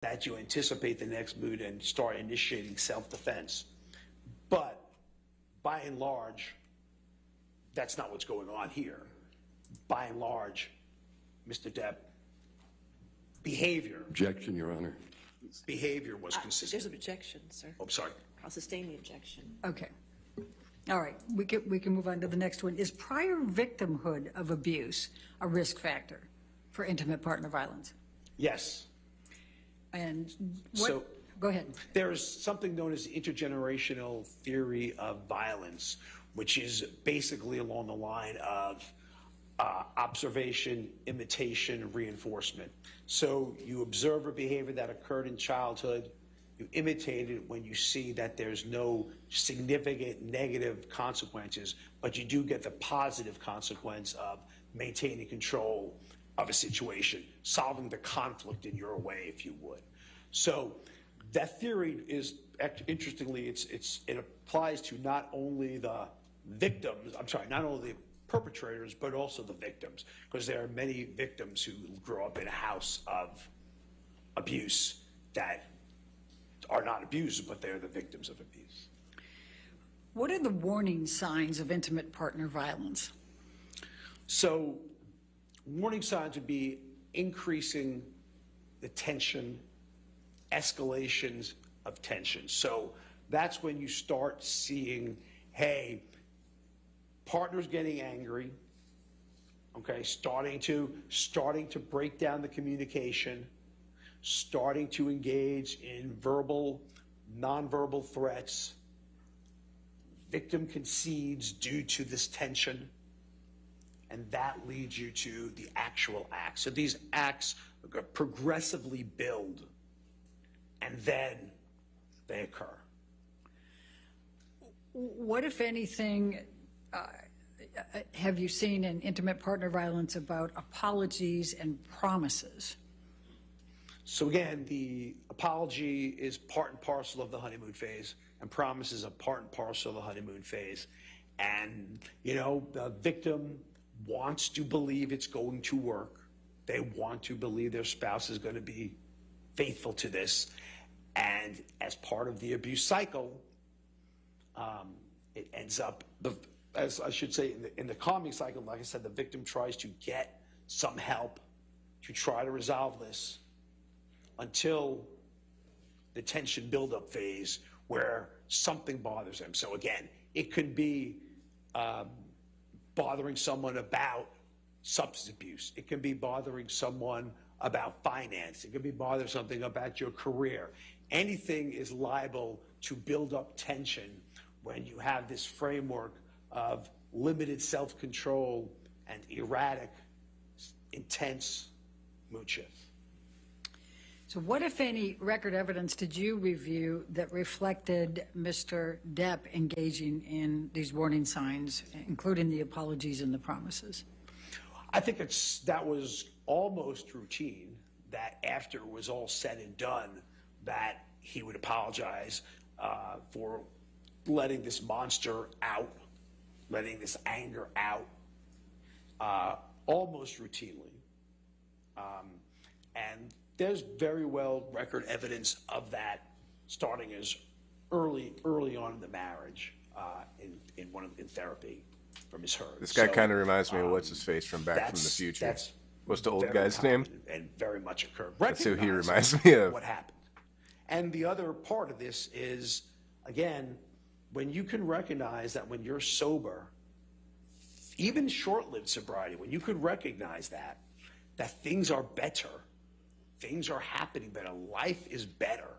that you anticipate the next move and start initiating self-defense. But by and large, that's not what's going on here. By and large, Mr. Depp, behavior. Objection, Your Honor. Behavior was consistent. There's an objection, sir. Oh, I'm sorry. I'll sustain the objection. Okay. All right, we can move on to the next one. Is prior victimhood of abuse a risk factor for intimate partner violence? Yes. And what, So, go ahead. There's something known as intergenerational theory of violence, which is basically along the line of observation, imitation, reinforcement. So you observe a behavior that occurred in childhood, you imitate it when you see that there's no significant negative consequences, but you do get the positive consequence of maintaining control of a situation, solving the conflict in your way, if you would. So that theory is, interestingly, it applies to not only the victims, not only the perpetrators, but also the victims, because there are many victims who grow up in a house of abuse that are not abused, but they're the victims of abuse. What are the warning signs of intimate partner violence? So warning signs would be increasing the tension, escalations of tension. So that's when you start seeing, hey, partners getting angry, okay, starting to break down the communication, starting to engage in verbal, nonverbal threats. Victim concedes due to this tension, and that leads you to the actual acts. So these acts progressively build, and then they occur. What, if anything, have you seen in intimate partner violence about apologies and promises? So again, the apology is part and parcel of the honeymoon phase, and promises are part and parcel of the honeymoon phase. And, you know, the victim wants to believe it's going to work. They want to believe their spouse is going to be faithful to this. And as part of the abuse cycle, it ends up, as I should say, in the calming cycle, like I said, the victim tries to get some help to try to resolve this until the tension buildup phase where something bothers them. So again, it could be bothering someone about substance abuse. It can be bothering someone about finance. It could be bothering something about your career. Anything is liable to build up tension when you have this framework of limited self-control and erratic, intense mood shifts. So what, if any, record evidence did you review that reflected Mr. Depp engaging in these warning signs, including the apologies and the promises? I think that was almost routine, that after it was all said and done, that he would apologize for letting this monster out, letting this anger out, almost routinely. And there's very well record evidence of that starting as early on in the marriage in therapy for Ms. Heard. This guy kind of reminds me of what's his face from Back from the Future. What's the old guy's name? And very much occurred. That's who he reminds me of. What happened. And the other part of this is, again, when you can recognize that when you're sober, even short-lived sobriety, when you can recognize that things are better, things are happening better, life is better,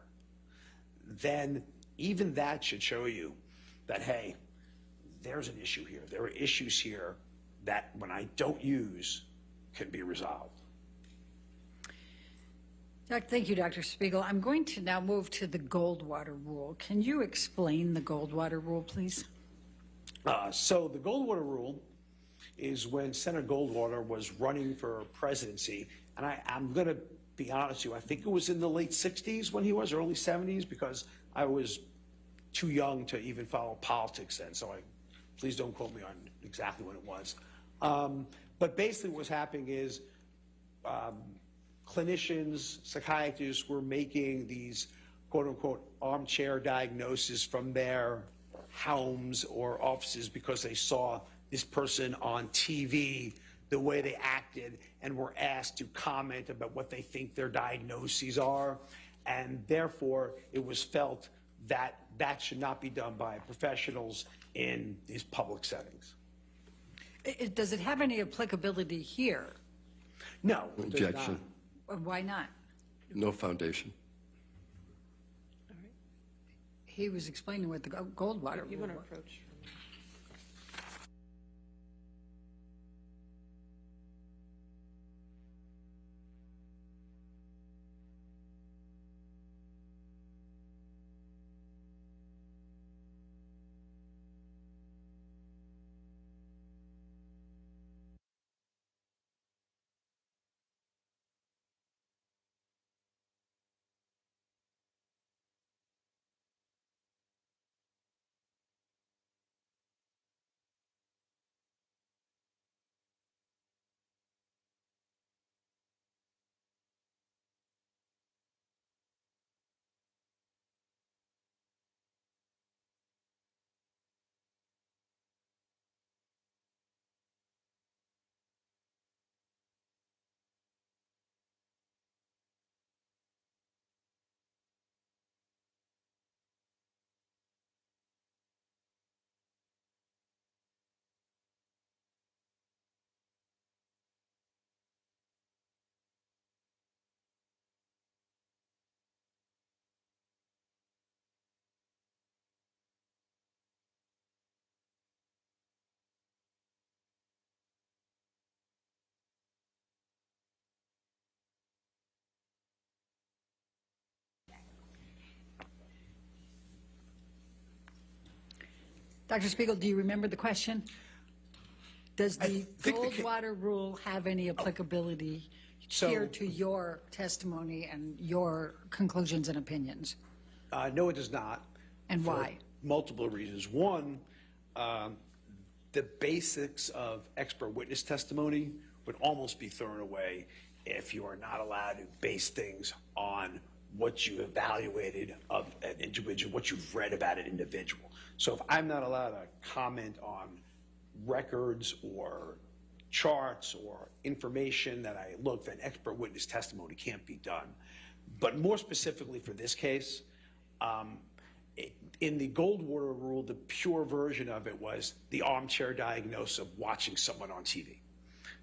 then even that should show you that, hey, there's an issue here. There are issues here that when I don't use can be resolved. Thank you, Dr. Spiegel. I'm going to now move to the Goldwater Rule. Can you explain the Goldwater Rule, please? So the Goldwater Rule is when Senator Goldwater was running for presidency, and I'm going to be honest with you, I think it was in the late 60s when he was, early 70s, because I was too young to even follow politics then, so please don't quote me on exactly when it was. But basically what's happening is clinicians, psychiatrists were making these quote-unquote armchair diagnoses from their homes or offices because they saw this person on TV, the way they acted, and were asked to comment about what they think their diagnoses are. And therefore, it was felt that that should not be done by professionals in these public settings. Does it have any applicability here? No, it does Objection. not. Why not? No foundation. He was explaining what the Goldwater You rule want to was. approach? Dr. Spiegel, do you remember the question? Does the think the Goldwater rule have any applicability So- here to your testimony and your conclusions and opinions? No, it does not. And for why? Multiple reasons. One, the basics of expert witness testimony would almost be thrown away if you are not allowed to base things on what you evaluated of an individual, what you've read about an individual. So if I'm not allowed to comment on records or charts or information that I look, then expert witness testimony can't be done. But more specifically for this case, in the Goldwater rule, the pure version of it was the armchair diagnosis of watching someone on TV.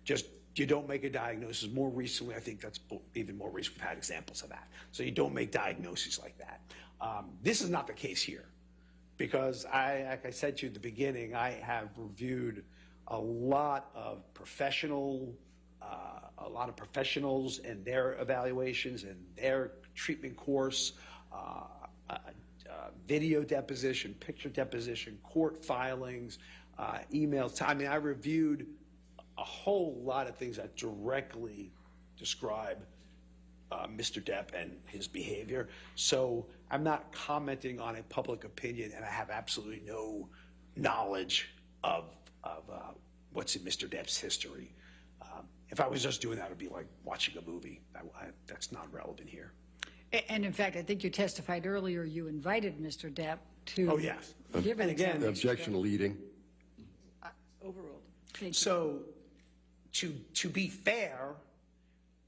Just, you don't make a diagnosis. More recently, I think that's even more recent, we've had examples of that. So you don't make diagnoses like that. This is not the case here, because like I said to you at the beginning, I have reviewed a lot of professionals and their evaluations and their treatment course, video deposition, picture deposition, court filings, emails. I mean, I reviewed a whole lot of things that directly describe Mr. Depp and his behavior. So I'm not commenting on a public opinion, and I have absolutely no knowledge of what's in Mr. Depp's history. If I was just doing that, it would be like watching a movie. That's not relevant here. And in fact, I think you testified earlier, you invited Mr. Depp to Oh, yes. give an And again, examination. Objection leading. Overruled. Thank you. So to be fair,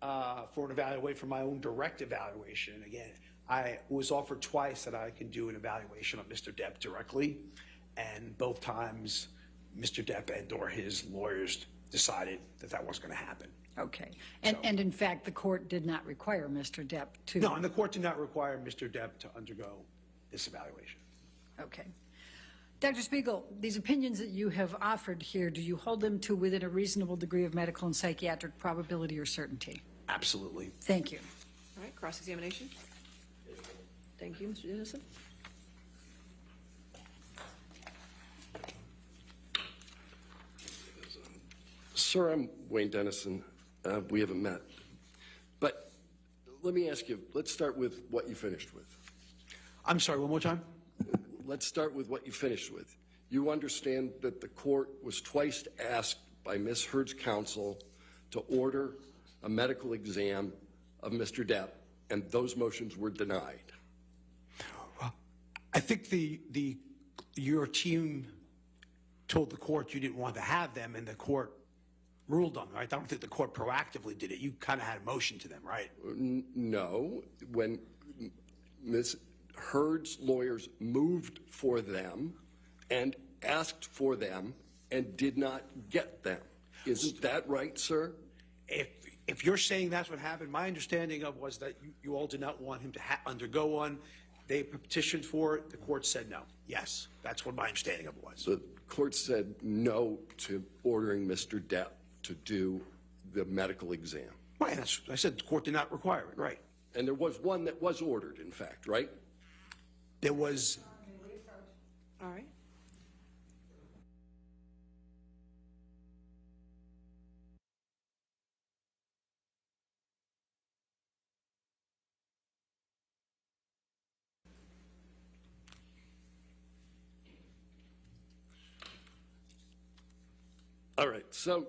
for an evaluation, for my own direct evaluation, again, I was offered twice that I can do an evaluation of Mr. Depp directly, and both times Mr. Depp and or his lawyers decided that that wasn't going to happen. Okay. And in fact, the court did not require Mr. Depp to. No, and the court did not require Mr. Depp to undergo this evaluation. Okay. Dr. Spiegel, these opinions that you have offered here, do you hold them to within a reasonable degree of medical and psychiatric probability or certainty? Absolutely. Thank you. All right, cross-examination. Thank you, Mr. Dennison. Sir, I'm Wayne Dennison. We haven't met. But let me ask you, let's start with what you finished with. I'm sorry, one more time? Let's start with what you finished with. You understand that the court was twice asked by Ms. Heard's counsel to order a medical exam of Mr. Depp, and those motions were denied. I think your team told the court you didn't want to have them, and the court ruled on them, right? I don't think the court proactively did it. You kind of had a motion to them, right? No, when Ms. Heard's lawyers moved for them and asked for them and did not get them. Isn't that right, sir? If you're saying that's what happened, my understanding of was that you all did not want him to undergo one. They petitioned for it. The court said no. Yes, that's what my understanding of it was. The court said no to ordering Mr. Depp to do the medical exam. Right, I said the court did not require it, right? And there was one that was ordered, in fact, right? There was. All right. All right, so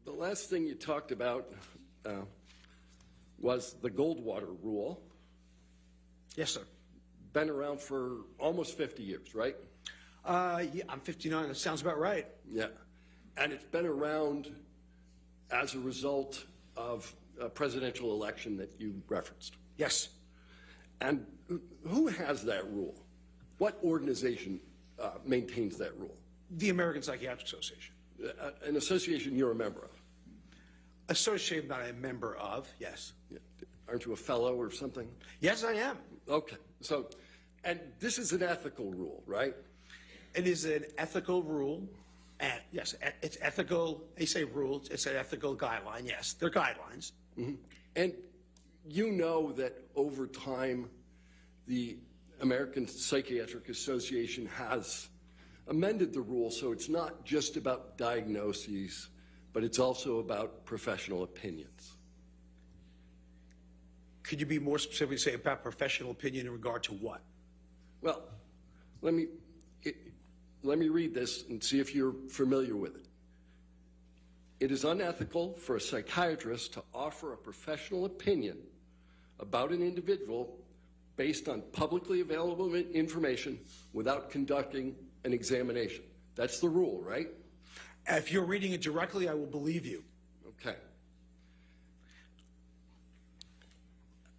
the last thing you talked about was the Goldwater rule. Yes, sir. Been around for almost 50 years, right? Yeah, I'm 59. That sounds about right. Yeah. And it's been around as a result of a presidential election that you referenced. Yes. And who has that rule? What organization maintains that rule? The American Psychiatric Association. An association you're a member of? Association that I'm a member of, yes. Yeah. Aren't you a fellow or something? Yes, I am. Okay. So, and this is an ethical rule, right? It is an ethical rule. And yes, it's ethical. They say rules. It's an ethical guideline. Yes, they're guidelines. Mm-hmm. And you know that over time, the American Psychiatric Association has amended the rule so it's not just about diagnoses, but it's also about professional opinions. Could you be more specifically say about professional opinion in regard to what? Well, let me read this and see if you're familiar with it. It is unethical for a psychiatrist to offer a professional opinion about an individual based on publicly available information without conducting an examination. That's the rule, right? If you're reading it directly, I will believe you. Okay.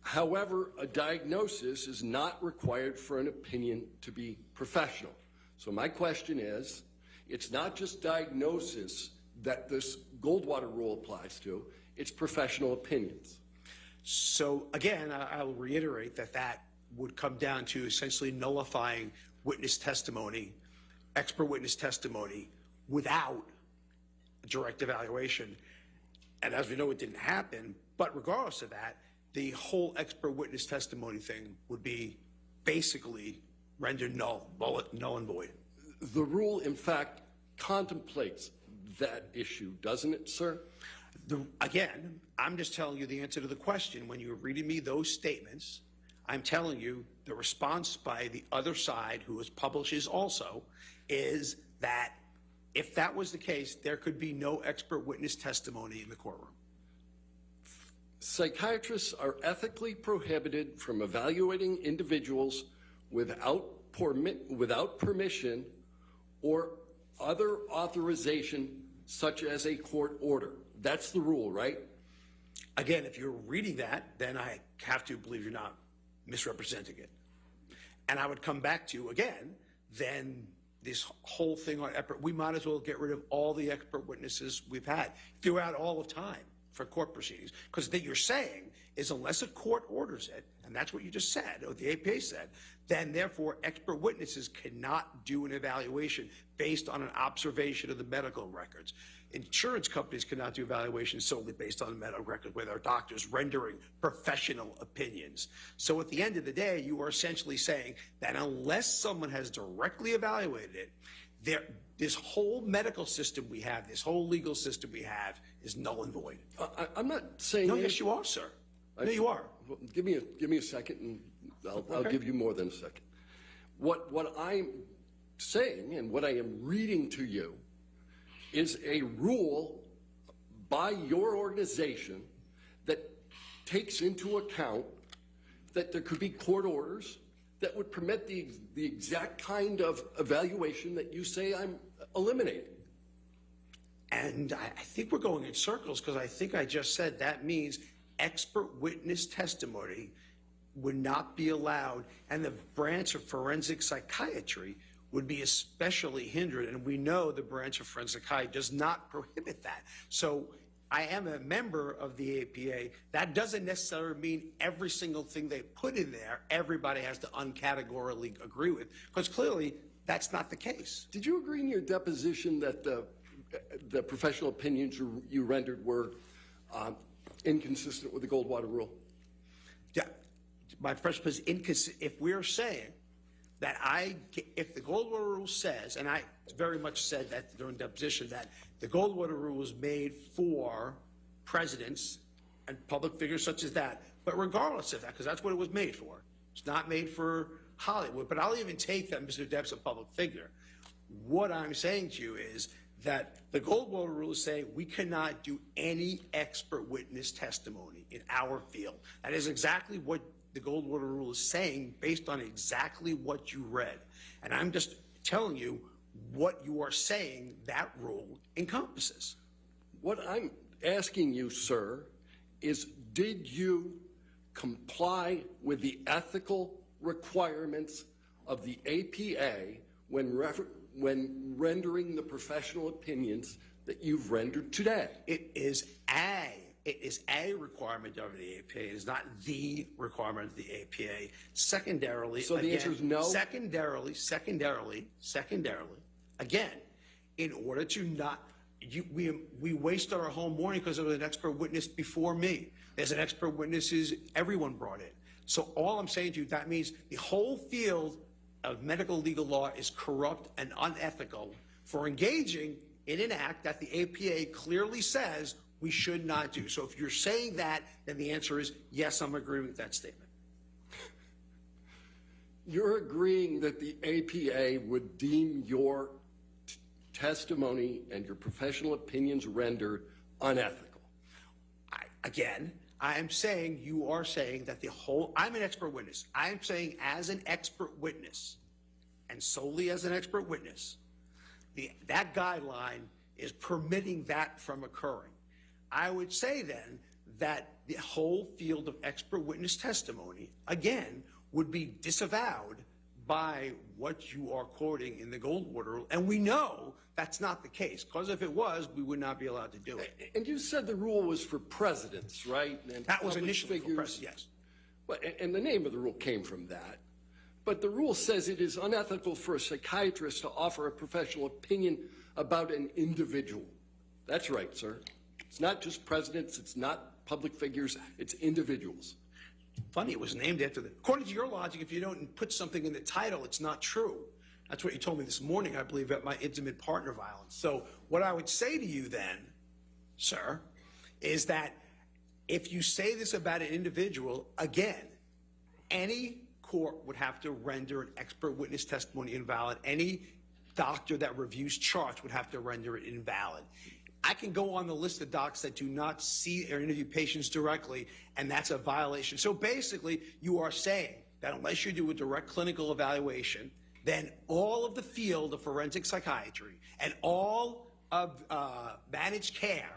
However, a diagnosis is not required for an opinion to be professional. So my question is, it's not just diagnosis that this Goldwater rule applies to, it's professional opinions. So again, I will reiterate that would come down to essentially nullifying witness testimony, expert witness testimony, without a direct evaluation. And as we know, it didn't happen. But regardless of that, the whole expert witness testimony thing would be basically rendered null and void. The rule, in fact, contemplates that issue, doesn't it, sir? Again, I'm just telling you the answer to the question. When you're reading me those statements, I'm telling you the response by the other side, who publishes also, is that if that was the case, there could be no expert witness testimony in the courtroom. Psychiatrists are ethically prohibited from evaluating individuals without permission or other authorization, such as a court order. That's the rule, right? Again, if you're reading that, then I have to believe you're not misrepresenting it. And I would come back to, again, then this whole thing on expert, we might as well get rid of all the expert witnesses we've had throughout all of time for court proceedings. Because what you're saying is unless a court orders it, and that's what you just said, or the APA said, then therefore expert witnesses cannot do an evaluation based on an observation of the medical records. Insurance companies cannot do evaluations solely based on the medical record where their doctors rendering professional opinions. So at the end of the day, you are essentially saying that unless someone has directly evaluated it, this whole medical system we have, this whole legal system we have is null and void. I'm not saying... No, yes, you are, sir. No, you are. Well, give me a second, and I'll give you more than a second. What I'm saying and what I am reading to you is a rule by your organization that takes into account that there could be court orders that would permit the exact kind of evaluation that you say I'm eliminating. And I think we're going in circles because I think I just said that means expert witness testimony would not be allowed, and the branch of forensic psychiatry would be especially hindered. And we know the branch of forensic psychiatry does not prohibit that. So I am a member of the APA. That doesn't necessarily mean every single thing they put in there, everybody has to uncategorically agree with, because clearly that's not the case. Did you agree in your deposition that the professional opinions you rendered were inconsistent with the Goldwater rule? Yeah, my first was inconsistent. If we're saying that if the Goldwater rule says, and I very much said that during deposition, that the Goldwater rule was made for presidents and public figures such as that, but regardless of that, because that's what it was made for. It's not made for Hollywood, but I'll even take that Mr. Depp's a public figure. What I'm saying to you is that the Goldwater rule is saying we cannot do any expert witness testimony in our field. That is exactly what the Goldwater rule is saying based on exactly what you read. And I'm just telling you what you are saying that rule encompasses. What I'm asking you, sir, is did you comply with the ethical requirements of the APA when rendering the professional opinions that you've rendered today? It is a requirement of the APA. It is not the requirement of the APA. Secondarily, so the answer is no? Secondarily, again, in order to not, we wasted our whole morning because there was an expert witness before me. There's an expert witness everyone brought in. So all I'm saying to you, that means the whole field of medical legal law is corrupt and unethical for engaging in an act that the APA clearly says we should not do. So if you're saying that, then the answer is yes, I'm agreeing with that statement. You're agreeing that the APA would deem your testimony and your professional opinions rendered unethical? I am saying you are saying that I'm an expert witness. I am saying as an expert witness, and solely as an expert witness, that guideline is permitting that from occurring. I would say then that the whole field of expert witness testimony, again, would be disavowed by what you are quoting in the Goldwater rule. And we know that's not the case, because if it was, we would not be allowed to do it. And you said the rule was for presidents, right? And that was initially for presidents, yes. Well, and the name of the rule came from that. But the rule says it is unethical for a psychiatrist to offer a professional opinion about an individual. That's right, sir. It's not just presidents, it's not public figures, it's individuals. Funny, it was named after according to your logic, if you don't put something in the title, it's not true. That's what you told me this morning, I believe, at my intimate partner violence. So what I would say to you then, sir, is that if you say this about an individual, again, any court would have to render an expert witness testimony invalid. Any doctor that reviews charts would have to render it invalid. I can go on the list of docs that do not see or interview patients directly, and that's a violation. So basically, you are saying that unless you do a direct clinical evaluation, then all of the field of forensic psychiatry and all of managed care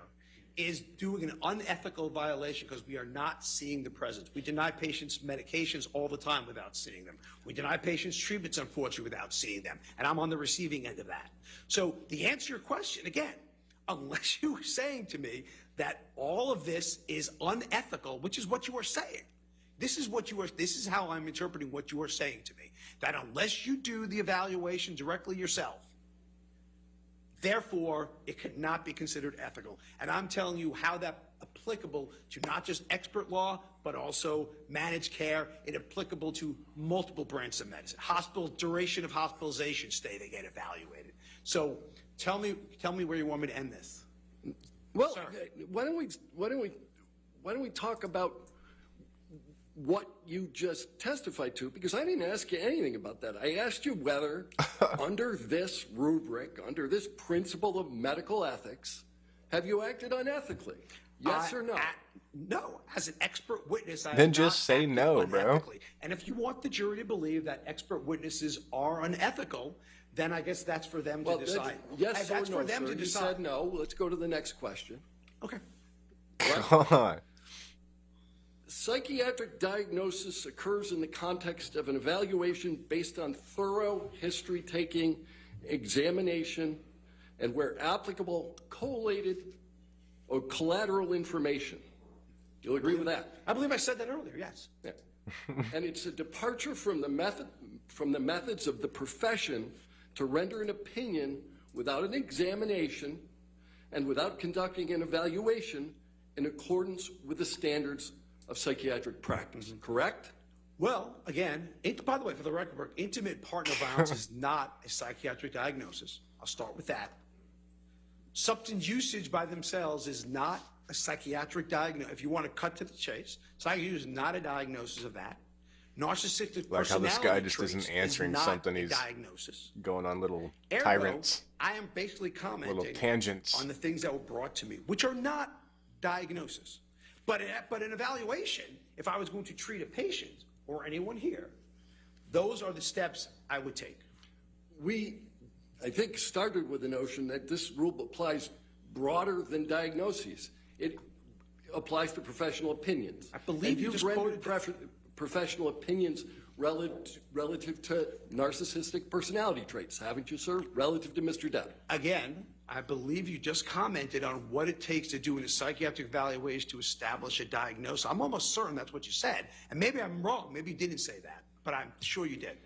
is doing an unethical violation because we are not seeing the presence. We deny patients medications all the time without seeing them. We deny patients treatments, unfortunately, without seeing them. And I'm on the receiving end of that. So the answer to your question, again, unless you are saying to me that all of this is unethical, which is what you are saying. This is how I'm interpreting what you are saying to me. That unless you do the evaluation directly yourself, therefore, it cannot be considered ethical. And I'm telling you how that's applicable to not just expert law, but also managed care. It's applicable to multiple branches of medicine. Duration of hospitalization stay, they get evaluated. So tell me where you want me to end this. Well, why don't we talk about what you just testified to, because I didn't ask you anything about that. I asked you whether, under this rubric, under this principle of medical ethics, have you acted unethically? Yes or no? No, as an expert witness, I Then have just not say acted no, bro. unethically. And if you want the jury to believe that expert witnesses are unethical, then I guess that's for them to decide. Yes or That's no, for them sir. to You decide. said no. Let's go to the next question. Okay. Come on. Psychiatric diagnosis occurs in the context of an evaluation based on thorough history-taking examination and where applicable, collated or collateral information. You'll agree with that? I believe I said that earlier, yes. Yeah. And it's a departure from the methods of the profession to render an opinion without an examination and without conducting an evaluation in accordance with the standards of psychiatric practice, correct? Well, again, by the way, for the record, intimate partner violence is not a psychiatric diagnosis. I'll start with that. Substance usage by themselves is not a psychiatric diagnosis. If you want to cut to the chase, psychiatry is not a diagnosis of that. Narcissistic Like how personality this guy just traits isn't answering is not something, a he's diagnosis. going on little Ergo, tyrants. I am basically commenting Little tangents. on the things that were brought to me, which are not diagnosis. But an evaluation, if I was going to treat a patient or anyone here, those are the steps I would take. We, I think, started with the notion that this rule applies broader than diagnoses. It applies to professional opinions. I believe and you you've just rendered quoted professional opinions relative to narcissistic personality traits, haven't you, sir? Relative to Mr. Depp. Again, I believe you just commented on what it takes to do in a psychiatric evaluation to establish a diagnosis. I'm almost certain that's what you said. And maybe I'm wrong. Maybe you didn't say that, but I'm sure you did.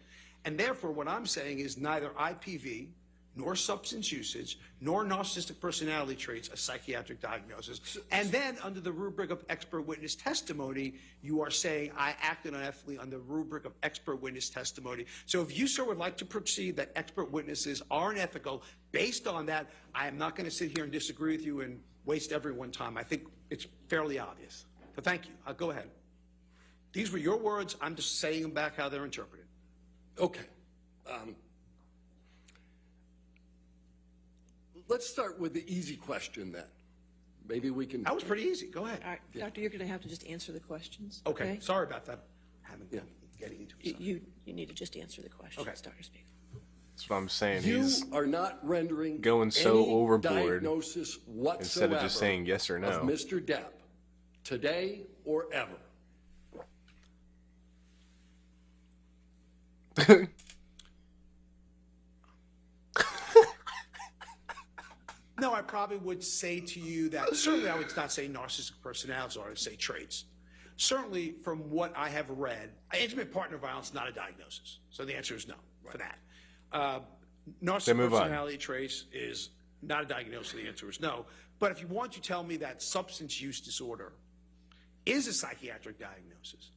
And therefore, what I'm saying is neither IPV nor substance usage, nor narcissistic personality traits a psychiatric diagnosis. And then under the rubric of expert witness testimony, you are saying I acted unethically under the rubric of expert witness testimony. So if you, sir, would like to proceed that expert witnesses are unethical, based on that, I am not going to sit here and disagree with you and waste everyone's time. I think it's fairly obvious. So thank you. I'll go ahead. These were your words. I'm just saying them back how they're interpreted. Okay. Let's start with the easy question then. Maybe we can. That was pretty easy. Go ahead. All right, Doctor, you're going to have to just answer the questions. Okay. Sorry about that. Yeah. Getting into it. You need to just answer the questions, Okay. Dr. Speaker. That's what I'm saying. You He's are not rendering going so any overboard diagnosis whatsoever instead of just saying yes or no. of Mr. Depp today or ever. No, I probably would say to you that certainly I would not say narcissistic personalities, or I would say traits. Certainly, from what I have read, intimate partner violence is not a diagnosis. So the answer is no for that. Narcissistic move on. personality traits is not a diagnosis. The answer is no. But if you want to tell me that substance use disorder is a psychiatric diagnosis,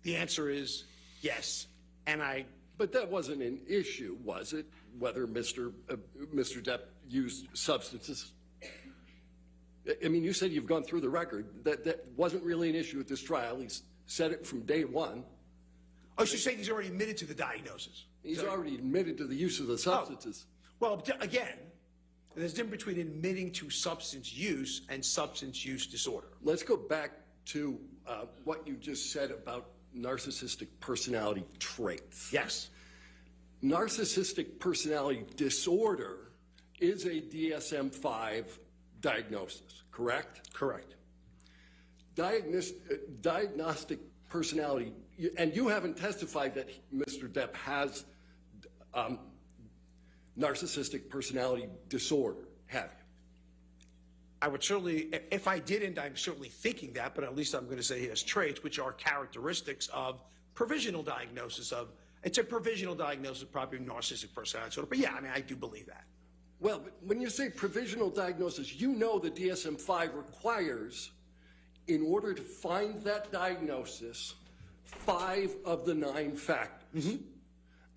the answer is yes. But that wasn't an issue, was it? Whether Mr. Depp used substances. I mean, you said you've gone through the record. That wasn't really an issue at this trial. He's said it from day one. Oh, so you're saying he's already admitted to the diagnosis? He's already admitted to the use of the substances. Well, again, there's a difference between admitting to substance use and substance use disorder. Let's go back to what you just said about narcissistic personality traits. Yes. Narcissistic personality disorder is a DSM-5 diagnosis, correct? Correct. Diagnostic personality, and you haven't testified that Mr. Depp has narcissistic personality disorder, have you? I would certainly, if I didn't, I'm certainly thinking that, but at least I'm going to say he has traits which are characteristics of provisional diagnosis of, it's a provisional diagnosis of probably narcissistic personality disorder. But yeah, I mean, I do believe that. Well, but when you say provisional diagnosis, you know the DSM-5 requires, in order to find that diagnosis, 5 of the 9 factors. Mm-hmm.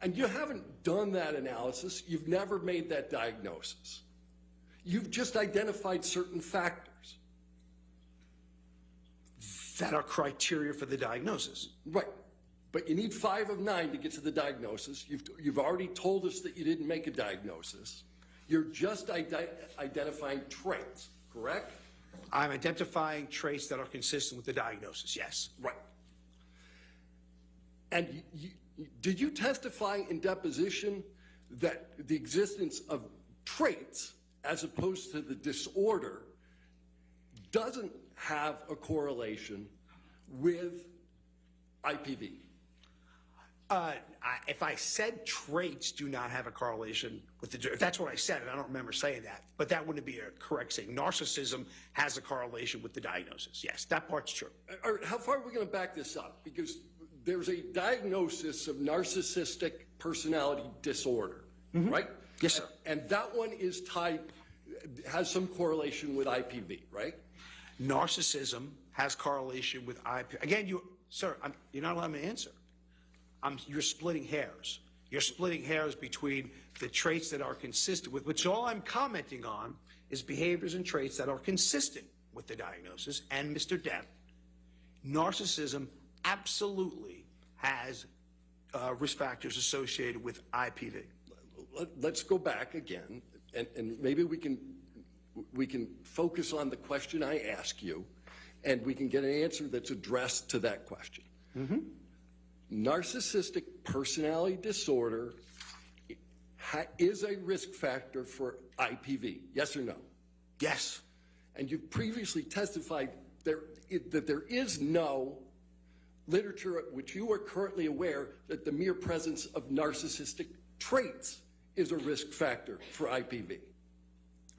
And you haven't done that analysis. You've never made that diagnosis. You've just identified certain factors. That are criteria for the diagnosis. Right. But you need 5 of 9 to get to the diagnosis. You've already told us that you didn't make a diagnosis. You're just identifying traits, correct? I'm identifying traits that are consistent with the diagnosis, yes. Right. And did you testify in deposition that the existence of traits, as opposed to the disorder, doesn't have a correlation with IPV? If I said traits do not have a correlation with the, if that's what I said, and I don't remember saying that, but that wouldn't be a correct saying. Narcissism has a correlation with the diagnosis. Yes, that part's true. All right, how far are we going to back this up? Because there's a diagnosis of narcissistic personality disorder, right? Yes, sir. And that one is tied, has some correlation with IPV, right? Narcissism has correlation with IP. Again, sir, you're not allowing me to answer. You're splitting hairs. You're splitting hairs between the traits that are consistent with, which all I'm commenting on is behaviors and traits that are consistent with the diagnosis and Mr. Depp. Narcissism absolutely has risk factors associated with IPV. Let's go back again, and maybe we can focus on the question I ask you, and we can get an answer that's addressed to that question. Narcissistic personality disorder is a risk factor for IPV, yes or no? Yes. And you previously testified that there is no literature at which you are currently aware that the mere presence of narcissistic traits is a risk factor for IPV.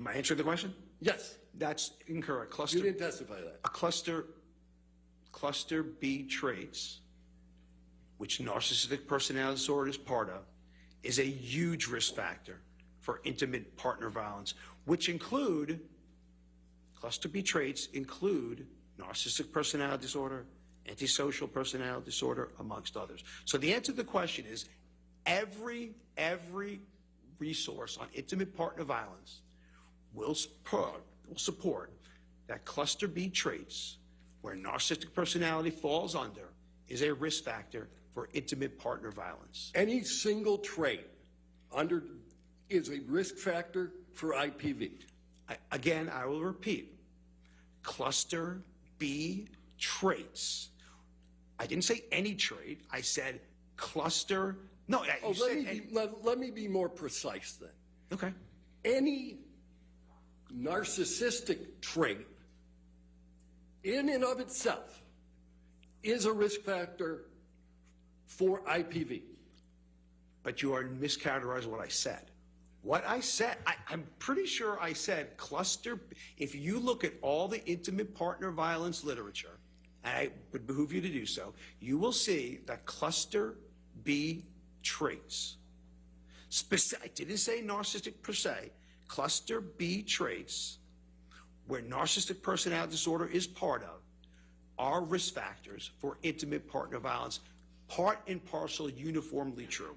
Am I answering the question? Yes. That's incorrect. You didn't testify that. Cluster B traits, which narcissistic personality disorder is part of, is a huge risk factor for intimate partner violence, which include, cluster B traits include narcissistic personality disorder, antisocial personality disorder, amongst others. So the answer to the question is every resource on intimate partner violence will support that cluster B traits, where narcissistic personality falls under, is a risk factor for intimate partner violence. Any single trait is a risk factor for IPV. Again, I will repeat, cluster B traits. I didn't say any trait. I said cluster. No, Let me be more precise then. Okay. Any narcissistic trait in and of itself is a risk factor for IPV. But you are mischaracterizing what I said. What I said, I'm pretty sure I said cluster. If you look at all the intimate partner violence literature, and I would behoove you to do so, you will see that cluster B traits, I didn't say narcissistic per se, cluster B traits, where narcissistic personality disorder is part of, are risk factors for intimate partner violence, part and parcel, uniformly true.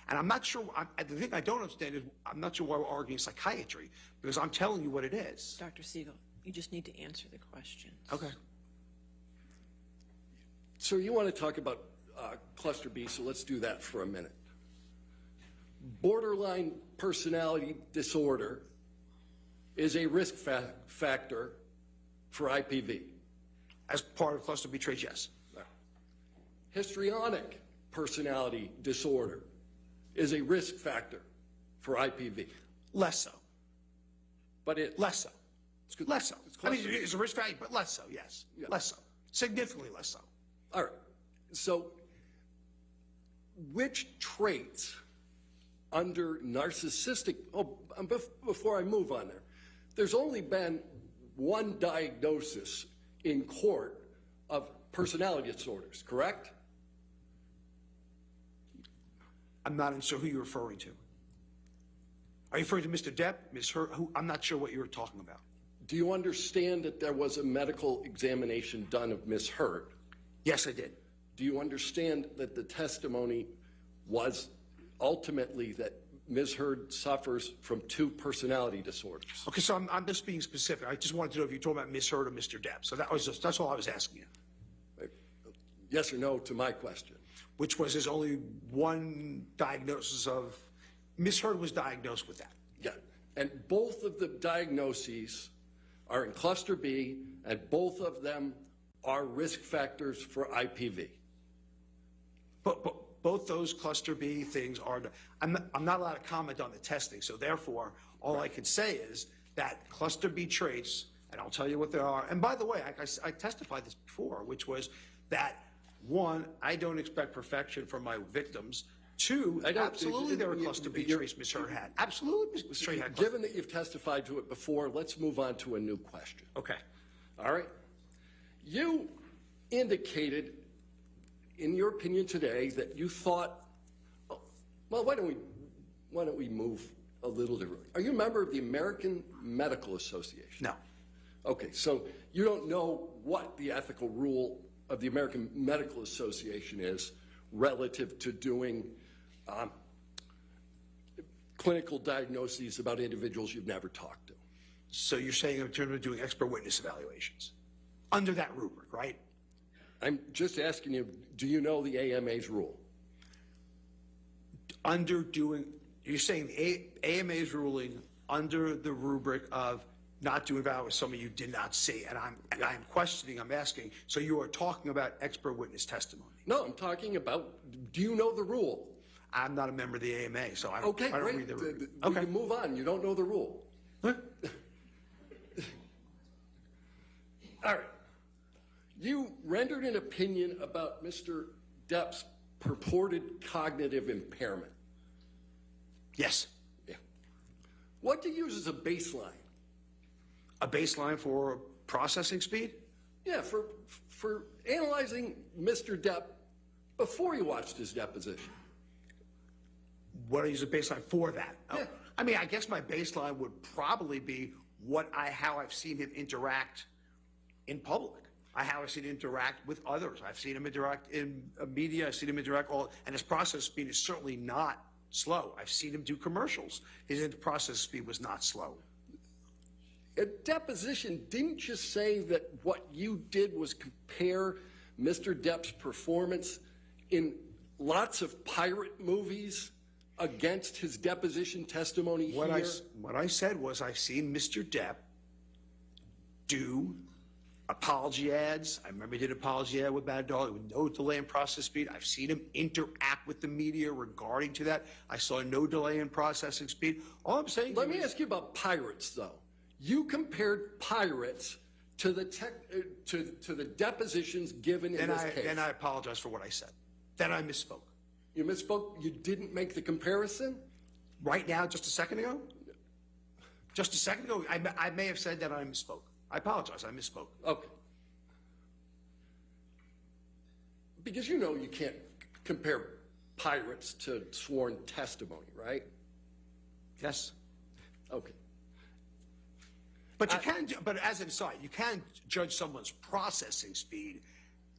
And I'm not sure, the thing I don't understand is, I'm not sure why we're arguing psychiatry, because I'm telling you what it is. Dr. Siegel, you just need to answer the questions. Okay. So you want to talk about cluster B, so let's do that for a minute. Borderline personality disorder is a risk factor for IPV. As part of cluster B traits, yes. Histrionic personality disorder is a risk factor for IPV. Less so. But it Less so. Less so. I mean, cluster B. it's a risk factor, but less so, yes. Yeah. Less so. Significantly less so. All right. So which traits under narcissistic, before I move on there, there's only been one diagnosis in court of personality disorders, correct? I'm not sure who you're referring to. Are you referring to Mr. Depp, Ms. Hurt? I'm not sure what you were talking about. Do you understand that there was a medical examination done of Ms. Hurt? Yes, I did. Do you understand that the testimony was ultimately that Ms. Hurd suffers from 2 personality disorders? Okay, so I'm just being specific. I just wanted to know if you're talking about Ms. Hurt or Mr. Depp. So that's all I was asking you. Yes or no to my question? Which was there's only one diagnosis of, Ms. Hurt was diagnosed with that. Yeah, and both of the diagnoses are in cluster B, and both of them are risk factors for IPV. But both those cluster B things are, I'm not allowed to comment on the testing, so therefore, all I can say is that cluster B traits, and I'll tell you what they are, and by the way, I testified this before, which was that, one, I don't expect perfection from my victims. Two, absolutely there are cluster B traits Ms. Hurd had. Absolutely, Ms. Hurd had. Given that you've testified to it before, let's move on to a new question. Okay. All right? You indicated, in your opinion today, that you thought, well, why don't we move a little differently? Are you a member of the American Medical Association? No. Okay, so you don't know what the ethical rule of the American Medical Association is relative to doing clinical diagnoses about individuals you've never talked to. So you're saying in terms of doing expert witness evaluations, under that rubric, right? I'm just asking you, do you know the AMA's rule? You're saying the AMA's ruling under the rubric of not doing evaluations, some of you did not see, and I'm questioning, I'm asking, so you are talking about expert witness testimony? No, I'm talking about, do you know the rule? I'm not a member of the AMA, so I don't, Okay, I don't great. read the rubric. We can move on. You don't know the rule. Huh? All right. You rendered an opinion about Mr. Depp's purported cognitive impairment. Yes. Yeah. What do you use as a baseline? A baseline for processing speed? Yeah, for analyzing Mr. Depp before you watched his deposition. What do I use a baseline for that? Yeah. I mean, I guess my baseline would probably be how I've seen him interact in public. How I've seen him interact with others. I've seen him interact in media. I've seen him interact and his process speed is certainly not slow. I've seen him do commercials. His process speed was not slow. At deposition, didn't you say that what you did was compare Mr. Depp's performance in lots of pirate movies against his deposition testimony here? What I said was I've seen Mr. Depp do apology ads. I remember he did an apology ad with Bad Dog with no delay in process speed. I've seen him interact with the media regarding to that. I saw no delay in processing speed. All I'm saying Let me ask you about pirates, though. You compared pirates to the to the depositions given in this case. Then I apologize for what I said. Then I misspoke. You misspoke? You didn't make the comparison? Right now, just a second ago? Just a second ago, I may have said that I misspoke. I apologize, I misspoke. Okay. Because you know you can't compare pirates to sworn testimony, right? Yes. Okay. But you can, but as an aside, you can judge someone's processing speed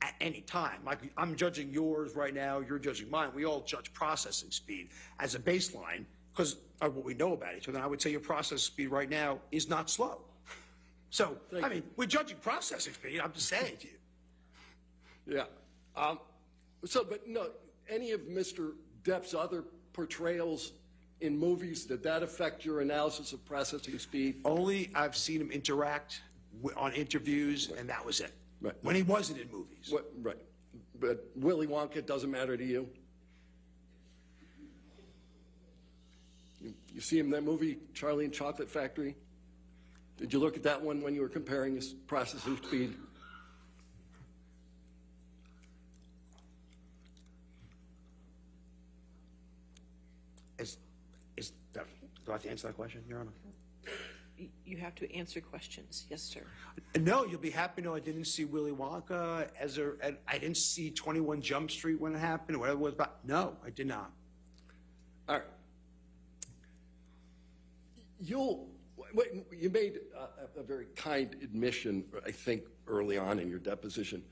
at any time. Like I'm judging yours right now, you're judging mine. We all judge processing speed as a baseline because of what we know about each other. And I would say your processing speed right now is not slow. So, I mean, we're judging processing speed. I'm just saying to you. Yeah. But no, any of Mr. Depp's other portrayals in movies, did that affect your analysis of processing speed? Only I've seen him interact on interviews, and that was it. Right. When he wasn't in movies. Right. But Willy Wonka doesn't matter to you? You see him in that movie, Charlie and Chocolate Factory? Did you look at that one when you were comparing his processing speed? Do I have to answer that question, Your Honor? You have to answer questions. Yes, sir. No, you'll be happy to know I didn't see Willy Wonka I didn't see 21 Jump Street when it happened, or whatever it was about. No, I did not. All right. You made a very kind admission, I think, early on in your deposition,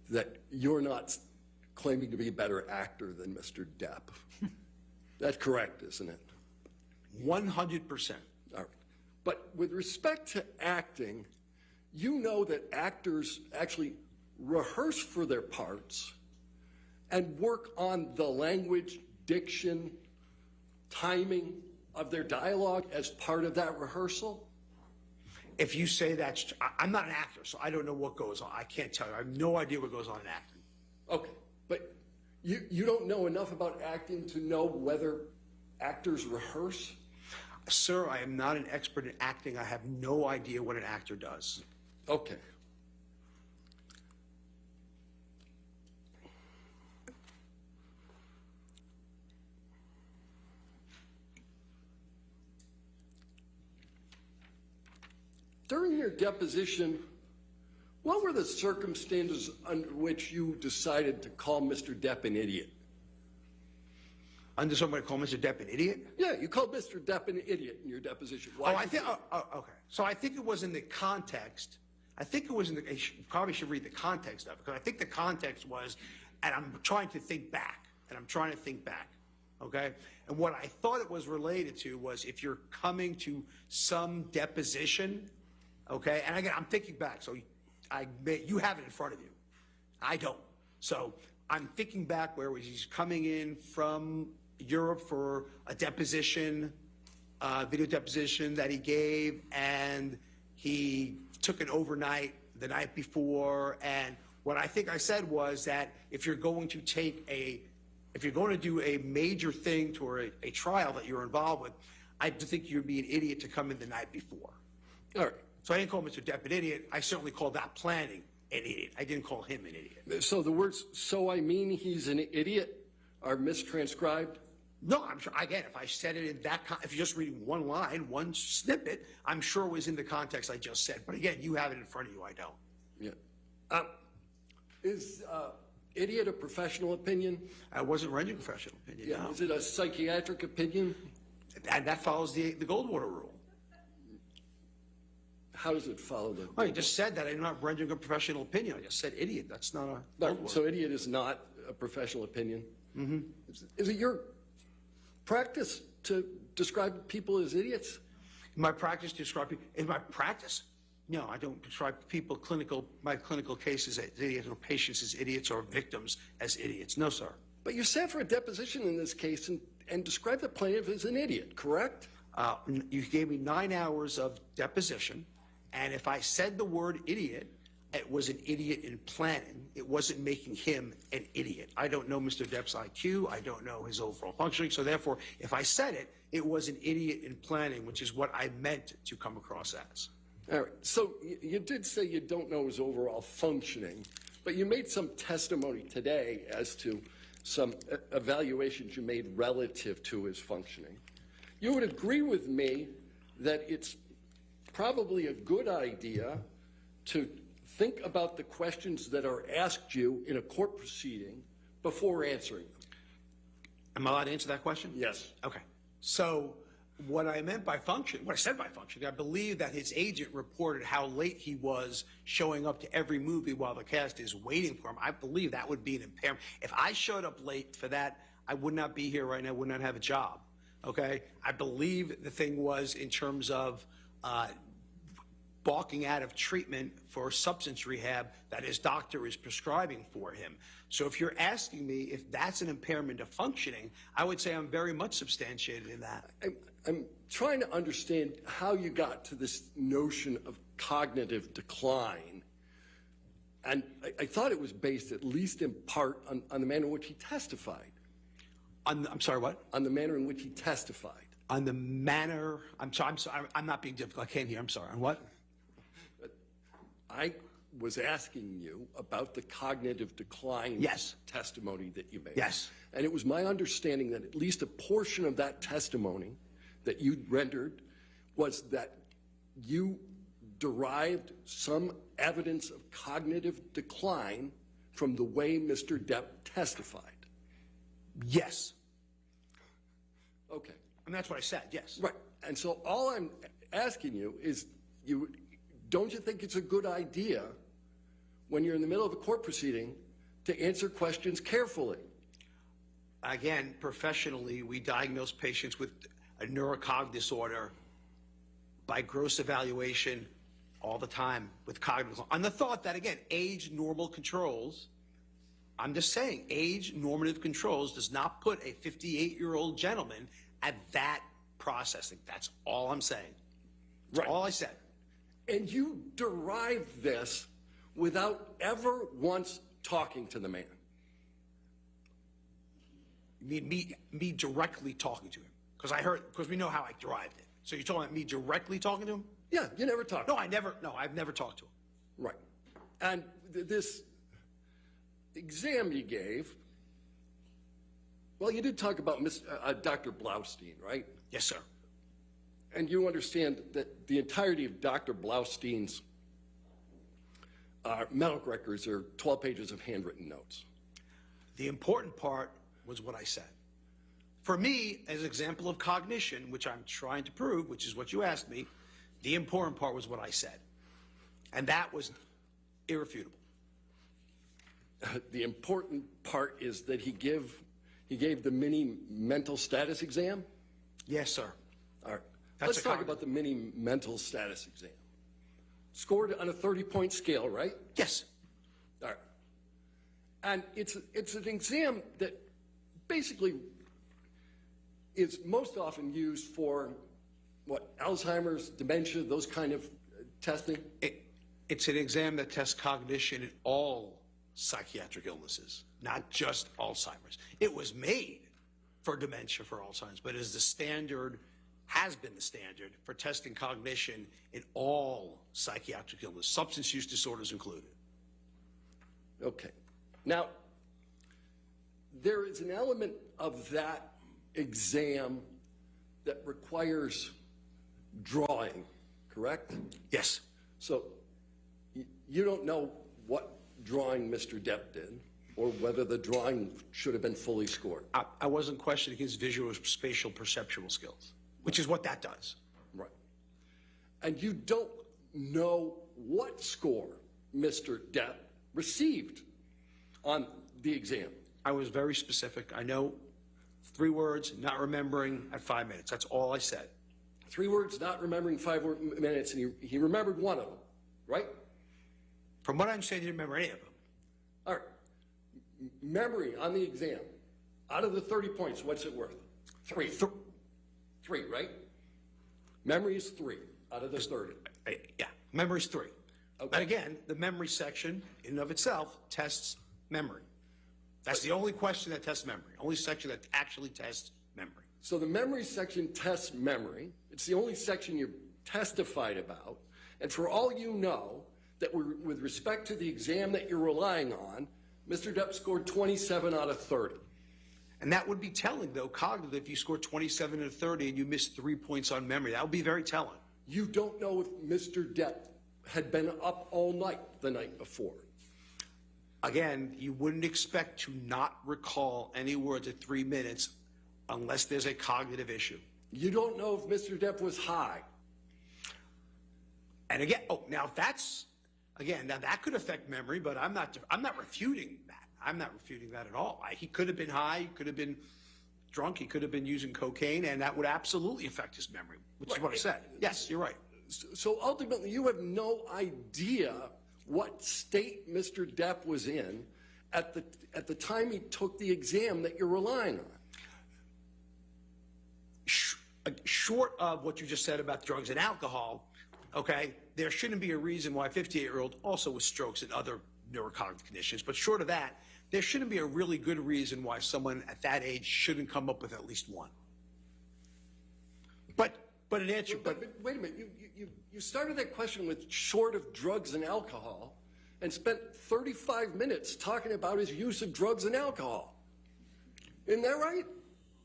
that you're not claiming to be a better actor than Mr. Depp. That's correct, isn't it? 100%. All right. But with respect to acting, you know that actors actually rehearse for their parts and work on the language, diction, timing of their dialogue as part of that rehearsal? If you say that's, I'm not an actor, so I don't know what goes on. I can't tell you. I have no idea what goes on in acting. Okay, but you don't know enough about acting to know whether actors rehearse? Sir, I am not an expert in acting. I have no idea what an actor does. Okay. During your deposition, what were the circumstances under which you decided to call Mr. Depp an idiot? Under somebody call Mr. Depp an idiot? Yeah, you called Mr. Depp an idiot in your deposition. Why? Okay. So I think it was in the context. I think it was in the, probably should read the context of it, because I think the context was, and I'm trying to think back, okay? And what I thought it was related to was if you're coming to some deposition, okay? And again, I'm thinking back, so you have it in front of you. I don't. So I'm thinking back where he's coming in from Europe for a deposition, video deposition that he gave, and he took it overnight the night before. And what I think I said was that if you're going to do a major thing to a trial that you're involved with, I think you'd be an idiot to come in the night before. All right. So I didn't call Mr. Depp an idiot. I certainly called that planning an idiot. I didn't call him an idiot. So the words, so I mean he's an idiot, are mistranscribed? No, I'm sure, again, if I said it in that, if you're just reading one line, one snippet, I'm sure it was in the context I just said. But again, you have it in front of you, I don't. Yeah. Is idiot a professional opinion? I wasn't rendering professional opinion, Yeah. no. Is it a psychiatric opinion? And that follows the Goldwater rule. How does it follow the? Well, you just said that I'm not rendering a professional opinion. I just said idiot. That's not a Goldwater. So idiot is not a professional opinion? Mm-hmm. Is it your practice to describe people as idiots? My practice to describe people, in my practice? No, I don't describe people, my clinical cases as idiots or patients as idiots or victims as idiots. No, sir. But you sat for a deposition in this case and described the plaintiff as an idiot, correct? You gave me 9 hours of deposition, and if I said the word idiot, it was an idiot in planning. It wasn't making him an idiot. I don't know Mr. Depp's IQ. I don't know his overall functioning. So therefore, if I said it, it was an idiot in planning, which is what I meant to come across as. All right. So you did say you don't know his overall functioning, but you made some testimony today as to some evaluations you made relative to his functioning. You would agree with me that it's probably a good idea to think about the questions that are asked you in a court proceeding before answering them. Am I allowed to answer that question? Yes. Okay. So what I meant by function, what I said by function, I believe that his agent reported how late he was showing up to every movie while the cast is waiting for him. I believe that would be an impairment. If I showed up late for that, I would not be here right now, would not have a job. Okay? I believe the thing was in terms of balking out of treatment for substance rehab that his doctor is prescribing for him. So if you're asking me if that's an impairment of functioning, I would say I'm very much substantiated in that. I'm trying to understand how you got to this notion of cognitive decline. And I thought it was based at least in part on the manner in which he testified. I'm sorry, what? On the manner in which he testified. On the manner, I'm sorry, I'm not being difficult. I can't hear. I'm sorry. On what? I was asking you about the cognitive decline Yes. testimony that you made. Yes. And it was my understanding that at least a portion of that testimony that you rendered was that you derived some evidence of cognitive decline from the way Mr. Depp testified. Yes. Okay. And that's what I said, yes. Right. And so all I'm asking you is, don't you think it's a good idea when you're in the middle of a court proceeding to answer questions carefully? Again, professionally, we diagnose patients with a neurocog disorder by gross evaluation all the time with cognitive. On the thought that, again, age normal controls, I'm just saying, age normative controls does not put a 58-year-old gentleman at that processing. That's all I'm saying. That's all I said. And you derived this without ever once talking to the man. You mean me directly talking to him? Because we know how I derived it. So you're talking about me directly talking to him? Yeah, you never talked. No, I've never talked to him. Right. And this exam you gave, well, you did talk about Dr. Blaustein, right? Yes, sir. And you understand that the entirety of Dr. Blaustein's medical records are 12 pages of handwritten notes. The important part was what I said. For me, as an example of cognition, which I'm trying to prove, which is what you asked me, the important part was what I said. And that was irrefutable. The important part is that he gave the mini mental status exam? Yes, sir. All right. That's Let's talk about the mini mental status exam. Scored on a 30-point scale, right? Yes. All right. And it's an exam that basically is most often used for, what, Alzheimer's, dementia, those kind of testing? It's an exam that tests cognition in all psychiatric illnesses, not just Alzheimer's. It was made for dementia for Alzheimer's, but is the standard, has been the standard for testing cognition in all psychiatric illness, substance use disorders included. Okay. Now, there is an element of that exam that requires drawing, correct? Yes. So you don't know what drawing Mr. Depp did or whether the drawing should have been fully scored. I wasn't questioning his visual, spatial, perceptual skills, which is what that does. Right. And you don't know what score Mr. Depp received on the exam. I was very specific. I know 3 words, not remembering at 5 minutes. That's all I said. 3 words, not remembering 5 minutes, and he remembered one of them, right? From what I understand, he didn't remember any of them. All right. Memory on the exam, out of the 30 points, what's it worth? 3. 3, right? Memory is 3 out of the 30. Yeah, memory's 3. Okay. But again, the memory section in and of itself tests memory. That's the only question that tests memory, only section that actually tests memory. So the memory section tests memory. It's the only section you testified about. And for all you know, that with respect to the exam that you're relying on, Mr. Depp scored 27 out of 30. And that would be telling, though, cognitive, if you score 27 out of 30 and you miss 3 points on memory. That would be very telling. You don't know if Mr. Depp had been up all night the night before. Again, you wouldn't expect to not recall any words at 3 minutes unless there's a cognitive issue. You don't know if Mr. Depp was high. And again, now that could affect memory, but I'm not refuting that. I'm not refuting that at all. He could have been high, he could have been drunk, he could have been using cocaine, and that would absolutely affect his memory, which is what I said. Yes, you're right. So ultimately, you have no idea what state Mr. Depp was in at the time he took the exam that you're relying on. Short of what you just said about drugs and alcohol, okay, there shouldn't be a reason why a 58-year-old also with strokes and other neurocognitive conditions, but short of that, there shouldn't be a really good reason why someone at that age shouldn't come up with at least one. But in answer, wait a minute, you started that question with short of drugs and alcohol and spent 35 minutes talking about his use of drugs and alcohol. Isn't that right?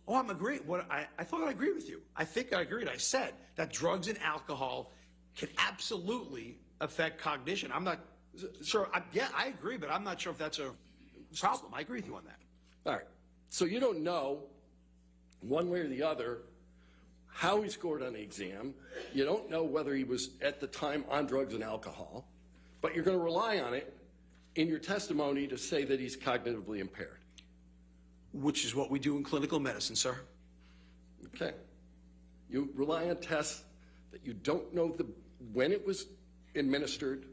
Oh, I'm agreeing. I thought I agreed with you. I think I agreed. I said that drugs and alcohol can absolutely affect cognition. I'm not sure. I agree, but I'm not sure if that's a problem. I agree with you on that. All right. So you don't know one way or the other how he scored on the exam. You don't know whether he was at the time on drugs and alcohol, but you're going to rely on it in your testimony to say that he's cognitively impaired. Which is what we do in clinical medicine, sir. Okay. You rely on tests that you don't know when it was administered,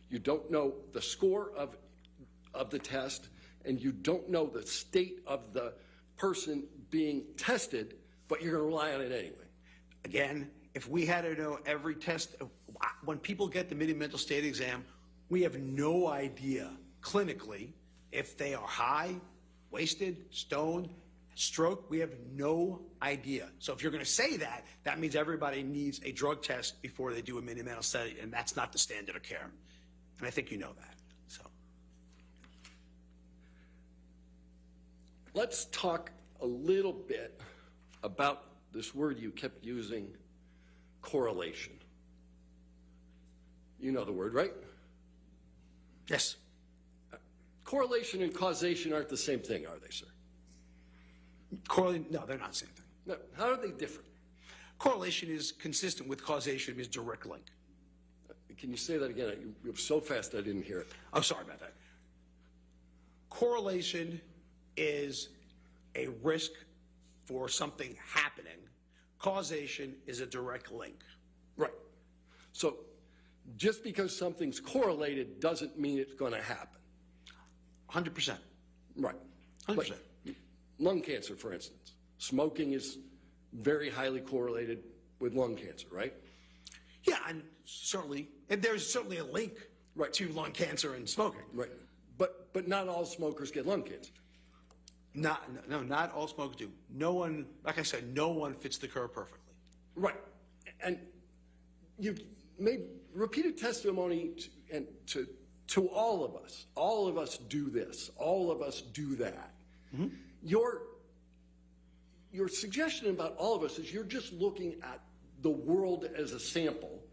you don't know the score of the test, and you don't know the state of the person being tested, but you're going to rely on it anyway. Again, if we had to know every test, when people get the mini mental state exam, we have no idea clinically if they are high, wasted, stoned, stroke. We have no idea. So if you're going to say that, that means everybody needs a drug test before they do a mini mental study, and that's not the standard of care. And I think you know that. So let's talk a little bit about this word you kept using, correlation. You know the word, right? yes, Correlation and causation aren't the same thing, are they, sir? no, they're not the same thing. No. How are they different? Correlation is consistent with causation, means direct link. Can you say that again? You were so fast I didn't hear it. I'm sorry about that. Correlation is a risk for something happening. Causation is a direct link. Right. So just because something's correlated doesn't mean it's going to happen. 100%. Right. 100%. But lung cancer, for instance. Smoking is very highly correlated with lung cancer, right? Yeah, and there's certainly a link Right. to lung cancer and smoking. Right. But not all smokers get lung cancer. Not all smokers do. No one, like I said, no one fits the curve perfectly. Right. And you've made repeated testimony to all of us. All of us do this. All of us do that. Mm-hmm. Your suggestion about all of us is you're just looking at the world as a sample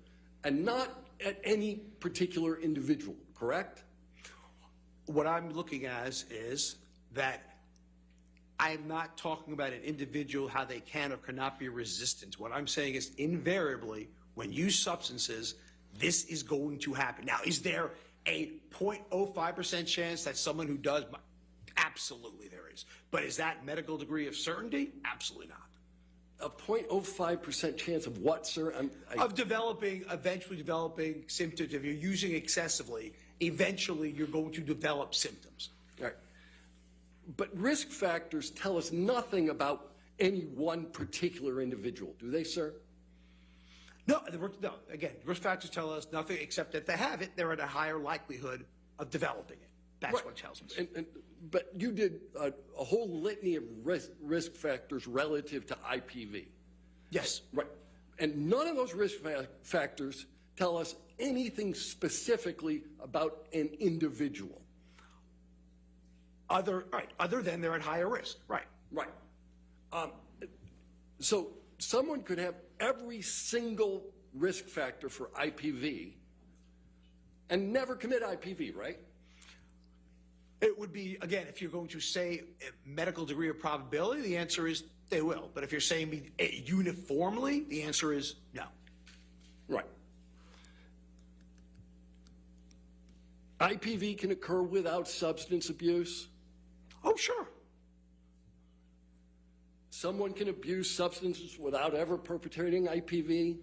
and not at any particular individual, correct? What I'm looking at is that I'm not talking about an individual, how they can or cannot be resistant. What I'm saying is invariably, when you use substances, this is going to happen. Now, is there a 0.05% chance that someone who does? Absolutely there is. But is that medical degree of certainty? Absolutely not. A 0.05% chance of what, sir? Of eventually developing symptoms. If you're using excessively, eventually you're going to develop symptoms. All right. But risk factors tell us nothing about any one particular individual, do they, sir? No. Again, risk factors tell us nothing except that they have it, they're at a higher likelihood of developing it. That's Right. what tells us. But you did a whole litany of risk factors relative to IPV. Yes. Right. And none of those risk factors tell us anything specifically about an individual. Other than they're at higher risk. Right. Right. So someone could have every single risk factor for IPV and never commit IPV, right? It would be, again, if you're going to say a medical degree of probability, the answer is they will. But if you're saying uniformly, the answer is no. Right. IPV can occur without substance abuse. Oh, sure. Someone can abuse substances without ever perpetrating IPV.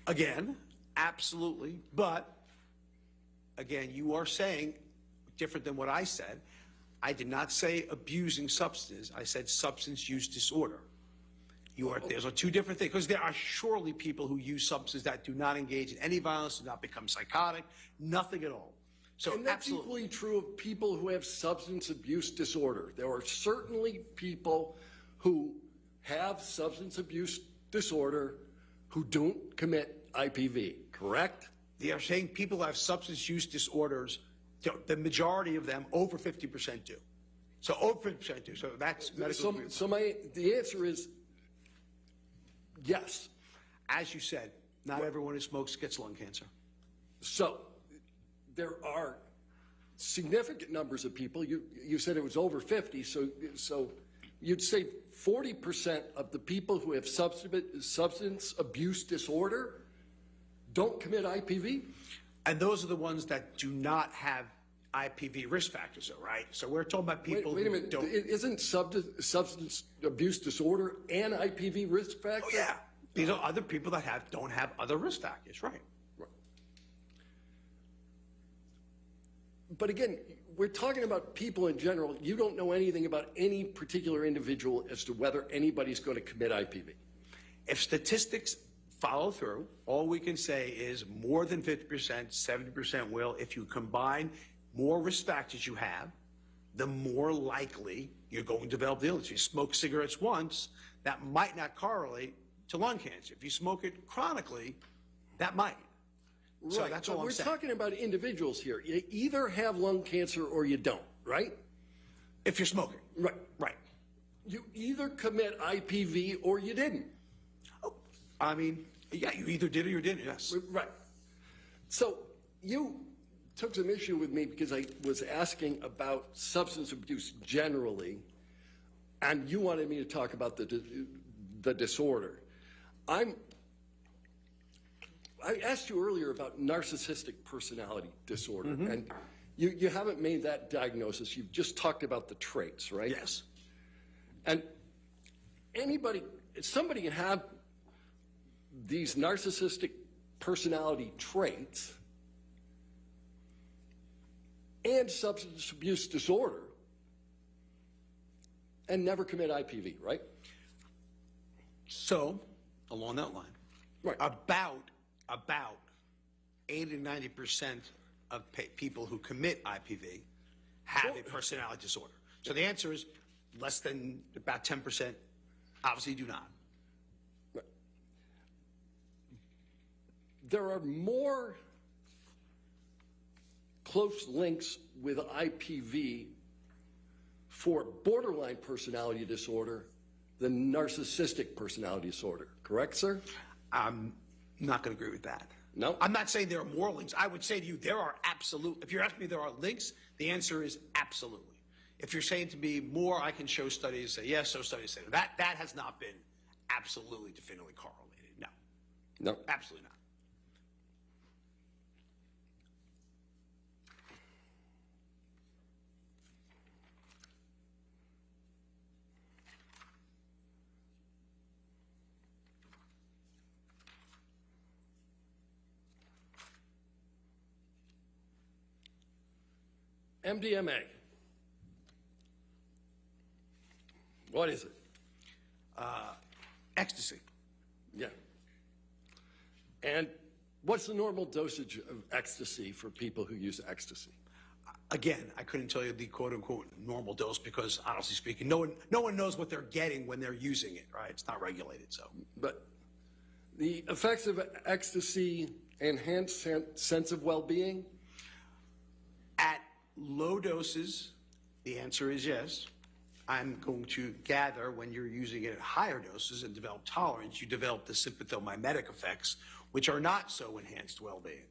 Again, absolutely. But, again, you are saying different than what I said. I did not say abusing substances. I said substance use disorder. Those are two different things, because there are surely people who use substances that do not engage in any violence, do not become psychotic, nothing at all. So And that's absolutely. equally true of people who have substance abuse disorder. There are certainly people who have substance abuse disorder who don't commit IPV, correct? They are saying people who have substance use disorders, the majority of them, over 50% do. So over 50% do. So that's medical. The answer is yes. As you said, not everyone who smokes gets lung cancer. So there are significant numbers of people. You said it was over 50. So you'd say 40% of the people who have substance abuse disorder don't commit IPV? And those are the ones that do not have IPV risk factors, though, right? So we're talking about people Wait a who minute. don't. Isn't substance abuse disorder an IPV risk factor? Oh, yeah. These are other people that don't have other risk factors, right? Right. But again, we're talking about people in general. You don't know anything about any particular individual as to whether anybody's going to commit IPV. If statistics follow through. All we can say is more than 50%, 70% will. If you combine more risk factors you have, the more likely you're going to develop the illness. If you smoke cigarettes once, that might not correlate to lung cancer. If you smoke it chronically, that might. So Right, that's but all I'm we're saying. talking about individuals here. You either have lung cancer or you don't, right? If you're smoking. Right. Right. You either commit IPV or you didn't. Oh, I mean, yeah, you either did or you didn't, yes. Right. So you took some issue with me because I was asking about substance abuse generally, and you wanted me to talk about the disorder. I asked you earlier about narcissistic personality disorder, and you haven't made that diagnosis. You've just talked about the traits, right? Yes. And somebody can have these narcissistic personality traits and substance abuse disorder and never commit IPV, right? So, along that line, Right. about 80 to 90% of people who commit IPV have a personality disorder. So the answer is less than about 10% obviously do not. Right. There are more close links with IPV for borderline personality disorder than narcissistic personality disorder, correct, sir? I'm not going to agree with that. No? I'm not saying there are more links. I would say to you, there are absolute, if you're asking me if there are links, the answer is absolutely. If you're saying to me more, I can show studies, say yes, so studies say that. That has not been absolutely definitively correlated. No. No. Absolutely not. MDMA. What is it? Ecstasy. Yeah. And what's the normal dosage of ecstasy for people who use ecstasy? Again, I couldn't tell you the quote-unquote normal dose because, honestly speaking, no one knows what they're getting when they're using it, right? It's not regulated, so. But the effects of ecstasy enhance sense of well-being? At low doses, the answer is yes. I'm going to gather when you're using it at higher doses and develop tolerance, you develop the sympathomimetic effects, which are not so enhanced well-being.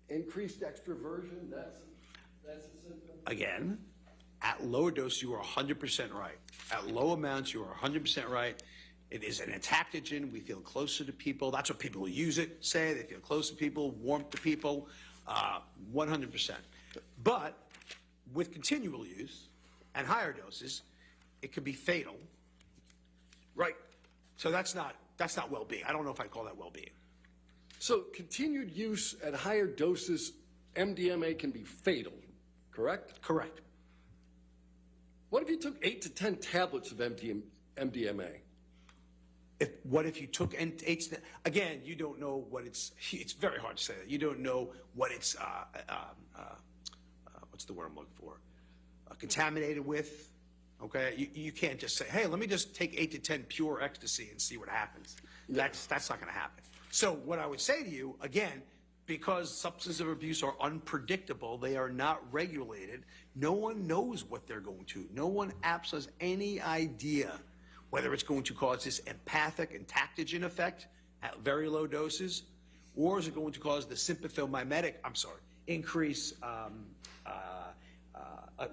Increased extroversion, that's a symptom? Again, at lower dose, you are 100% right. At low amounts, you are 100% right. It is an entactogen. We feel closer to people. That's what people who use it say. They feel close to people, warmth to people, 100%. But with continual use and higher doses, it could be fatal. Right. So that's not well-being. I don't know if I'd call that well-being. So continued use at higher doses, MDMA can be fatal, correct? Correct. What if you took 8 to 10 tablets of MDMA? What if you took, and again, you don't know what it's very hard to say that. You don't know what it's, what's the word I'm looking for? Contaminated with, okay? You can't just say, hey, let me just take 8 to 10 pure ecstasy and see what happens. That's not going to happen. So what I would say to you, again, because substance abuse are unpredictable, they are not regulated, no one knows what they're going to. No one absolutely has any idea whether it's going to cause this empathic entactogen effect at very low doses, or is it going to cause the sympathomimetic, increase,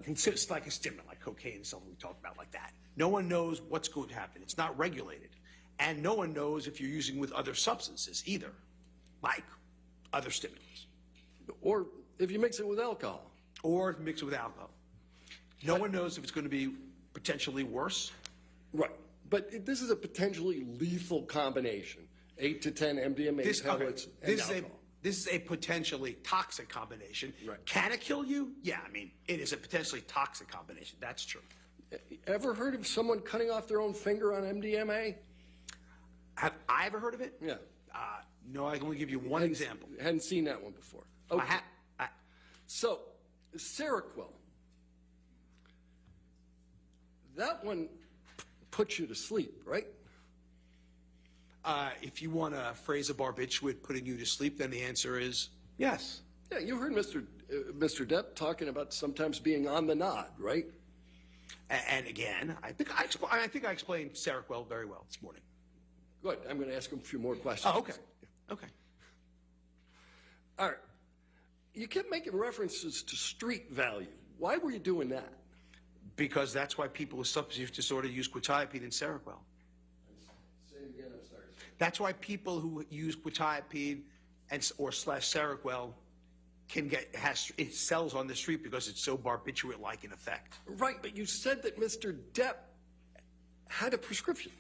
it's like a stimulant, like cocaine and something we talked about like that. No one knows what's going to happen. It's not regulated. And no one knows if you're using with other substances either, like other stimulants. Or if you mix it with alcohol. Or mix it with alcohol. No one knows if it's going to be potentially worse. Right. But this is a potentially lethal combination. 8 to 10 MDMA tablets and alcohol. This is a potentially toxic combination. Right. Can it kill you? Yeah, I mean, it is a potentially toxic combination. That's true. Ever heard of someone cutting off their own finger on MDMA? Have I ever heard of it? Yeah. No, I can only give you one example. Hadn't seen that one before. I Okay. ha- So, Seroquel. That one puts you to sleep, right? If you want to phrase a barbiturate putting you to sleep, then the answer is yes. Yeah, you heard Mr. Depp talking about sometimes being on the nod, right? And again, I think I explained Seroquel very well this morning. Good. I'm going to ask him a few more questions. Oh, okay. Okay. All right. You kept making references to street value. Why were you doing that? Because that's why people with substance use disorder use quetiapine and Seroquel. Say it again, I'm sorry. That's why people who use quetiapine or Seroquel it sells on the street because it's so barbiturate-like in effect. Right, but you said that Mr. Depp had a prescription.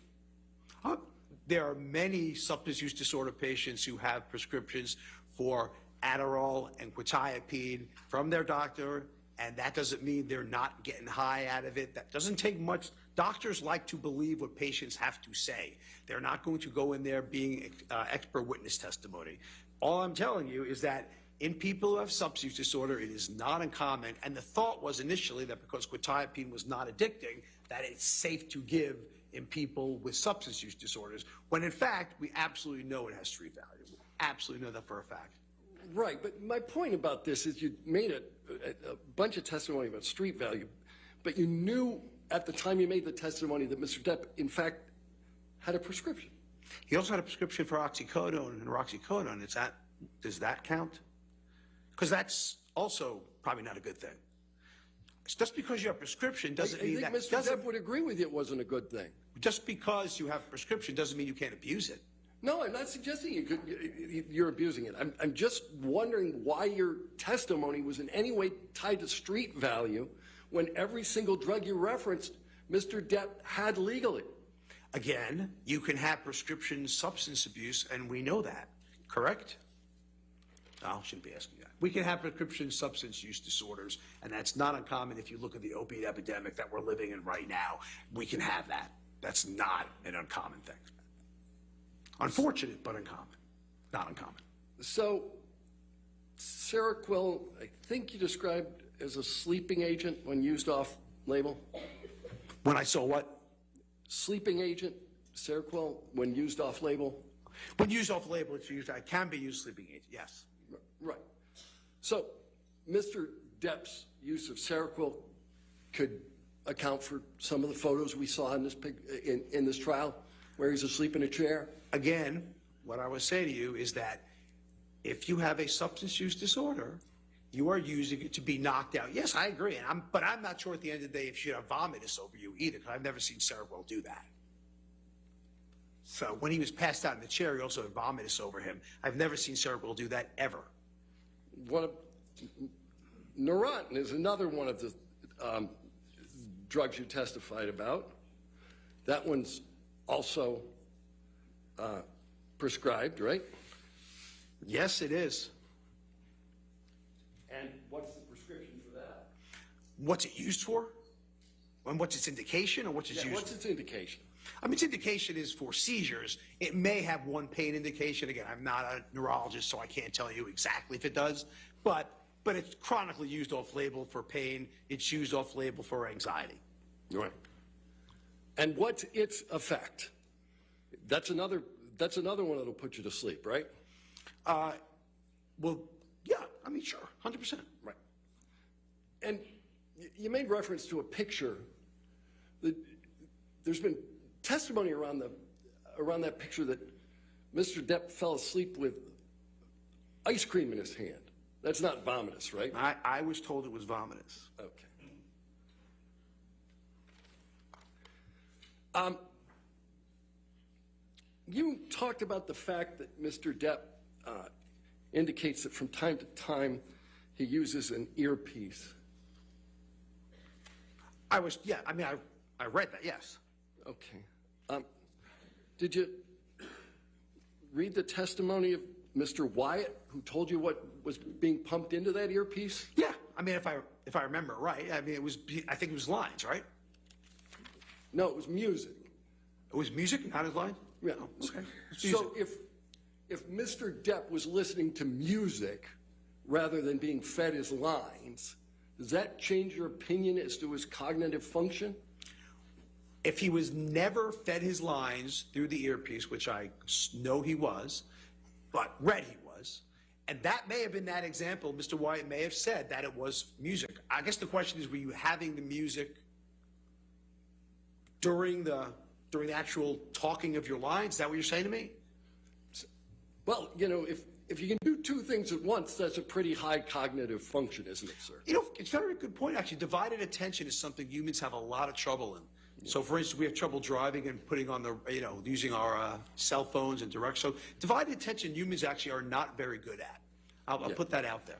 There are many substance use disorder patients who have prescriptions for Adderall and quetiapine from their doctor, and that doesn't mean they're not getting high out of it. That doesn't take much. Doctors like to believe what patients have to say. They're not going to go in there being expert witness testimony. All I'm telling you is that in people who have substance use disorder, it is not uncommon, and the thought was initially that because quetiapine was not addicting, that it's safe to give in people with substance use disorders, when in fact, we absolutely know it has street value. We absolutely know that for a fact. Right, but my point about this is you made a bunch of testimony about street value, but you knew at the time you made the testimony that Mr. Depp, in fact, had a prescription. He also had a prescription for oxycodone and roxicodone. Does that count? Because that's also probably not a good thing. Just because you have a prescription doesn't mean that. I think Mr. Depp would agree with you it wasn't a good thing. Just because you have a prescription doesn't mean you can't abuse it. No, I'm not suggesting you're abusing it. I'm just wondering why your testimony was in any way tied to street value when every single drug you referenced, Mr. Depp had legally. Again, you can have prescription substance abuse, and we know that, correct? No, I shouldn't be asking that. We can have prescription substance use disorders, and that's not uncommon if you look at the opiate epidemic that we're living in right now. We can have that. That's not an uncommon thing. Unfortunate, but uncommon. Not uncommon. So, Seroquel, I think you described as a sleeping agent when used off-label? When I saw what? Sleeping agent, Seroquel, when used off-label? When used off-label, it's used. It can be used sleeping agent. Yes. Right. So, Mr. Depp's use of Seroquel could account for some of the photos we saw in this trial, where he's asleep in a chair. Again, what I would say to you is that if you have a substance use disorder, you are using it to be knocked out. Yes, I agree, but I'm not sure at the end of the day if she'd have vomitus over you either, because I've never seen Seroquel do that. So when he was passed out in the chair, he also had vomitus over him. I've never seen Seroquel do that ever. Neurontin is another one of the drugs you testified about. That one's also prescribed, right? Yes, it is. And what's the prescription for that? What's it used for? And what's its indication, or what's its used What's its indication? I mean, its indication is for seizures. It may have one pain indication. Again, I'm not a neurologist, so I can't tell you exactly if it does. But it's chronically used off-label for pain. It's used off-label for anxiety. Right. And what's its effect? That's another one that'll put you to sleep, right? Well, yeah. I mean, sure, 100%. Right. And you made reference to a picture. There's been testimony around that picture that Mr. Depp fell asleep with ice cream in his hand. That's not vomitous, right? I was told it was vomitous. Okay. You talked about the fact that Mr. Depp indicates that from time to time he uses an earpiece. I read that, yes. Okay. Did you read the testimony of Mr. Wyatt, who told you what was being pumped into that earpiece? Yeah. I mean, if I remember right, I mean, I think it was lines, right? No, it was music. It was music, not his lines? Yeah. Okay. So if Mr. Depp was listening to music rather than being fed his lines, does that change your opinion as to his cognitive function? If he was never fed his lines through the earpiece, which I know he was, but read he was, and that may have been that example, Mr. Wyatt may have said that it was music. I guess the question is, were you having the music during the actual talking of your lines? Is that what you're saying to me? Well, you know, if you can do two things at once, that's a pretty high cognitive function, isn't it, sir? You know, it's a very good point, actually. Divided attention is something humans have a lot of trouble in. So, for instance, we have trouble driving and putting on the, using our cell phones and direct. So, divided attention, humans actually are not very good at. I'll put that out there.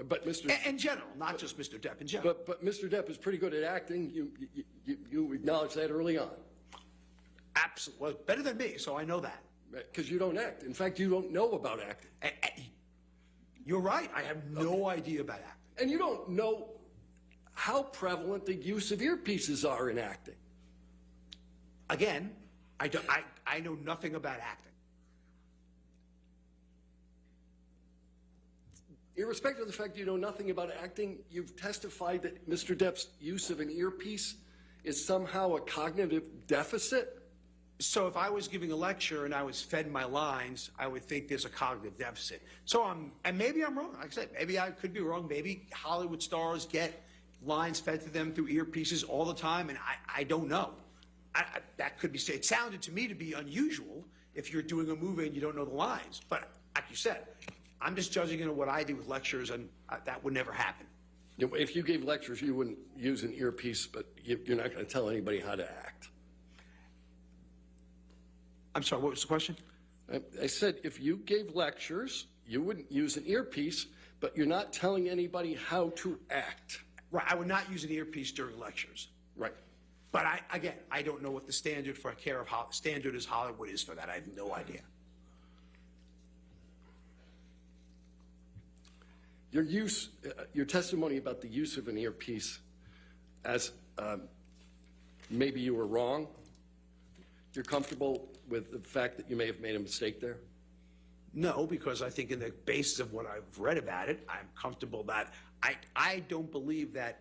But Mr. In general, not just Mr. Depp, in general. But Mr. Depp is pretty good at acting. You acknowledged that early on. Absolutely. Well, better than me, so I know that. Because you don't act. In fact, you don't know about acting. You're right. I have no idea about acting. And you don't know how prevalent the use of earpieces are in acting. Again, I know nothing about acting. Irrespective of the fact you know nothing about acting, you've testified that Mr. Depp's use of an earpiece is somehow a cognitive deficit? So if I was giving a lecture and I was fed my lines, I would think there's a cognitive deficit. So and maybe I'm wrong. Like I said, maybe I could be wrong. Maybe Hollywood stars get lines fed to them through earpieces all the time, and I don't know. That could be said. It sounded to me to be unusual if you're doing a movie and you don't know the lines. But like you said, I'm just judging it on what I do with lectures, and that would never happen. If you gave lectures, you wouldn't use an earpiece, but you're not going to tell anybody how to act. I'm sorry, what was the question? I said if you gave lectures, you wouldn't use an earpiece, but you're not telling anybody how to act. Right, I would not use an earpiece during lectures. Right. But I don't know what the standard for standard as Hollywood is for that. I have no idea. Your testimony about the use of an earpiece, as maybe you were wrong. You're comfortable with the fact that you may have made a mistake there? No, because I think in the basis of what I've read about it, I'm comfortable that I don't believe that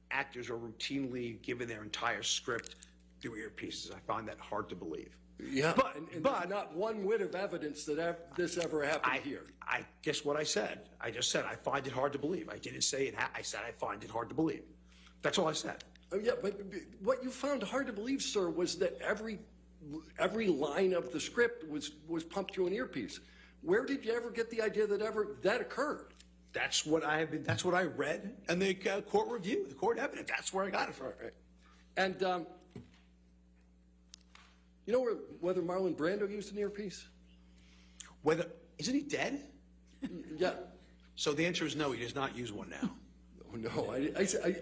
actors are routinely given their entire script through earpieces. I find that hard to believe. Yeah, but not one whit of evidence that this ever happened here. I guess what I said. I just said I find it hard to believe. I didn't say it. I said I find it hard to believe. That's all I said. Oh, yeah, but what you found hard to believe, sir, was that every line of the script was pumped through an earpiece. Where did you ever get the idea that occurred? That's what I read in the court review, the court evidence. That's where I got it from. Right. And you know whether Marlon Brando used an earpiece? Isn't he dead? Yeah. So the answer is no. He does not use one now. Oh, no,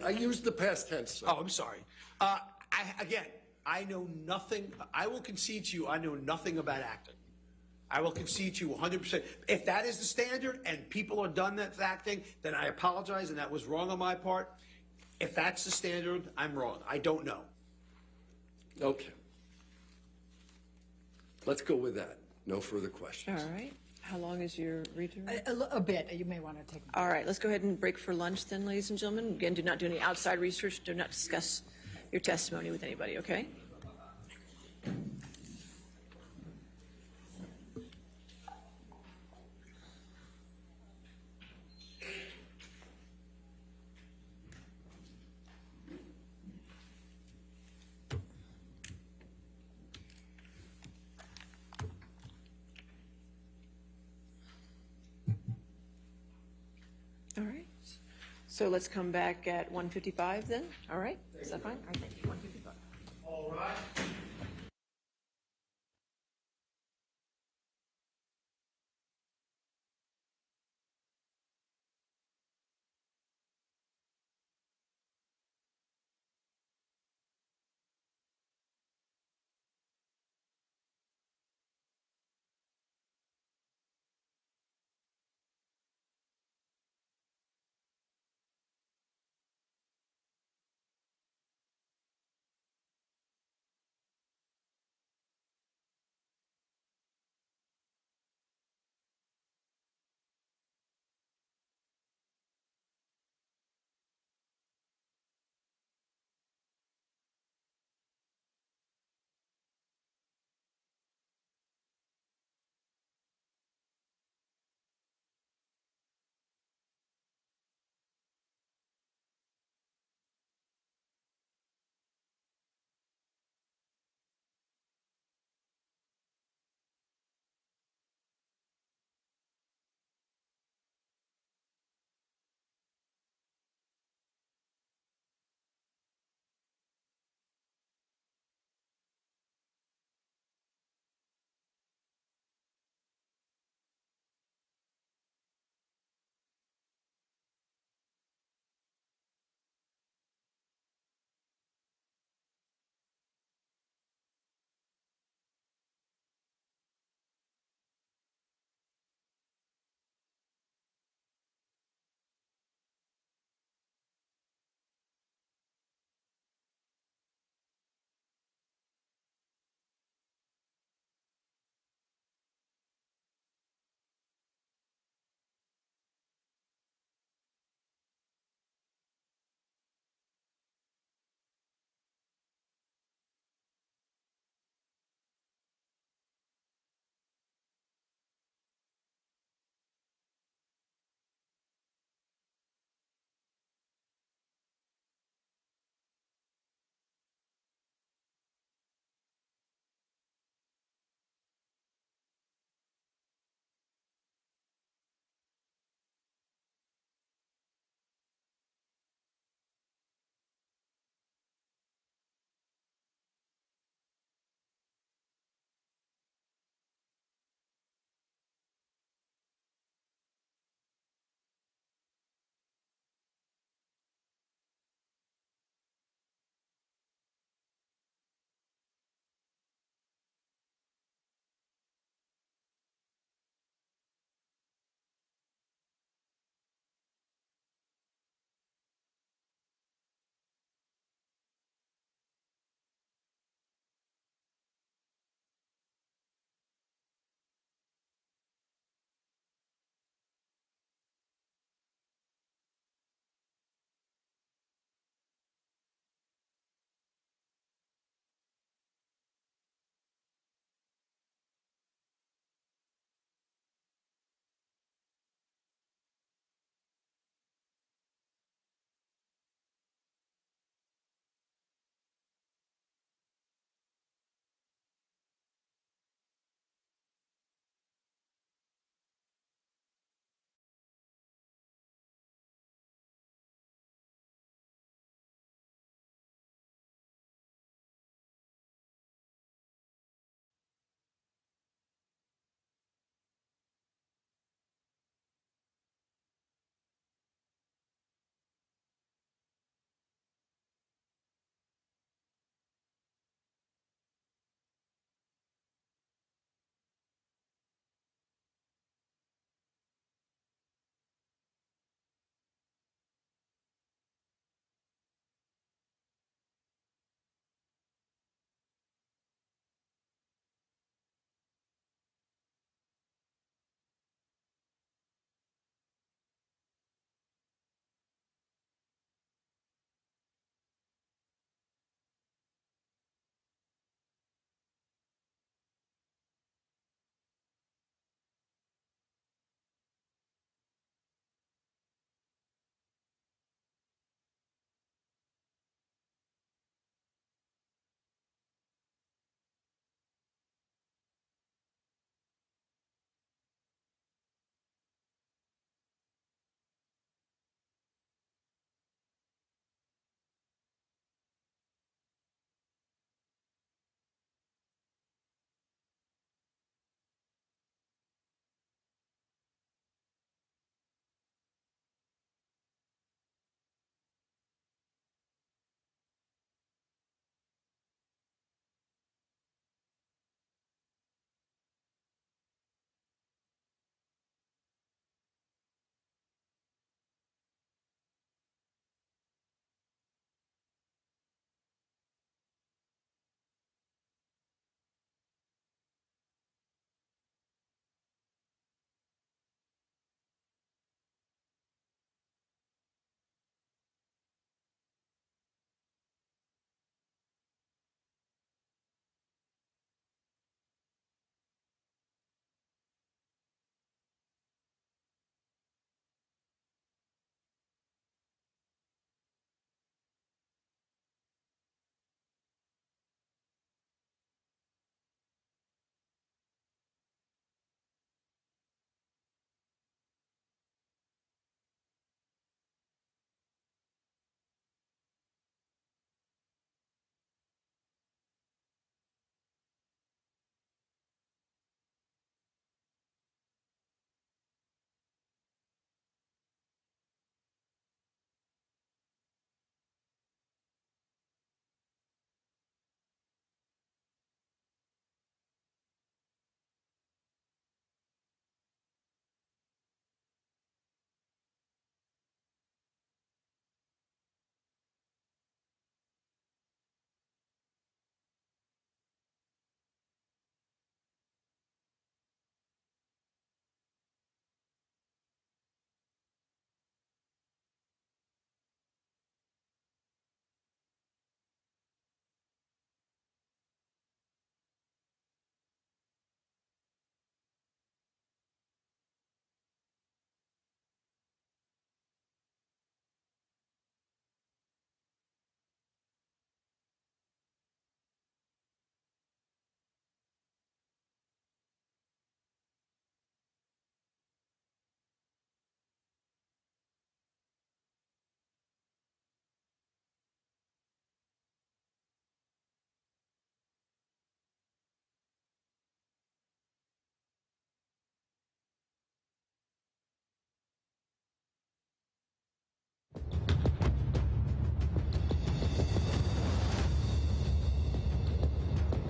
I used the past tense, sir. Oh, I'm sorry. I know nothing. I will concede to you, I know nothing about acting. I will concede to you 100%. If that is the standard and people are done that acting, then I apologize and that was wrong on my part. If that's the standard, I'm wrong. I don't know. Okay. Let's go with that. No further questions. All right. How long is your return? A bit. You may want to take. All right. Let's go ahead and break for lunch then, ladies and gentlemen. Again, do not do any outside research. Do not discuss your testimony with anybody, okay? All right. So let's come back at 1:55 then. All right. Is that fine? All right. Thank you. 1:55. All right.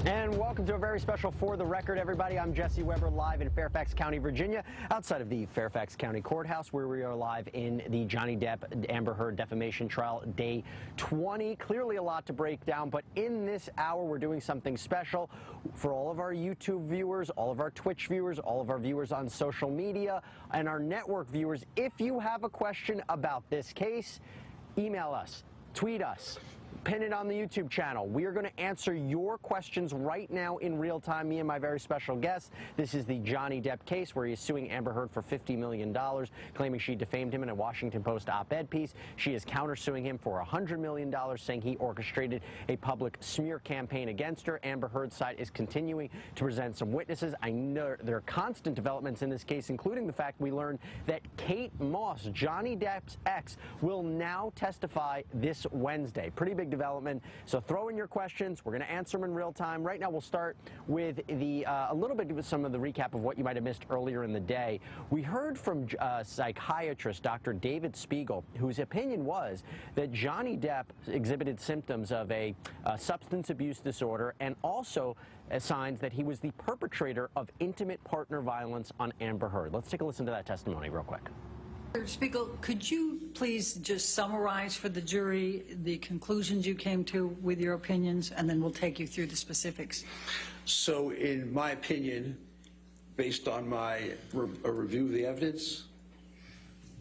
And welcome to a very special For the Record, everybody. I'm Jesse Weber, live in Fairfax County, Virginia, outside of the Fairfax County Courthouse, where we are live in the Johnny Depp Amber Heard defamation trial, day 20. Clearly a lot to break down, but in this hour, we're doing something special for all of our YouTube viewers, all of our Twitch viewers, all of our viewers on social media, and our network viewers. If you have a question about this case, email us, tweet us, pin it on the YouTube channel. We are going to answer your questions right now in real time, me and my very special guest. This is the Johnny Depp case where he is suing Amber Heard for $50 million, claiming she defamed him in a Washington Post op-ed piece. She is countersuing him for $100 million, saying he orchestrated a public smear campaign against her. Amber Heard's side is continuing to present some witnesses. I know there are constant developments in this case, including the fact we learned that Kate Moss, Johnny Depp's ex, will now testify this Wednesday. Pretty big development. So throw in your questions. We're going to answer them in real time. Right now, we'll start with the a little bit with some of the recap of what you might have missed earlier in the day. We heard from psychiatrist Dr. David Spiegel, whose opinion was that Johnny Depp exhibited symptoms of a substance abuse disorder and also signs that he was the perpetrator of intimate partner violence on Amber Heard. Let's take a listen to that testimony real quick. Dr. Spiegel, could you please just summarize for the jury the conclusions you came to with your opinions, and then we'll take you through the specifics. So in my opinion, based on my review of the evidence,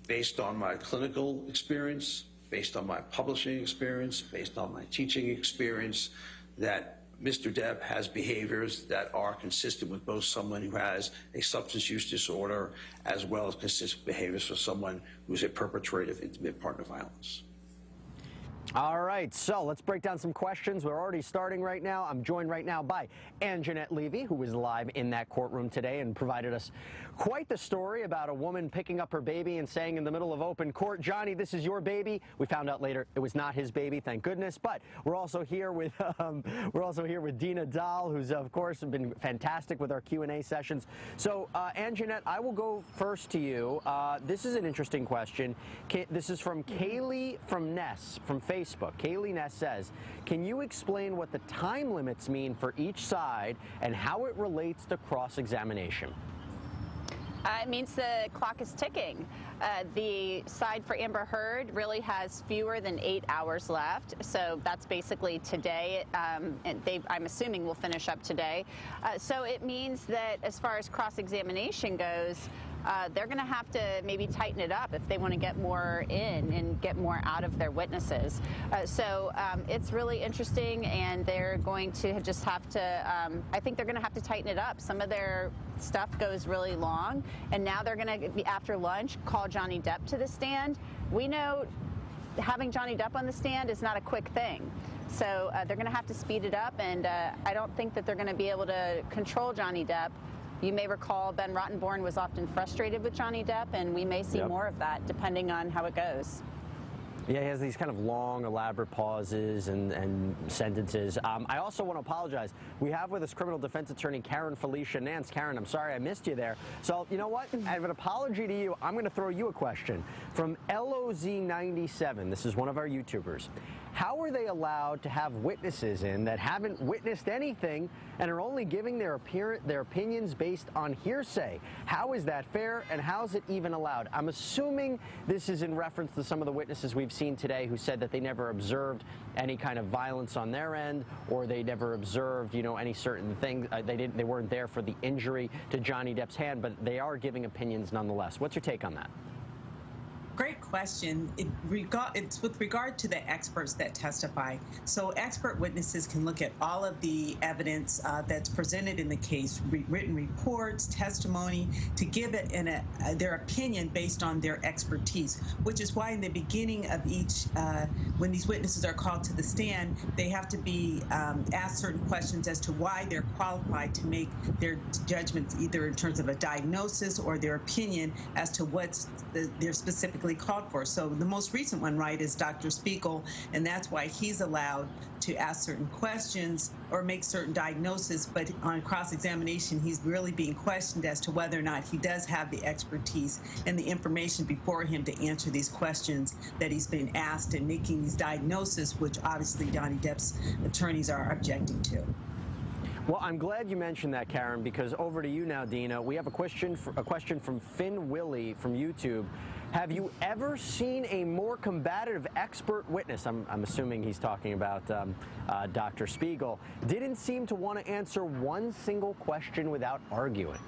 based on my clinical experience, based on my publishing experience, based on my teaching experience, that Mr. Depp has behaviors that are consistent with both someone who has a substance use disorder as well as consistent behaviors for someone who's a perpetrator of intimate partner violence. All right, so let's break down some questions. We're already starting right now. I'm joined right now by Anjanette Levy, who was live in that courtroom today and provided us quite the story about a woman picking up her baby and saying in the middle of open court, "Johnny, this is your baby." We found out later it was not his baby, thank goodness. But we're also here with Dina Dahl, who's of course been fantastic with our Q&A sessions. So Anjanette, I will go first to you. This is an interesting question. This is from Kaylee from Ness from Facebook. Kaylee Ness says, can you explain what the time limits mean for each side and how it relates to cross-examination? It means the clock is ticking. The side for Amber Heard really has fewer than 8 hours left, so that's basically today. And I'm assuming will finish up today. So it means that as far as cross-examination goes, they're going to have to maybe tighten it up if they want to get more in and get more out of their witnesses. So it's really interesting, and they're going to just have to, I think they're going to have to tighten it up. Some of their stuff goes really long, and now they're going to be, after lunch, call Johnny Depp to the stand. We know having Johnny Depp on the stand is not a quick thing. So they're going to have to speed it up, and I don't think that they're going to be able to control Johnny Depp. You may recall Ben Rottenborn was often frustrated with Johnny Depp, and we may see more of that depending on how it goes. Yeah, he has these kind of long, elaborate pauses and sentences. I also want to apologize. We have with us criminal defense attorney Karen Felicia Nance. Karen, I'm sorry I missed you there. So, you know what? I have an apology to you. I'm going to throw you a question. From LOZ97, this is one of our YouTubers. How are they allowed to have witnesses in that haven't witnessed anything and are only giving their opinions based on hearsay? How is that fair, and how is it even allowed? I'm assuming this is in reference to some of the witnesses we've seen today who said that they never observed any kind of violence on their end, or they never observed, you know, any certain thing. They weren't there for the injury to Johnny Depp's hand, but they are giving opinions nonetheless. What's your take on that? Great question. It's with regard to the experts that testify. So expert witnesses can look at all of the evidence that's presented in the case, written reports, testimony, to give it their opinion based on their expertise, which is why in the beginning of each, when these witnesses are called to the stand, they have to be asked certain questions as to why they're qualified to make their judgments, either in terms of a diagnosis or their opinion as to what's they're specifically called for. So the most recent one, right, is Dr. Spiegel, and that's why he's allowed to ask certain questions or make certain diagnoses, but on cross-examination, he's really being questioned as to whether or not he does have the expertise and the information before him to answer these questions that he's been asked and making these diagnoses, which obviously Johnny Depp's attorneys are objecting to. Well, I'm glad you mentioned that, Karen, because over to you now, Dina. We have a question from Finn Willie from YouTube. Have you ever seen a more combative expert witness? I'm assuming he's talking about Dr. Spiegel. Didn't seem to want to answer one single question without arguing.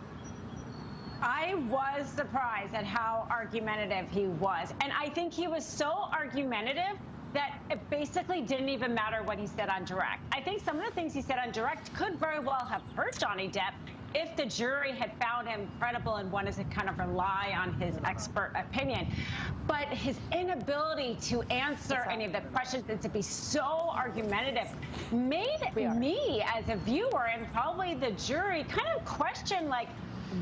I was surprised at how argumentative he was. And I think he was so argumentative that it basically didn't even matter what he said on direct. I think some of the things he said on direct could very well have hurt Johnny Depp if the jury had found him credible and wanted to kind of rely on his expert opinion. But his inability to answer any of the questions and to be so argumentative made me, as a viewer, and probably the jury, kind of question, like,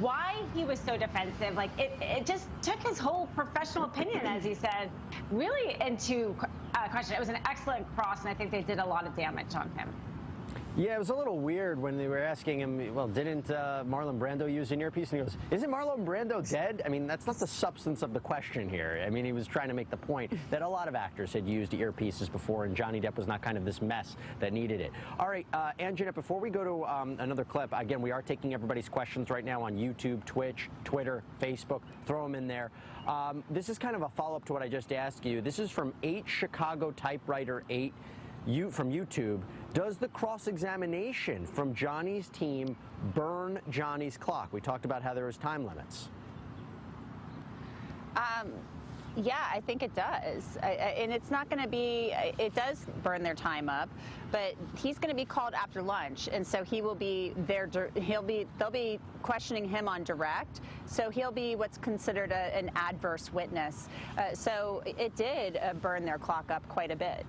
why he was so defensive. Like, it just took his whole professional opinion, as he said, really into question. It was an excellent cross, and I think they did a lot of damage on him. Yeah, it was a little weird when they were asking him, well, didn't Marlon Brando use an earpiece? And he goes, isn't Marlon Brando dead? I mean, that's not the substance of the question here. I mean, he was trying to make the point that a lot of actors had used earpieces before, and Johnny Depp was not kind of this mess that needed it. All right, Anjanette, before we go to another clip, again, we are taking everybody's questions right now on YouTube, Twitch, Twitter, Facebook. Throw them in there. This is kind of a follow-up to what I just asked you. This is from 8 Chicago Typewriter 8. From YouTube. Does the cross-examination from Johnny's team burn Johnny's clock? We talked about how there was time limits. Yeah, I think it does. And it's not going to be, it does burn their time up, but he's going to be called after lunch. And so he will be there, they'll be questioning him on direct. So he'll be what's considered an adverse witness. So it did burn their clock up quite a bit.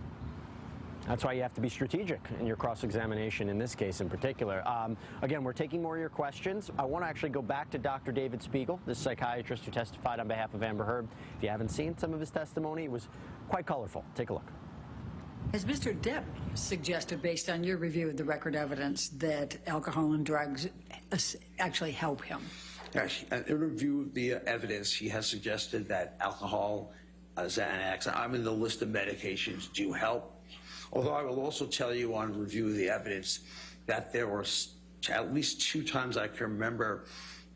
That's why you have to be strategic in your cross-examination in this case in particular. Again, we're taking more of your questions. I want to actually go back to Dr. David Spiegel, the psychiatrist who testified on behalf of Amber Heard. If you haven't seen some of his testimony, it was quite colorful. Take a look. Has Mr. Depp suggested, based on your review of the record evidence, that alcohol and drugs actually help him? In review of the evidence, he has suggested that alcohol, Xanax, I'm in the list of medications, do help. Although I will also tell you on review of the evidence that there were at least 2 times I can remember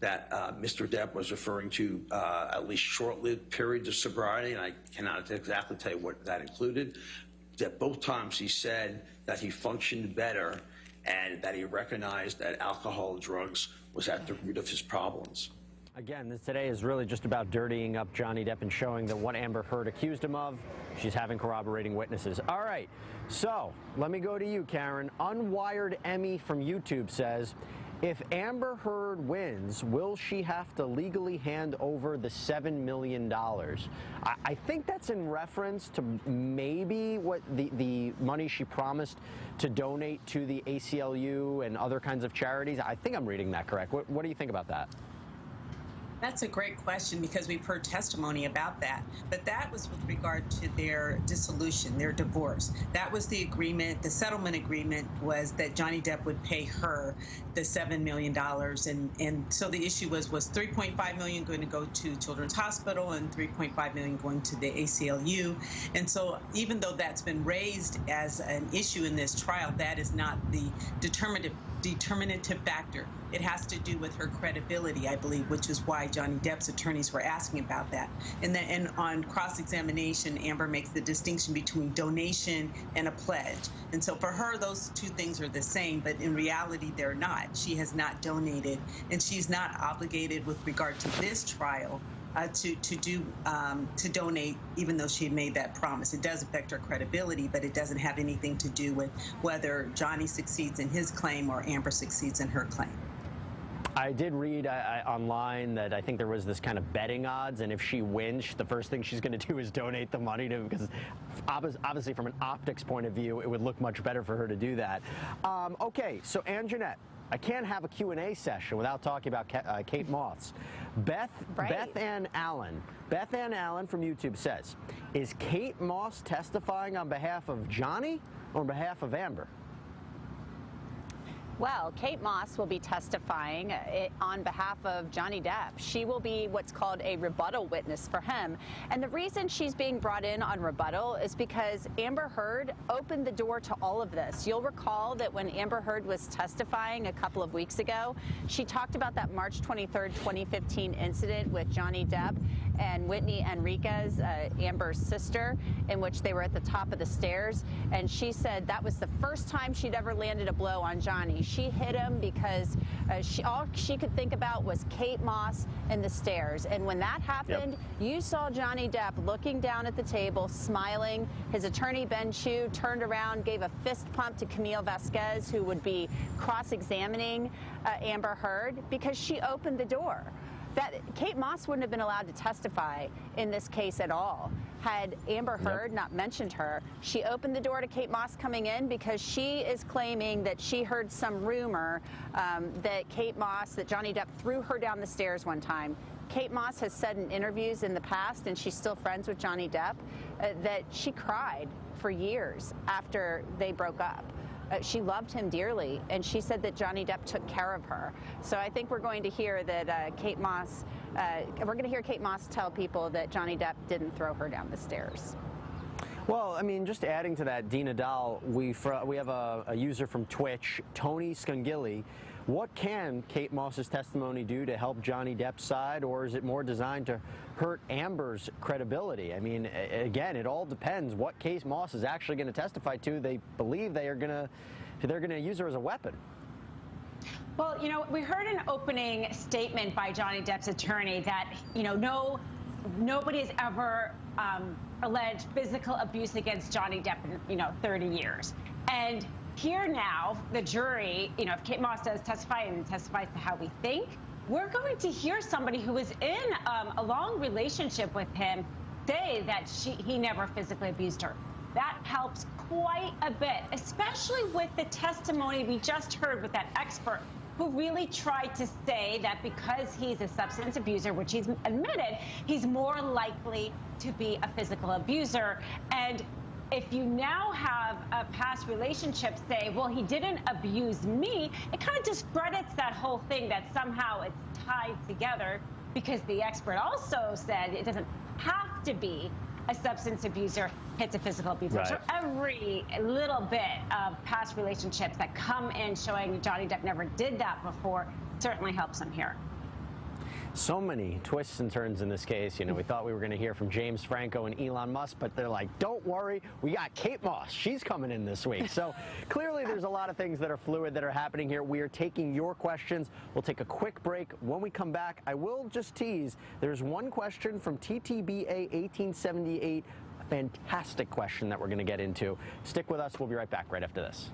that Mr. Depp was referring to at least short-lived periods of sobriety, and I cannot exactly tell you what that included. That both times he said that he functioned better and that he recognized that alcohol and drugs was at the root of his problems. Again, this today is really just about dirtying up Johnny Depp and showing that what Amber Heard accused him of, she's having corroborating witnesses. All right, so let me go to you, Karen. Unwired Emmy from YouTube says, if Amber Heard wins, will she have to legally hand over the $7 million? I think that's in reference to maybe what the money she promised to donate to the ACLU and other kinds of charities. I think I'm reading that correct. What do you think about that? That's a great question because we've heard testimony about that. But that was with regard to their dissolution, their divorce. That was the agreement. The settlement agreement was that Johnny Depp would pay her the $7 million. And so the issue was $3.5 million going to go to Children's Hospital and $3.5 million going to the ACLU. And so even though that's been raised as an issue in this trial, that is not the determinative factor. It has to do with her credibility, I believe, which is why Johnny Depp's attorneys were asking about that. And on cross-examination, Amber makes the distinction between donation and a pledge. And so for her, those 2 things are the same, but in reality, they're not. She has not donated, and she's not obligated with regard to this trial to donate, even though she had made that promise. It does affect her credibility, but it doesn't have anything to do with whether Johnny succeeds in his claim or Amber succeeds in her claim. I did read online that I think there was this kind of betting odds, and if she wins, the first thing she's going to do is donate the money to, because obviously from an optics point of view, it would look much better for her to do that. Okay, so Anjanette, I can't have a Q&A session without talking about Kate Moss. Beth Ann Allen from YouTube says, is Kate Moss testifying on behalf of Johnny or on behalf of Amber? Well, Kate Moss will be testifying on behalf of Johnny Depp. She will be what's called a rebuttal witness for him. And the reason she's being brought in on rebuttal is because Amber Heard opened the door to all of this. You'll recall that when Amber Heard was testifying a couple of weeks ago, she talked about that March 23rd, 2015 incident with Johnny Depp and Whitney Enriquez, Amber's sister, in which they were at the top of the stairs. And she said that was the first time she'd ever landed a blow on Johnny. She hit him because all she could think about was Kate Moss and the stairs. And when that happened, you saw Johnny Depp looking down at the table, smiling. His attorney, Ben Chu, turned around, gave a fist pump to Camille Vasquez, who would be cross-examining Amber Heard, because she opened the door. That Kate Moss wouldn't have been allowed to testify in this case at all had Amber Heard not mentioned her. She opened the door to Kate Moss coming in because she is claiming that she heard some rumor that Johnny Depp threw her down the stairs one time. Kate Moss has said in interviews in the past, and she's still friends with Johnny Depp, that she cried for years after they broke up. She loved him dearly, and she said that Johnny Depp took care of her. So I think we're going to hear that Kate Moss tell people that Johnny Depp didn't throw her down the stairs. Well, I mean, just adding to that, Dina Dahl, we have a user from Twitch, Tony Scungilli. What can Kate Moss's testimony do to help Johnny Depp's side, or is it more designed to hurt Amber's credibility? I mean, again, it all depends what Kate Moss is actually going to testify to. They believe they're going to use her as a weapon. Well, you know, we heard an opening statement by Johnny Depp's attorney that, you know, nobody has ever alleged physical abuse against Johnny Depp in, 30 years. And here now, the jury, if Kate Moss does testify and testifies to how we think, we're going to hear somebody who was in a long relationship with him say that he never physically abused her. That helps quite a bit, especially with the testimony we just heard with that expert who really tried to say that because he's a substance abuser, which he's admitted, he's more likely to be a physical abuser. And if you now have a past relationship say, well, he didn't abuse me, it kind of discredits that whole thing that somehow it's tied together, because the expert also said it doesn't have to be a substance abuser hits a physical abuser. Right. So every little bit of past relationships that come in showing Johnny Depp never did that before certainly helps him here. So many twists and turns in this case. We thought we were going to hear from James Franco and Elon Musk, but they're like, don't worry, we got Kate Moss. She's coming in this week. So clearly there's a lot of things that are fluid that are happening here. We are taking your questions. We'll take a quick break. When we come back, I will just tease, there's one question from TTBA 1878, a fantastic question that we're going to get into. Stick with us. We'll be right back right after this.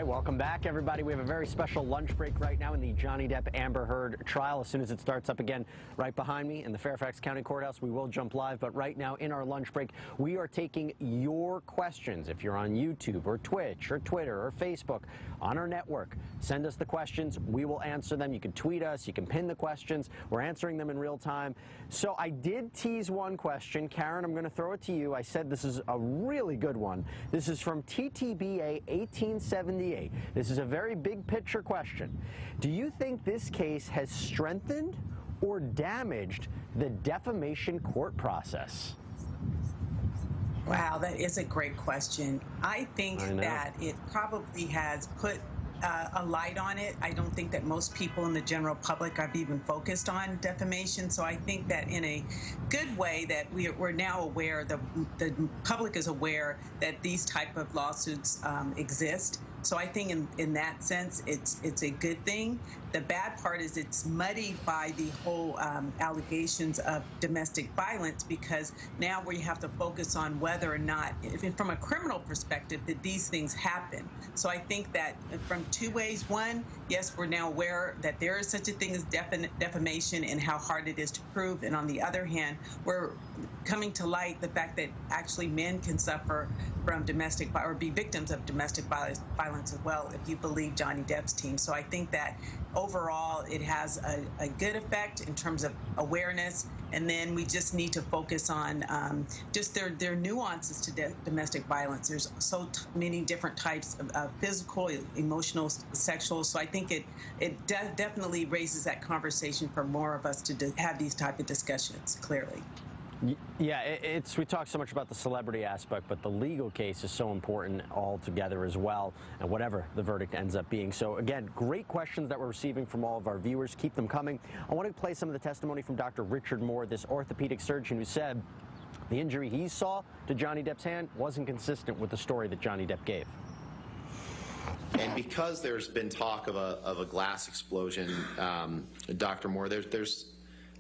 right, welcome back, everybody. We have a very special lunch break right now in the Johnny Depp Amber Heard trial. As soon as it starts up again right behind me in the Fairfax County Courthouse, we will jump live. But right now in our lunch break, we are taking your questions. If you're on YouTube or Twitch or Twitter or Facebook on our network, send us the questions. We will answer them. You can tweet us. You can pin the questions. We're answering them in real time. So I did tease one question. Karen, I'm going to throw it to you. I said this is a really good one. This is from TTBA 1878. This is a very big picture question. Do you think this case has strengthened or damaged the defamation court process? Wow, that is a great question. I think that it probably has put a light on it. I don't think that most people in the general public have even focused on defamation. So I think that in a good way that we're now aware, the public is aware that these type of lawsuits exist. So I think in that sense, it's a good thing. The bad part is it's muddied by the whole allegations of domestic violence, because now we have to focus on whether or not, from a criminal perspective, that these things happen. So I think that from two ways. One, yes, we're now aware that there is such a thing as defamation and how hard it is to prove. And on the other hand, we're coming to light the fact that actually men can suffer from domestic or be victims of domestic violence as well, if you believe Johnny Depp's team. So I think that overall it has a good effect in terms of awareness. And then we just need to focus on just their nuances to domestic violence. There's so many different types of physical, emotional, sexual. So I think it definitely raises that conversation for more of us to have these type of discussions, clearly. Yeah, we talk so much about the celebrity aspect, but the legal case is so important altogether as well, and whatever the verdict ends up being. So again, great questions that we're receiving from all of our viewers. Keep them coming. I want to play some of the testimony from Dr. Richard Moore, this orthopedic surgeon who said the injury he saw to Johnny Depp's hand wasn't consistent with the story that Johnny Depp gave. And because there's been talk of a glass explosion, Dr. Moore, there's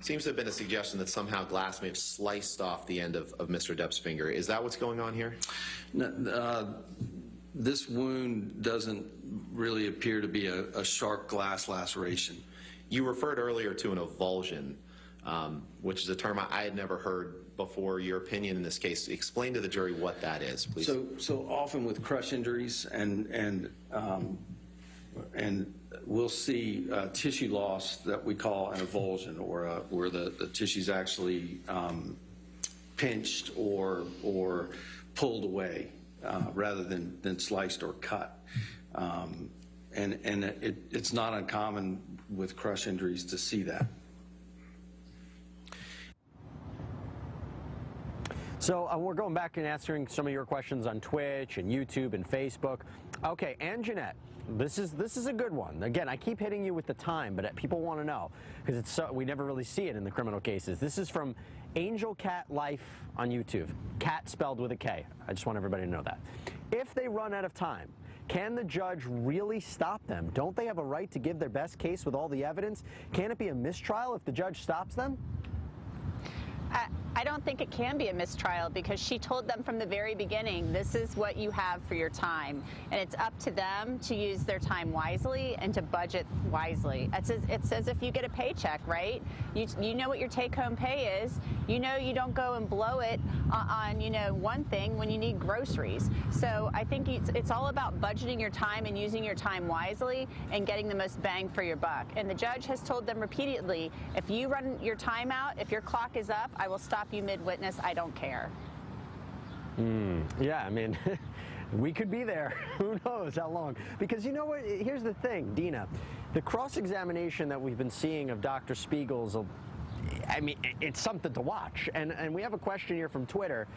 seems to have been a suggestion that somehow glass may have sliced off the end of Mr. Depp's finger. Is that what's going on here? No, this wound doesn't really appear to be a sharp glass laceration. You referred earlier to an avulsion, which is a term I had never heard before. Your opinion in this case. Explain to the jury what that is, please. So often with crush injuries and we'll see tissue loss that we call an avulsion, or where the tissue's actually pinched or pulled away rather than sliced or cut. It's not uncommon with crush injuries to see that. So we're going back and answering some of your questions on Twitch and YouTube and Facebook. Okay, and Jeanette, this is a good one. Again, I keep hitting you with the time, but people want to know because we never really see it in the criminal cases. This is from Angel Cat Life on YouTube. Cat spelled with a K. I just want everybody to know that. If they run out of time, can the judge really stop them? Don't they have a right to give their best case with all the evidence? Can it be a mistrial if the judge stops them? I don't think it can be a mistrial because she told them from the very beginning, this is what you have for your time. And it's up to them to use their time wisely and to budget wisely. It's as if you get a paycheck, right? You know what your take-home pay is. You know you don't go and blow it on one thing when you need groceries. So I think it's all about budgeting your time and using your time wisely and getting the most bang for your buck. And the judge has told them repeatedly, if you run your time out, if your clock is up, I will stop you mid-witness. I don't care. Yeah, I mean, we could be there. Who knows how long? Because you know what? Here's the thing, Dina. The cross-examination that we've been seeing of Dr. Spiegel's, I mean, it's something to watch. And we have a question here from Twitter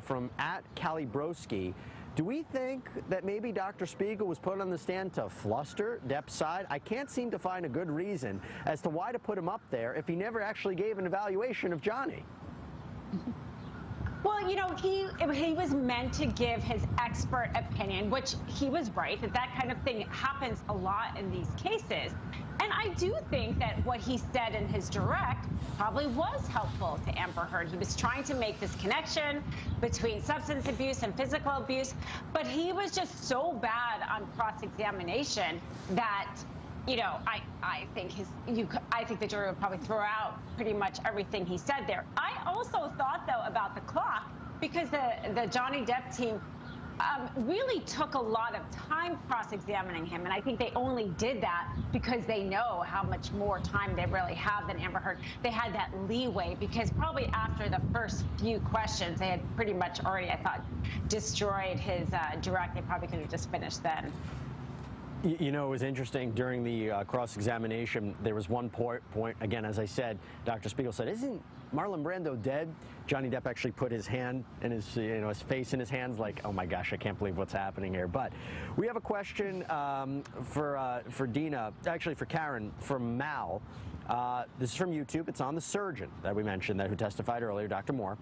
from @Calibrowski. Do we think that maybe Dr. Spiegel was put on the stand to fluster Depp's side? I can't seem to find a good reason as to why to put him up there if he never actually gave an evaluation of Johnny. Well, Well, you know, he was meant to give his expert opinion, which he was right, that kind of thing happens a lot in these cases. And I do think that what he said in his direct probably was helpful to Amber Heard. He was trying to make this connection between substance abuse and physical abuse, but he was just so bad on cross-examination that, you know, I think the jury would probably throw out pretty much everything he said there. I also thought, though, about the clock, because the Johnny Depp team really took a lot of time cross-examining him, and I think they only did that because they know how much more time they really have than Amber Heard. They had that leeway because probably after the first few questions, they had pretty much already, I thought, destroyed his direct. They probably could have just finished then. You know, it was interesting during the cross-examination. There was one point, again, as I said, Dr. Spiegel said, "Isn't Marlon Brando dead?" Johnny Depp actually put his hand and his, his face in his hands, like, "Oh my gosh, I can't believe what's happening here." But we have a question for Dina, actually for Karen, from Mal. This is from YouTube. It's on the surgeon that we mentioned, who testified earlier, Dr. Moore.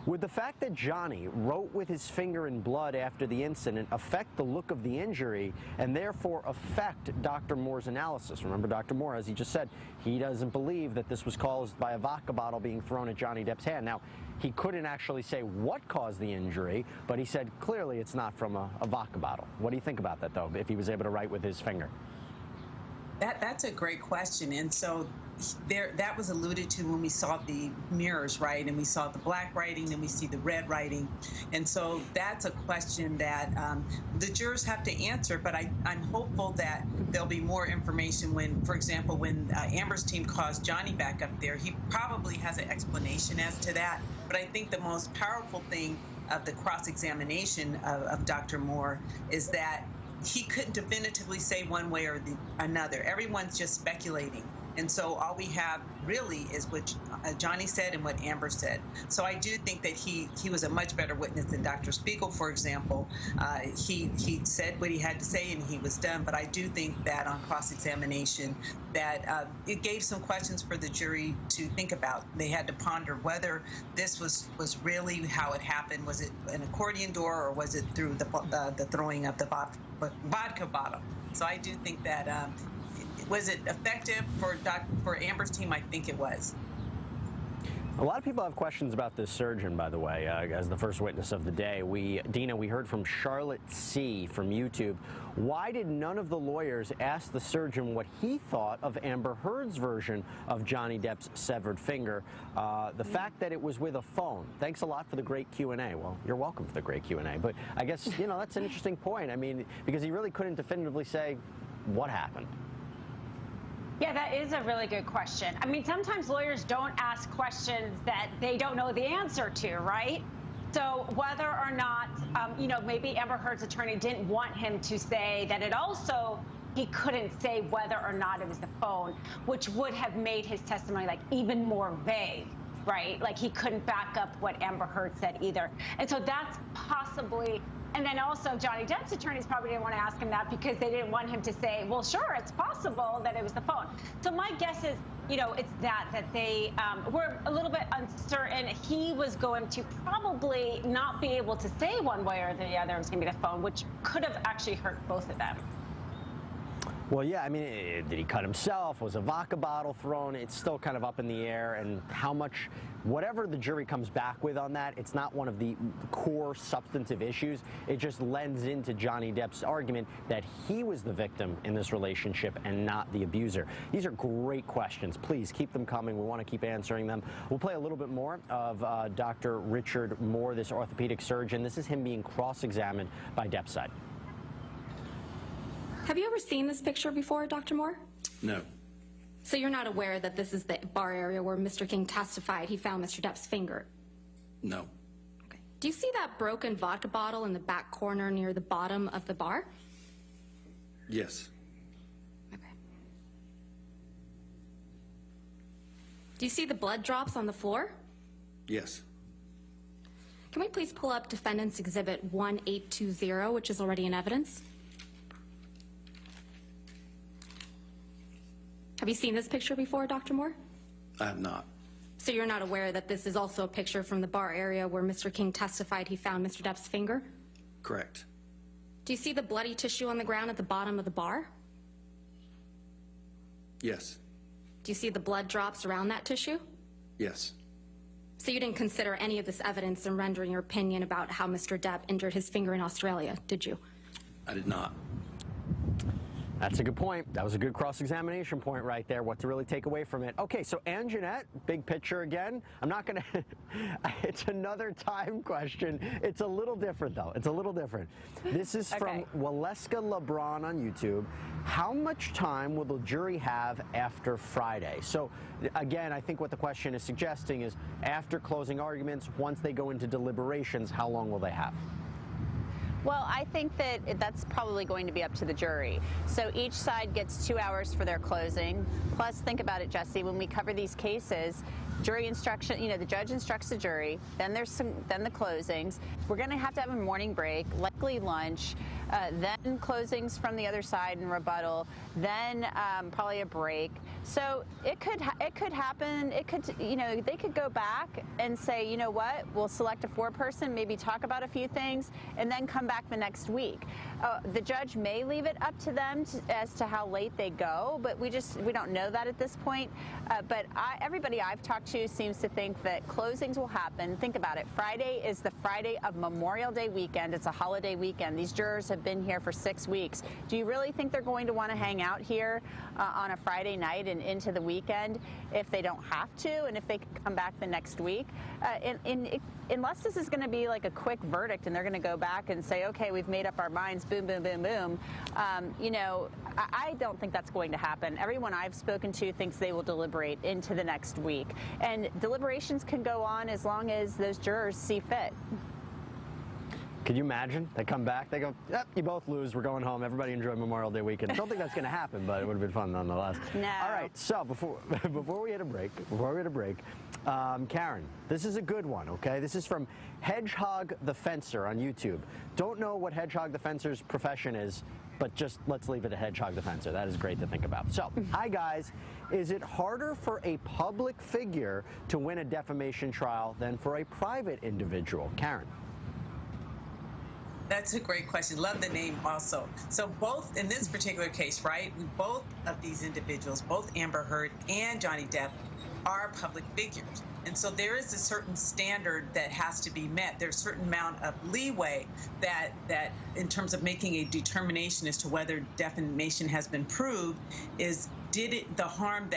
Would the fact that Johnny wrote with his finger in blood after the incident affect the look of the injury and therefore affect Dr. Moore's analysis? Remember, Dr. Moore, as he just said, he doesn't believe that this was caused by a vodka bottle being thrown at Johnny Depp's hand. Now, he couldn't actually say what caused the injury, but he said clearly it's not from a vodka bottle. What do you think about that, though, if he was able to write with his finger? That's a great question. And so that was alluded to when we saw the mirrors, right? And we saw the black writing and we see the red writing. And so that's a question that the jurors have to answer. But I'm hopeful that there'll be more information when, for example, when Amber's team calls Johnny back up there, he probably has an explanation as to that. But I think the most powerful thing of the cross-examination of Dr. Moore is that he couldn't definitively say one way or another. Everyone's just speculating. And so all we have really is what Johnny said and what Amber said. So I do think that he was a much better witness than Dr. Spiegel, for example. He said what he had to say and he was done. But I do think that on cross-examination that it gave some questions for the jury to think about. They had to ponder whether this was really how it happened. Was it an accordion door or was it through the throwing of the vodka bottle? So I do think that was it effective for Amber's team? I think it was. A lot of people have questions about this surgeon, by the way, as the first witness of the day. Dina, we heard from Charlotte C. from YouTube. Why did none of the lawyers ask the surgeon what he thought of Amber Heard's version of Johnny Depp's severed finger? The fact that it was with a phone. Thanks a lot for the great Q&A. Well, you're welcome for the great Q&A. But I guess, that's an interesting point. I mean, because he really couldn't definitively say what happened. Yeah, that is a really good question. I mean, sometimes lawyers don't ask questions that they don't know the answer to, right? So whether or not, maybe Amber Heard's attorney didn't want him to say that he couldn't say whether or not it was the phone, which would have made his testimony even more vague, right? Like he couldn't back up what Amber Heard said either. And so that's possibly. And then also Johnny Depp's attorneys probably didn't want to ask him that because they didn't want him to say, well, sure, it's possible that it was the phone. So my guess is, it's that they were a little bit uncertain. He was going to probably not be able to say one way or the other it was going to be the phone, which could have actually hurt both of them. Well, yeah, I mean, did he cut himself? Was a vodka bottle thrown? It's still kind of up in the air, and how much, whatever the jury comes back with on that, it's not one of the core substantive issues. It just lends into Johnny Depp's argument that he was the victim in this relationship and not the abuser. These are great questions. Please keep them coming. We want to keep answering them. We'll play a little bit more of Dr. Richard Moore, this orthopedic surgeon. This is him being cross-examined by Depp's side. Have you ever seen this picture before, Dr. Moore? No. So you're not aware that this is the bar area where Mr. King testified he found Mr. Depp's finger? No. Okay. Do you see that broken vodka bottle in the back corner near the bottom of the bar? Yes. Okay. Do you see the blood drops on the floor? Yes. Can we please pull up Defendant's Exhibit 1820, which is already in evidence? Have you seen this picture before, Dr. Moore? I have not. So you're not aware that this is also a picture from the bar area where Mr. King testified he found Mr. Depp's finger? Correct. Do you see the bloody tissue on the ground at the bottom of the bar? Yes. Do you see the blood drops around that tissue? Yes. So you didn't consider any of this evidence in rendering your opinion about how Mr. Depp injured his finger in Australia, did you? I did not. That's a good point. That was a good cross-examination point right there, what to really take away from it. Okay, so Ann Jeanette, big picture again. I'm not going to, it's another time question. It's a little different, though. It's a little different. This is from Waleska LeBron on YouTube. How much time will the jury have after Friday? So, again, I think what the question is suggesting is after closing arguments, once they go into deliberations, how long will they have? Well, I think that that's probably going to be up to the jury. So each side gets 2 hours for their closing. Plus, think about it, Jesse, when we cover these cases, jury instruction, the judge instructs the jury, then then the closings. We're going to have a morning break, likely lunch, then closings from the other side and rebuttal, then probably a break. So it could happen. It could, they could go back and say, you know what, we'll select a foreperson, maybe talk about a few things, and then come back the next week. The judge may leave it up to them as to how late they go, but we don't know that at this point. But everybody I've talked to seems to think that closings will happen. Think about it. Friday is the Friday of Memorial Day weekend. It's a holiday weekend. These jurors have been here for 6 weeks. Do you really think they're going to want to hang out here on a Friday night and into the weekend if they don't have to, and if they can come back the next week? Unless this is going to be like a quick verdict and they're going to go back and say, okay, we've made up our minds, boom, boom, boom, boom. I don't think that's going to happen. Everyone I've spoken to thinks they will deliberate into the next week. And deliberations can go on as long as those jurors see fit. Could you imagine? They come back, they go, yep, you both lose, we're going home, everybody enjoy Memorial Day weekend. I don't think that's going to happen, but it would have been fun nonetheless. No. All right, so before we hit a break, Karen, this is a good one, okay? This is from Hedgehog the Fencer on YouTube. Don't know what Hedgehog the Fencer's profession is, but just let's leave it at Hedgehog the Fencer. That is great to think about. So, hi guys. Is it harder for a public figure to win a defamation trial than for a private individual? Karen. That's a great question. Love the name also. So both, in this particular case, right, both of these individuals, both Amber Heard and Johnny Depp, are public figures. And so there is a certain standard that has to be met. There's a certain amount of leeway that in terms of making a determination as to whether defamation has been proved is, did it, the harm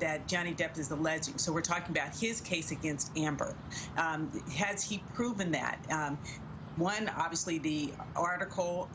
that Johnny Depp is alleging. So we're talking about his case against Amber. Has he proven that? One, obviously, the article,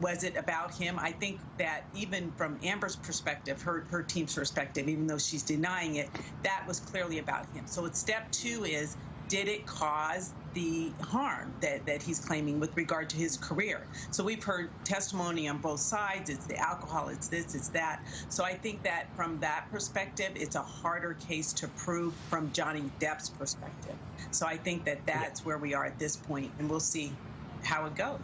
was it about him? I think that even from Amber's perspective, her team's perspective, even though she's denying it, that was clearly about him. So it's step two is, did it cause the harm that he's claiming with regard to his career? So we've heard testimony on both sides. It's the alcohol, it's this, it's that. So I think that from that perspective, it's a harder case to prove from Johnny Depp's perspective. So I think that that's where we are at this point, and we'll see how it goes.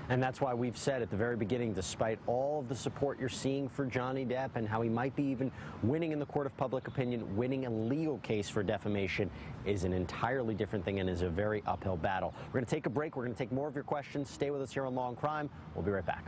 And that's why we've said at the very beginning, despite all of the support you're seeing for Johnny Depp and how he might be even winning in the court of public opinion, winning a legal case for defamation is an entirely different thing and is a very uphill battle. We're going to take a break. We're going to take more of your questions. Stay with us here on Law and Crime. We'll be right back.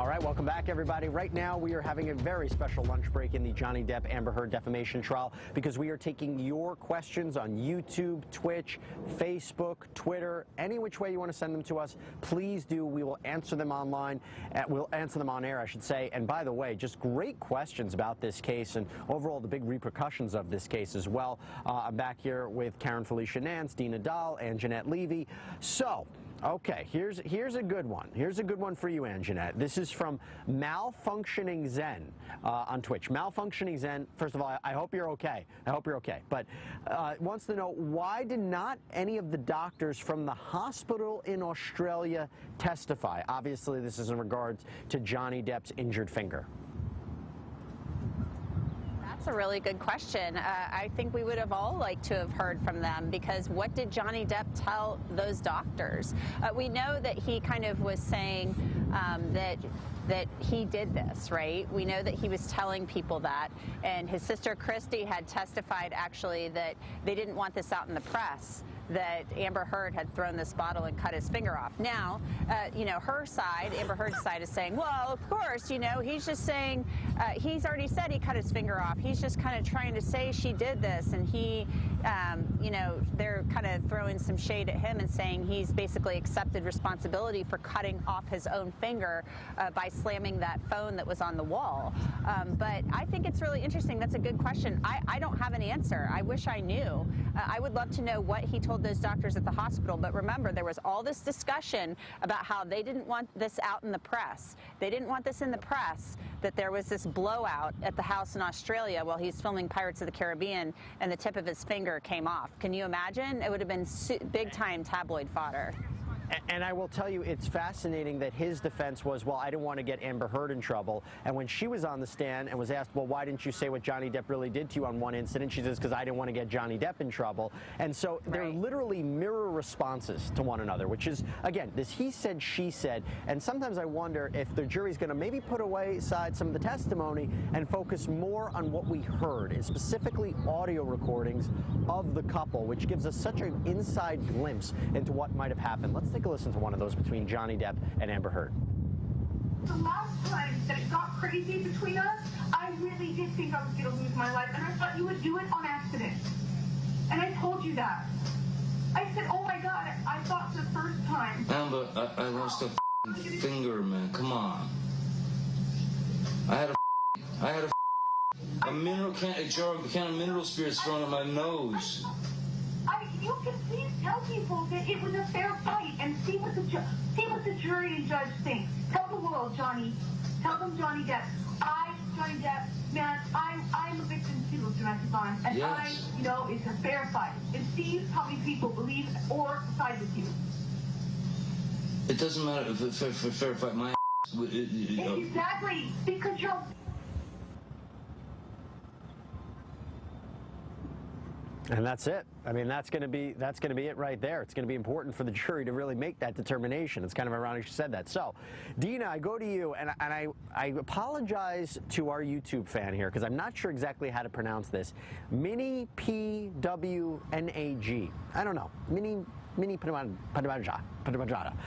All right, welcome back, everybody. Right now, we are having a very special lunch break in the Johnny Depp Amber Heard defamation trial because we are taking your questions on YouTube, Twitch, Facebook, Twitter, any which way you want to send them to us. Please do. We will answer them online. We'll answer them on air, I should say. And by the way, just great questions about this case and overall the big repercussions of this case as well. I'm back here with Karen Felicia Nance, Dina Dahl, and Jeanette Levy. So, okay, here's a good one. Here's a good one for you, Jeanette. This is from Malfunctioning Zen on Twitch. Malfunctioning Zen, first of all, I hope you're okay. I hope you're okay. But wants to know, why did not any of the doctors from the hospital in Australia testify? Obviously, this is in regards to Johnny Depp's injured finger. That's a really good question. I think we would have all liked to have heard from them, because what did Johnny Depp tell those doctors? We know that he kind of was saying that he did this, right? We know that he was telling people that, and his sister Christy had testified actually that they didn't want this out in the press, that Amber Heard had thrown this bottle and cut his finger off. Now, you know, her side, Amber Heard's side, is saying, well, of course, you know, he's just saying, he's already said he cut his finger off. He's just kind of trying to say she did this, and he, you know, they're kind of throwing some shade at him and saying he's basically accepted responsibility for cutting off his own finger by slamming that phone that was on the wall. But I think it's really interesting. That's a good question. I don't have an answer. I wish I knew. I would love to know what he told those doctors at the hospital. But remember, there was all this discussion about how they didn't want this out in the press. They didn't want this in the press, that there was this blowout at the house in Australia while he's filming Pirates of the Caribbean and the tip of his finger came off. Can you imagine? It would have been big time tabloid fodder. And I will tell you, it's fascinating that his defense was, well, I didn't want to get Amber Heard in trouble. And when she was on the stand and was asked, well, why didn't you say what Johnny Depp really did to you on one incident? She says, because I didn't want to get Johnny Depp in trouble. And so they're literally mirror responses to one another, which is, again, this he said, she said. And sometimes I wonder if the jury's going to maybe put away aside some of the testimony and focus more on what we heard, and specifically audio recordings of the couple, which gives us such an inside glimpse into what might have happened. Let's take a listen to one of those between Johnny Depp and Amber Heard. The last time that it got crazy between us, I really did think I was going to lose my life, and I thought you would do it on accident. And I told you that. I said, oh my God, I thought the first time. Amber, I lost a finger, man. Come on. I had a mineral can, a jar of can of mineral spirits thrown at my nose. You can please tell people that it was a fair fight and see what the jury and judge think. Tell the world, Johnny. Tell them Johnny Depp. Johnny Depp, man, I'm a victim too of domestic violence, and yes. You know, it's a fair fight. And see how many people believe or side with you. It doesn't matter if it's a fair fight. My exactly, because you're. And that's it. I mean, that's going to be it right there. It's going to be important for the jury to really make that determination. It's kind of ironic she said that. So, Dina, I go to you, and I apologize to our YouTube fan here because I'm not sure exactly how to pronounce this. Mini PWNAG. I don't know. Mini Padmajada.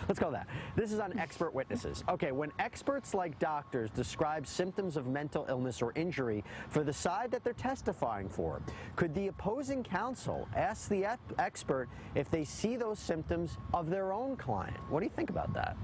Let's go that. This is on expert witnesses. Okay, when experts like doctors describe symptoms of mental illness or injury for the side that they're testifying for, could the opposing counsel ask the expert if they see those symptoms of their own client? What do you think about that?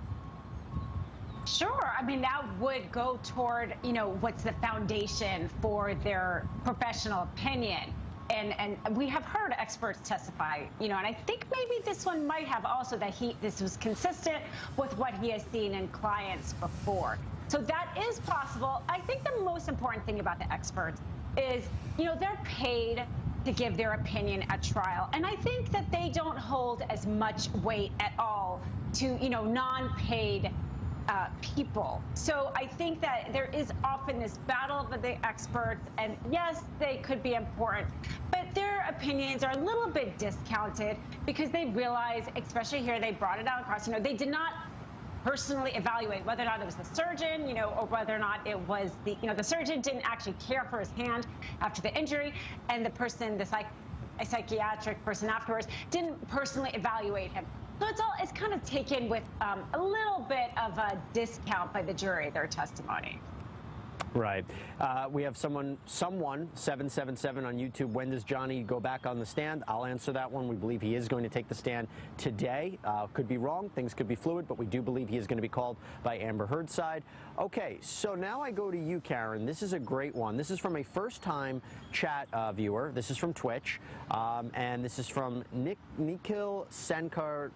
Sure. I mean, that would go toward, you know, what's the foundation for their professional opinion. And we have heard experts testify, you know, and I think maybe this one might have also that this was consistent with what he has seen in clients before. So that is possible. I think the most important thing about the experts is, you know, they're paid to give their opinion at trial. And I think that they don't hold as much weight at all to, you know, non-paid people. So I think that there is often this battle of the experts, and yes, they could be important, but their opinions are a little bit discounted because they realize, especially here, they brought it out across, you know, they did not personally evaluate whether or not it was the surgeon, you know, or whether or not it was the, you know, the surgeon didn't actually care for his hand after the injury, and the person, a psychiatric person afterwards, didn't personally evaluate him. So it's kind of taken with a little bit of a discount by the jury, their testimony. Right. We have someone 777 on YouTube. When does Johnny go back on the stand? I'll answer that one. We believe he is going to take the stand today. Could be wrong. Things could be fluid, but we do believe he is going to be called by Amber Heard's side. Okay, so now I go to you, Karen. This is a great one. This is from a first-time chat viewer. This is from Twitch, and this is from Nikhil Senkar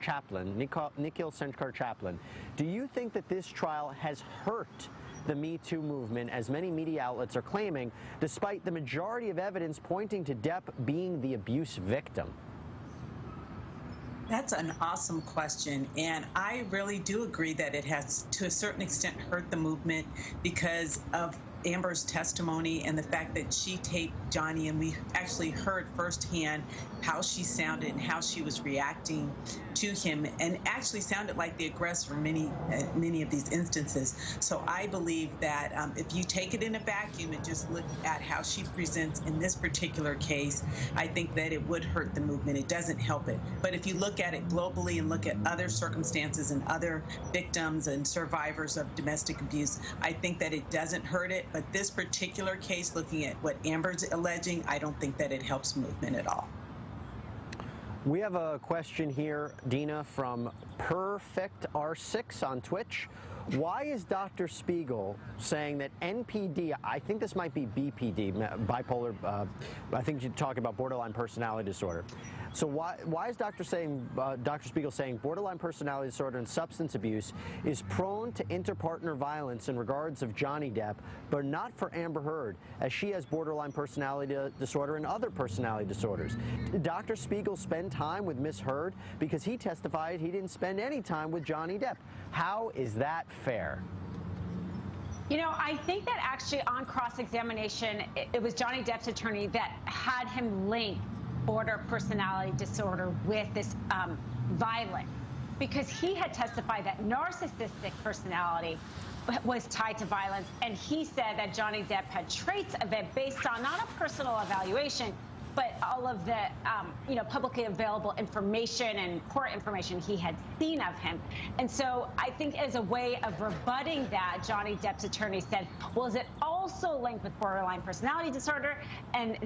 Chaplin. Nikhil Senkar Chaplin. Do you think that this trial has hurt the Me Too movement, as many media outlets are claiming, despite the majority of evidence pointing to Depp being the abuse victim? That's an awesome question. And I really do agree that it has, to a certain extent, hurt the movement because of Amber's testimony and the fact that she taped Johnny, and we actually heard firsthand how she sounded and how she was reacting to him, and actually sounded like the aggressor in many of these instances. So I believe that if you take it in a vacuum and just look at how she presents in this particular case, I think that it would hurt the movement. It doesn't help it. But if you look at it globally and look at other circumstances and other victims and survivors of domestic abuse, I think that it doesn't hurt it. But this particular case, looking at what Amber's alleging, I don't think that it helps movement at all. We have a question here, Dina, from Perfect R6 on Twitch. Why is Dr. Spiegel saying that NPD, I think this might be BPD, bipolar, I think you're talking about borderline personality disorder. So why is Dr. Spiegel saying borderline personality disorder and substance abuse is prone to interpartner violence in regards of Johnny Depp, but not for Amber Heard, as she has borderline personality disorder and other personality disorders? Did Dr. Spiegel spend time with Miss Heard? Because he testified he didn't spend any time with Johnny Depp. How is that fair? You know, I think that actually on cross-examination, it was Johnny Depp's attorney that had him link border personality disorder with this violence, because he had testified that narcissistic personality was tied to violence, and he said that Johnny Depp had traits of it based on not a personal evaluation, but all of the publicly available information and court information he had seen of him. And so I think as a way of rebutting that, Johnny Depp's attorney said, well, is it also linked with borderline personality disorder? And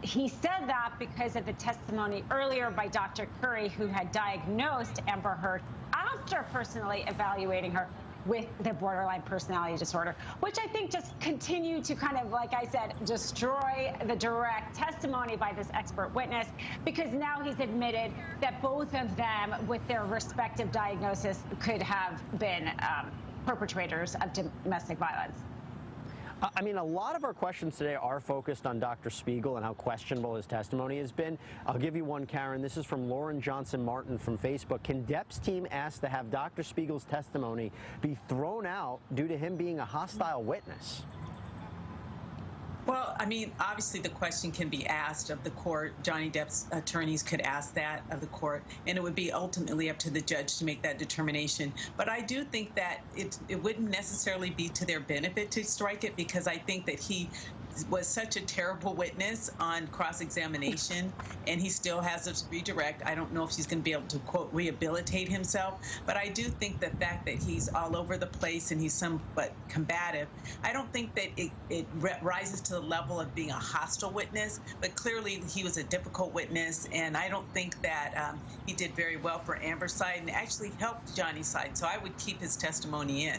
he said that because of the testimony earlier by Dr. Curry, who had diagnosed Amber Heard after personally evaluating her with the borderline personality disorder, which I think just continued to kind of, like I said, destroy the direct testimony by this expert witness, because now he's admitted that both of them, with their respective diagnosis, could have been perpetrators of domestic violence. I mean, a lot of our questions today are focused on Dr. Spiegel and how questionable his testimony has been. I'll give you one, Karen. This is from Lauren Johnson Martin from Facebook. Can Depp's team ask to have Dr. Spiegel's testimony be thrown out due to him being a hostile witness? Well, I mean, obviously the question can be asked of the court. Johnny Depp's attorneys could ask that of the court, and it would be ultimately up to the judge to make that determination. But I do think that it wouldn't necessarily be to their benefit to strike it, because I think that he was such a terrible witness on cross-examination, and he still has a redirect. I don't know if he's going to be able to, quote, rehabilitate himself, but I do think the fact that he's all over the place and he's somewhat combative, I don't think that it rises to the level of being a hostile witness, but clearly he was a difficult witness, and I don't think that he did very well for Amber's side and actually helped Johnny's side, so I would keep his testimony in.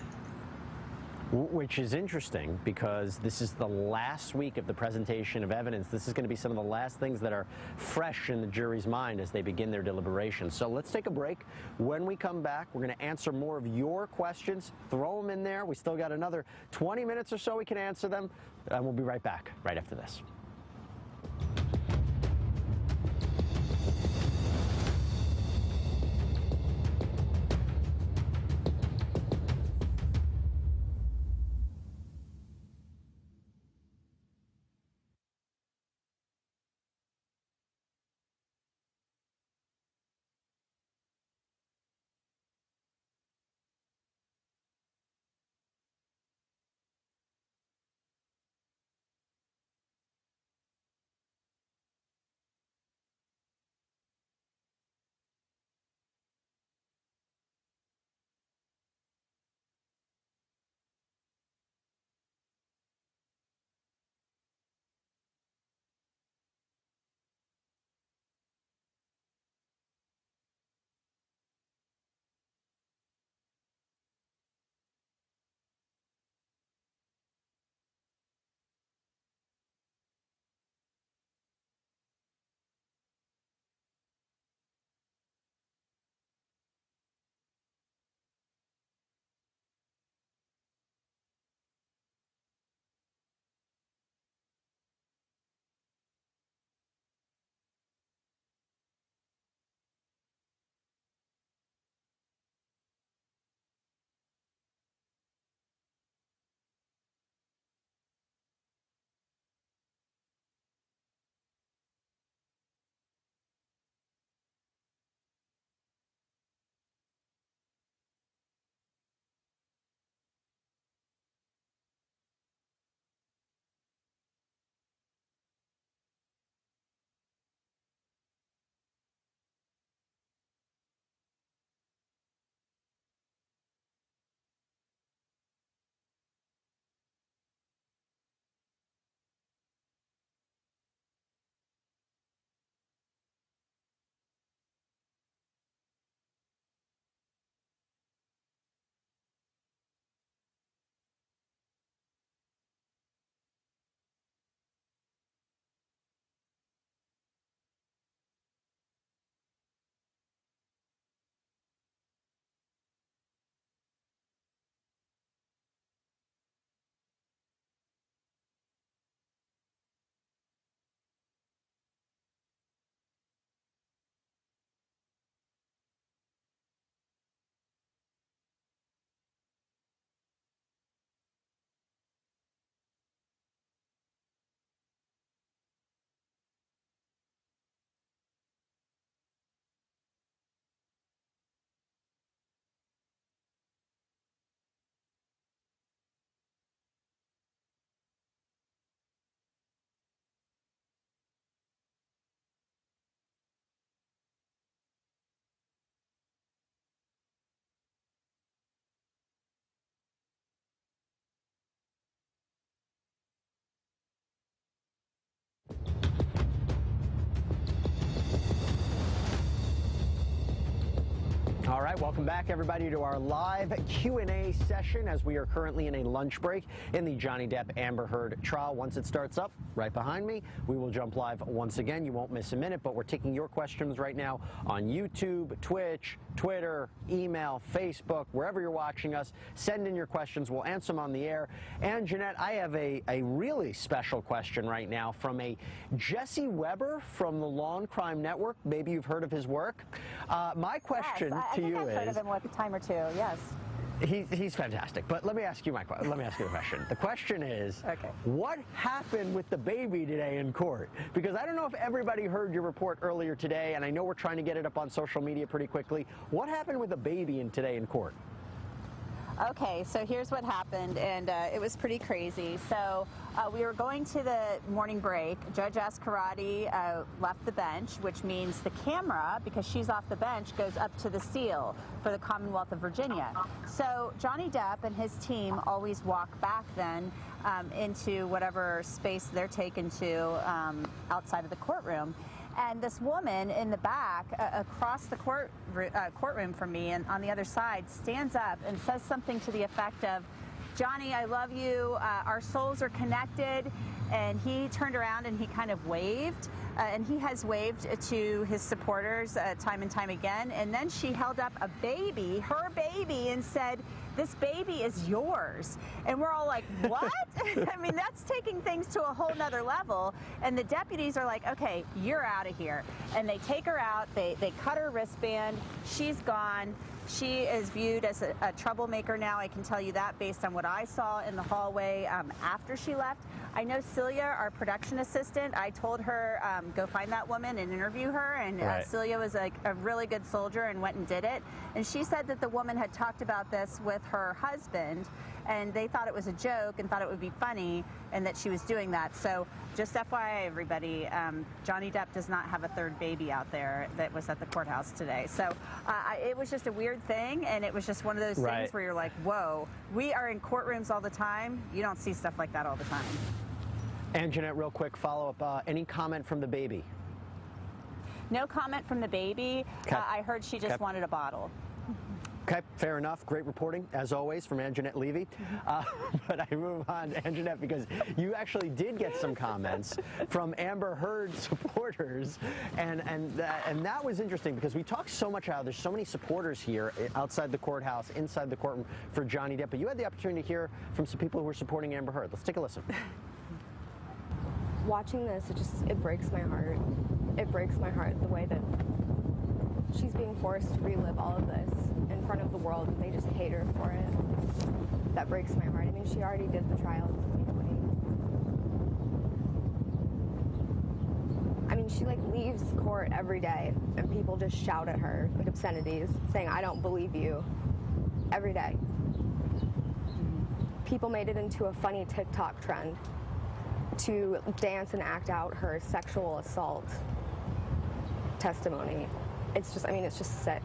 Which is interesting, because this is the last week of the presentation of evidence. This is going to be some of the last things that are fresh in the jury's mind as they begin their deliberations. So let's take a break. When we come back, we're going to answer more of your questions. Throw them in there. We still got another 20 minutes or so we can answer them. And we'll be right back right after this. All right, welcome back, everybody, to our live Q&A session as we are currently in a lunch break in the Johnny Depp Amber Heard trial. Once it starts up right behind me, we will jump live once again. You won't miss a minute, but we're taking your questions right now on YouTube, Twitch, Twitter, email, Facebook, wherever you're watching us. Send in your questions. We'll answer them on the air. And, Jeanette, I have a really special question right now from a Jesse Weber from the Law and Crime Network. Maybe you've heard of his work. My question to you I've heard is, of him a time or two, yes. he's fantastic. But let me ask you the question. The question is, okay, what happened with the baby today in court? Because I don't know if everybody heard your report earlier today, and I know we're trying to get it up on social media pretty quickly. What happened with the baby today in court? Okay, so here's what happened, and it was pretty crazy. So we were going to the morning break. Judge Ascarati left the bench, which means the camera, because she's off the bench, goes up to the seal for the Commonwealth of Virginia. So Johnny Depp and his team always walk back then into whatever space they're taken to outside of the courtroom. And this woman in the back, across the courtroom from me and on the other side, stands up and says something to the effect of, "Johnny, I love you. Our souls are connected." And he turned around and he kind of waved. And he has waved to his supporters time and time again. And then she held up a baby, her baby, and said, "This baby is yours." And we're all like, what? I mean, that's taking things to a whole nother level. And the deputies are like, okay, you're out of here. And they take her out. They cut her wristband. She's gone. She is viewed as a troublemaker now, I can tell you that, based on what I saw in the hallway after she left. I know Celia, our production assistant, I told her, go find that woman and interview her, and Right. Celia was a really good soldier and went and did it. And she said that the woman had talked about this with her husband, and they thought it was a joke and thought it would be funny, and that she was doing that. So just FYI, everybody, Johnny Depp does not have a third baby out there that was at the courthouse today. So it was just a weird thing, and it was just one of those Right. things where you're like, whoa, we are in courtrooms all the time. You don't see stuff like that all the time. And Jeanette, real quick follow-up, any comment from the baby? No comment from the baby. Okay. I heard she just Okay. wanted a bottle. Okay, fair enough. Great reporting, as always, from Anjanette Levy. But I move on to Anjanette because you actually did get some comments from Amber Heard supporters, and that was interesting because we talk so much how there's so many supporters here outside the courthouse, inside the courtroom for Johnny Depp, but you had the opportunity to hear from some people who were supporting Amber Heard. Let's take a listen. Watching this, it breaks my heart. It breaks my heart the way that she's being forced to relive all of this in front of the world, and they just hate her for it. That breaks my heart. I mean, she already did the trial in 2020. I mean, she like leaves court every day, and people just shout at her like obscenities, saying, "I don't believe you," every day. People made it into a funny TikTok trend to dance and act out her sexual assault testimony. It's just, I mean, it's just sick.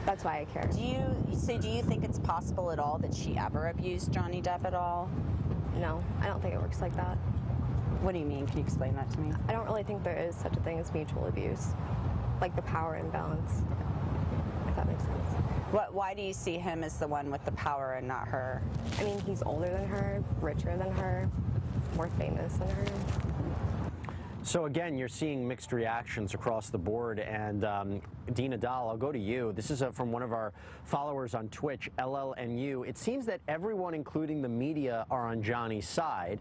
That's why I care. Do you think it's possible at all that she ever abused Johnny Depp at all? No, I don't think it works like that. What do you mean? Can you explain that to me? I don't really think there is such a thing as mutual abuse, like the power imbalance, if that makes sense. Why do you see him as the one with the power and not her? I mean, he's older than her, richer than her, more famous than her. So again, you're seeing mixed reactions across the board, and Dina Dahl, I'll go to you. This is from one of our followers on Twitch, LLNU. It seems that everyone, including the media, are on Johnny's side.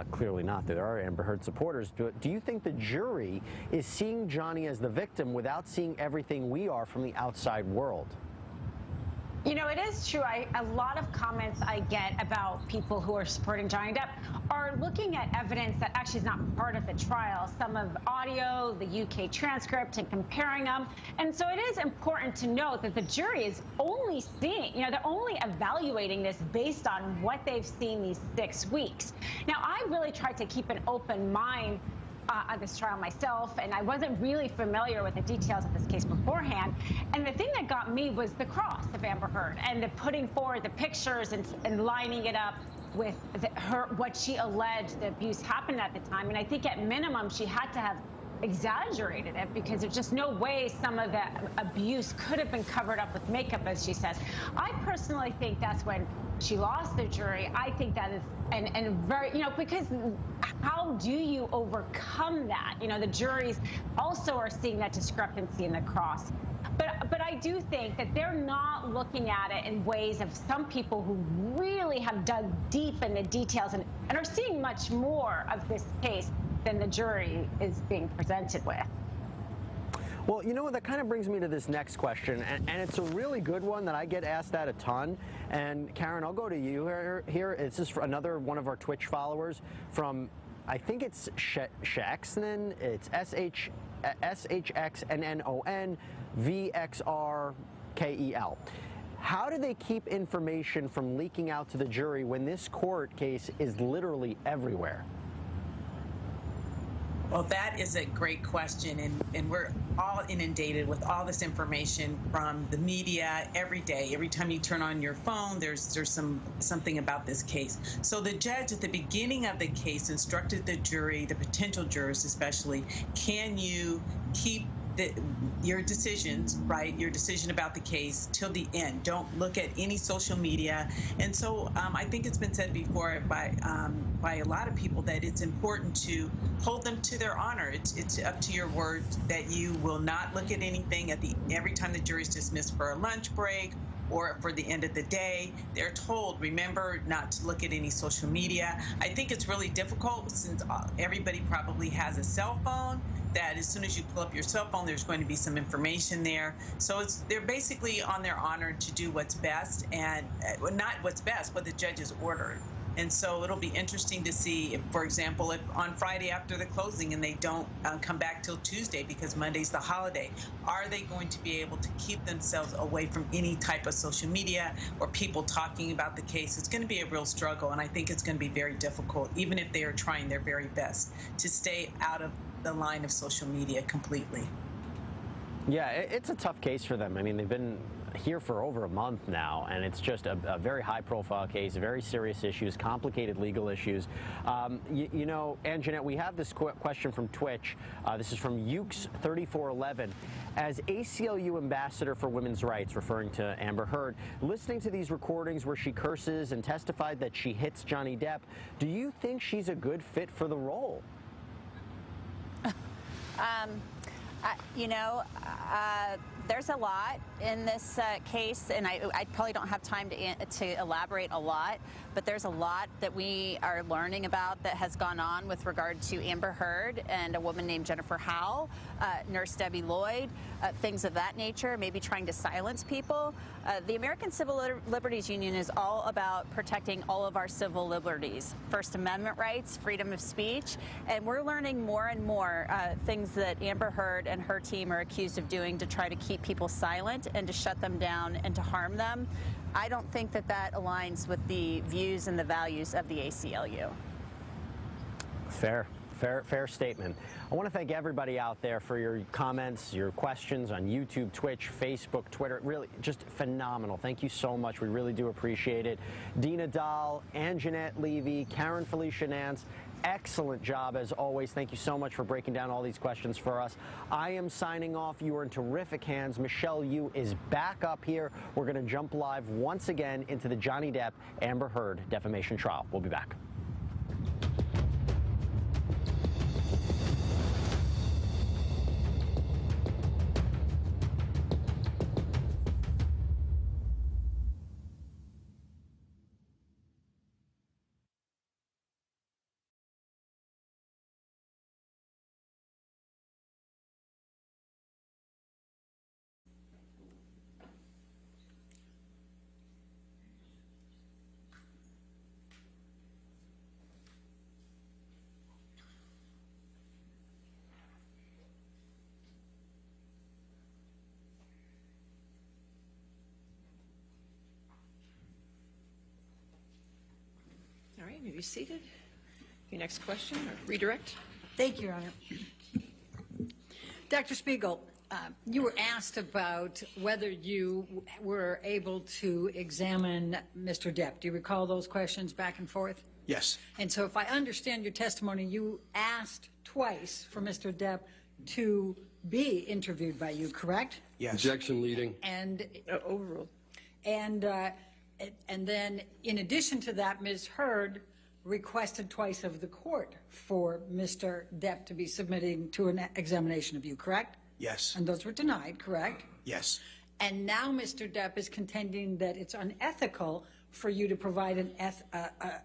Clearly not. There are Amber Heard supporters. But do you think the jury is seeing Johnny as the victim without seeing everything we are from the outside world? You know, it is true. A lot of comments I get about people who are supporting Johnny Depp are looking at evidence that actually is not part of the trial, some of audio, the UK transcript, and comparing them. And so it is important to note that the jury is only seeing, you know, they're only evaluating this based on what they've seen these 6 weeks. Now, I really tried to keep an open mind on this trial myself, and I wasn't really familiar with the details of this case beforehand. And the thing that got me was the cross of Amber Heard and the putting forward the pictures and lining it up with what she alleged the abuse happened at the time. And I think at minimum she had to have exaggerated it because there's just no way some of the abuse could have been covered up with makeup, as she says. I personally think that's when she lost the jury. I think that is, and very, because how do you overcome that? The juries also are seeing that discrepancy in the cross. But I do think that they're not looking at it in ways of some people who really have dug deep in the details and are seeing much more of this case than the jury is being presented with. Well, that kind of brings me to this next question, and it's a really good one that I get asked that a ton. And Karen, I'll go to you here. This is for another one of our Twitch followers from, I think it's Shexnon. It's SHXNNONVXRKEL. How do they keep information from leaking out to the jury when this court case is literally everywhere? Well, that is a great question, and we're all inundated with all this information from the media every day. Every time you turn on your phone, there's something about this case. So the judge at the beginning of the case instructed the jury, the potential jurors especially, can you keep your decisions, right, your decision about the case till the end. Don't look at any social media. And so I think it's been said before by a lot of people that it's important to hold them to their honor. It's up to your word that you will not look at anything every time the jury's dismissed for a lunch break or for the end of the day. They're told, remember not to look at any social media. I think it's really difficult since everybody probably has a cell phone, that as soon as you pull up your cell phone, there's going to be some information there. So they're basically on their honor to do what's best, and not what's best, what the judge has ordered. And so it'll be interesting to see if, for example, if on Friday after the closing and they don't come back till Tuesday because Monday's the holiday, are they going to be able to keep themselves away from any type of social media or people talking about the case? It's going to be a real struggle, and I think it's going to be very difficult, even if they are trying their very best to stay out of the line of social media completely. Yeah, it's a tough case for them. I mean, they've been here for over a month now, and it's just a very high-profile case, very serious issues, complicated legal issues. And Jeanette, we have this question from Twitch. This is from Ukes3411. As ACLU ambassador for women's rights, referring to Amber Heard, listening to these recordings where she curses and testified that she hits Johnny Depp, do you think she's a good fit for the role? There's a lot in this case, and I probably don't have time to elaborate a lot, but there's a lot that we are learning about that has gone on with regard to Amber Heard and a woman named Jennifer Howell, Nurse Debbie Lloyd, things of that nature, maybe trying to silence people. The American Civil Liberties Union is all about protecting all of our civil liberties, First Amendment rights, freedom of speech, and we're learning more and more things that Amber Heard and her team are accused of doing to try to keep people silent and to shut them down and to harm them. I don't think that aligns with the views and the values of the ACLU. Fair statement. I want to thank everybody out there for your comments, your questions on YouTube, Twitch, Facebook, Twitter. Really, just phenomenal. Thank you so much. We really do appreciate it. Dina Dahl, Anjanette Levy, Karen Felicia Nance, excellent job as always. Thank you so much for breaking down all these questions for us. I am signing off. You are in terrific hands. Michelle Yu is back up here. We're going to jump live once again into the Johnny Depp Amber Heard defamation trial. We'll be back. All right, maybe seated. Your next question or redirect. Thank you, Your Honor. Dr. Spiegel, you were asked about whether you were able to examine Mr. Depp. Do you recall those questions back and forth? Yes. And so if I understand your testimony, you asked twice for Mr. Depp to be interviewed by you, correct? Yes. Objection leading. And Overruled. And then, in addition to that, Ms. Heard requested twice of the court for Mr. Depp to be submitting to an examination of you, correct? Yes. And those were denied, correct? Yes. And now Mr. Depp is contending that it's unethical for you to provide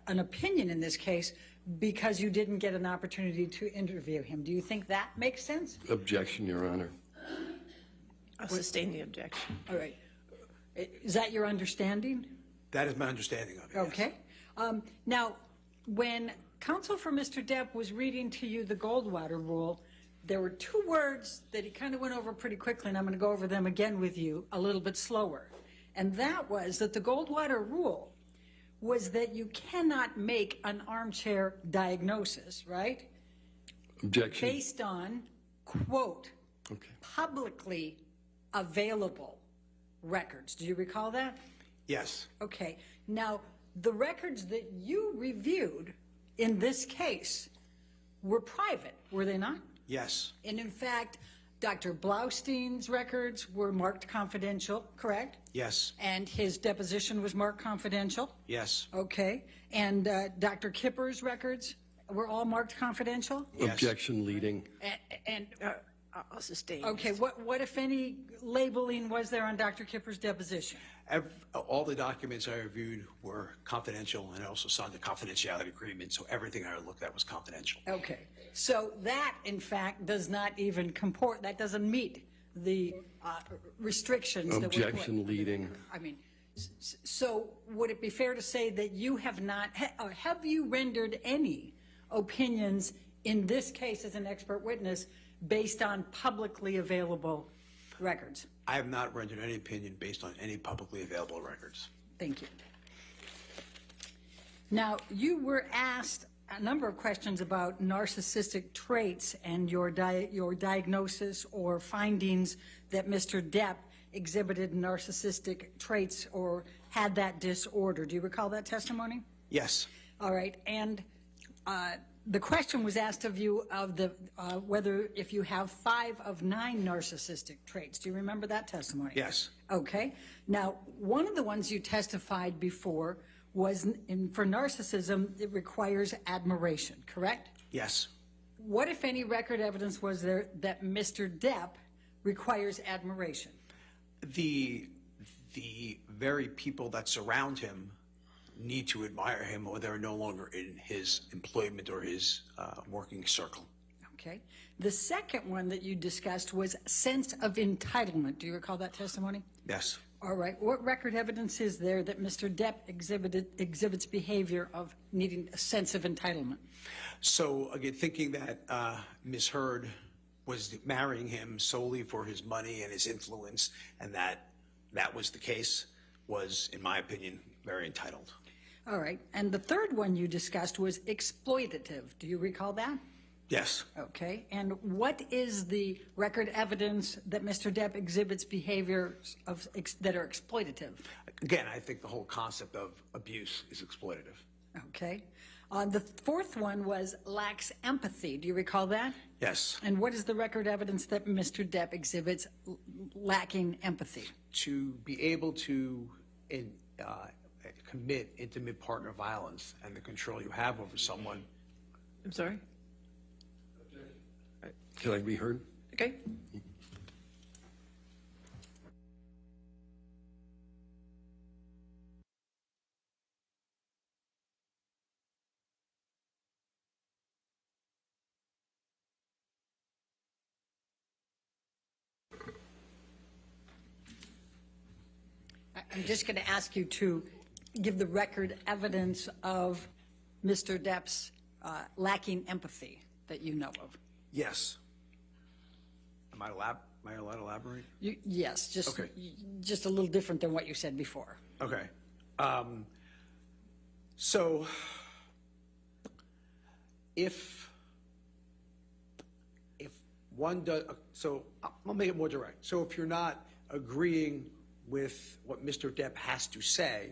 an opinion in this case because you didn't get an opportunity to interview him. Do you think that makes sense? Objection, Your Honor. I'll sustain the objection. All right. Is that your understanding? That is my understanding of it. yes. Okay. Now, when counsel for Mr. Depp was reading to you the Goldwater rule, there were two words that he kind of went over pretty quickly, and I'm going to go over them again with you a little bit slower. And that was that the Goldwater rule was that you cannot make an armchair diagnosis, right? Objection. Based on, quote, Okay. publicly available records. Do you recall that? Yes. Okay. Now, the records that you reviewed in this case were private, were they not? Yes. And in fact, Dr. Blaustein's records were marked confidential, correct? Yes. And his deposition was marked confidential? Yes. Okay. And Dr. Kipper's records were all marked confidential? Yes. Objection leading. And I'll sustain. okay, what if any labeling was there on Dr. Kipper's deposition? All the documents I reviewed were confidential, and I also signed the confidentiality agreement, so everything I looked at was confidential. Okay, so that, in fact, does not even comport, that doesn't meet the restrictions that were put. Objection leading. I mean, so would it be fair to say that you have not, have you rendered any opinions in this case as an expert witness based on publicly available records? I have not rendered any opinion based on any publicly available records. Thank you. Now, you were asked a number of questions about narcissistic traits and your diagnosis or findings that Mr. Depp exhibited narcissistic traits or had that disorder. Do you recall that testimony? Yes. All right. And the question was asked of you of the whether if you have 5 of 9 narcissistic traits. Do you remember that testimony? Yes. Okay. Now, one of the ones you testified before was for narcissism, it requires admiration, correct? Yes. What, if any, record evidence was there that Mr. Depp requires admiration? The very people that surround him need to admire him, or they're no longer in his employment or his working circle. Okay. The second one that you discussed was sense of entitlement. Do you recall that testimony? Yes. All right. What record evidence is there that Mr. Depp exhibits behavior of needing a sense of entitlement? So, again, thinking that Ms. Heard was marrying him solely for his money and his influence, and that was the case, was, in my opinion, very entitled. All right. And the third one you discussed was exploitative. Do you recall that? Yes. Okay. And what is the record evidence that Mr. Depp exhibits behaviors that are exploitative? Again, I think the whole concept of abuse is exploitative. Okay. The fourth one was lacks empathy. Do you recall that? Yes. And what is the record evidence that Mr. Depp exhibits lacking empathy? To be able to commit intimate partner violence and the control you have over someone. I'm sorry? Can I be heard? Okay. I'm just going to ask you to give the record evidence of Mr. Depp's lacking empathy that you know of. Yes. Am I allowed to elaborate? Yes, Okay. just a little different than what you said before. Okay. So if one does, so I'll make it more direct. So if you're not agreeing with what Mr. Depp has to say,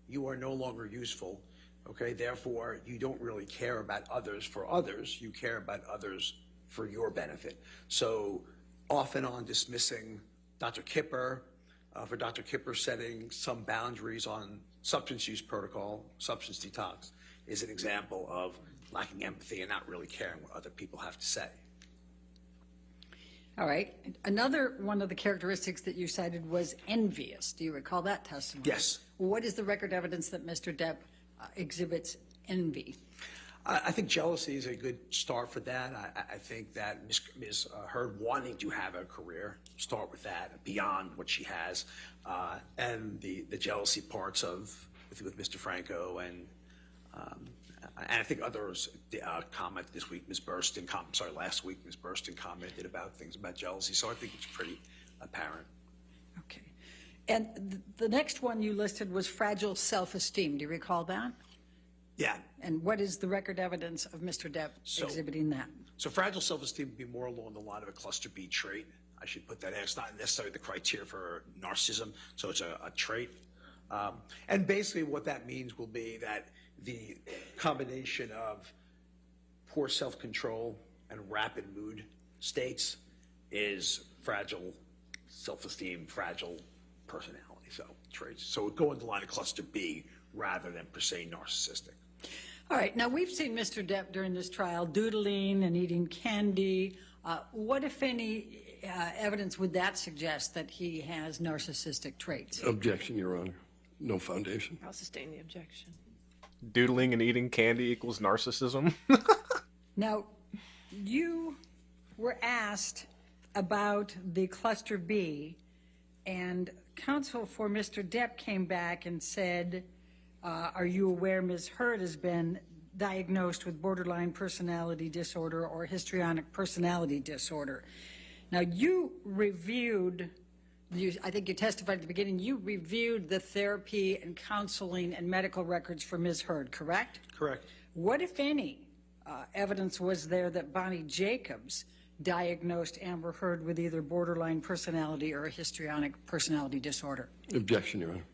you are no longer useful. Okay. Therefore, you don't really care about others for others. You care about others for your benefit. So off and on dismissing Dr. Kipper, for Dr. Kipper setting some boundaries on substance use protocol, substance detox, is an example of lacking empathy and not really caring what other people have to say. All right. Another one of the characteristics that you cited was envious. Do you recall that testimony? Yes. What is the record evidence that Mr. Depp exhibits envy? I think jealousy is a good start for that. I think that Ms. Heard wanting to have a career, start with that, beyond what she has, and the jealousy parts of with Mr. Franco and I think others commented this week. Last week Ms. Burston commented about things about jealousy. So I think it's pretty apparent. Okay. And the next one you listed was fragile self-esteem. Do you recall that? Yeah. And what is the record evidence of Mr. Depp exhibiting that? So fragile self-esteem would be more along the line of a cluster B trait. I should put that in. It's not necessarily the criteria for narcissism, so it's a trait. And basically what that means will be that the combination of poor self-control and rapid mood states is fragile self-esteem, fragile personality, so traits. So it would go in the line of cluster B rather than per se narcissistic. All right. Now, we've seen Mr. Depp during this trial doodling and eating candy. What, if any, evidence would that suggest that he has narcissistic traits? Objection, Your Honor. No foundation. I'll sustain the objection. Doodling and eating candy equals narcissism? Now, you were asked about the cluster B, and counsel for Mr. Depp came back and said, are you aware Ms. Heard has been diagnosed with borderline personality disorder or histrionic personality disorder? Now, you reviewed, I think you testified at the beginning, you reviewed the therapy and counseling and medical records for Ms. Heard, correct? Correct. What, if any, evidence was there that Bonnie Jacobs diagnosed Amber Heard with either borderline personality or a histrionic personality disorder? Objection, Your Honor.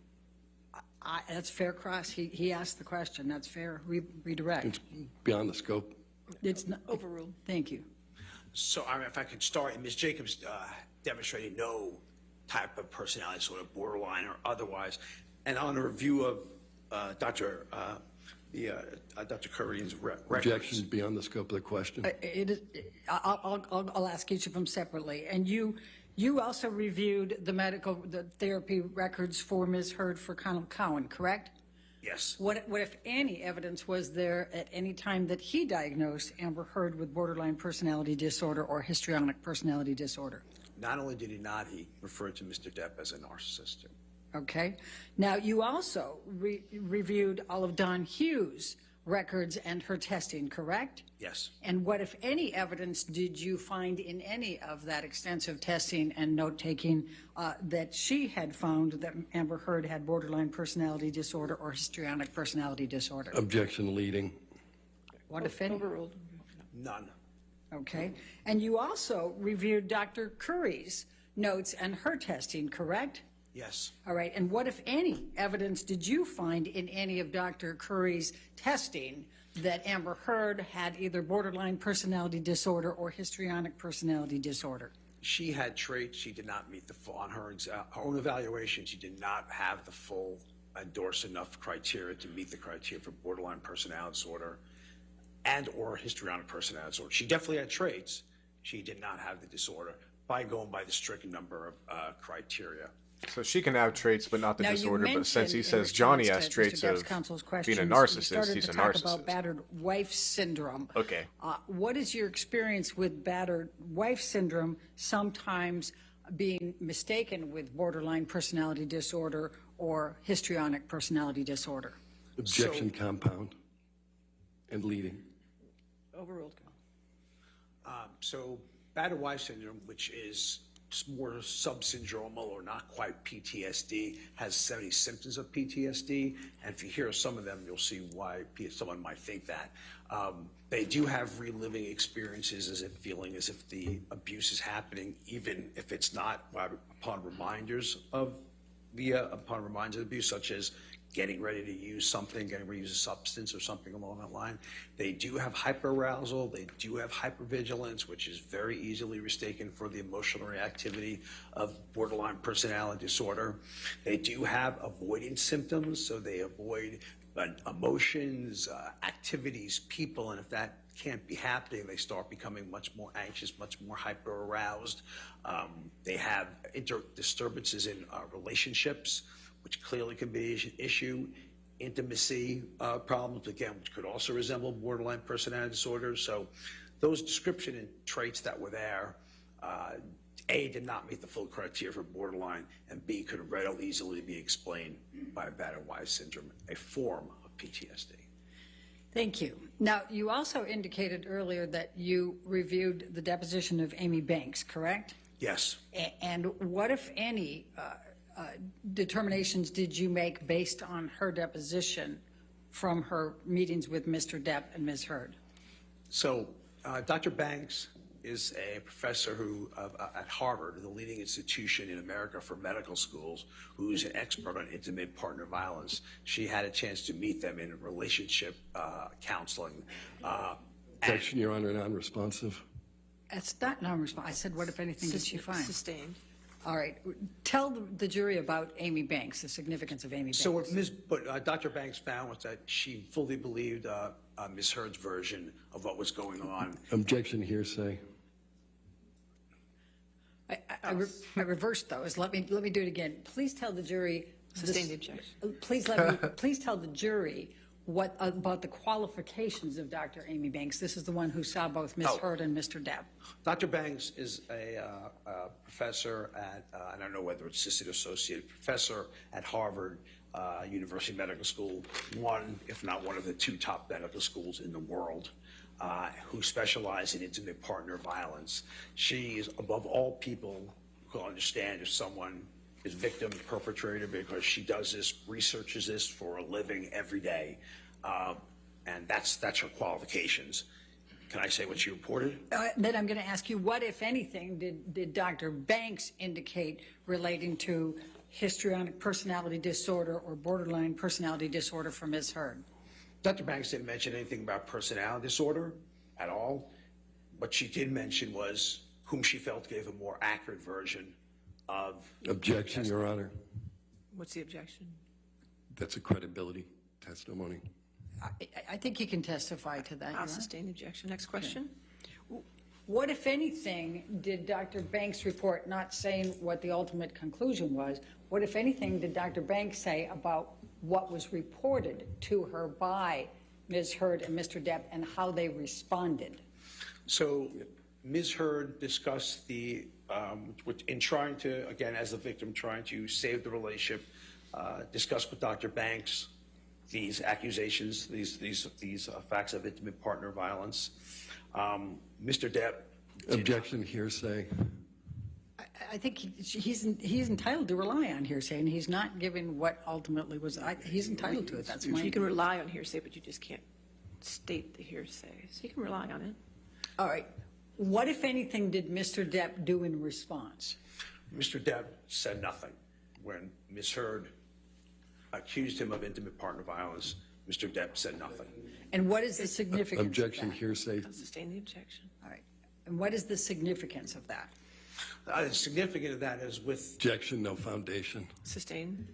That's fair cross. He asked the question. That's fair. Redirect. It's beyond the scope. It's not overruled. Thank you. So if I could start, Ms. Jacobs demonstrated no type of personality disorder, borderline or otherwise. And on a review of Dr. Currien's records. Objection beyond the scope of the question. I'll ask each of them separately. And you also reviewed the therapy records for Ms. Heard for Colonel Cowan, correct? Yes. What, if any, evidence was there at any time that he diagnosed Amber Heard with borderline personality disorder or histrionic personality disorder? Not only did he not, he referred to Mr. Depp as a narcissist. Okay. Now, you also reviewed all of Dawn Hughes' records and her testing, correct? Yes. And what, if any, evidence did you find in any of that extensive testing and note-taking that she had found that Amber Heard had borderline personality disorder or histrionic personality disorder? Objection leading. What, if any? Overruled. None. Okay. And you also reviewed Dr. Curry's notes and her testing, correct? Yes. All right. And what, if any, evidence did you find in any of Dr. Curry's testing that Amber Heard had either borderline personality disorder or histrionic personality disorder? She had traits she did not meet on her own evaluation. She did not have the full endorse enough criteria to meet the criteria for borderline personality disorder and or histrionic personality disorder. She definitely had traits. She did not have the disorder by going by the strict number of criteria. So she can have traits, but not the Now, disorder. But since he says Johnny has traits of being a narcissist, he's a narcissist. Talk about battered wife syndrome. Okay. What is your experience with battered wife syndrome sometimes being mistaken with borderline personality disorder or histrionic personality disorder? Objection compound and leading. Overruled. So battered wife syndrome, which is more subsyndromal or not quite PTSD, has 70 symptoms of PTSD. And if you hear some of them, you'll see why someone might think that. They do have reliving experiences as if feeling as if the abuse is happening, even if it's not, upon reminders of abuse, such as getting ready to use something, getting ready to use a substance or something along that line. They do have hyperarousal, they do have hypervigilance, which is very easily mistaken for the emotional reactivity of borderline personality disorder. They do have avoidance symptoms, so they avoid emotions, activities, people, and if that can't be happening, they start becoming much more anxious, much more hyper-aroused. They have disturbances in relationships, which clearly can be an issue. Intimacy problems, again, which could also resemble borderline personality disorder. So those description and traits that were there, A, did not meet the full criteria for borderline, and B, could readily easily be explained by Bader-Weiss syndrome, a form of PTSD. Thank you. Now, you also indicated earlier that you reviewed the deposition of Amy Banks, correct? Yes. And what, if any, determinations did you make based on her deposition from her meetings with Mr. Depp and Ms. Heard? So Dr. Banks is a professor at Harvard, the leading institution in America for medical schools, who's an expert on intimate partner violence. She had a chance to meet them in relationship counseling. Objection, Your Honor, non-responsive. That's not non-responsive. I said, what, if anything, did she find? Sustained. All right. Tell the jury about Amy Banks, the significance of Amy Banks. So what Dr. Banks found was that she fully believed Ms. Heard's version of what was going on. Objection, hearsay. I reversed those. Let me do it again. Please tell the jury. Sustain the objection. Please tell the jury what about the qualifications of Dr. Amy Banks. This is the one who saw both Ms. Heard and Mr. Depp. Dr. Banks is a professor at, I don't know whether it's assistant associate professor at Harvard University Medical School, one, if not one of the two top medical schools in the world, who specialize in intimate partner violence. She is, above all people, who understand if someone is victim, perpetrator, because she does this, researches this for a living every day, and that's her qualifications. Can I say what she reported? Then I'm going to ask you, what, if anything, did Dr. Banks indicate relating to histrionic personality disorder or borderline personality disorder for Ms. Heard? Dr. Banks didn't mention anything about personality disorder at all. What she did mention was whom she felt gave a more accurate version of... Objection, Your Honor. What's the objection? That's a credibility testimony. I think you can testify to that. I'll sustain the objection. Next question. Okay. What, if anything, did Dr. Banks report, not saying what the ultimate conclusion was, what, if anything, did Dr. Banks say about what was reported to her by Ms. Heard and Mr. Depp and how they responded? So Ms. Heard discussed the, in trying to, again, as the victim, trying to save the relationship, discussed with Dr. Banks these accusations, these facts of intimate partner violence. Mr. Depp. Objection, hearsay. I think he's entitled to rely on hearsay, and he's not giving what ultimately was. He's entitled to it. That's my. You can rely on hearsay, but you just can't state the hearsay. So you can rely on it. All right. What, if anything, did Mr. Depp do in response? Mr. Depp said nothing when Ms. Heard accused him of intimate partner violence. Mr. Depp said nothing. And what is the significance? Objection, of that? Hearsay. I'll sustain the objection. All right. And what is the significance of that? The significance of that is with... Objection, no foundation. Sustain.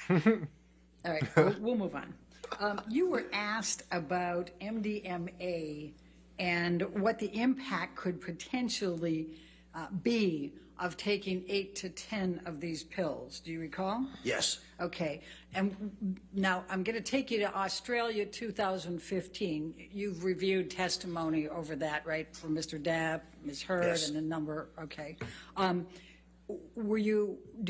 All right, we'll move on. You were asked about MDMA and what the impact could potentially be of taking 8 to 10 of these pills. Do you recall? Yes. Okay. And now I'm going to take you to Australia 2015. You've reviewed testimony over that, right, from Mr. Depp, Ms. Heard, Yes. and a number. Okay. Do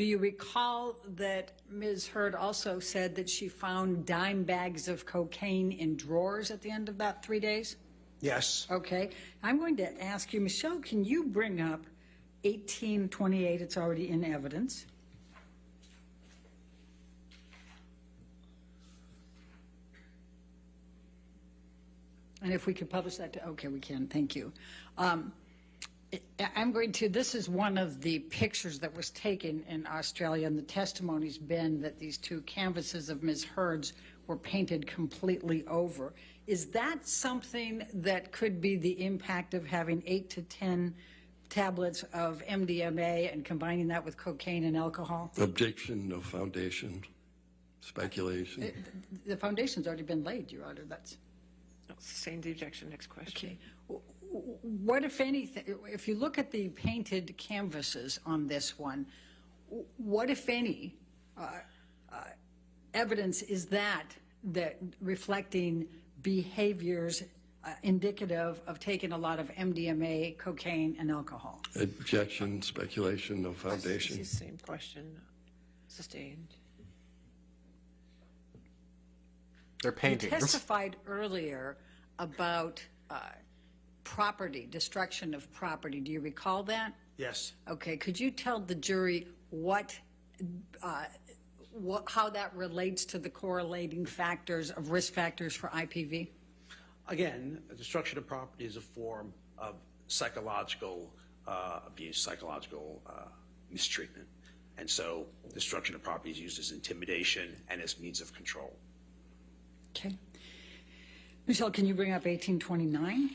you recall that Ms. Heard also said that she found dime bags of cocaine in drawers at the end of that 3 days? Yes. Okay. I'm going to ask you, Michelle, can you bring up 1828? It's already in evidence. And if we could publish that, okay, we can. Thank you. I'm going to, this is one of the pictures that was taken in Australia, and the testimony's been that these two canvases of Ms. Heard's were painted completely over. Is that something that could be the impact of having 8 to 10 tablets of MDMA and combining that with cocaine and alcohol? Objection, no foundation. Speculation. The foundation's already been laid, Your Honor. That's... Sustain the objection. Next question. Okay. What, if anything, if you look at the painted canvases on this one, what, if any, evidence is that reflecting behaviors indicative of taking a lot of MDMA, cocaine, and alcohol? Objection, speculation, no foundation. It's the same question. Sustained. They're painting. You testified earlier about property, destruction of property. Do you recall that? Yes. Okay. Could you tell the jury how that relates to the correlating factors of risk factors for IPV? Again, destruction of property is a form of psychological abuse, psychological mistreatment. And so destruction of property is used as intimidation and as means of control. Okay. Michelle, can you bring up 1829?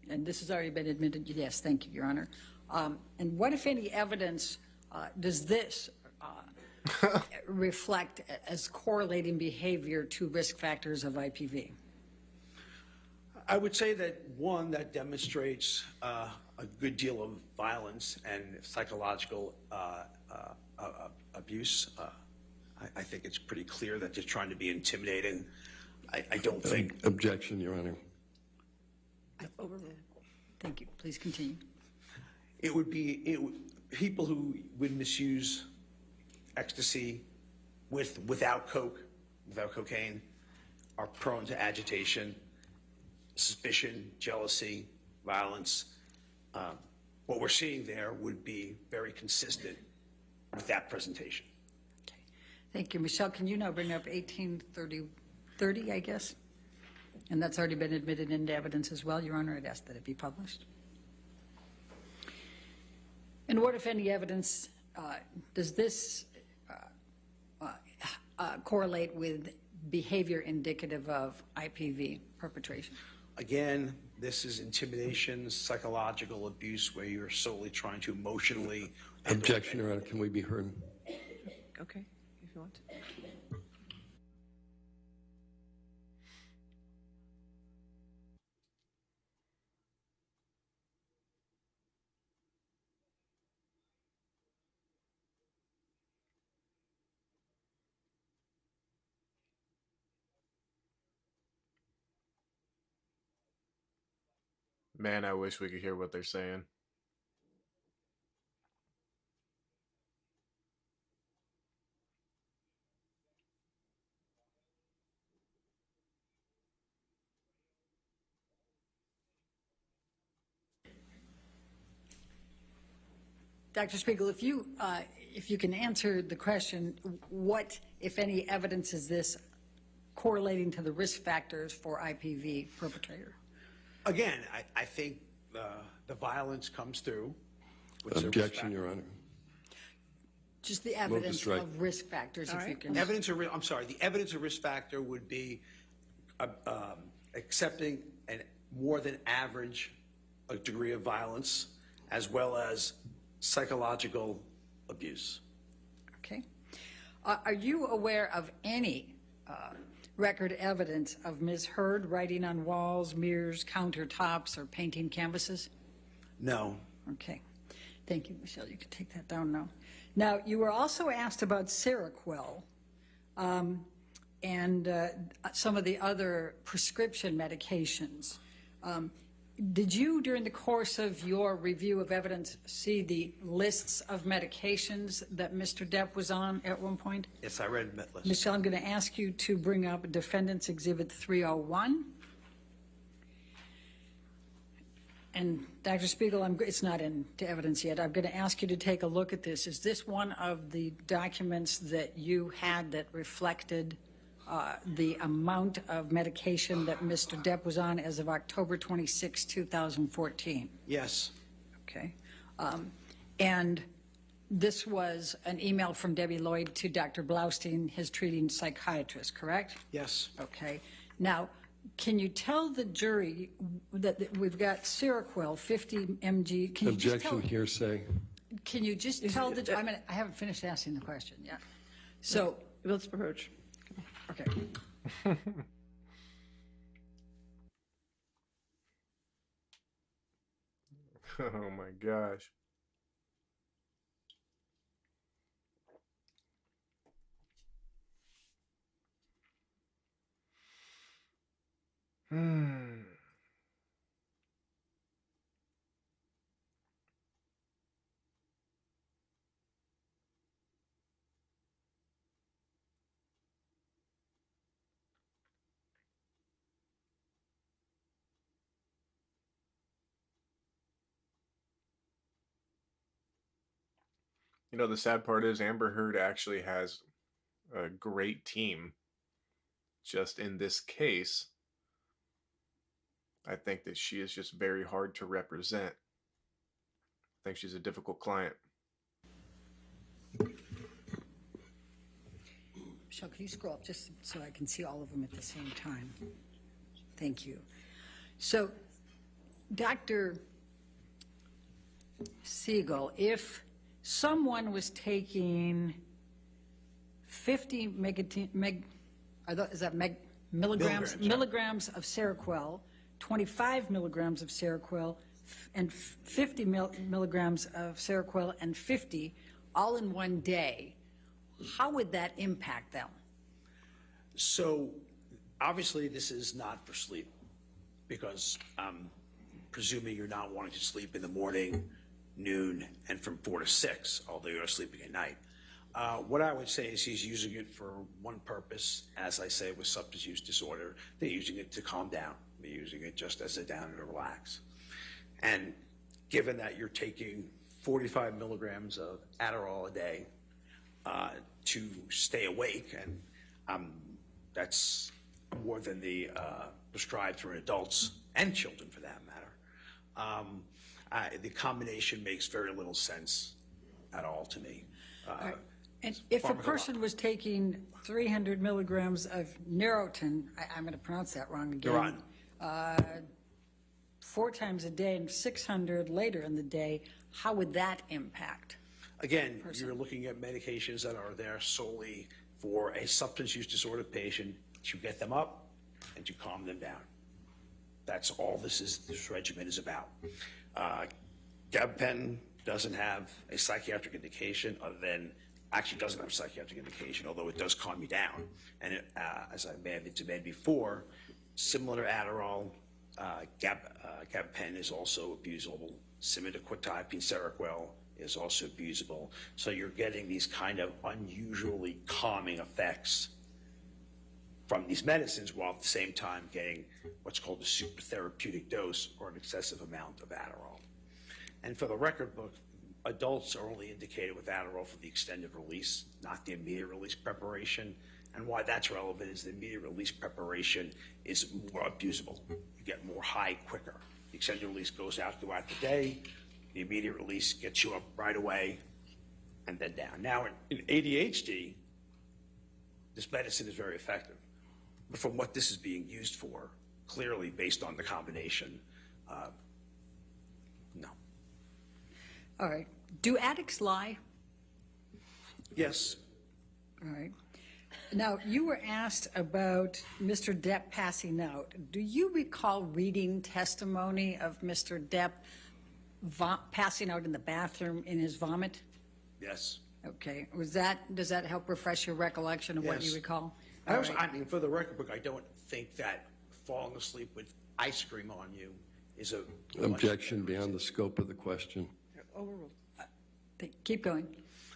And this has already been admitted. Yes, thank you, Your Honor. And what, if any, evidence does this reflect as correlating behavior to risk factors of IPV? I would say that, one, that demonstrates a good deal of violence and psychological abuse. I think it's pretty clear that they're trying to be intimidating. I don't think... Objection, Your Honor. Thank you. Please continue. It would be people who would misuse ecstasy without cocaine, are prone to agitation, suspicion, jealousy, violence. What we're seeing there would be very consistent with that presentation. Okay. Thank you. Michelle, can you now bring up 1830, I guess? And that's already been admitted into evidence as well, Your Honor. I'd ask that it be published. And what, if any, evidence does this correlate with behavior indicative of IPV perpetration? Again, this is intimidation, psychological abuse, where you're solely trying to emotionally... Objection, Your Honor. Can we be heard? Okay, if you want to. Man, I wish we could hear what they're saying. Dr. Spiegel, if you can answer the question, what, if any, evidence is this correlating to the risk factors for IPV perpetrator? Again, I think the violence comes through. Objection, Your Honor. Just the evidence of risk factors, if you can. The evidence of risk factor would be accepting a more than average degree of violence, as well as psychological abuse. Okay. Are you aware of any record evidence of Ms. Heard writing on walls, mirrors, countertops, or painting canvases? No. Okay. Thank you, Michelle. You can take that down now. Now, you were also asked about Seroquel and some of the other prescription medications. Did you, during the course of your review of evidence, see the lists of medications that Mr. Depp was on at one point? Yes, I read that list. Michelle, I'm going to ask you to bring up Defendant's Exhibit 301. And Dr. Spiegel, it's not into evidence yet. I'm going to ask you to take a look at this. Is this one of the documents that you had that reflected the amount of medication that Mr. Depp was on as of October 26, 2014? Yes. Okay. And this was an email from Debbie Lloyd to Dr. Blaustein, his treating psychiatrist, correct? Yes. Okay. Now, can you tell the jury that we've got Seroquel, 50 mg? Can you just Objection, hearsay. Can you just tell the? I haven't finished asking the question yet. So let's approach. Okay. Oh my gosh. You know, the sad part is Amber Heard actually has a great team. Just in this case, I think that she is just very hard to represent. I think she's a difficult client. Michelle, can you scroll up just so I can see all of them at the same time? Thank you. So, Dr. Siegel, if someone was taking 50 milligrams of Seroquel, 25 milligrams of Seroquel, and 50 milligrams of Seroquel and 50 all in one day, how would that impact them? So obviously this is not for sleep, because I'm presuming you're not wanting to sleep in the morning, noon, and from 4 to 6, although you're sleeping at night. What I would say is he's using it for one purpose. As I say, with substance use disorder, they're using it to calm down. They're using it just as a down to relax. And given that you're taking 45 milligrams of Adderall a day to stay awake, and that's more than the prescribed for adults and children for that matter, the combination makes very little sense at all to me. And if a person was taking 300 milligrams of Neurontin, I'm going to pronounce that wrong again, 4 times a day and 600 later in the day, how would that impact? Again, you're looking at medications that are there solely for a substance use disorder patient to get them up and to calm them down. That's all this regimen is about. Gabapentin doesn't have a psychiatric indication other than, actually doesn't have a psychiatric indication, although it does calm you down. And it, as I may have intimated before, similar to Adderall, gabapentin is also abusable. Similar to quetiapine, Seroquel is also abusable. So you're getting these kind of unusually calming effects from these medicines, while at the same time getting what's called a super therapeutic dose or an excessive amount of Adderall. And for the record book, adults are only indicated with Adderall for the extended release, not the immediate release preparation. And why that's relevant is the immediate release preparation is more abusable. You get more high quicker. The extended release goes out throughout the day. The immediate release gets you up right away and then down. Now, in ADHD, this medicine is very effective. But from what this is being used for, clearly based on the combination, no. All right. Do addicts lie? Yes. All right. Now, you were asked about Mr. Depp passing out. Do you recall reading testimony of Mr. Depp passing out in the bathroom in his vomit? Yes. Okay. Does that help refresh your recollection of what you recall? I mean, for the record book, I don't think that falling asleep with ice cream on you is a... Objection beyond the scope of the question. Overruled. Keep going.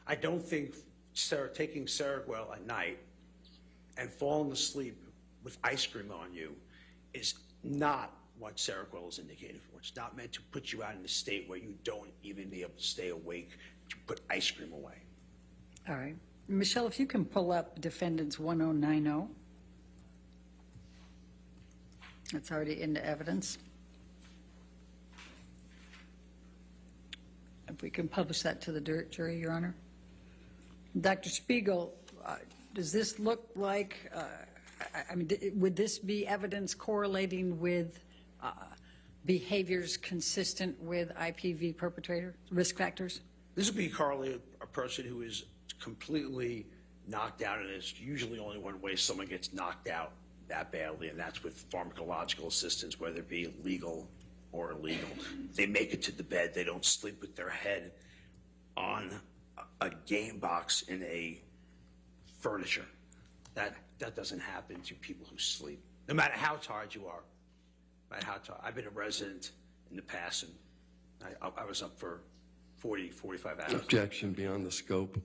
I don't think taking Seroquel at night and falling asleep with ice cream on you is not what Seroquel is indicated for. It's not meant to put you out in a state where you don't even be able to stay awake to put ice cream away. All right. Michelle, if you can pull up defendant's 1090. It's already into evidence. If we can publish that to the jury, Your Honor. Dr. Spiegel, does this look like, would this be evidence correlating with behaviors consistent with IPV perpetrator risk factors? This would be correlated a person who is completely knocked out, and it's usually only one way someone gets knocked out that badly, and that's with pharmacological assistance, whether it be legal or illegal. They make it to the bed. They don't sleep with their head on a game box in a furniture. That doesn't happen to people who sleep, no matter how tired you are. No matter how tired. I've been a resident in the past, and I was up for 40, 45 hours. Objection beyond the scope.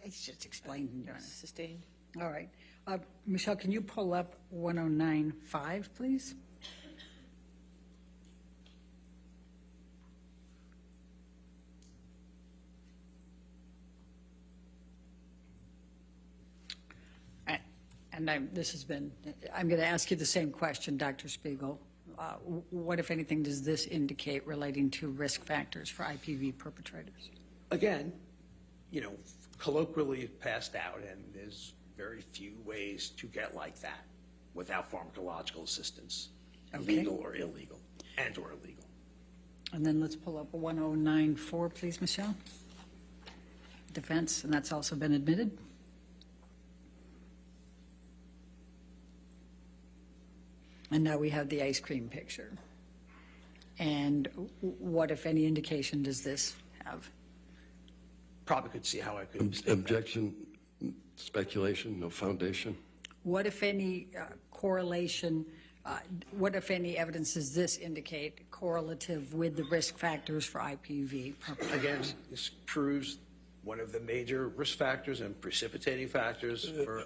It's just explained, Your Honor. Sustained. All right. Michelle, can you pull up 1095, please? And I'm going to ask you the same question, Dr. Spiegel. What, if anything, does this indicate relating to risk factors for IPV perpetrators? Again, colloquially passed out, and there's very few ways to get like that without pharmacological assistance, legal or illegal, or illegal. And then let's pull up 1094, please, Michelle. Defense, and that's also been admitted. And now we have the ice cream picture. And what, if any, indication does this have? Probably could see how I could mistake Objection, speculation, no foundation. What, if any, correlation, what, if any, evidence does this indicate correlative with the risk factors for IPV perpetrators? Again, this proves one of the major risk factors and precipitating factors for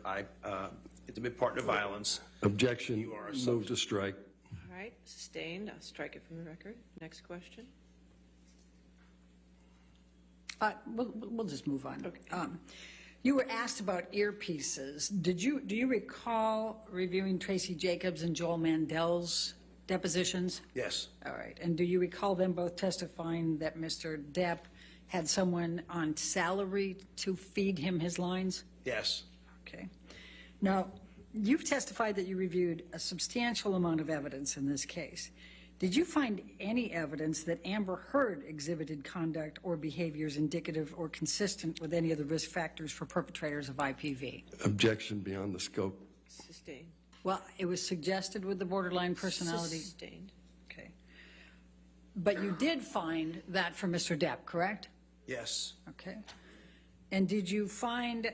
intimate partner violence. Objection, move to strike. All right, sustained. I'll strike it from the record. Next question. We'll just move on. Okay. You were asked about earpieces. Do you recall reviewing Tracy Jacobs and Joel Mandel's depositions? Yes. All right. And do you recall them both testifying that Mr. Depp had someone on salary to feed him his lines? Yes. Okay. Now, you've testified that you reviewed a substantial amount of evidence in this case. Did you find any evidence that Amber Heard exhibited conduct or behaviors indicative or consistent with any of the risk factors for perpetrators of IPV? Objection beyond the scope. Sustained. Well, it was suggested with the borderline personality. Sustained. Okay. But you did find that for Mr. Depp, correct? Yes. Okay. And did you find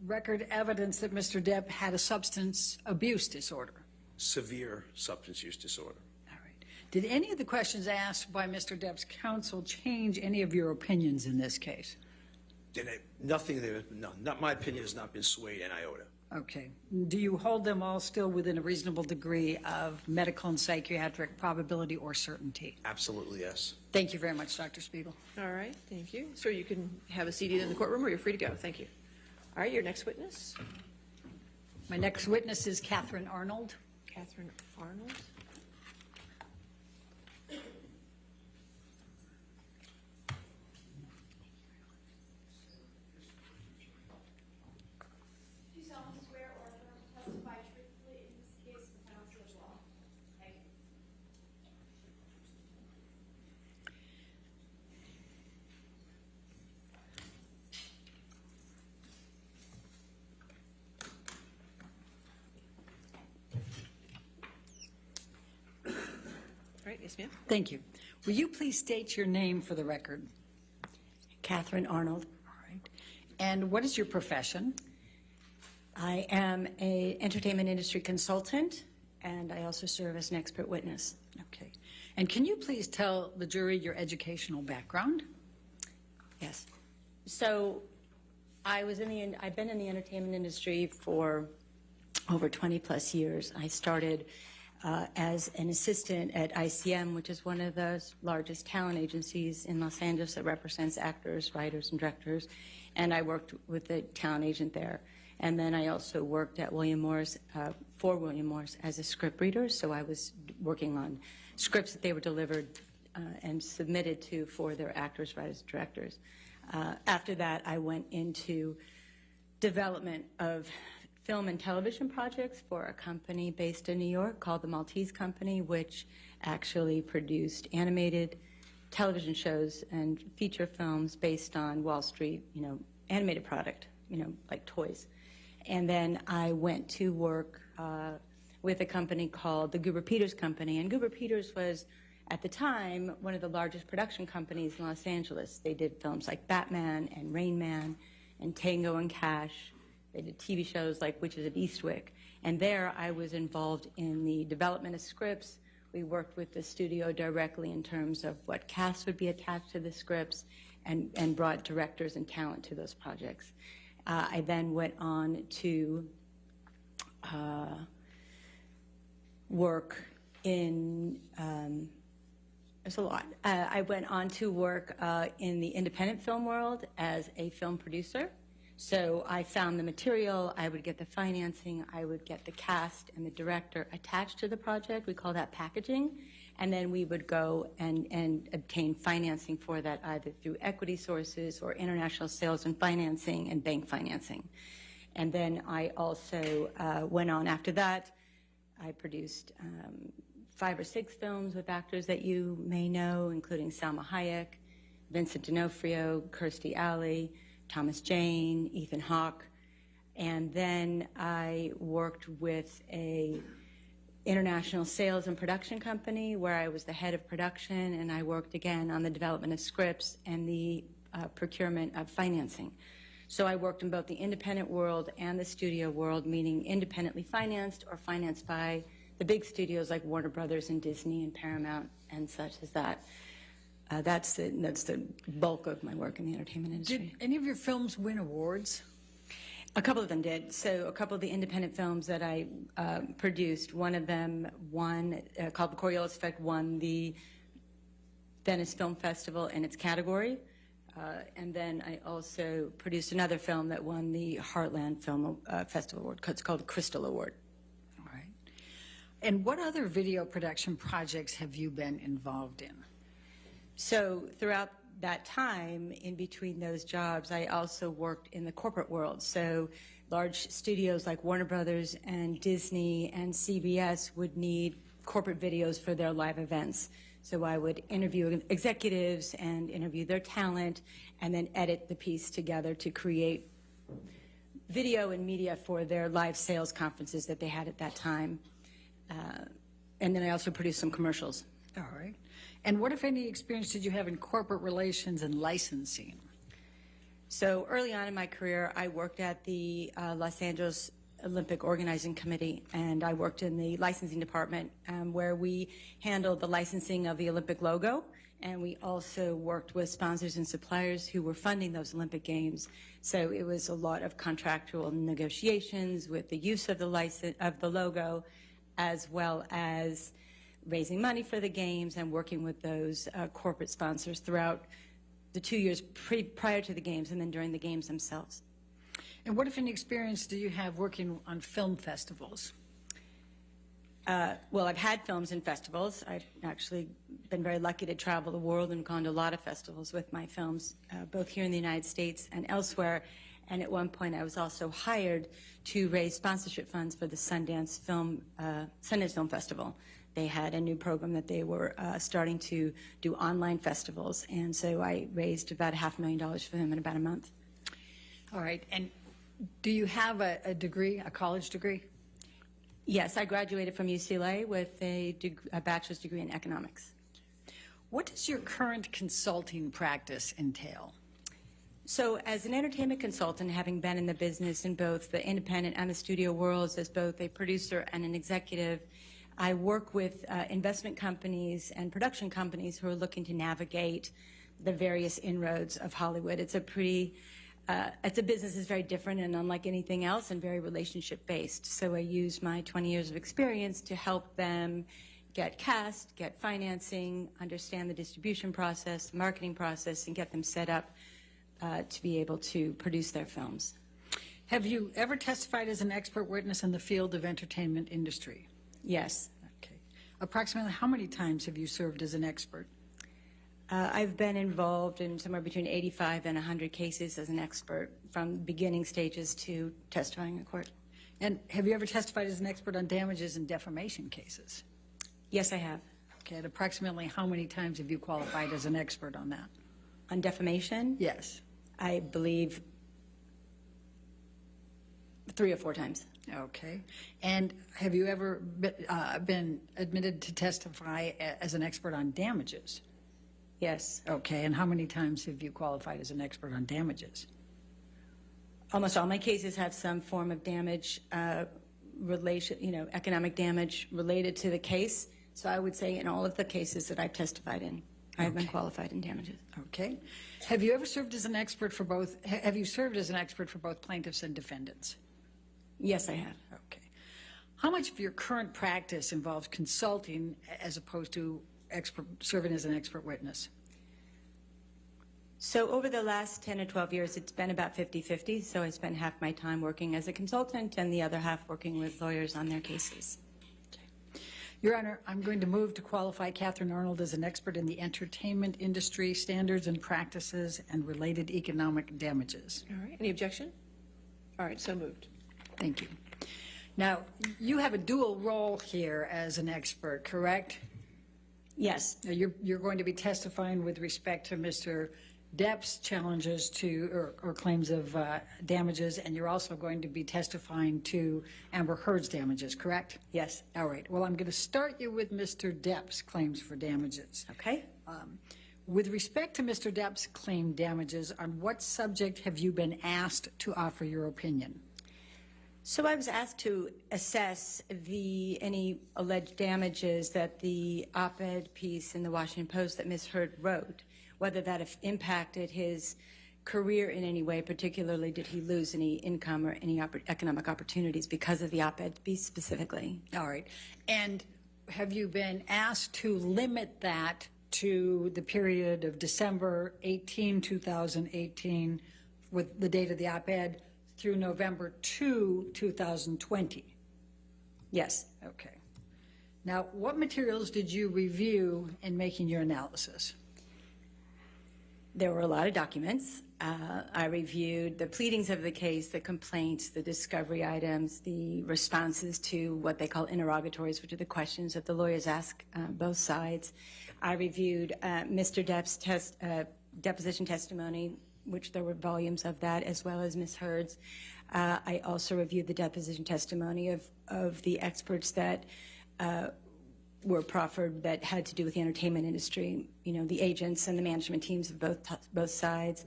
record evidence that Mr. Depp had a substance abuse disorder? Severe substance use disorder. All right. Did any of the questions asked by Mr. Depp's counsel change any of your opinions in this case? Nothing there. No, my opinion has not been swayed an iota. Okay. Do you hold them all still within a reasonable degree of medical and psychiatric probability or certainty? Absolutely, yes. Thank you very much, Dr. Spiegel. All right, thank you. Sir, you can have a seat either in the courtroom or you're free to go. Thank you. All right, your next witness. My next witness is Catherine Arnold. Catherine Arnold. Yes, ma'am. Thank you. Will you please state your name for the record? Catherine Arnold. All right. And what is your profession? I am an entertainment industry consultant, and I also serve as an expert witness. Okay. And can you please tell the jury your educational background? Yes. So I've been in the entertainment industry for over 20 plus years. I started as an assistant at ICM, which is one of the largest talent agencies in Los Angeles that represents actors, writers, and directors. And I worked with the talent agent there. And then I also worked at William Morris, for William Morris, as a script reader. So I was working on scripts that they were delivered and submitted to for their actors, writers, and directors. After that, I went into development of film and television projects for a company based in New York called the Maltese Company, which actually produced animated television shows and feature films based on Wall Street, animated product, like toys. And then I went to work with a company called the Goober Peters Company. And Goober Peters was, at the time, one of the largest production companies in Los Angeles. They did films like Batman and Rain Man and Tango and Cash. They did TV shows like Witches of Eastwick. And there I was involved in the development of scripts. We worked with the studio directly in terms of what cast would be attached to the scripts and brought directors and talent to those projects. I then went on to work in, there's a lot. I went on to work in the independent film world as a film producer. So I found the material, I would get the financing, I would get the cast and the director attached to the project. We call that packaging. And then we would go and obtain financing for that either through equity sources or international sales and financing and bank financing. And then I also went on after that. I produced 5 or 6 films with actors that you may know, including Salma Hayek, Vincent D'Onofrio, Kirstie Alley, Thomas Jane, Ethan Hawke. And then I worked with a international sales and production company where I was the head of production, and I worked again on the development of scripts and the procurement of financing. So I worked in both the independent world and the studio world, meaning independently financed or financed by the big studios like Warner Brothers and Disney and Paramount and such as that. That's the bulk of my work in the entertainment industry. Did any of your films win awards? A couple of them did. So a couple of the independent films that I produced, one of them won, called The Coriolis Effect, won the Venice Film Festival in its category. And then I also produced another film that won the Heartland Film Festival Award. It's called the Crystal Award. All right. And what other video production projects have you been involved in? So throughout that time, in between those jobs, I also worked in the corporate world. So large studios like Warner Brothers and Disney and CBS would need corporate videos for their live events. So I would interview executives and interview their talent and then edit the piece together to create video and media for their live sales conferences that they had at that time. And then I also produced some commercials. All right. And what, if any, experience did you have in corporate relations and licensing? So early on in my career, I worked at the Los Angeles Olympic Organizing Committee, and I worked in the licensing department where we handled the licensing of the Olympic logo, and we also worked with sponsors and suppliers who were funding those Olympic Games. So it was a lot of contractual negotiations with the use of the logo, as well as raising money for the games and working with those corporate sponsors throughout the 2 years prior to the games and then during the games themselves. And what, if any, experience do you have working on film festivals? Well, I've had films in festivals. I've actually been very lucky to travel the world and gone to a lot of festivals with my films, both here in the United States and elsewhere. And at one point, I was also hired to raise sponsorship funds for the Sundance Film Festival. They had a new program that they were starting to do online festivals, and so I raised about $500,000 for them in about a month. All right. And do you have a degree, a college degree? Yes, I graduated from UCLA with a bachelor's degree in economics. What does your current consulting practice entail? So as an entertainment consultant, having been in the business in both the independent and the studio worlds as both a producer and an executive, I work with investment companies and production companies who are looking to navigate the various inroads of Hollywood. It's a pretty it's a business is very different and unlike anything else and very relationship based. So I use my 20 years of experience to help them get cast, get financing, understand the distribution process, marketing process, and get them set up to be able to produce their films. Have you ever testified as an expert witness in the field of entertainment industry? Yes. Okay. Approximately how many times have you served as an expert? I've been involved in somewhere between 85 and 100 cases as an expert, from beginning stages to testifying in court. And have you ever testified as an expert on damages and defamation cases? Yes, I have. Okay, and approximately how many times have you qualified as an expert on that? On defamation? Yes. I believe 3 or 4 times. Okay. And have you ever been admitted to testify as an expert on damages? Yes. Okay, and how many times have you qualified as an expert on damages? Almost all my cases have some form of damage, economic damage related to the case. So I would say in all of the cases that I've testified in, I've been qualified in damages. Okay. Have you ever served as an expert for both, have you served as an expert for both plaintiffs and defendants? Yes, I have. Okay. How much of your current practice involves consulting as opposed to serving as an expert witness? So over the last 10 or 12 years, it's been about 50-50. So I spend half my time working as a consultant and the other half working with lawyers on their cases. Okay. Your Honor, I'm going to move to qualify Catherine Arnold as an expert in the entertainment industry, standards and practices, and related economic damages. All right. Any objection? All right. So moved. Thank you. Now, you have a dual role here as an expert, correct? Yes. Now, you're going to be testifying with respect to Mr. Depp's challenges to, or claims of damages, and you're also going to be testifying to Amber Heard's damages, correct? Yes. All right. Well, I'm going to start you with Mr. Depp's claims for damages. Okay. With respect to Mr. Depp's claimed damages, on what subject have you been asked to offer your opinion? So I was asked to assess any alleged damages that the op-ed piece in the Washington Post that Ms. Heard wrote, whether that impacted his career in any way, particularly did he lose any income or any economic opportunities because of the op-ed piece specifically. All right. And have you been asked to limit that to the period of December 18, 2018, with the date of the op-ed, through November 2, 2020? Yes. Okay. Now, what materials did you review in making your analysis? There were a lot of documents. I reviewed the pleadings of the case, the complaints, the discovery items, the responses to what they call interrogatories, which are the questions that the lawyers ask both sides. I reviewed Mr. Depp's deposition testimony, which there were volumes of that, as well as Ms. Heard's. I also reviewed the deposition testimony of the experts that were proffered that had to do with the entertainment industry, the agents and the management teams of both sides.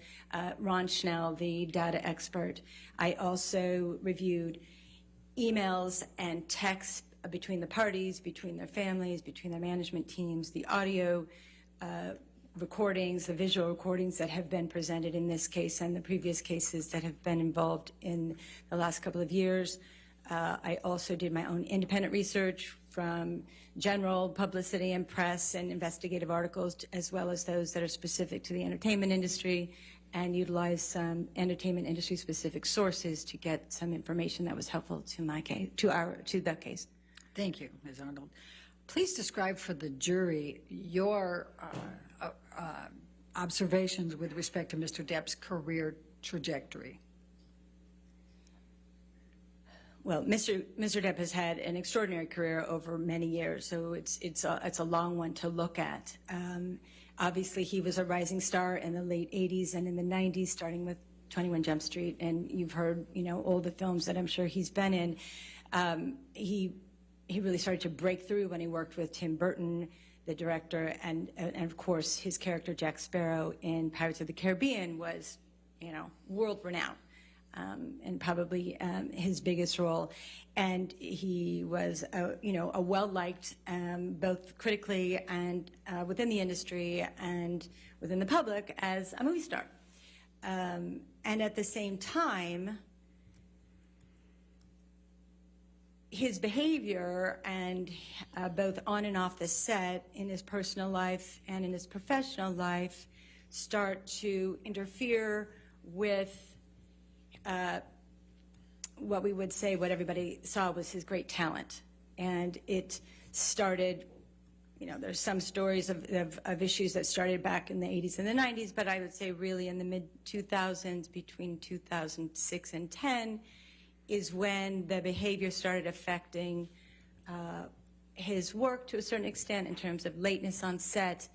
Ron Schnell, the data expert. I also reviewed emails and texts between the parties, between their families, between their management teams, the audio recordings, the visual recordings that have been presented in this case and the previous cases that have been involved in the last couple of years. I also did my own independent research from general publicity and press and investigative articles, as well as those that are specific to the entertainment industry, and utilized some entertainment industry specific sources to get some information that was helpful to my case, to the case. Thank you, Ms. Arnold. Please describe for the jury your observations with respect to Mr. Depp's career trajectory. Well, Mr. Depp has had an extraordinary career over many years, so it's a long one to look at. Obviously, he was a rising star in the late 80s and in the 90s, starting with 21 Jump Street, and you've heard, all the films that I'm sure he's been in. He really started to break through when he worked with Tim Burton, the director, and of course his character Jack Sparrow in Pirates of the Caribbean was, world renowned. And probably his biggest role. And he was, a well-liked, both critically and within the industry and within the public as a movie star. And at the same time, his behavior, and both on and off the set, in his personal life and in his professional life, start to interfere with what we would say, what everybody saw was his great talent. And it started, you know, there's some stories of issues that started back in the 80s and the 90s, but I would say really in the mid-2000s, between 2006 and 10, is when the behavior started affecting his work to a certain extent in terms of lateness on set.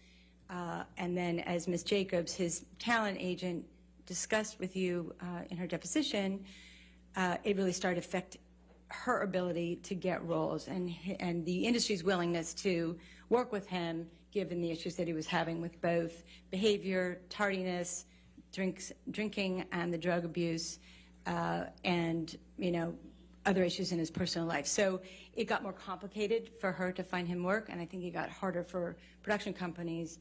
And then, as Ms. Jacobs, his talent agent, discussed with you in her deposition, it really started to affect her ability to get roles and the industry's willingness to work with him, given the issues that he was having with both behavior, tardiness, drinking, and the drug abuse, and, you know, other issues in his personal life. So it got more complicated for her to find him work, and I think it got harder for production companies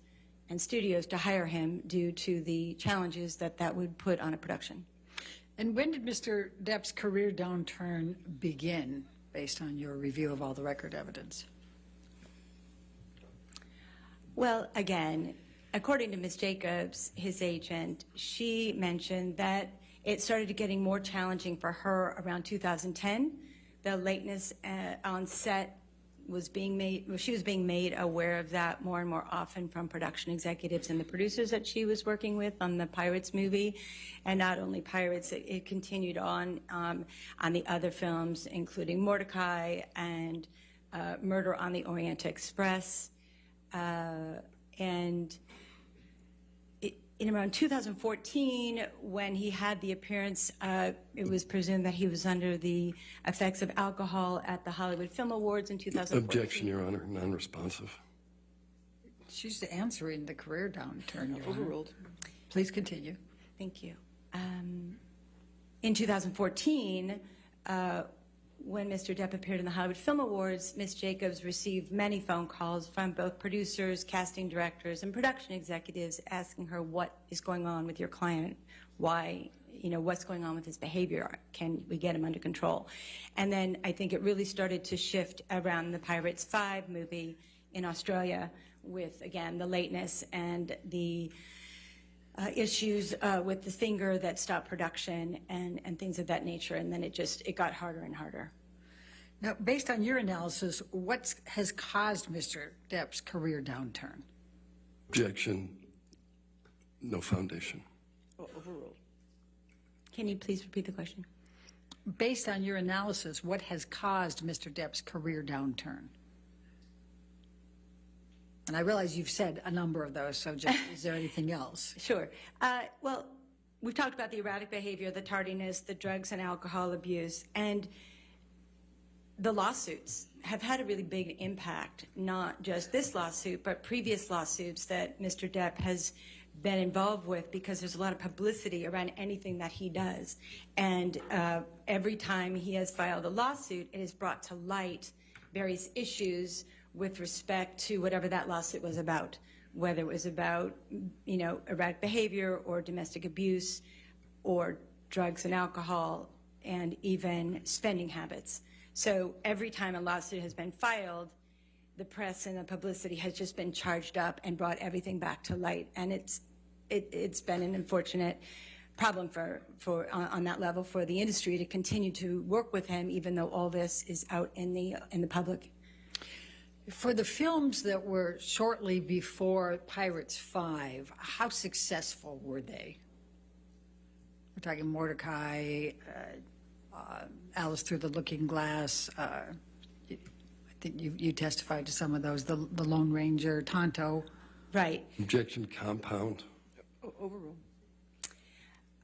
and studios to hire him due to the challenges that that would put on a production. And when did Mr. Depp's career downturn begin, based on your review of all the record evidence? Well, again, according to Ms. Jacobs, his agent, she mentioned that it started getting more challenging for her around 2010. The lateness on set was being made, well, she was being made aware of that more and more often from production executives and the producers that she was working with on the Pirates movie. And not only Pirates, it continued on the other films, including Mordecai and Murder on the Orient Express. And in around 2014, when he had the appearance, it was presumed that he was under the effects of alcohol at the Hollywood Film Awards in 2014. Objection, Your Honor, non-responsive. She's answering the career downturn, Your Honor. Overruled. Please continue. Thank you. In 2014, when Mr. Depp appeared in the Hollywood Film Awards, Ms. Jacobs received many phone calls from both producers, casting directors, and production executives asking her what is going on with your client, why, you know, what's going on with his behavior, can we get him under control? And then I think it really started to shift around the Pirates 5 movie in Australia with, again, the lateness and the issues with the finger that stopped production and things of that nature, and then it got harder and harder. Now, based on your analysis, what has caused Mr. Depp's career downturn? Objection, no foundation. Overruled. Can you please repeat the question? Based on your analysis, what has caused Mr. Depp's career downturn? And I realize you've said a number of those, so just, is there anything else? Sure. Well, we've talked about the erratic behavior, the tardiness, the drugs and alcohol abuse, and the lawsuits have had a really big impact, not just this lawsuit, but previous lawsuits that Mr. Depp has been involved with, because there's a lot of publicity around anything that he does. And every time he has filed a lawsuit, it has brought to light various issues with respect to whatever that lawsuit was about, whether it was about, you know, erratic behavior or domestic abuse or drugs and alcohol and even spending habits. So every time a lawsuit has been filed, the press and the publicity has just been charged up and brought everything back to light. And it's been an unfortunate problem on that level for the industry to continue to work with him, even though all this is out in the public. For the films that were shortly before Pirates 5, how successful were they? We're talking Mordecai, Alice Through the Looking Glass. I think you testified to some of those. The Lone Ranger, Tonto. Right. Objection, compound. Overruled.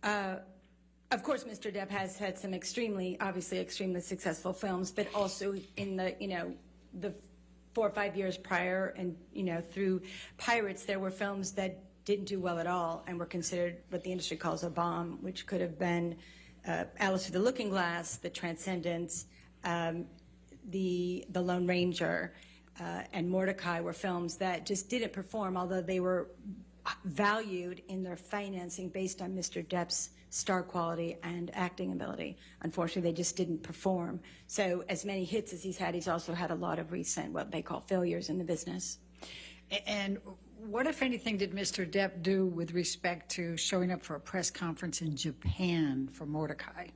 Of course, Mr. Depp has had some obviously extremely successful films, but also in the 4 or 5 years prior and, through Pirates, there were films that didn't do well at all and were considered what the industry calls a bomb, which could have been Alice Through the Looking Glass, The Transcendence, the Lone Ranger, and Mordecai were films that just didn't perform, although they were valued in their financing based on Mr. Depp's star quality and acting ability. Unfortunately, they just didn't perform. So as many hits as he's had, he's also had a lot of recent, what they call failures in the business. And what, if anything, did Mr. Depp do with respect to showing up for a press conference in Japan for Mordecai?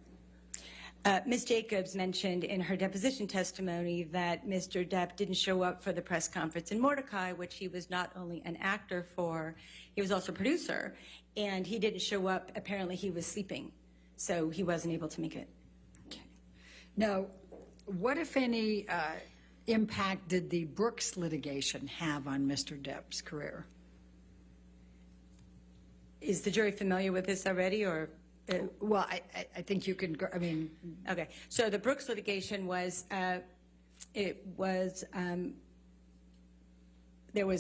Ms. Jacobs mentioned in her deposition testimony that Mr. Depp didn't show up for the press conference in Mordecai, which he was not only an actor for, he was also a producer, and he didn't show up. Apparently, he was sleeping, so he wasn't able to make it. Okay. Now, what, if any, impact did the Brooks litigation have on Mr. Depp's career? Is the jury familiar with this already, or? Well, I think you can go, I mean. Okay, so the Brooks litigation was, there was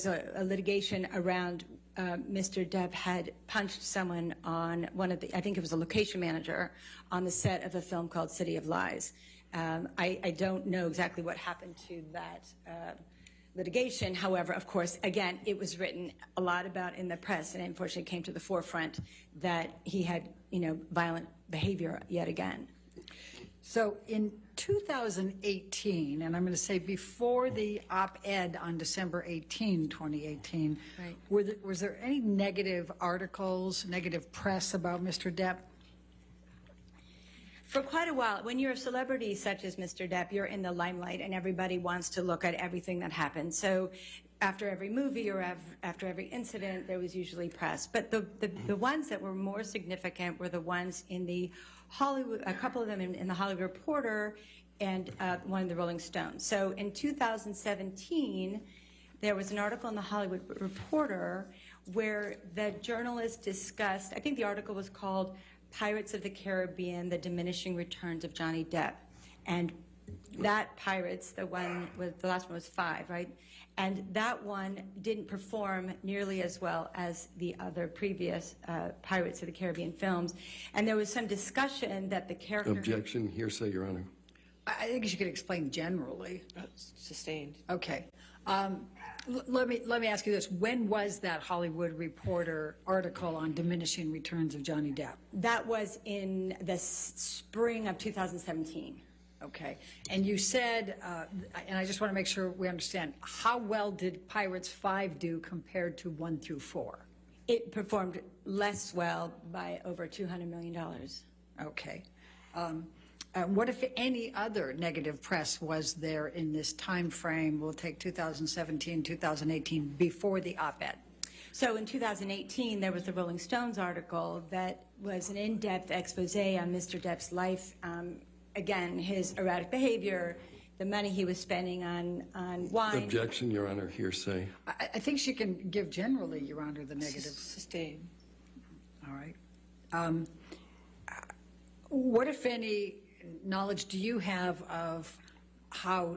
a litigation around Mr. Depp had punched someone on one of the, I think it was a location manager, on the set of a film called City of Lies. I don't know exactly what happened to that litigation. However, of course, again, it was written a lot about in the press, and unfortunately came to the forefront that he had, violent behavior yet again. So in 2018, and I'm going to say before the op-ed on December 18, 2018, right, was there any negative articles, negative press about Mr. Depp? For quite a while, when you're a celebrity such as Mr. Depp, you're in the limelight and everybody wants to look at everything that happens. So after every movie or after every incident, there was usually press. But the ones that were more significant were the ones in the Hollywood, a couple of them in the Hollywood Reporter and one in the Rolling Stone. So in 2017, there was an article in the Hollywood Reporter where the journalist discussed, I think the article was called Pirates of the Caribbean, The Diminishing Returns of Johnny Depp. And that Pirates, the last one was 5, right? And that one didn't perform nearly as well as the other previous Pirates of the Caribbean films. And there was some discussion that the character... Objection, hearsay, Your Honor. I think you could explain generally. Sustained. Okay. Let me ask you this. When was that Hollywood Reporter article on diminishing returns of Johnny Depp? That was in the spring of 2017. Okay. And you said, and I just want to make sure we understand, how well did Pirates 5 do compared to 1 through 4? It performed less well by over $200 million. Okay. What, if any, other negative press was there in this time frame? We'll take 2017, 2018, before the op-ed. So in 2018, there was the Rolling Stones article that was an in-depth expose on Mr. Depp's life. Again, his erratic behavior, the money he was spending on wine. Objection, Your Honor, hearsay. I think she can give generally, Your Honor, the negative. Sustained. All right. What, if any, knowledge do you have of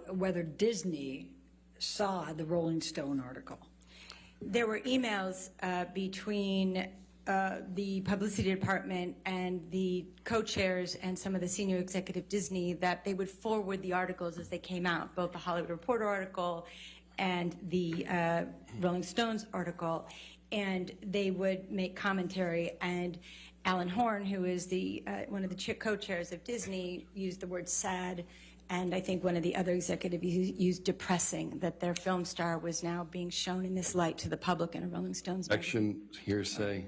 whether Disney saw the Rolling Stone article? There were emails between the publicity department and the co-chairs and some of the senior executive Disney that they would forward the articles as they came out, both the Hollywood Reporter article and the Rolling Stones article, and they would make commentary. And Alan Horn, who is the one of the co-chairs of Disney, used the word sad, and I think one of the other executives used depressing, that their film star was now being shown in this light to the public in a Rolling Stones magazine. Objection, hearsay.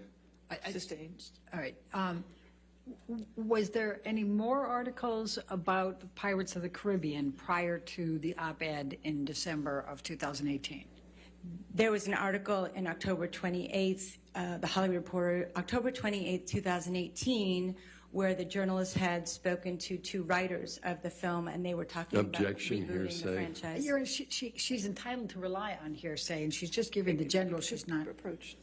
Sustained. All right. Was there any more articles about Pirates of the Caribbean prior to the op-ed in December of 2018? There was an article in October 28th, the Hollywood Reporter, October 28th, 2018, where the journalist had spoken to 2 writers of the film, and they were talking Objection, about rebooting the franchise. She's entitled to rely on hearsay, and she's just giving the general. She's not approached.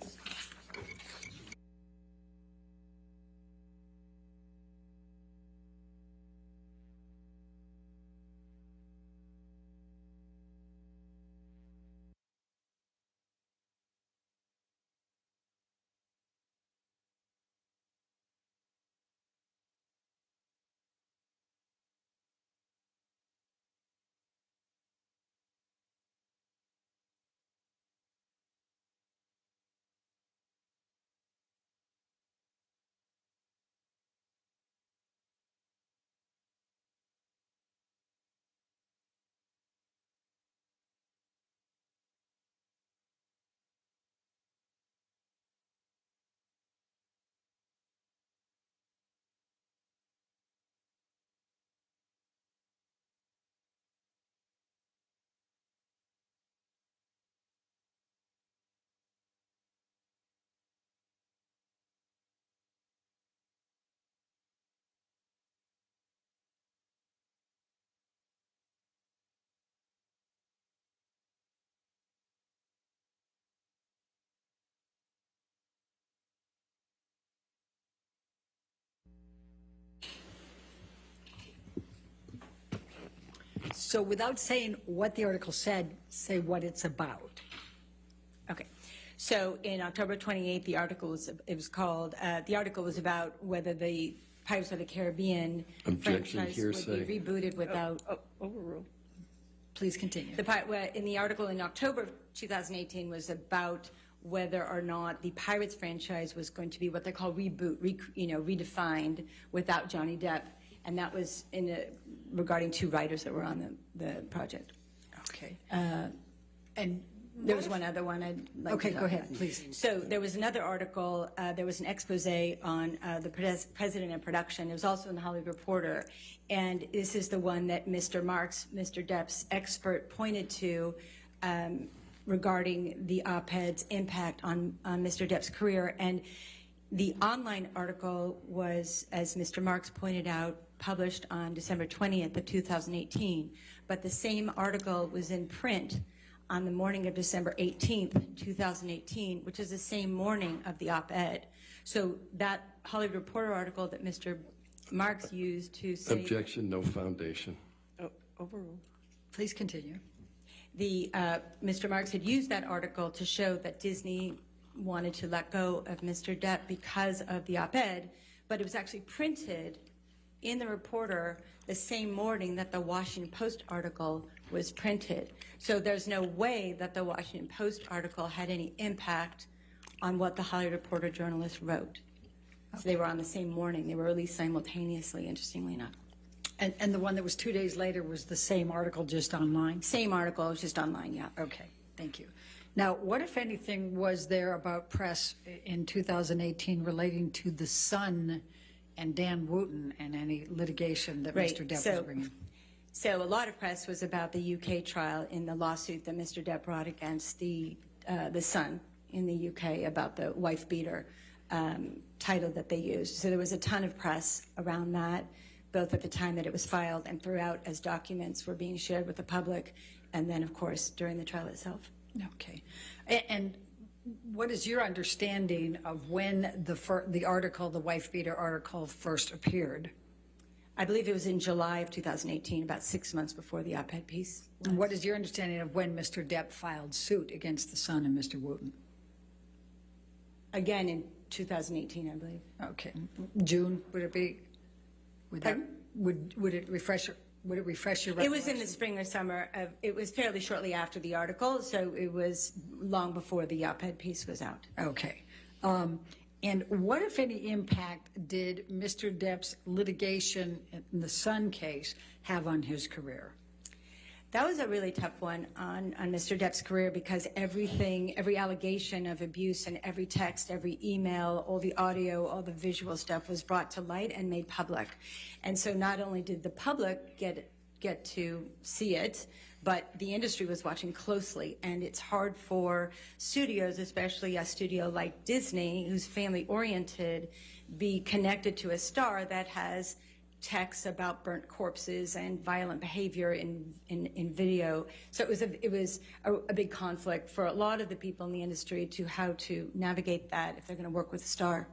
So without saying what the article said, say what it's about. Okay. So in October 28th, the article was about whether the Pirates of the Caribbean Objection, franchise hearsay. would be rebooted without. Overruled. Please continue. In the article in October 2018 was about whether or not the Pirates franchise was going to be what they call redefined without Johnny Depp, and that was regarding 2 writers that were on the project. Okay. And there was one other one I'd like Okay, to go talk ahead, about. please. So there was another article, there was an expose on the president and production. It was also in the Hollywood Reporter. And this is the one that Mr. Marks, Mr. Depp's expert, pointed to regarding the op-ed's impact on Mr. Depp's career. And the online article was, as Mr. Marks pointed out, published on December 20th of 2018. But the same article was in print on the morning of December 18th, 2018, which is the same morning of the op-ed. So that Hollywood Reporter article that Mr. Marks used to say... Objection, no foundation. Overruled. Please continue. Mr. Marks had used that article to show that Disney wanted to let go of Mr. Depp because of the op-ed, but it was actually printed in the Reporter the same morning that the Washington Post article was printed. So there's no way that the Washington Post article had any impact on what the Hollywood Reporter journalist wrote. So they were on the same morning. They were released simultaneously, interestingly enough. And the one that was 2 days later was the same article, just online? Same article, just online, yeah. Okay, thank you. Now, what, if anything, was there about press in 2018 relating to The Sun and Dan Wooten and any litigation that Mr. Depp was bringing? So a lot of press was about the UK trial in the lawsuit that Mr. Depp brought against the Sun in the UK about the wife-beater title that they used. So there was a ton of press around that, both at the time that it was filed and throughout as documents were being shared with the public, and then, of course, during the trial itself. Okay. And what is your understanding of when the article, the wife-beater article, first appeared? I believe it was in July of 2018, about 6 months before the op-ed piece. And what is your understanding of when Mr. Depp filed suit against The Sun and Mr. Wooten? Again, in 2018, I believe. Okay. June, would it be? Would it refresh your recollection? It was in the spring or summer. It was fairly shortly after the article, so it was long before the op-ed piece was out. Okay. And what, if any, impact did Mr. Depp's litigation in the Sun case have on his career? That was a really tough one on Mr. Depp's career because every allegation of abuse and every text, every email, all the audio, all the visual stuff was brought to light and made public. And so not only did the public get to see it, but the industry was watching closely, and it's hard for studios, especially a studio like Disney, who's family-oriented, be connected to a star that has texts about burnt corpses and violent behavior in video. So it was a big conflict for a lot of the people in the industry to how to navigate that if they're going to work with a star.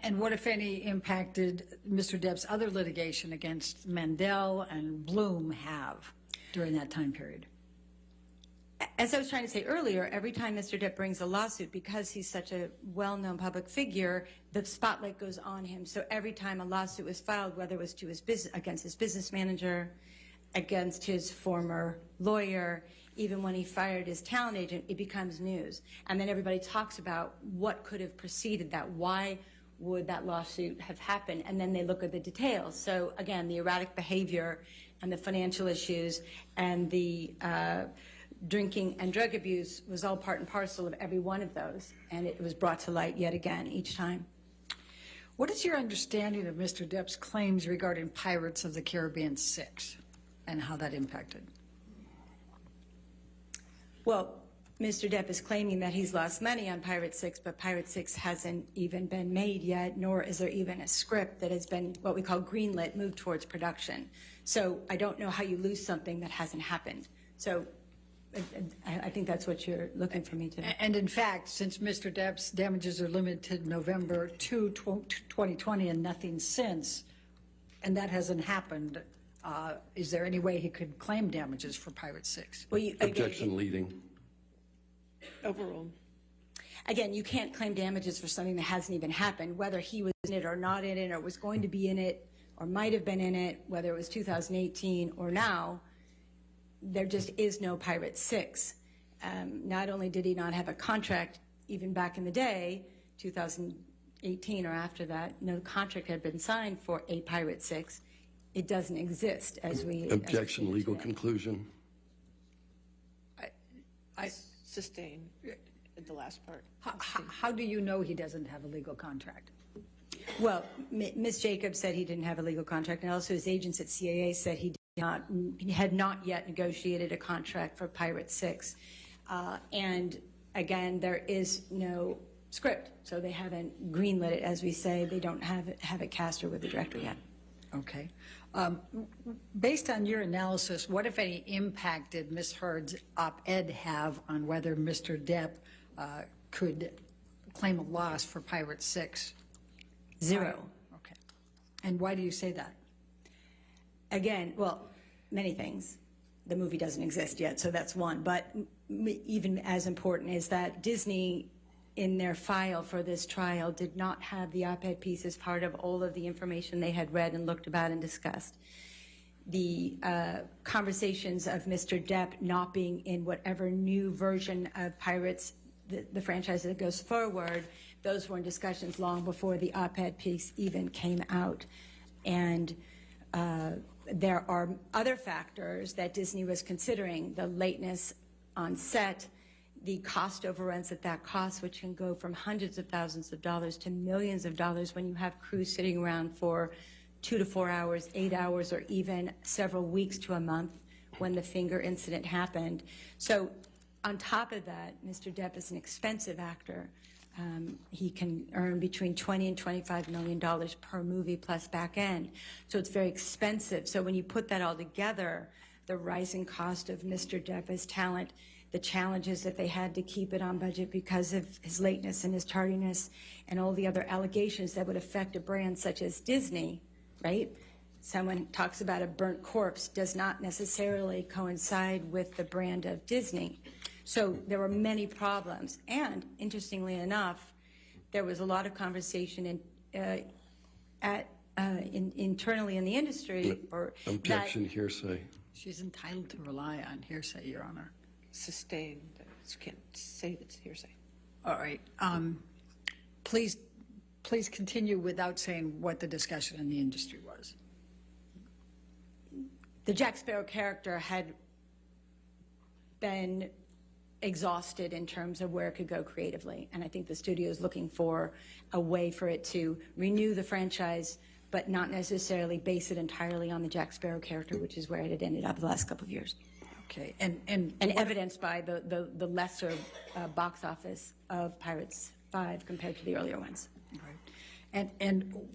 And what, if any, impact did Mr. Depp's other litigation against Mandel and Bloom have during that time period? As I was trying to say earlier, every time Mr. Depp brings a lawsuit, because he's such a well-known public figure, the spotlight goes on him. So every time a lawsuit was filed, whether it was to against his business manager, against his former lawyer, even when he fired his talent agent, it becomes news. And then everybody talks about what could have preceded that. Why would that lawsuit have happened? And then they look at the details. So again, the erratic behavior and the financial issues and the drinking and drug abuse was all part and parcel of every one of those, and it was brought to light yet again each time. What is your understanding of Mr. Depp's claims regarding Pirates of the Caribbean 6 and how that impacted? Well, Mr. Depp is claiming that he's lost money on Pirate 6, but Pirate 6 hasn't even been made yet, nor is there even a script that has been what we call greenlit, moved towards production. So I don't know how you lose something that hasn't happened. So I think that's what you're looking for me to. And in fact, since Mr. Depp's damages are limited November 2, 2020 and nothing since, and that hasn't happened, is there any way he could claim damages for Pirate 6? Well, Objection leading. Overruled. Again, you can't claim damages for something that hasn't even happened, whether he was in it or not in it, or was going to be in it, or might have been in it, whether it was 2018 or now. There just is no Pirate 6. Not only did he not have a contract even back in the day, 2018 or after that, no contract had been signed for a Pirate 6. It doesn't exist as we... Objection, legal conclusion. I sustain the last part. How do you know he doesn't have a legal contract? Well, Ms. Jacobs said he didn't have a legal contract, and also his agents at CAA said he had not yet negotiated a contract for Pirate 6. And again, there is no script, so they haven't greenlit it, as we say. They don't have it cast or with the director yet. Okay. Based on your analysis, what, if any, impact did Ms. Heard's op-ed have on whether Mr. Depp could claim a loss for Pirate 6? Zero. Okay. And why do you say that? Again, well, many things. The movie doesn't exist yet, so that's one. But even as important is that Disney, in their file for this trial, did not have the op-ed piece as part of all of the information they had read and looked about and discussed. The conversations of Mr. Depp not being in whatever new version of Pirates, the franchise that goes forward, those were in discussions long before the op-ed piece even came out. And there are other factors that Disney was considering: the lateness on set, the cost overruns that costs, which can go from hundreds of thousands of dollars to millions of dollars when you have crews sitting around for 2 to 4 hours, 8 hours, or even several weeks to a month when the finger incident happened. So on top of that, Mr. Depp is an expensive actor. He can earn between $20 and $25 million per movie plus back end. So it's very expensive. So when you put that all together, the rising cost of Mr. Depp's talent, the challenges that they had to keep it on budget because of his lateness and his tardiness, and all the other allegations that would affect a brand such as Disney, right? Someone talks about a burnt corpse, does not necessarily coincide with the brand of Disney. So there were many problems. And interestingly enough, there was a lot of conversation internally in the industry. Objection, hearsay. She's entitled to rely on hearsay, Your Honor. Sustained. You can't say it's hearsay. All right. Please continue without saying what the discussion in the industry was. The Jack Sparrow character had been exhausted in terms of where it could go creatively, and I think the studio is looking for a way for it to renew the franchise, but not necessarily base it entirely on the Jack Sparrow character, which is where it had ended up the last couple of years. Okay, and evidenced by the lesser box office of Pirates 5 compared to the earlier ones. Right. And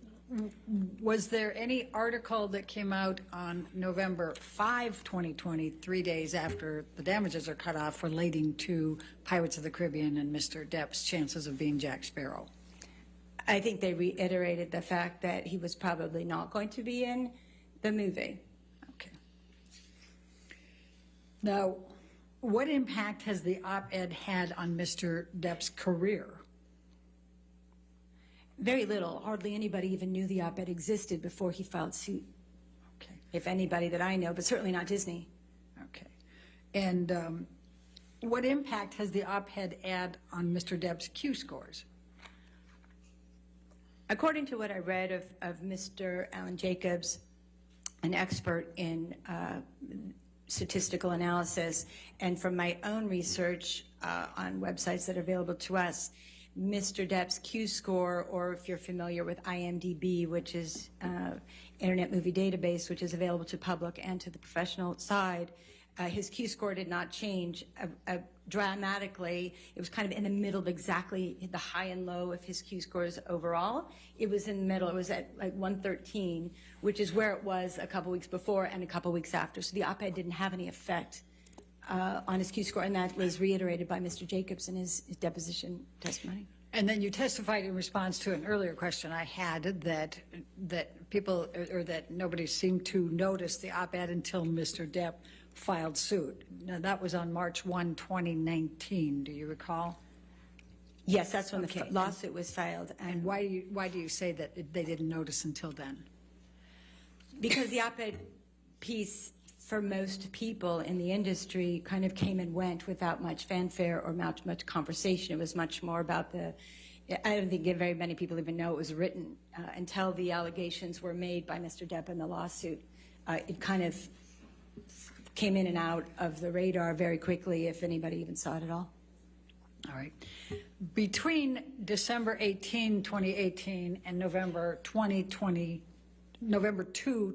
was there any article that came out on November 5, 2020, 3 days after the damages are cut off, relating to Pirates of the Caribbean and Mr. Depp's chances of being Jack Sparrow? I think they reiterated the fact that he was probably not going to be in the movie. Okay. Now, what impact has the op-ed had on Mr. Depp's career? Very little. Hardly anybody even knew the op-ed existed before he filed suit. Okay. If anybody that I know, but certainly not Disney. Okay. And what impact has the op-ed had on Mr. Depp's Q scores? According to what I read of Mr. Alan Jacobs, an expert in statistical analysis, and from my own research on websites that are available to us, Mr. Depp's Q score, or if you're familiar with IMDb, which is Internet Movie Database, which is available to public and to the professional side, his Q score did not change dramatically. It was kind of in the middle of exactly the high and low of his Q scores overall. It was in the middle. It was at like 113, which is where it was a couple weeks before and a couple weeks after. So the op-ed didn't have any effect on his Q score, and that was reiterated by Mr. Jacobs in his deposition testimony. And then you testified in response to an earlier question I had that people, or that nobody seemed to notice the op-ed until Mr. Depp filed suit. Now, that was on March 1, 2019. Do you recall? Yes, that's when the lawsuit was filed. And why do you say that they didn't notice until then? Because the op-ed piece, for most people in the industry, kind of came and went without much fanfare or much conversation. It was much more about I don't think very many people even know it was written until the allegations were made by Mr. Depp in the lawsuit. It kind of came in and out of the radar very quickly, if anybody even saw it at all. All right. Between December 18, 2018 and November 2,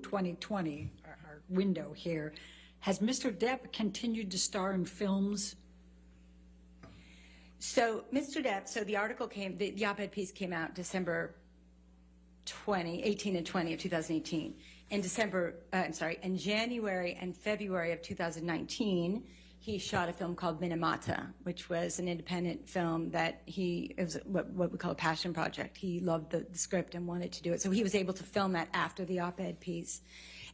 2020, our window here, has Mr. Depp continued to star in films? So Mr. Depp, the article the op-ed piece came out December 18 and 20 of 2018. In January and February of 2019, he shot a film called Minamata, which was an independent film that it was what we call a passion project. He loved the script and wanted to do it. So he was able to film that after the op-ed piece.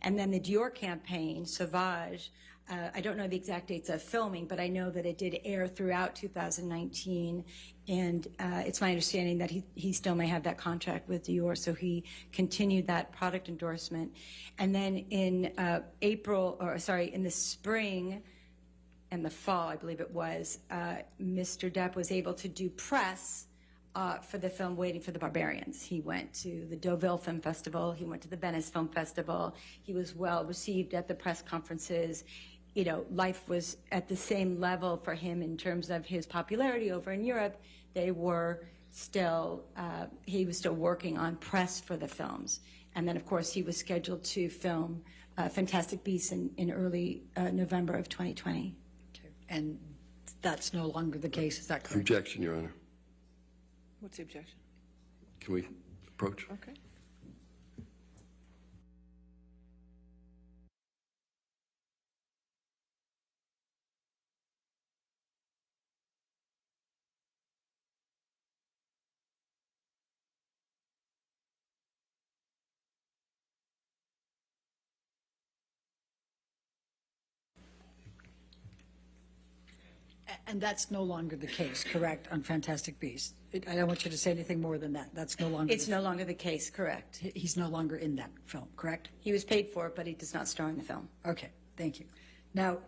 And then the Dior campaign, Sauvage, I don't know the exact dates of filming, but I know that it did air throughout 2019. And it's my understanding that he still may have that contract with Dior, so he continued that product endorsement. And then in in the spring and the fall, I believe it was, Mr. Depp was able to do press for the film Waiting for the Barbarians. He went to the Deauville Film Festival. He went to the Venice Film Festival. He was well received at the press conferences. You know, life was at the same level for him in terms of his popularity over in Europe. They were still, he was still working on press for the films. And then, of course, he was scheduled to film Fantastic Beasts in early November of 2020. Okay. And that's no longer the case, is that correct? Objection, Your Honor. What's the objection? Can we approach? Okay. And that's no longer the case, correct, on Fantastic Beasts? I don't want you to say anything more than that. That's no longer. It's no longer the case, correct. He's no longer in that film, correct? He was paid for it, but he does not star in the film. Okay, thank you. Now,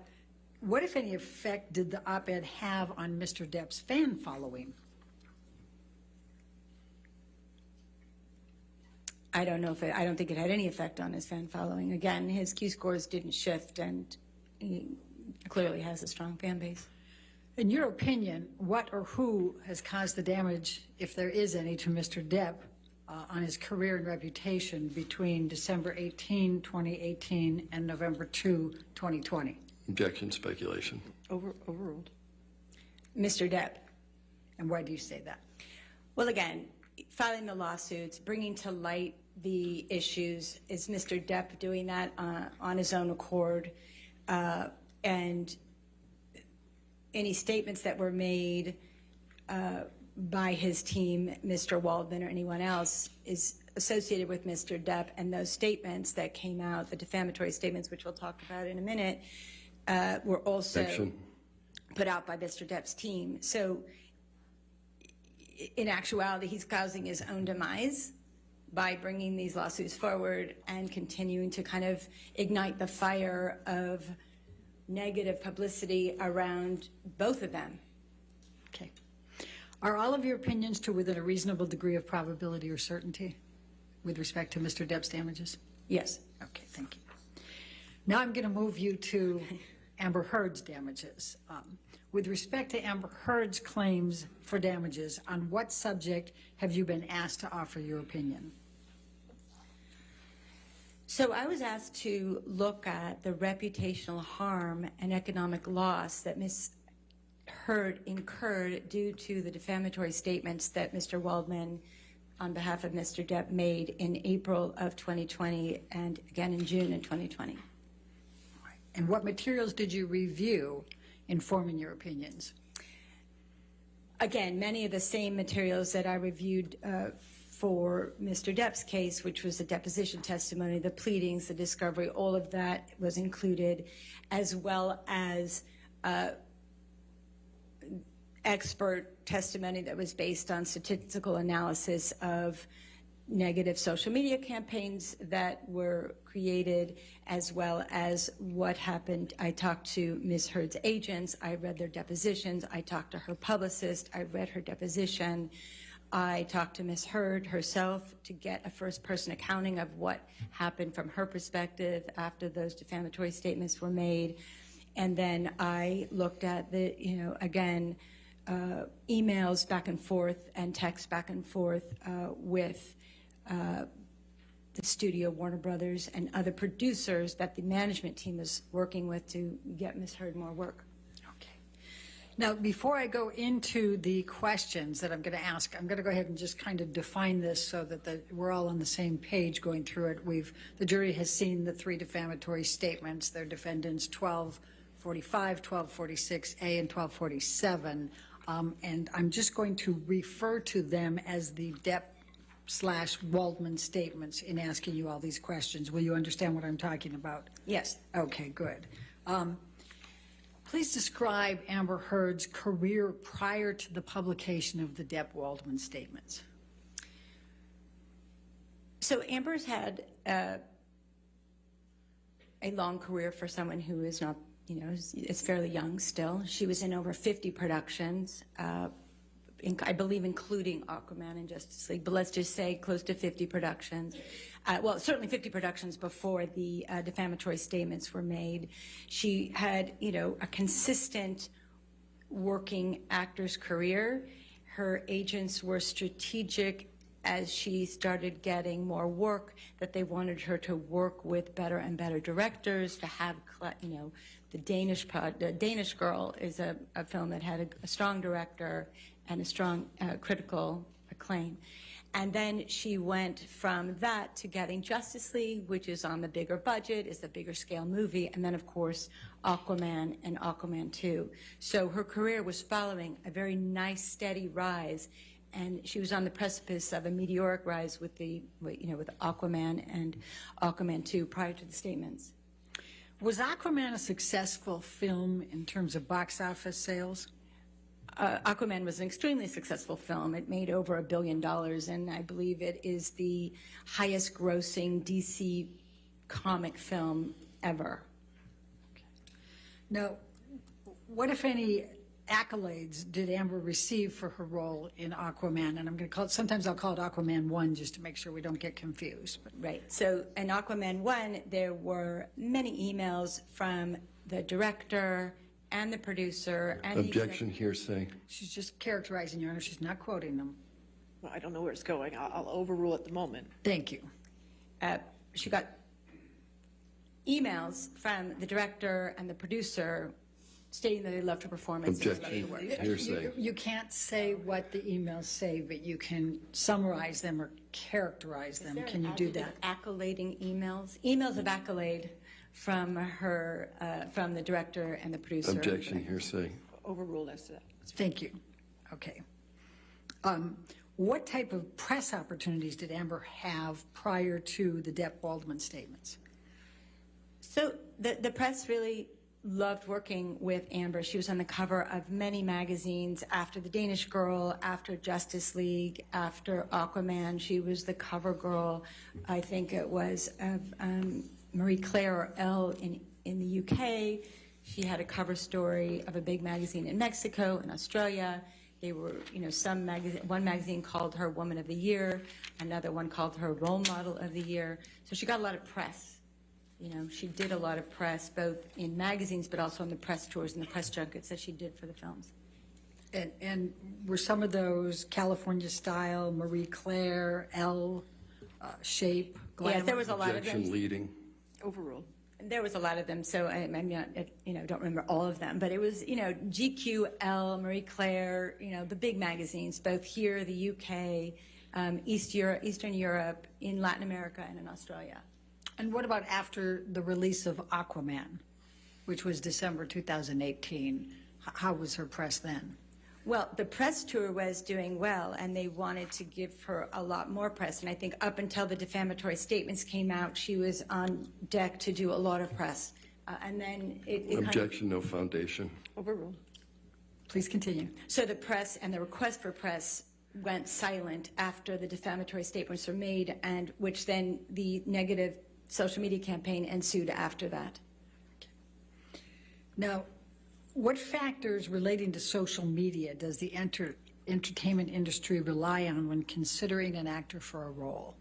what, if any, effect did the op-ed have on Mr. Depp's fan following? I don't know I don't think it had any effect on his fan following. Again, his Q scores didn't shift, and he clearly has a strong fan base. In your opinion, what or who has caused the damage, if there is any, to Mr. Depp on his career and reputation between December 18, 2018 and November 2, 2020? Objection, speculation. Overruled. Mr. Depp. And why do you say that? Well, again, filing the lawsuits, bringing to light the issues, is Mr. Depp doing that on his own accord? And any statements that were made by his team, Mr. Waldman or anyone else, is associated with Mr. Depp, and those statements that came out, the defamatory statements, which we'll talk about in a minute, were also put out by Mr. Depp's team. So in actuality, he's causing his own demise by bringing these lawsuits forward and continuing to kind of ignite the fire of negative publicity around both of them. Okay. Are all of your opinions to within a reasonable degree of probability or certainty with respect to Mr. Depp's damages? Yes. Okay, thank you. Now I'm going to move you to Amber Heard's damages. With respect to Amber Heard's claims for damages, on what subject have you been asked to offer your opinion? So I was asked to look at the reputational harm and economic loss that Ms. Heard incurred due to the defamatory statements that Mr. Waldman, on behalf of Mr. Depp, made in April of 2020 and again in June of 2020. And what materials did you review in forming your opinions? again, many of the same materials that I reviewed for Mr. Depp's case, which was the deposition testimony, the pleadings, the discovery, all of that was included, as well as expert testimony that was based on statistical analysis of negative social media campaigns that were created, as well as what happened. I talked to Ms. Heard's agents. I read their depositions. I talked to her publicist. I read her deposition. I talked to Ms. Heard herself to get a first-person accounting of what happened from her perspective after those defamatory statements were made. And then I looked at the, again, emails back and forth and texts back and forth with the studio, Warner Brothers, and other producers that the management team is working with to get Ms. Heard more work. Okay. Now, before I go into the questions that I'm going to ask, I'm going to go ahead and just kind of define this so that we're all on the same page going through it. The jury has seen the 3 defamatory statements. They're defendants 1245, 1246A, and 1247. And I'm just going to refer to them as the Depp/Waldman statements in asking you all these questions. Will you understand what I'm talking about? Yes. Okay, good. Please describe Amber Heard's career prior to the publication of the Depp-Waldman statements. So Amber's had a long career for someone who is not, is fairly young still. She was in over 50 productions, I believe including Aquaman and Justice League, but let's just say close to 50 productions. Well, certainly 50 productions before the defamatory statements were made. She had, a consistent working actor's career. Her agents were strategic as she started getting more work, that they wanted her to work with better and better directors, to have, the Danish Girl is a film that had a strong director and a strong critical acclaim. And then she went from that to getting Justice League, which is on the bigger budget, is the bigger scale movie, and then, of course, Aquaman and Aquaman 2. So her career was following a very nice, steady rise, and she was on the precipice of a meteoric rise with with Aquaman and Aquaman 2 prior to the statements. Was Aquaman a successful film in terms of box office sales? Aquaman was an extremely successful film. It made over $1 billion, and I believe it is the highest grossing DC comic film ever. Okay. Now, what, if any, accolades did Amber receive for her role in Aquaman? And I'm going to call it, sometimes I'll call it Aquaman 1 just to make sure we don't get confused. Right. So in Aquaman 1, there were many emails from the director and the producer. And Objection, hearsay. She's just characterizing, Your Honor. She's not quoting them. Well, I don't know where it's going. I'll overrule at the moment. Thank you. She got emails from the director and the producer stating that they loved her performance. Objection, hearsay. You can't say what the emails say, but you can summarize them or characterize them. Can you do that? Accolading emails? Emails of accolade from her, from the director and the producer. Objection, hearsay. Overruled as to that. Thank you. Okay. What type of press opportunities did Amber have prior to the Depp-Waldman statements? So the press really loved working with Amber. She was on the cover of many magazines after The Danish Girl, after Justice League, after Aquaman. She was the cover girl, I think it was, of Marie Claire or Elle in the UK. She had a cover story of a big magazine in Mexico and Australia. They were, one magazine called her Woman of the Year, another one called her Role Model of the Year. So she got a lot of press. She did a lot of press, both in magazines, but also on the press tours and the press junkets that she did for the films. And were some of those California Style, Marie Claire, Elle, Shape, Glamour? Yes, there was a lot of them. Objection, leading. Overruled. There was a lot of them, so I'm not, don't remember all of them, but it was, GQ, Elle, Marie Claire, the big magazines, both here, the UK, Eastern Europe, in Latin America, and in Australia. And what about after the release of Aquaman, which was December 2018? How was her press then? Well, the press tour was doing well, and they wanted to give her a lot more press. And I think up until the defamatory statements came out, she was on deck to do a lot of press. And then it Objection, no foundation. Overruled. Please continue. So the press and the request for press went silent after the defamatory statements were made, and which then the negative social media campaign ensued after that. Now, what factors relating to social media does the entertainment industry rely on when considering an actor for a role?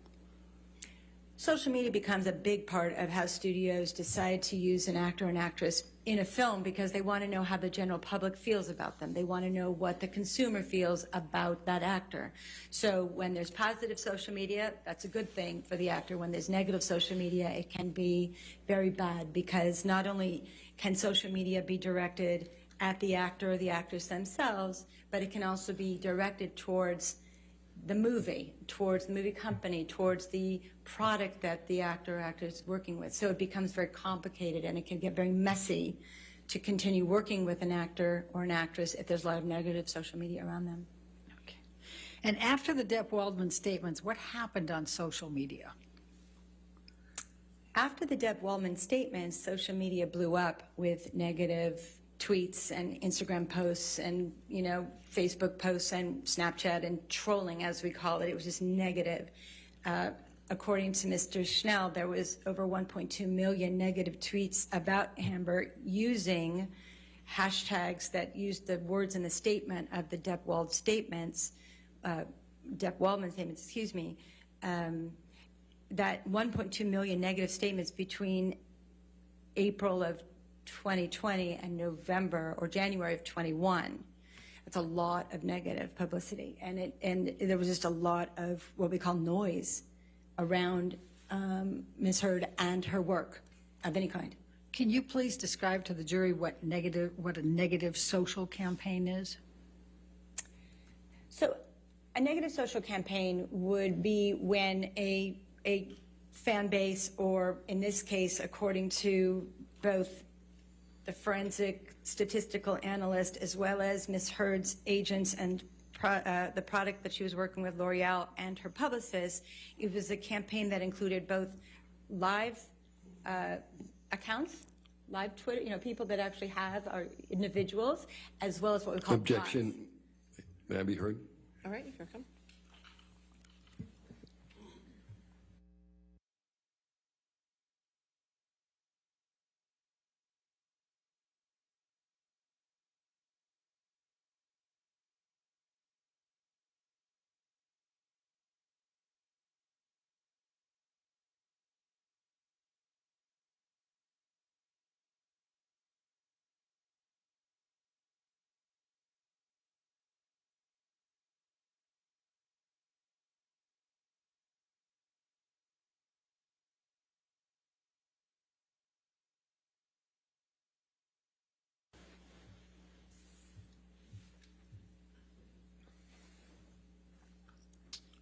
Social media becomes a big part of how studios decide to use an actor or an actress in a film because they want to know how the general public feels about them. They want to know what the consumer feels about that actor. So when there's positive social media, that's a good thing for the actor. When there's negative social media, it can be very bad because not only can social media be directed at the actor or the actress themselves, but it can also be directed towards the movie company, towards the product that the actor or actress is working with. So it becomes very complicated, and it can get very messy to continue working with an actor or an actress if there's a lot of negative social media around them. Okay. And after the Depp-Waldman statements, what happened on social media? After the Depp-Waldman statements, social media blew up with negative tweets and Instagram posts and, Facebook posts and Snapchat and trolling, as we call it. It was just negative. According to Mr. Schnell, there was over 1.2 million negative tweets about Amber using hashtags that used the words in the statement of the Depp-Waldman statements, that 1.2 million negative statements between April of 2020 and November or January of 21. That's a lot of negative publicity, and there was just a lot of what we call noise around Ms. Heard and her work of any kind. Can you please describe to the jury what a negative social campaign is? So, a negative social campaign would be when a fan base, or in this case, according to both the forensic statistical analyst as well as Ms. Heard's agents and the product that she was working with, L'Oreal, and her publicist, it was a campaign that included both live accounts, live Twitter, people that actually have are individuals, as well as what we call Objection. bots. May I be heard? All right, here come.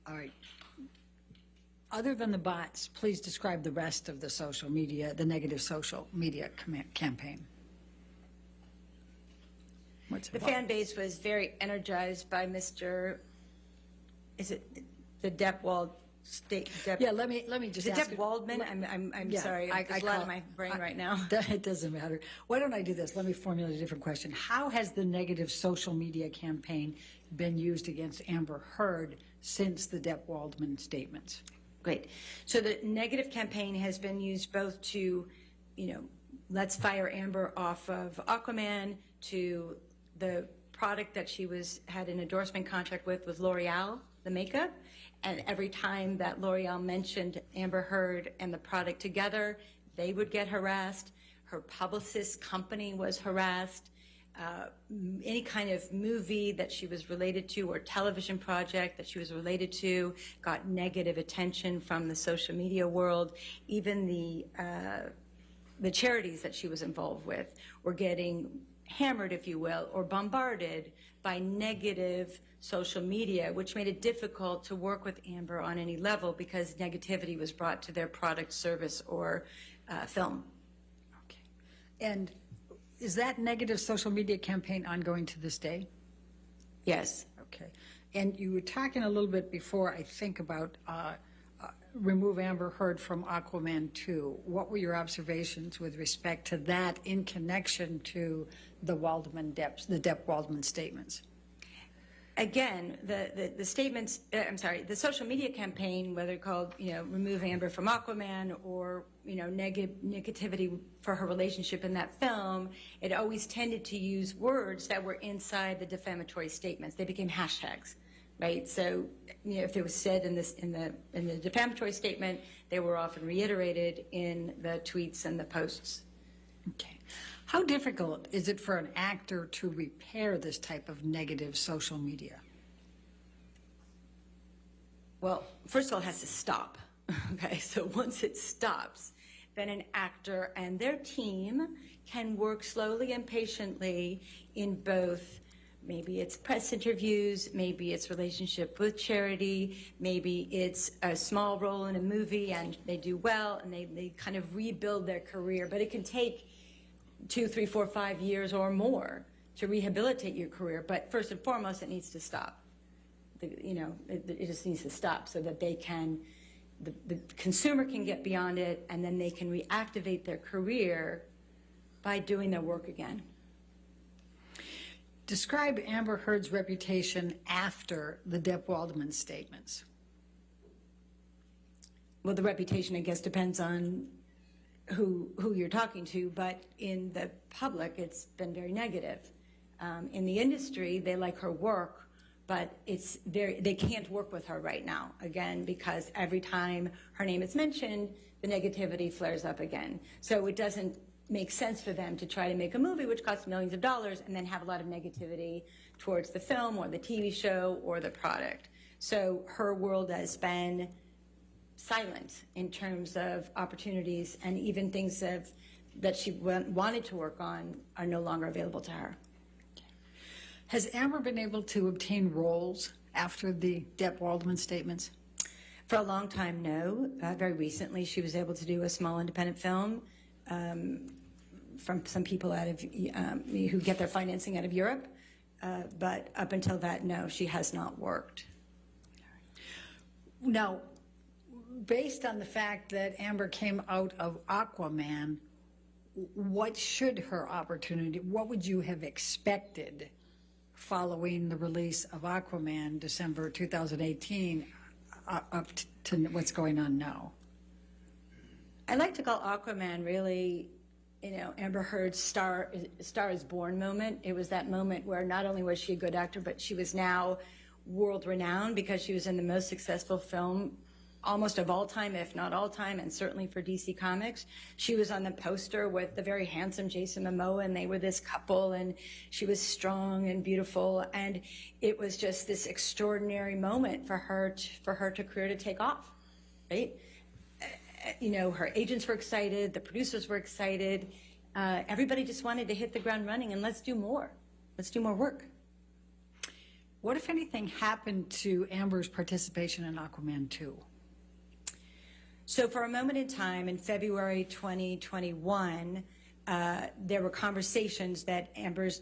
All right. Other than the bots, please describe the rest of the social media, the negative social media campaign. The fan base was very energized by Mr. Is it the Depp-Wald state? Yeah, let me just ask you. Depp-Waldman? I'm sorry. There's a lot in my brain right now. It doesn't matter. Why don't I do this? Let me formulate a different question. How has the negative social media campaign been used against Amber Heard since the Depp-Waldman statements? Great. So the negative campaign has been used both to, let's fire Amber off of Aquaman, to the product that she had an endorsement contract with L'Oreal, the makeup. And every time that L'Oreal mentioned Amber Heard and the product together, they would get harassed. Her publicist company was harassed. Any kind of movie that she was related to or television project that she was related to got negative attention from the social media world. Even the charities that she was involved with were getting hammered, if you will, or bombarded by negative social media, which made it difficult to work with Amber on any level because negativity was brought to their product, service, or film. Okay. And is that negative social media campaign ongoing to this day? Yes. Okay. And you were talking a little bit before, I think, about remove Amber Heard from Aquaman 2. What were your observations with respect to that in connection to the Depp-Waldman statements? Again, the statements, the social media campaign, whether called, remove Amber from Aquaman or, negativity for her relationship in that film, it always tended to use words that were inside the defamatory statements. They became hashtags, right? So, if it was said in the defamatory statement, they were often reiterated in the tweets and the posts. Okay. How difficult is it for an actor to repair this type of negative social media? Well, first of all, it has to stop. Okay, so once it stops, then an actor and their team can work slowly and patiently in both, maybe it's press interviews, maybe it's relationship with charity, maybe it's a small role in a movie and they do well and they kind of rebuild their career. But it can take 2, 3, 4, 5 years or more to rehabilitate your career. But first and foremost, it needs to stop. It just needs to stop so that they can, the consumer can get beyond it, and then they can reactivate their career by doing their work again. Describe Amber Heard's reputation after the Depp-Waldman statements. Well, the reputation, I guess, depends on who you're talking to, but in the public, it's been very negative. In the industry, they like her work, but they can't work with her right now, again, because every time her name is mentioned, the negativity flares up again. So it doesn't make sense for them to try to make a movie which costs millions of dollars and then have a lot of negativity towards the film or the TV show or the product. So her world has been silent in terms of opportunities, and even things that she wanted to work on are no longer available to her. Has Amber been able to obtain roles after the Depp-Waldman statements? For a long time, no. Very recently, she was able to do a small independent film from some people out of who get their financing out of Europe. But up until that, no, she has not worked. Now, based on the fact that Amber came out of Aquaman, what should her opportunity, what would you have expected following the release of Aquaman, December 2018, up to what's going on now? I like to call Aquaman really, Amber Heard's Star is Born moment. It was that moment where not only was she a good actor, but she was now world renowned because she was in the most successful film almost of all time, if not all time, and certainly for DC Comics. She was on the poster with the very handsome Jason Momoa, and they were this couple, and she was strong and beautiful, and it was just this extraordinary moment for her career to take off, right? Her agents were excited, the producers were excited, everybody just wanted to hit the ground running, and let's do more work. What, if anything, happened to Amber's participation in Aquaman 2? So for a moment in time, in February 2021, there were conversations that Amber's,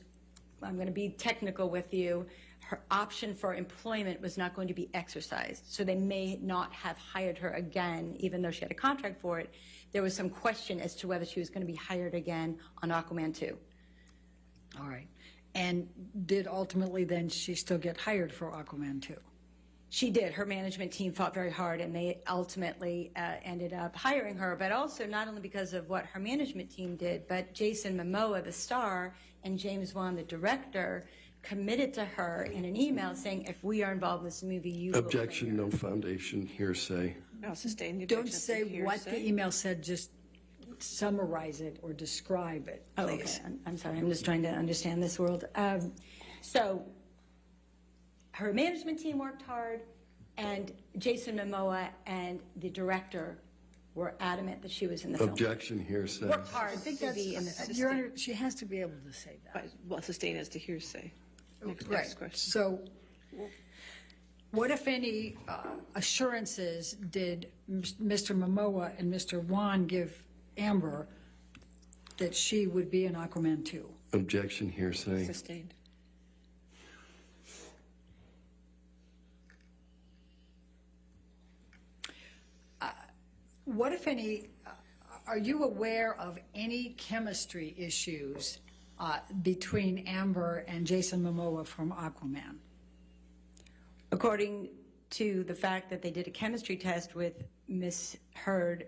I'm going to be technical with you, her option for employment was not going to be exercised. So they may not have hired her again, even though she had a contract for it. There was some question as to whether she was going to be hired again on Aquaman 2. All right. And did ultimately then she still get hired for Aquaman 2? She did. Her management team fought very hard, and they ultimately ended up hiring her, but also not only because of what her management team did, but Jason Momoa, the star, and James Wan, the director, committed to her in an email saying, if we are involved in this movie, you Objection, no foundation, hearsay. I'll sustain the Don't say what the email said, just summarize it or describe it, please. Oh, okay. I'm sorry, I'm just trying to understand this world. So her management team worked hard, and Jason Momoa and the director were adamant that she was in the film. Objection, hearsay. Worked hard I think to be in the film. Your Honor, she has to be able to say that. Well, sustain as to hearsay. Next question. So what, if any, assurances did Mr. Momoa and Mr. Wan give Amber that she would be in Aquaman 2? Objection, hearsay. Sustained. what, if any, are you aware of any chemistry issues between Amber and Jason Momoa from Aquaman? According to the fact that they did a chemistry test with Ms. Heard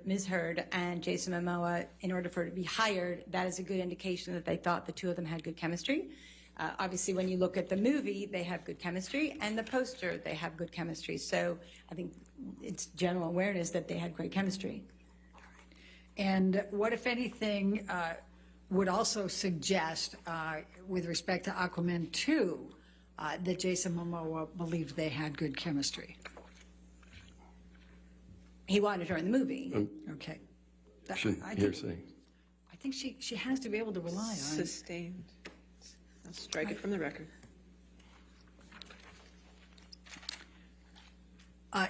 and Jason Momoa in order for her to be hired, that is a good indication that they thought the two of them had good chemistry. Obviously, when you look at the movie, they have good chemistry, and the poster, they have good chemistry. So I think it's general awareness that they had great chemistry. And what, if anything, would also suggest, with respect to Aquaman 2, that Jason Momoa believed they had good chemistry? He wanted her in the movie. Okay. Hearsay. I think she has to be able to rely on. Sustained. I'll strike it from the record.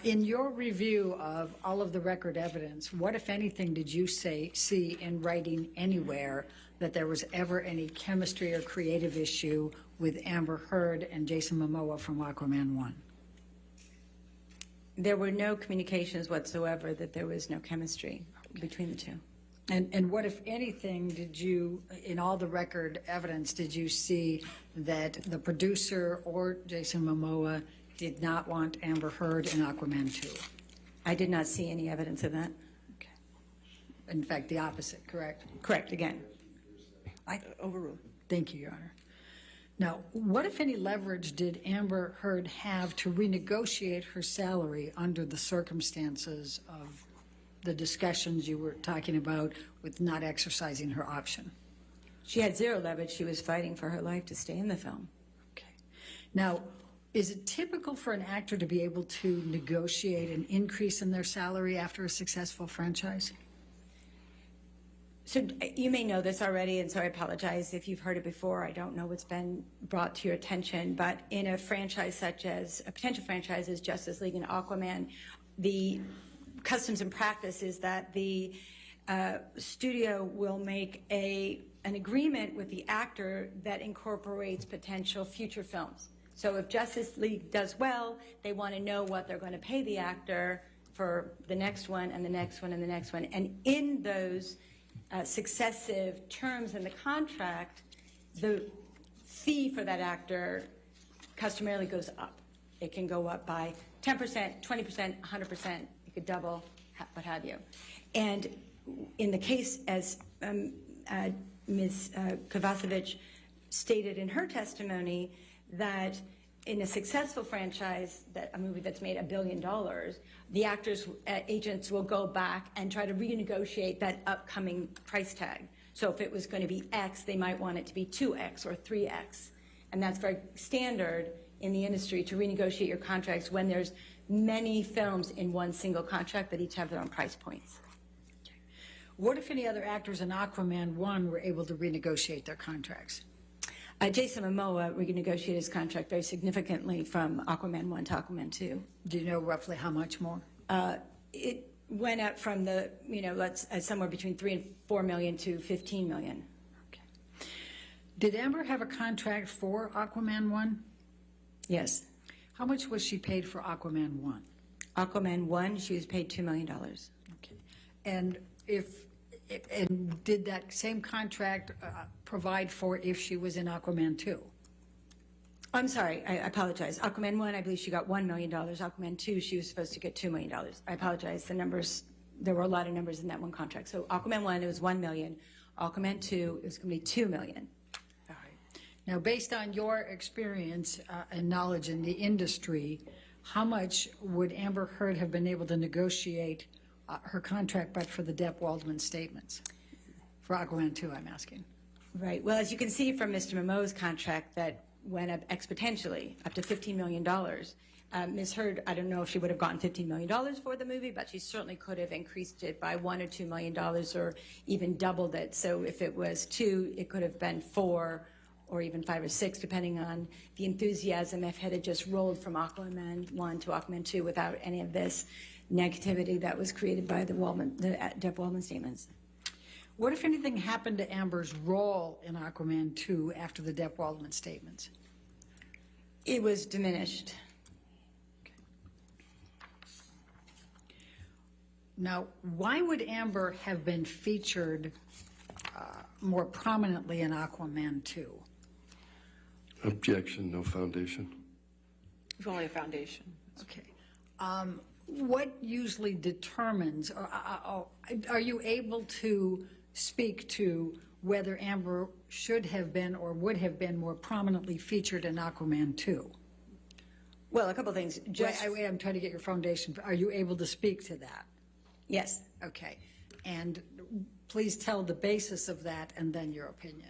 In your review of all of the record evidence, what, if anything, did you see in writing anywhere that there was ever any chemistry or creative issue with Amber Heard and Jason Momoa from Aquaman 1? There were no communications whatsoever that there was no chemistry between the two. And what, if anything, did you, in all the record evidence, did you see that the producer or Jason Momoa did not want Amber Heard in Aquaman 2? I did not see any evidence of that. Okay. In fact, the opposite, correct? Correct, again. Overruled. Thank you, Your Honor. Now, what, if any, leverage did Amber Heard have to renegotiate her salary under the circumstances of the discussions you were talking about with not exercising her option? She had zero leverage. She was fighting for her life to stay in the film. Okay. Now, is it typical for an actor to be able to negotiate an increase in their salary after a successful franchise? So you may know this already, and so I apologize if you've heard it before. I don't know what's been brought to your attention, but in a franchise such as a potential franchise as Justice League and Aquaman, the customs and practice is that the studio will make an agreement with the actor that incorporates potential future films. So if Justice League does well, they want to know what they're going to pay the actor for the next one and the next one and the next one. And in those successive terms in the contract, the fee for that actor customarily goes up. It can go up by 10%, 20%, 100%. It could double, what have you. And in the case, as Ms. Kovacevic stated in her testimony, that in a successful franchise, that a movie that's made $1 billion, the actors, agents will go back and try to renegotiate that upcoming price tag. So if it was going to be X, they might want it to be 2X or 3X. And that's very standard in the industry to renegotiate your contracts when there's many films in one single contract that each have their own price points. What, if any, other actors in Aquaman 1 were able to renegotiate their contracts? Jason Momoa renegotiated his contract very significantly from Aquaman 1 to Aquaman 2. Do you know roughly how much more? It went up from the, somewhere between $3 and $4 million to $15 million. Okay. Did Amber have a contract for Aquaman 1? Yes. How much was she paid for Aquaman 1? Aquaman 1, she was paid $2 million. Okay. And and did that same contract provide for if she was in Aquaman 2? I'm sorry, I apologize. Aquaman 1, I believe she got $1 million. Aquaman 2, she was supposed to get $2 million. I apologize. The numbers, there were a lot of numbers in that one contract. So Aquaman 1, it was $1 million. Aquaman 2, it was going to be $2 million. All right. Now, based on your experience and knowledge in the industry, how much would Amber Heard have been able to negotiate her contract, but for the Depp Waldman statements? For Aquaman 2, I'm asking. Right. Well, as you can see from Mr. Momoa's contract, that went up exponentially, up to $15 million. Ms. Heard, I don't know if she would have gotten $15 million for the movie, but she certainly could have increased it by $1 or $2 million or even doubled it. So if it was 2, it could have been 4 or even 5 or 6, depending on the enthusiasm if it had just rolled from Aquaman 1 to Aquaman 2 without any of this negativity that was created by the Depp Waldman statements. What, if anything, happened to Amber's role in Aquaman 2 after the Depp Waldman statements? It was diminished. Okay. Now, why would Amber have been featured more prominently in Aquaman 2? Objection, no foundation. If only a foundation. Okay. What usually determines, or are you able to speak to whether Amber should have been or would have been more prominently featured in Aquaman 2? Well, a couple of things. I'm trying to get your foundation. Are you able to speak to that? Yes. Okay. And please tell the basis of that and then your opinion.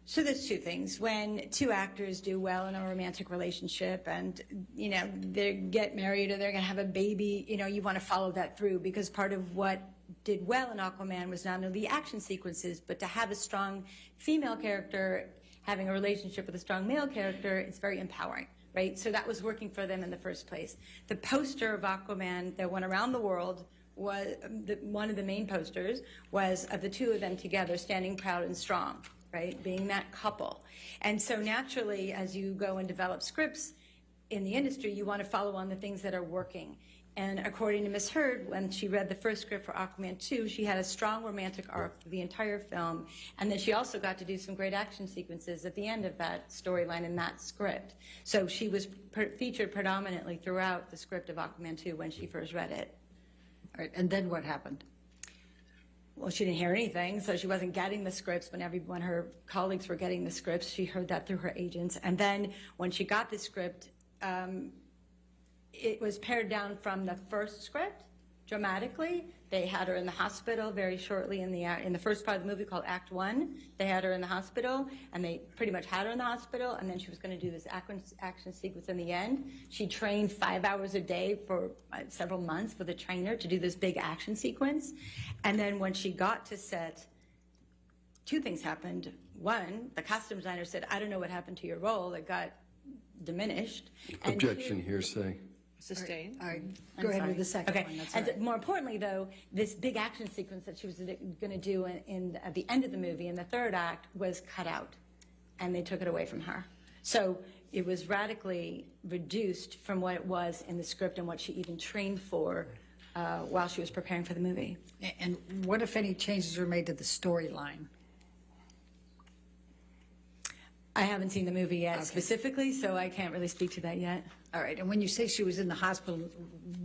So there's two things. When two actors do well in a romantic relationship and, they get married or they're going to have a baby, you want to follow that through, because part of what did well in Aquaman was not only the action sequences, but to have a strong female character having a relationship with a strong male character, it's very empowering, right? So that was working for them in the first place. The poster of Aquaman that went around the world was, one of the main posters was of the two of them together standing proud and strong, right? Being that couple. And so naturally, as you go and develop scripts in the industry, you want to follow on the things that are working. And according to Ms. Heard, when she read the first script for Aquaman 2, she had a strong romantic arc for the entire film. And then she also got to do some great action sequences at the end of that storyline in that script. So she was featured predominantly throughout the script of Aquaman 2 when she first read it. All right, and then what happened? Well, she didn't hear anything, so she wasn't getting the scripts when her colleagues were getting the scripts. She heard that through her agents. And then when she got the script, it was pared down from the first script dramatically. They had her in the hospital very shortly in the first part of the movie called Act 1. They had her in the hospital, and they pretty much had her in the hospital, and then she was going to do this action sequence in the end. She trained 5 hours a day for several months with a trainer to do this big action sequence. And then when she got to set, two things happened. One, the costume designer said, "I don't know what happened to your role. It got diminished." And Objection, hearsay. Sustained. All right, go ahead with the second one. That's and right. more importantly, though, this big action sequence that she was going to do at the end of the movie, in the third act, was cut out, and they took it away from her. So it was radically reduced from what it was in the script and what she even trained for while she was preparing for the movie. And what, if any, changes were made to the storyline? I haven't seen the movie yet specifically, so I can't really speak to that yet. All right, and when you say she was in the hospital,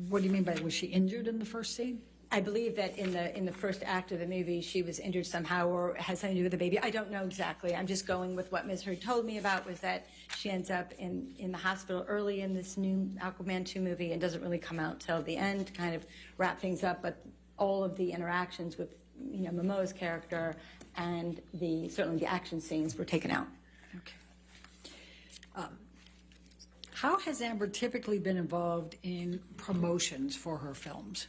what do you mean by, was she injured in the first scene? I believe that in the first act of the movie, she was injured somehow or had something to do with the baby. I don't know exactly. I'm just going with what Ms. Heard told me about, was that she ends up in the hospital early in this new Aquaman 2 movie and doesn't really come out till the end to kind of wrap things up. But all of the interactions with Momoa's character and certainly the action scenes were taken out. Okay. How has Amber typically been involved in promotions for her films?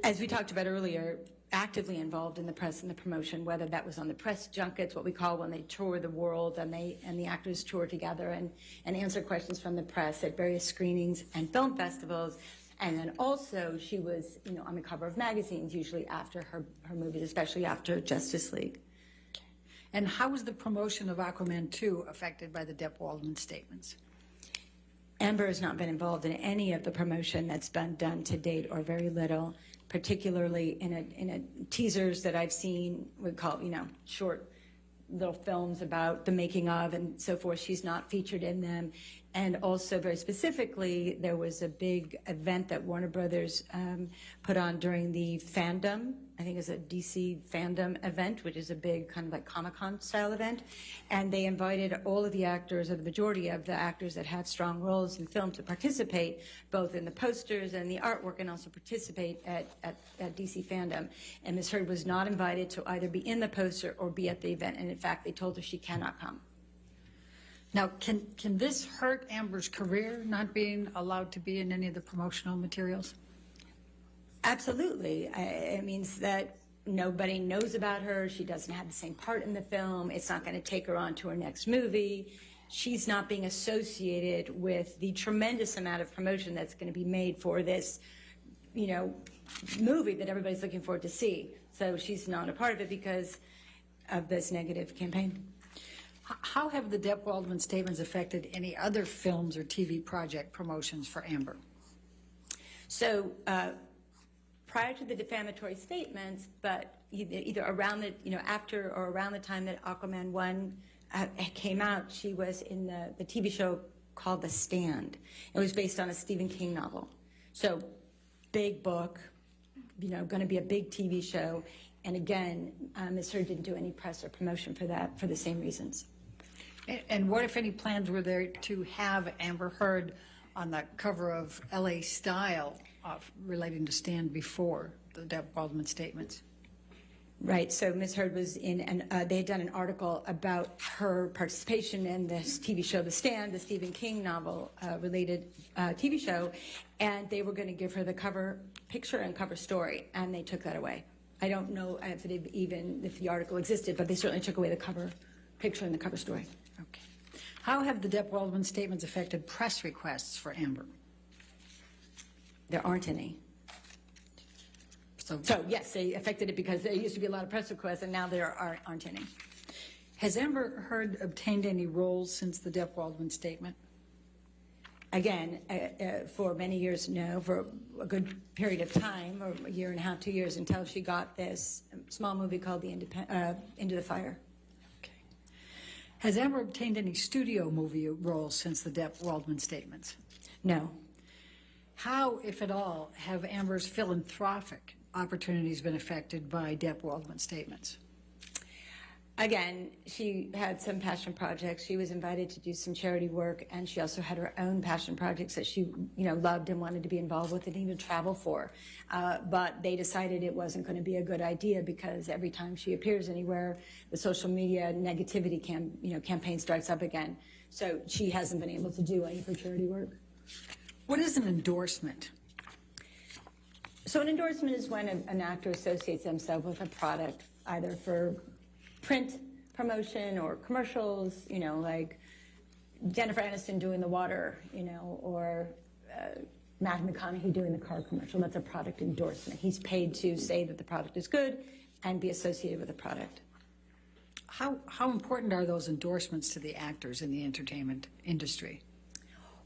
As we talked about earlier, actively involved in the press and the promotion, whether that was on the press junkets, what we call when they tour the world and the actors tour together and answer questions from the press at various screenings and film festivals. And then also she was, on the cover of magazines, usually after her movies, especially after Justice League. And how was the promotion of Aquaman 2 affected by the Depp-Waldman statements? Amber has not been involved in any of the promotion that's been done to date, or very little, particularly in teasers that I've seen. We call, short little films about the making of and so forth. She's not featured in them. And also, very specifically, there was a big event that Warner Brothers put on during the fandom. I think it's a DC fandom event, which is a big kind of like Comic-Con style event. And they invited all of the actors, or the majority of the actors that have strong roles in film, to participate both in the posters and the artwork, and also participate at DC fandom. And Ms. Heard was not invited to either be in the poster or be at the event. And in fact, they told her she cannot come. Now, can this hurt Amber's career, not being allowed to be in any of the promotional materials? Absolutely. It means that nobody knows about her. She doesn't have the same part in the film. It's not going to take her on to her next movie. She's not being associated with the tremendous amount of promotion that's going to be made for this, movie that everybody's looking forward to see. So she's not a part of it because of this negative campaign. How have the Depp-Waldman statements affected any other films or TV project promotions for Amber? So prior to the defamatory statements, but either around the, after or around the time that Aquaman 1 came out, she was in the TV show called The Stand. It was based on a Stephen King novel. So big book, going to be a big TV show. And again, Ms. Heard didn't do any press or promotion for that for the same reasons. And what, if any, plans were there to have Amber Heard on the cover of LA Style relating to Stand before the Depp Waldman statements? Right, so Ms. Heard was in, and they had done an article about her participation in this TV show, The Stand, the Stephen King novel related TV show, and they were going to give her the cover picture and cover story, and they took that away. I don't know if the article existed, but they certainly took away the cover picture and the cover story. Okay. How have the Depp Waldman statements affected press requests for Amber? There aren't any. So yes, they affected it because there used to be a lot of press requests, and now there aren't any. Has Amber Heard obtained any roles since the Depp Waldman statement? Again, for many years, no, for a good period of time, or a year and a half, 2 years, until she got this small movie called Into the Fire. Okay. Has Amber obtained any studio movie roles since the Depp Waldman statements? No. How, if at all, have Amber's philanthropic opportunities been affected by Depp Waldman statements? Again, she had some passion projects. She was invited to do some charity work, and she also had her own passion projects that she, loved and wanted to be involved with and even travel for. But they decided it wasn't going to be a good idea because every time she appears anywhere, the social media negativity campaign starts up again. So she hasn't been able to do any of her charity work. What is an endorsement? So an endorsement is when an actor associates themselves with a product, either for print promotion or commercials, like Jennifer Aniston doing the water, or Matthew McConaughey doing the car commercial. That's a product endorsement. He's paid to say that the product is good and be associated with the product. How important are those endorsements to the actors in the entertainment industry?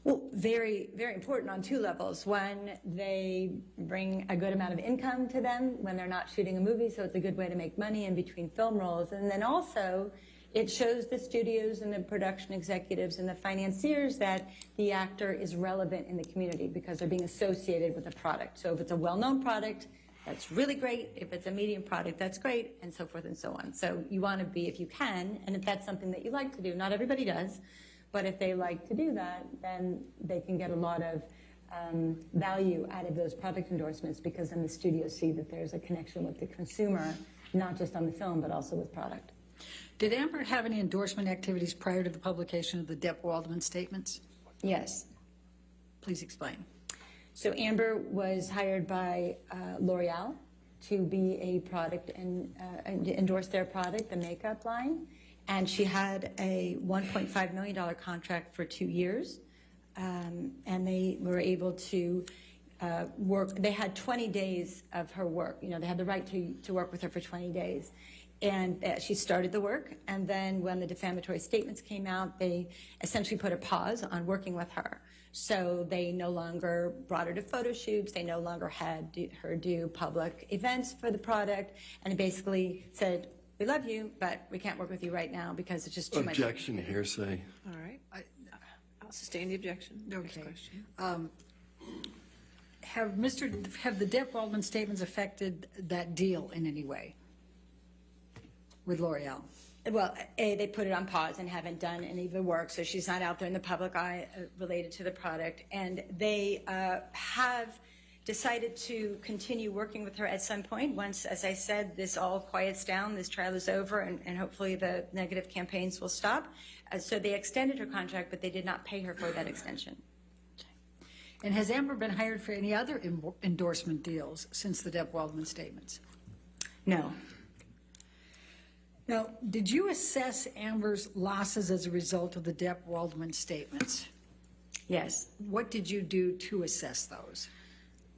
Well, very, very important on two levels. One, they bring a good amount of income to them when they're not shooting a movie, so it's a good way to make money in between film roles. And then also, it shows the studios and the production executives and the financiers that the actor is relevant in the community because they're being associated with a product. So if it's a well-known product, that's really great. If it's a medium product, that's great, and so forth and so on. So you want to be, if you can, and if that's something that you like to do, not everybody does, but if they like to do that, then they can get a lot of value out of those product endorsements because then the studios see that there's a connection with the consumer, not just on the film, but also with product. Did Amber have any endorsement activities prior to the publication of the Depp Waldman statements? Yes. Please explain. So Amber was hired by L'Oreal to be a product and endorse their product, the makeup line. And she had a $1.5 million contract for 2 years. And they were able to work. They had 20 days of her work. They had the right to work with her for 20 days. And she started the work. And then when the defamatory statements came out, they essentially put a pause on working with her. So they no longer brought her to photo shoots. They no longer had her do public events for the product. And it basically said, we love you, but we can't work with you right now because it's just too much. Objection, hearsay. All right. I'll sustain the objection. Okay. Have the Depp Waldman statements affected that deal in any way with L'Oreal? Well, they put it on pause and haven't done any of the work, so she's not out there in the public eye related to the product. And they have decided to continue working with her at some point once, as I said, this all quiets down, this trial is over, and hopefully the negative campaigns will stop. So they extended her contract, but they did not pay her for that extension. And has Amber been hired for any other endorsement deals since the Depp Waldman statements? No. Now, did you assess Amber's losses as a result of the Depp Waldman statements? Yes. What did you do to assess those?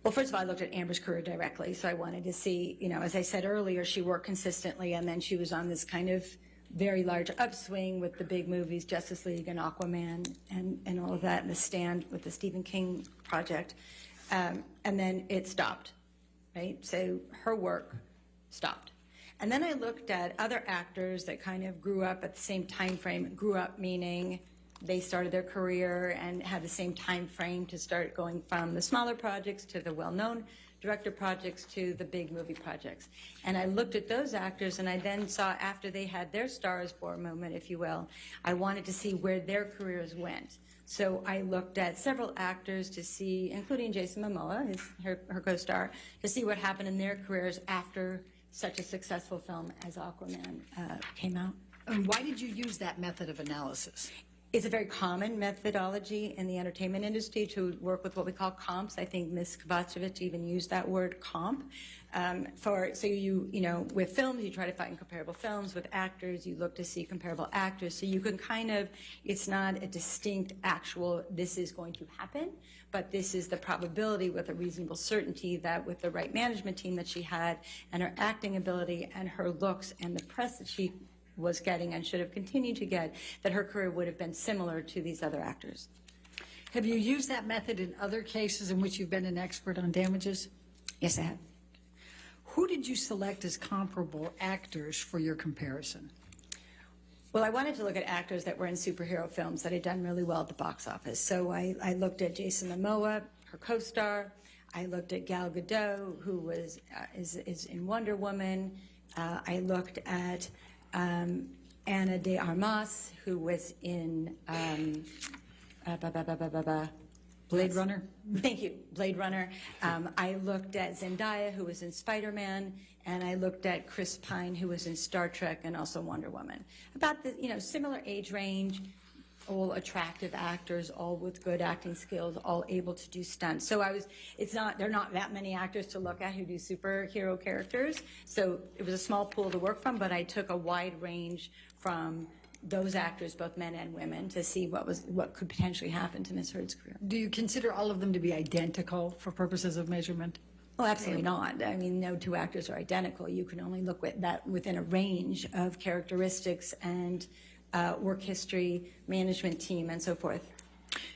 Well, first of all, I looked at Amber's career directly, so I wanted to see, as I said earlier, she worked consistently, and then she was on this kind of very large upswing with the big movies, Justice League and Aquaman and all of that, and The Stand with the Stephen King project, and then it stopped. right? So her work stopped. And then I looked at other actors that kind of grew up at the same time frame. Grew up meaning they started their career and had the same time frame to start going from the smaller projects to the well-known director projects to the big movie projects. And I looked at those actors, and I then saw, after they had their Stars Born moment, if you will, I wanted to see where their careers went. So I looked at several actors to see, including Jason Momoa, her co-star, to see what happened in their careers after such a successful film as Aquaman came out. And why did you use that method of analysis? It's a very common methodology in the entertainment industry to work with what we call comps. I think Ms. Kovacevic even used that word, comp. So you know, with films, you try to find comparable films. With actors, you look to see comparable actors. So you can kind of, it's not a distinct actual, this is going to happen, but this is the probability with a reasonable certainty that with the right management team that she had and her acting ability and her looks and the press that she was getting and should have continued to get, that her career would have been similar to these other actors. Have you used that method in other cases in which you've been an expert on damages? Yes, I have. Who did you select as comparable actors for your comparison? Well, I wanted to look at actors that were in superhero films that had done really well at the box office. So I looked at Jason Momoa, her co-star. I looked at Gal Gadot, who was is in Wonder Woman. I looked at Ana de Armas, who was in Blade Runner? Thank you, Blade Runner. I looked at Zendaya, who was in Spider-Man, and I looked at Chris Pine, who was in Star Trek and also Wonder Woman. About the, you know, similar age range, all attractive actors, all with good acting skills, all able to do stunts. So there are not that many actors to look at who do superhero characters. So it was a small pool to work from, but I took a wide range from those actors, both men and women, to see what could potentially happen to Ms. Heard's career. Do you consider all of them to be identical for purposes of measurement? Well, absolutely not. I mean, no two actors are identical. You can only look at that within a range of characteristics and work history, management team, and so forth.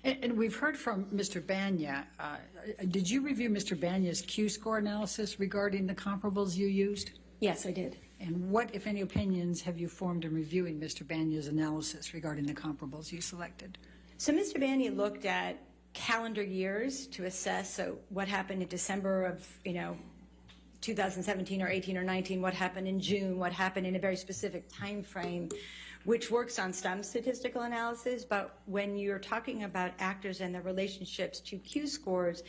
And we've heard from Mr. Banya. Did you review Mr. Banya's Q-score analysis regarding the comparables you used? Yes, I did. And what, if any, opinions have you formed in reviewing Mr. Banya's analysis regarding the comparables you selected? So Mr. Banya looked at calendar years to assess, so what happened in December of, 2017 or 18 or 19, what happened in June, what happened in a very specific time frame, which works on some statistical analysis, but when you're talking about actors and their relationships to Q-scores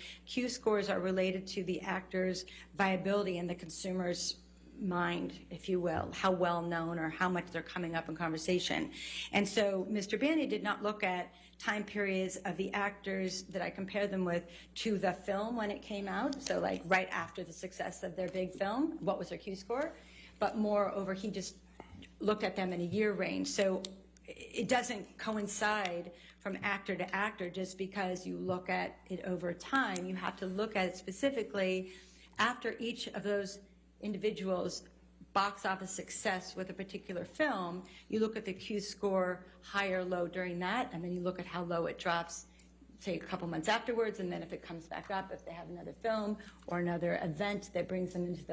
are related to the actor's viability in the consumer's mind, if you will, how well known or how much they're coming up in conversation. And so Mr. Banya did not look at time periods of the actors that I compared them with to the film when it came out, so like right after the success of their big film, what was their Q-score, but moreover, he just looked at them in a year range. So it doesn't coincide from actor to actor just because you look at it over time. You have to look at it specifically after each of those individuals' box office success with a particular film. You look at the Q-score high or low during that, and then you look at how low it drops, say, a couple months afterwards, and then if it comes back up, if they have another film or another event that brings them into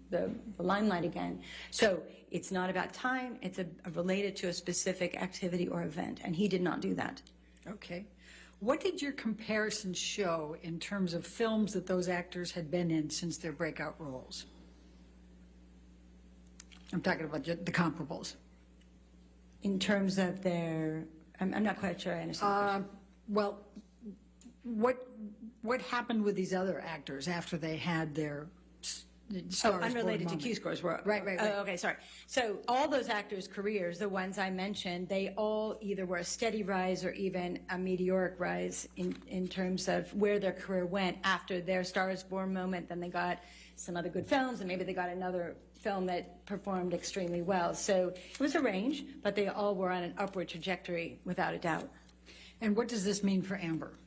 the limelight again. So it's not about time, it's related to a specific activity or event, and he did not do that. Okay. What did your comparison show in terms of films that those actors had been in since their breakout roles? I'm talking about the comparables. In terms of their, I'm not quite sure I understand the question. Well, what happened with these other actors after they had their Stars unrelated Born to Q-scores. Right. Oh, okay, sorry. So all those actors' careers, the ones I mentioned, they all either were a steady rise or even a meteoric rise in terms of where their career went after their Stars Born moment. Then they got some other good films, and maybe they got another film that performed extremely well. So it was a range, but they all were on an upward trajectory without a doubt. And what does this mean for Amber?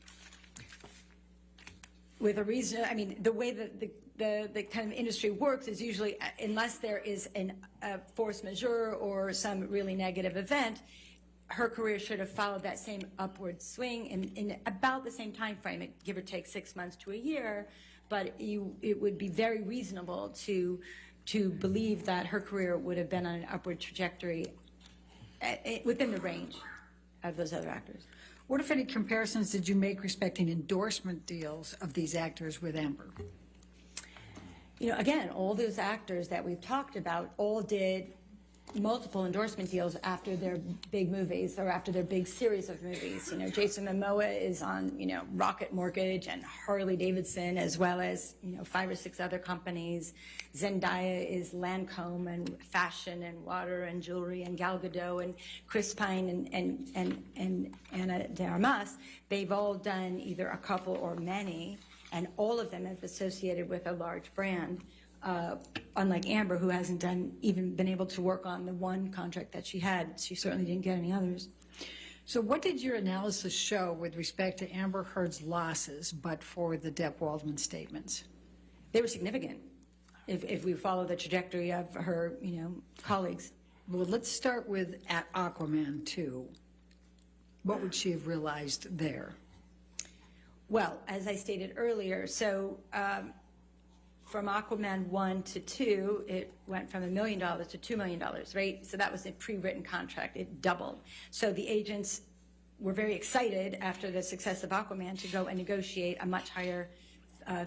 With a reason, I mean, the way that the kind of industry works is usually, unless there is a force majeure or some really negative event, her career should have followed that same upward swing in about the same time frame, give or take 6 months to a year. but it would be very reasonable to believe that her career would have been on an upward trajectory within the range of those other actors. What, if any, comparisons did you make respecting endorsement deals of these actors with Amber? You know, again, all those actors that we've talked about all did multiple endorsement deals after their big movies or after their big series of movies. You know, Jason Momoa is on, you know, Rocket Mortgage and Harley Davidson, as well as, you know, 5 or 6 other companies. Zendaya is Lancome and fashion and water and jewelry, and Gal Gadot and Chris Pine and Ana de Armas. They've all done either a couple or many, and all of them have associated with a large brand. Unlike Amber, who hasn't even been able to work on the one contract that she had. She certainly didn't get any others. So what did your analysis show with respect to Amber Heard's losses, but for the Depp Waldman statements? They were significant, if we follow the trajectory of her, you know, colleagues. Well, let's start with at Aquaman 2. What would she have realized there? Well, as I stated earlier, so from Aquaman 1 to 2, it went from $1 million to $2 million, right? So that was a pre-written contract. It doubled. So the agents were very excited after the success of Aquaman to go and negotiate a much higher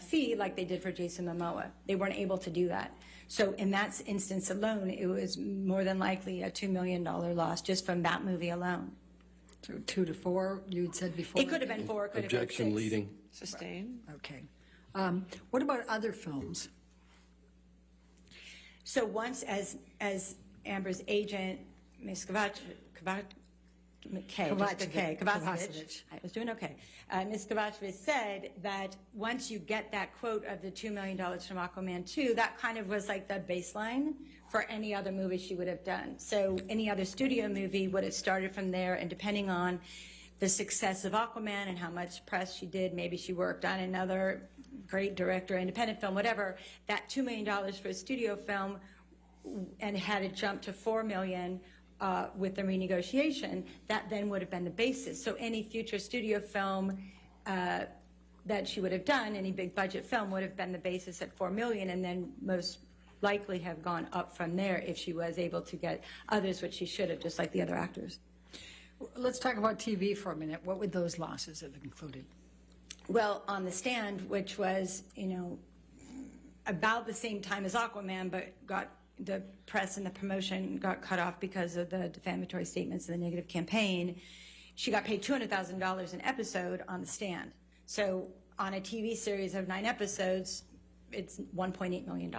fee like they did for Jason Momoa. They weren't able to do that. So in that instance alone, it was more than likely a $2 million loss just from that movie alone. So 2 to 4, you had said before? It could have been 4, it could have been 6. Objection leading. Sustain. Okay. What about other films? So once, as Amber's agent, Ms. Kovacevic, I was doing okay. Ms. Kovacevic said that once you get that quote of the $2 million from Aquaman 2, that kind of was like the baseline for any other movie she would have done. So any other studio movie would have started from there, and depending on the success of Aquaman and how much press she did, maybe she worked on another great director, independent film, whatever, that $2 million for a studio film, and had it jumped to $4 million with the renegotiation, that then would have been the basis. So any future studio film that she would have done, any big budget film, would have been the basis at $4 million, and then most likely have gone up from there if she was able to get others, which she should have, just like the other actors. Let's talk about TV for a minute. What would those losses have included? Well, On the Stand, which was, you know, about the same time as Aquaman, but got the press and the promotion got cut off because of the defamatory statements and the negative campaign. She got paid $200,000 an episode on The Stand. So on a TV series of 9 episodes, it's $1.8 million.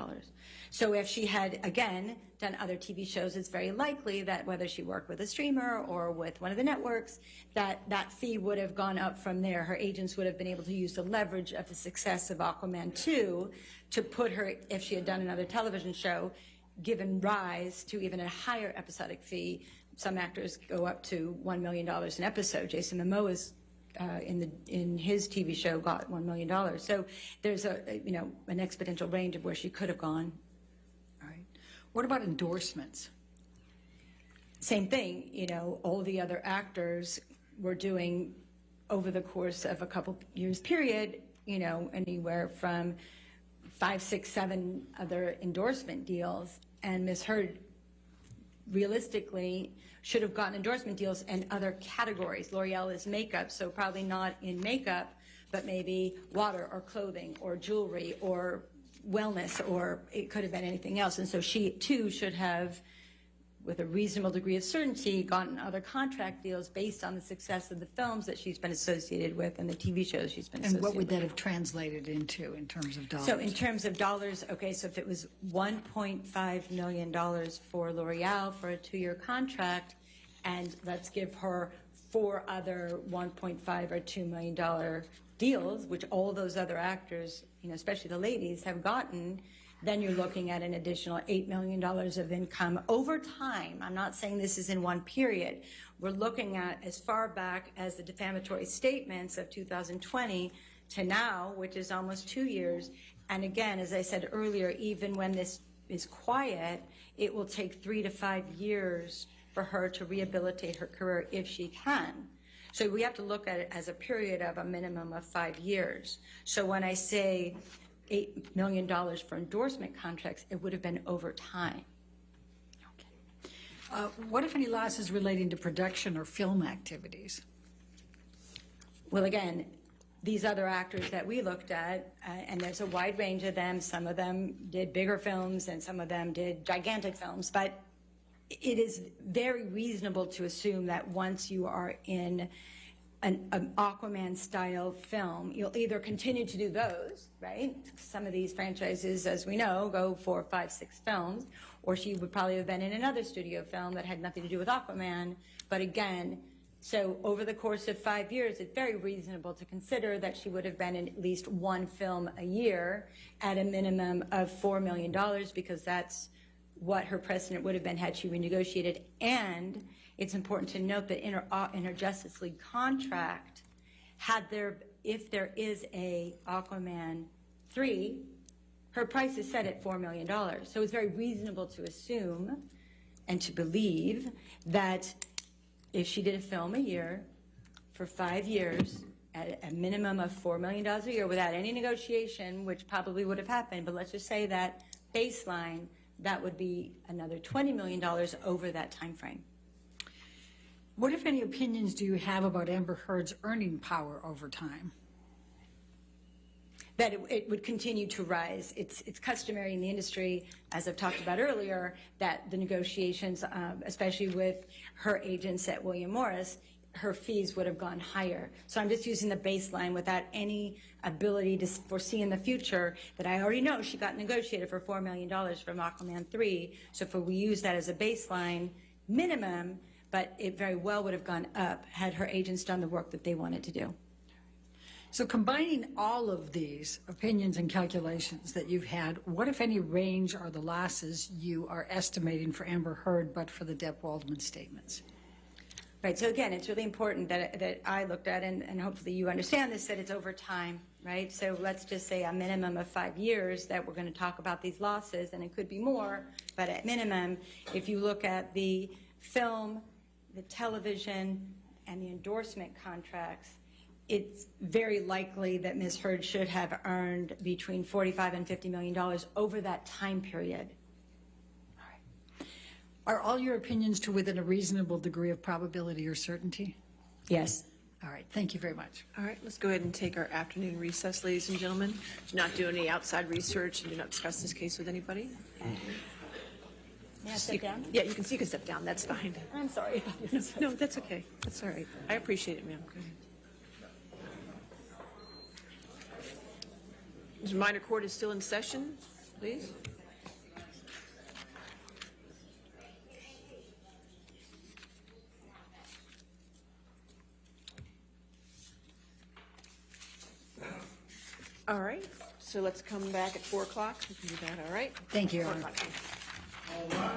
So if she had, again, done other TV shows, it's very likely that whether she worked with a streamer or with one of the networks, that fee would have gone up from there. Her agents would have been able to use the leverage of the success of Aquaman 2 to put her, if she had done another television show, given rise to even a higher episodic fee. Some actors go up to $1 million an episode. Jason Momoa's in his TV show got $1 million. So there's an exponential range of where she could have gone. All right. What about endorsements? Same thing. You know, all the other actors were doing over the course of a couple years period, you know, anywhere from 5, 6, 7 other endorsement deals, and Ms. Heard realistically should have gotten endorsement deals in other categories. L'Oreal is makeup, so probably not in makeup, but maybe water or clothing or jewelry or wellness, or it could have been anything else. And so she too should have, with a reasonable degree of certainty, gotten other contract deals based on the success of the films that she's been associated with and the TV shows she's been associated with. And what would that have translated into in terms of dollars? So in terms of dollars, okay, so if it was $1.5 million for L'Oreal for a 2-year contract, and let's give her 4 other $1.5 or $2 million deals, which all those other actors, you know, especially the ladies, have gotten, then you're looking at an additional $8 million of income over time. I'm not saying this is in one period. We're looking at as far back as the defamatory statements of 2020 to now, which is almost 2 years. And again, as I said earlier, even when this is quiet, it will take 3 to 5 years for her to rehabilitate her career if she can. So we have to look at it as a period of a minimum of 5 years. So when I say $8 million for endorsement contracts, it would have been over time. What, if any, losses relating to production or film activities? Well, again, these other actors that we looked at, and there's a wide range of them. Some of them did bigger films and some of them did gigantic films, but it is very reasonable to assume that once you are in an Aquaman-style film, you'll either continue to do those, right? Some of these franchises, as we know, go 4, 5, 6 films, or she would probably have been in another studio film that had nothing to do with Aquaman. But again, so over the course of 5 years, it's very reasonable to consider that she would have been in at least one film a year at a minimum of $4 million, because that's what her precedent would have been had she renegotiated. And it's important to note that in her Justice League contract, if there is a Aquaman 3, her price is set at $4 million. So it's very reasonable to assume and to believe that if she did a film a year for 5 years at a minimum of $4 million a year without any negotiation, which probably would have happened, but let's just say that baseline, that would be another $20 million over that time frame. What, if any, opinions do you have about Amber Heard's earning power over time? That it would continue to rise. It's customary in the industry, as I've talked about earlier, that the negotiations, especially with her agents at William Morris, her fees would have gone higher. So I'm just using the baseline without any ability to foresee in the future that I already know she got negotiated for $4 million from Aquaman 3. So if we use that as a baseline minimum, but it very well would have gone up had her agents done the work that they wanted to do. So combining all of these opinions and calculations that you've had, what, if any, range are the losses you are estimating for Amber Heard but for the Depp-Waldman statements? Right, so again, it's really important that I looked at, and hopefully you understand this, that it's over time, right? So let's just say a minimum of 5 years that we're going to talk about these losses, and it could be more, but at minimum, if you look at the film, the television, and the endorsement contracts, it's very likely that Ms. Heard should have earned between $45 and $50 million over that time period. Are all your opinions to within a reasonable degree of probability or certainty? Yes. All right, thank you very much. All right, let's go ahead and take our afternoon recess, ladies and gentlemen. Do not do any outside research and do not discuss this case with anybody. May I sit down? Yeah, you can step down. That's fine. I'm sorry. No, that's okay. That's all right. I appreciate it, ma'am. Go ahead. This minor court is still in session, please. All right, so let's come back at 4 o'clock. We can do that, all right? Thank you, Your 4 Honor. o'clock.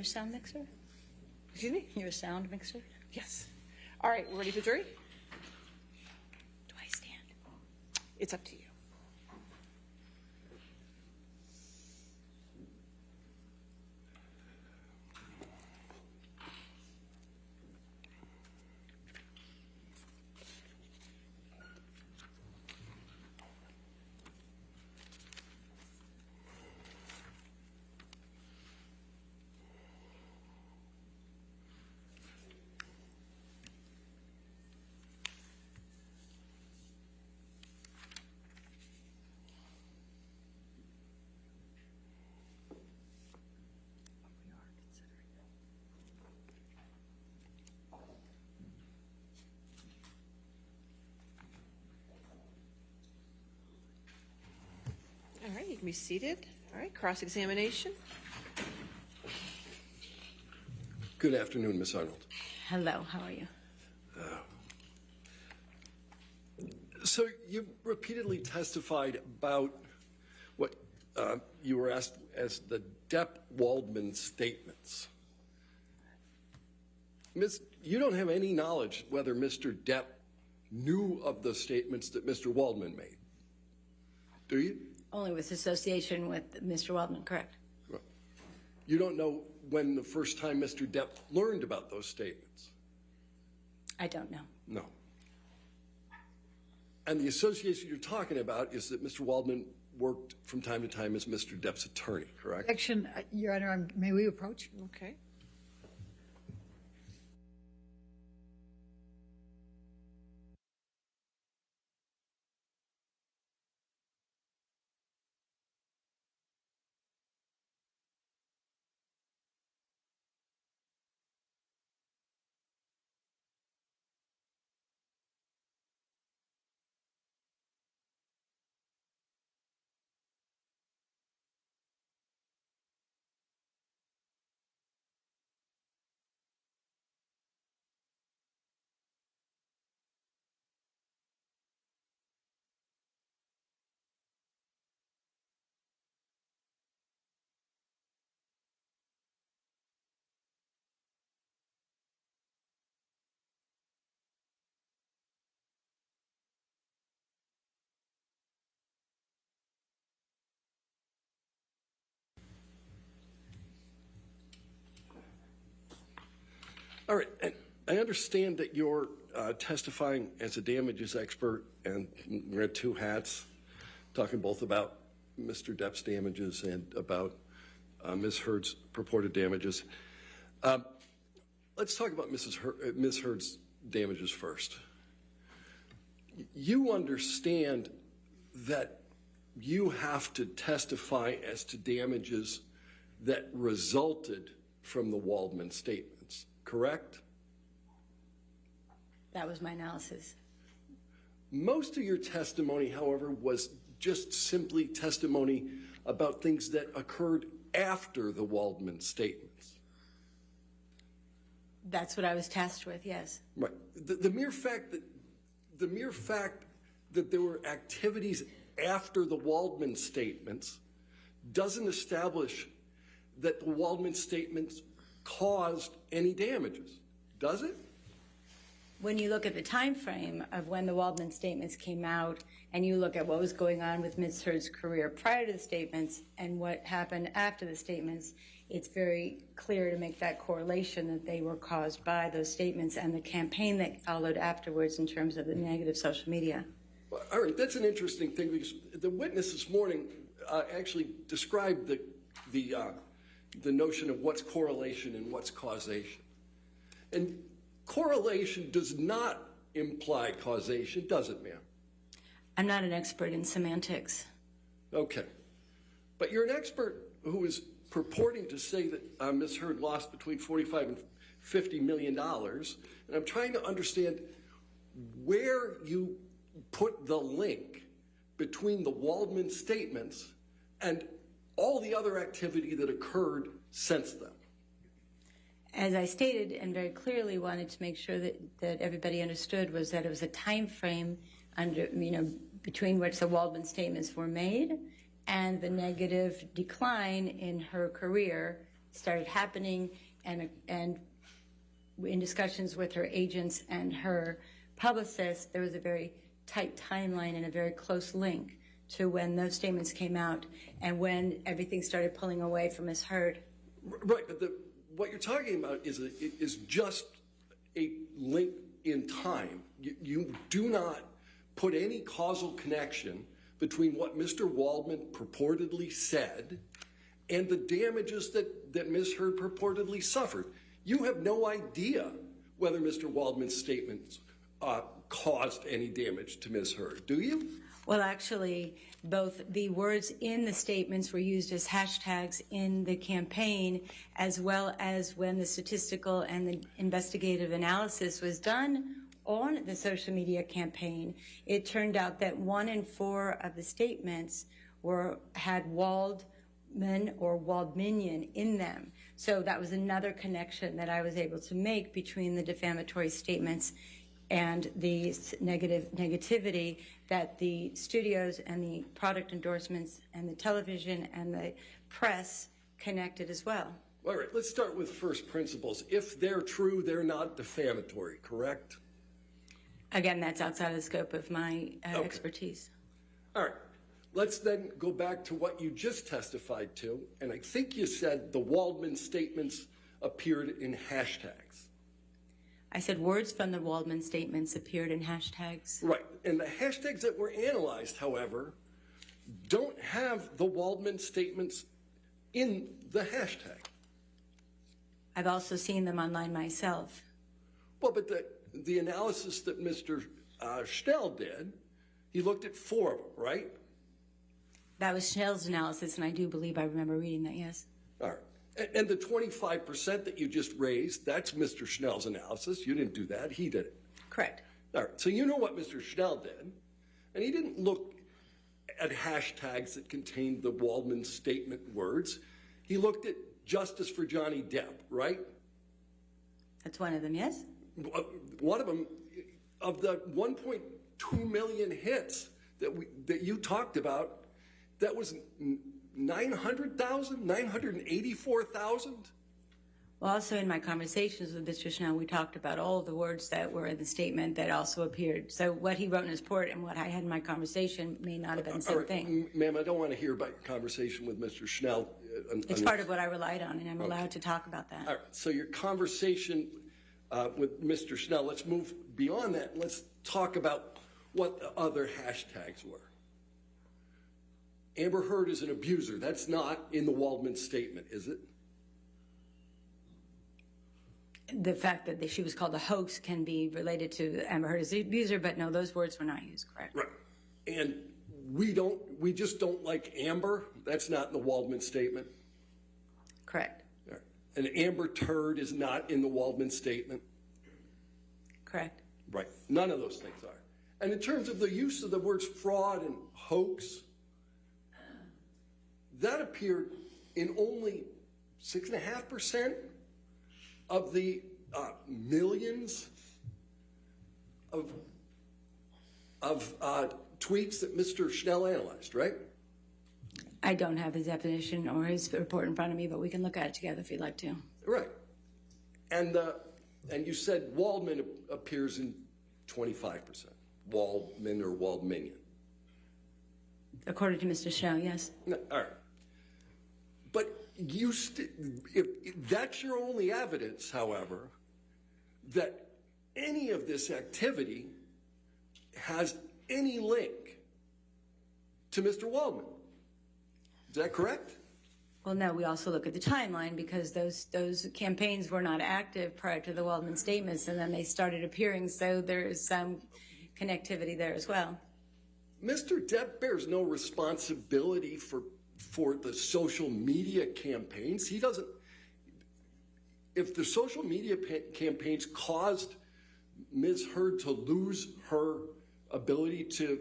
a sound mixer? Excuse me? You're a sound mixer? Yes. All right, we're ready for jury? Do I stand? It's up to you. All right, you can be seated. All right, cross-examination. Good afternoon, Ms. Arnold. Hello, how are you? So you repeatedly testified about what you were asked as the Depp-Waldman statements. You don't have any knowledge whether Mr. Depp knew of the statements that Mr. Waldman made, do you? Only with association with Mr. Waldman, correct? You don't know when the first time Mr. Depp learned about those statements? I don't know. No. And the association you're talking about is that Mr. Waldman worked from time to time as Mr. Depp's attorney, correct? Objection, Your Honor, may we approach? Okay. All right, and I understand that you're testifying as a damages expert and wear two hats, talking both about Mr. Depp's damages and about Ms. Heard's purported damages. Let's talk about Ms. Heard's damages first. You understand that you have to testify as to damages that resulted from the Waldman statements, correct? That was my analysis. Most of your testimony, however, was just simply testimony about things that occurred after the Waldman statements. That's what I was tasked with, yes. Right. The mere fact that there were activities after the Waldman statements doesn't establish that the Waldman statements caused any damages, does it? When you look at the time frame of when the Waldman statements came out and you look at what was going on with Ms. Heard's career prior to the statements and what happened after the statements, it's very clear to make that correlation that they were caused by those statements and the campaign that followed afterwards in terms of the negative social media. Well, all right, that's an interesting thing because the witness this morning actually described the notion of what's correlation and what's causation. And correlation does not imply causation, does it, ma'am? I'm not an expert in semantics. Okay. But you're an expert who is purporting to say that Ms. Heard lost between $45 and $50 million. And I'm trying to understand where you put the link between the Waldman statements and all the other activity that occurred since then. As I stated and very clearly wanted to make sure that everybody understood was that it was a time frame between which the Waldman statements were made and the negative decline in her career started happening, and in discussions with her agents and her publicist, there was a very tight timeline and a very close link to when those statements came out and when everything started pulling away from Ms. Heard. Right, but what you're talking about is just a link in time. You do not put any causal connection between what Mr. Waldman purportedly said and the damages that Ms. Heard purportedly suffered. You have no idea whether Mr. Waldman's statements caused any damage to Ms. Heard, do you? Well, actually, both the words in the statements were used as hashtags in the campaign, as well as when the statistical and the investigative analysis was done on the social media campaign. It turned out that 1 in 4 of the statements had Waldman or Waldminian in them. So that was another connection that I was able to make between the defamatory statements and the negativity that the studios and the product endorsements and the television and the press connected as well. All right, let's start with first principles. If they're true, they're not defamatory, correct? Again, that's outside of the scope of my expertise. All right, let's then go back to what you just testified to, and I think you said the Waldman statements appeared in hashtags. I said words from the Waldman statements appeared in hashtags. Right, and the hashtags that were analyzed, however, don't have the Waldman statements in the hashtag. I've also seen them online myself. Well, but the analysis that Mr. Schnell did, he looked at 4 of them, right? That was Schnell's analysis, and I do believe I remember reading that, yes. All right. And the 25% that you just raised, that's Mr. Schnell's analysis. You didn't do that. He did it. Correct. All right. So you know what Mr. Schnell did. And he didn't look at hashtags that contained the Waldman statement words. He looked at Justice for Johnny Depp, right? That's one of them, yes? One of them, of the 1.2 million hits that you talked about, that was 900,000, 984,000? Well, also in my conversations with Mr. Schnell, we talked about all of the words that were in the statement that also appeared. So what he wrote in his report and what I had in my conversation may not have been the same thing. Ma'am, I don't want to hear about your conversation with Mr. Schnell. It's part of what I relied on, and I'm allowed to talk about that. All right, so your conversation with Mr. Schnell, let's move beyond that. Let's talk about what the other hashtags were. Amber Heard is an abuser. That's not in the Waldman statement, is it? The fact that she was called a hoax can be related to Amber Heard as an abuser, but no, those words were not used, correct? Right. And we just don't like Amber. That's not in the Waldman statement. Correct. All right. And Amber Turd is not in the Waldman statement. Correct. Right. None of those things are. And in terms of the use of the words fraud and hoax, that appeared in only 6.5% of the millions of tweets that Mr. Schnell analyzed, right? I don't have his definition or his report in front of me, but we can look at it together if you'd like to. Right. And you said Waldman appears in 25%. Waldman or Waldminian. According to Mr. Schnell, yes. No, all right. But if that's your only evidence, however, that any of this activity has any link to Mr. Waldman. Is that correct? Well, no, we also look at the timeline because those campaigns were not active prior to the Waldman statements, and then they started appearing, so there is some connectivity there as well. Mr. Depp bears no responsibility for the social media campaigns. He doesn't. If the social media campaigns caused Ms. Heard to lose her ability to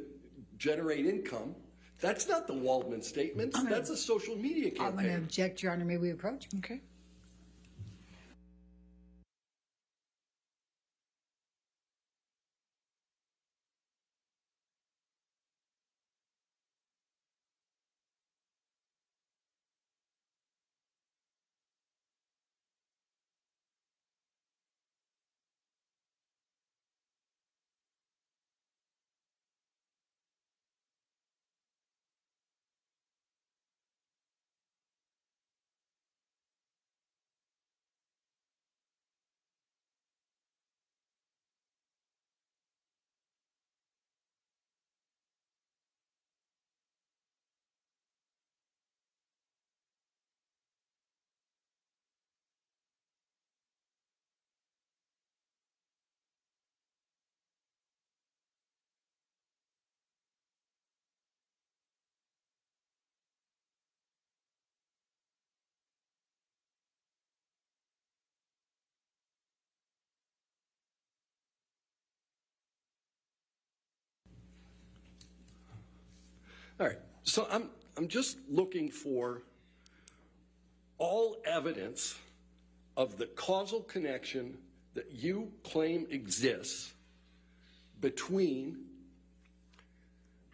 generate income, that's not the Waldman statement. That's a social media campaign. I'm going to object, Your Honor. May we approach? Okay. All right, so I'm just looking for all evidence of the causal connection that you claim exists between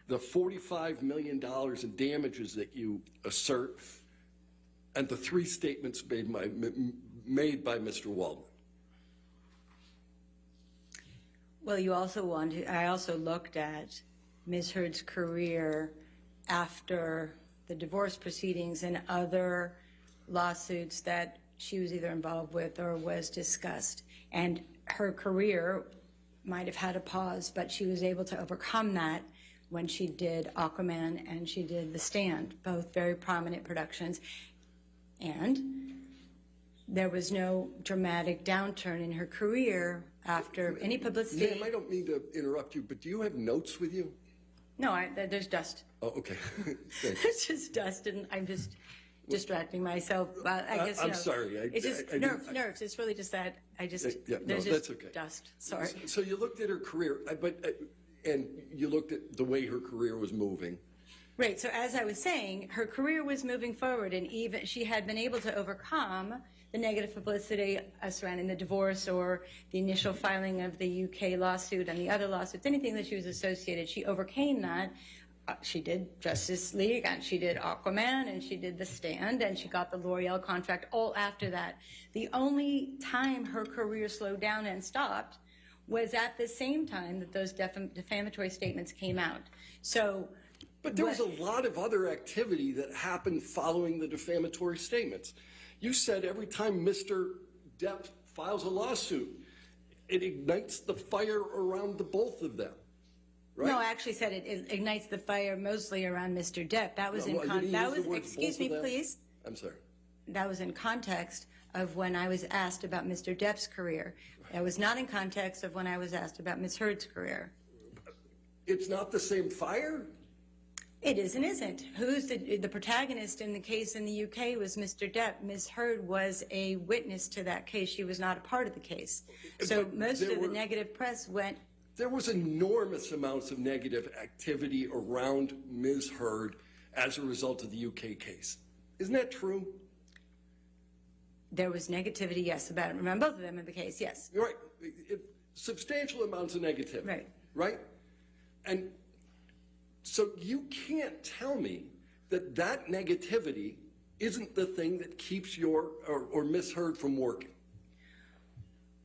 the $45 million in damages that you assert and the 3 statements made by Mr. Waldman. Well, I also looked at Ms. Heard's career after the divorce proceedings and other lawsuits that she was either involved with or was discussed. And her career might have had a pause, but she was able to overcome that when she did Aquaman and she did The Stand, both very prominent productions. And there was no dramatic downturn in her career after any publicity. Ma'am, I don't mean to interrupt you, but do you have notes with you? No, there's dust. Oh, okay. It's just dust, and I'm just distracting myself. I guess, I'm sorry. It's just nerves. It's really just that. There's just that's okay. dust. Sorry. So you looked at her career, and you looked at the way her career was moving. Right. So as I was saying, her career was moving forward, and even she had been able to overcome the negative publicity surrounding the divorce or the initial filing of the UK lawsuit and the other lawsuits, anything that she was associated, she overcame that. She did Justice League, and she did Aquaman, and she did The Stand, and she got the L'Oreal contract all after that. The only time her career slowed down and stopped was at the same time that those defamatory statements came out. So, but there was a lot of other activity that happened following the defamatory statements. You said every time Mr. Depp files a lawsuit, it ignites the fire around the both of them. Right? No, I actually said it ignites the fire mostly around Mr. Depp. That was excuse me, please. I'm sorry. That was in context of when I was asked about Mr. Depp's career. That was not in context of when I was asked about Ms. Heard's career. It's not the same fire? It is and isn't. Who's the protagonist in the case in the UK was Mr. Depp. Ms. Heard was a witness to that case. She was not a part of the case. So most of the negative press went. There was enormous amounts of negative activity around Ms. Heard as a result of the UK case. Isn't that true? There was negativity, yes, about it. Remember both of them in the case, yes. You're right. Substantial amounts of negativity. Right. Right? And so you can't tell me that that negativity isn't the thing that keeps your or Ms. Heard from working.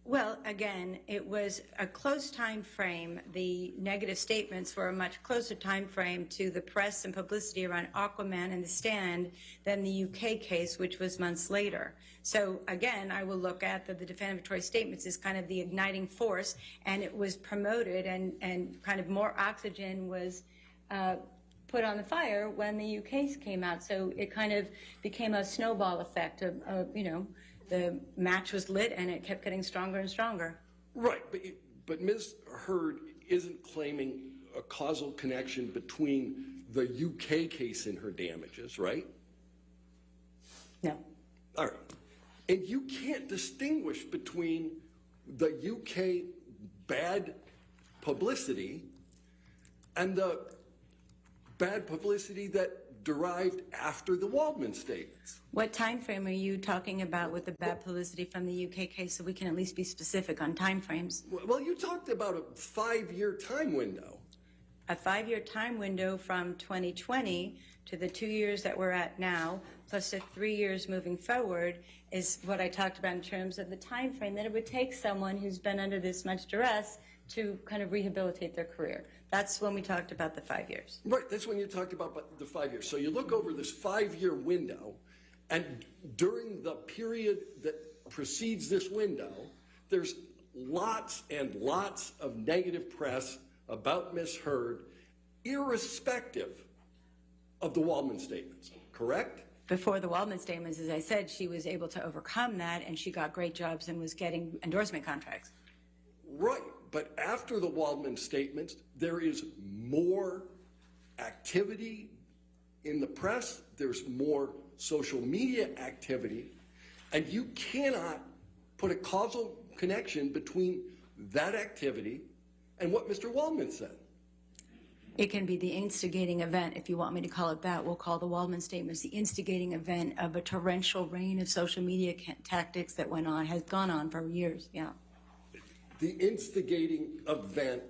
Well, again, it was a close time frame. The negative statements were a much closer time frame to the press and publicity around Aquaman and The Stand than the UK case, which was months later. So, again, I will look at the defamatory statements as kind of the igniting force, and it was promoted and kind of more oxygen was put on the fire when the UK came out. So it kind of became a snowball effect of the match was lit and it kept getting stronger and stronger. Right, but Ms. Heard isn't claiming a causal connection between the UK case and her damages, right? No. All right. And you can't distinguish between the UK bad publicity and the bad publicity that derived after the Waldman statements. What time frame are you talking about with the bad publicity from the UK case, so we can at least be specific on time frames? Well, you talked about a 5-year time window. A 5-year time window from 2020 to the 2 years that we're at now, plus the 3 years moving forward, is what I talked about in terms of the time frame that it would take someone who's been under this much duress to kind of rehabilitate their career. That's when we talked about the 5 years. Right, that's when you talked about the 5 years. So you look over this 5-year window, and during the period that precedes this window, there's lots and lots of negative press about Ms. Heard, irrespective of the Waldman statements, correct? Before the Waldman statements, as I said, she was able to overcome that, and she got great jobs and was getting endorsement contracts. Right. But after the Waldman statements, there is more activity in the press, there's more social media activity, and you cannot put a causal connection between that activity and what Mr. Waldman said. It can be the instigating event, if you want me to call it that. We'll call the Waldman statements the instigating event of a torrential rain of social media tactics that has gone on for years, yeah. The instigating event,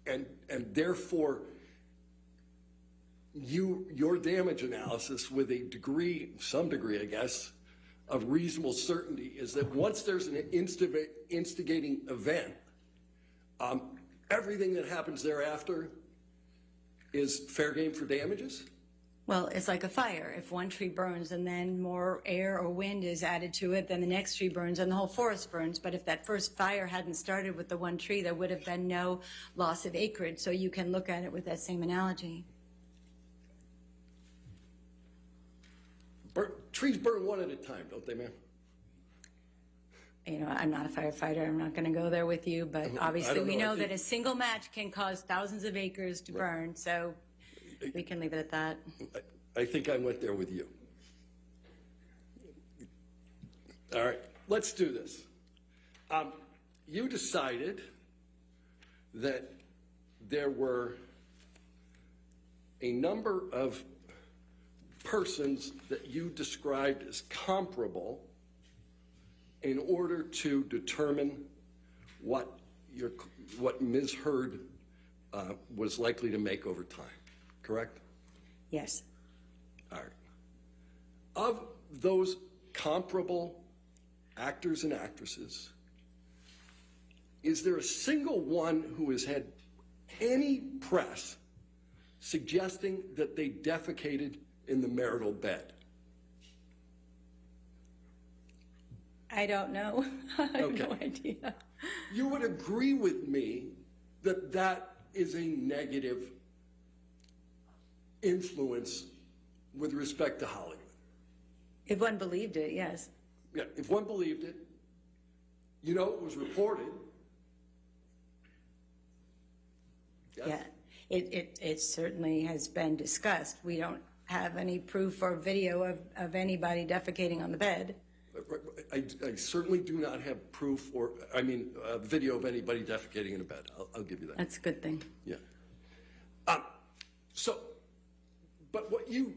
and therefore your damage analysis with some degree, I guess, of reasonable certainty is that once there's an instigating event, everything that happens thereafter is fair game for damages? Well, it's like a fire. If one tree burns and then more air or wind is added to it, then the next tree burns and the whole forest burns. But if that first fire hadn't started with the one tree, there would have been no loss of acreage. So you can look at it with that same analogy. Trees burn one at a time, don't they, ma'am? You know, I'm not a firefighter. I'm not going to go there with you. But obviously we know that a single match can cause thousands of acres to burn. So we can leave it at that. I think I went there with you. All right, let's do this. You decided that there were a number of persons that you described as comparable in order to determine what Ms. Heard was likely to make over time, correct? Yes. All right. Of those comparable actors and actresses, is there a single one who has had any press suggesting that they defecated in the marital bed? I don't know. I have no idea. You would agree with me that that is a negative influence with respect to Hollywood? If one believed it, yes. Yeah, if one believed it, you know, it was reported. Yes? Yeah, it certainly has been discussed. We don't have any proof or video of anybody defecating on the bed. I certainly do not have proof video of anybody defecating in a bed. I'll give you that. That's a good thing. Yeah. But what you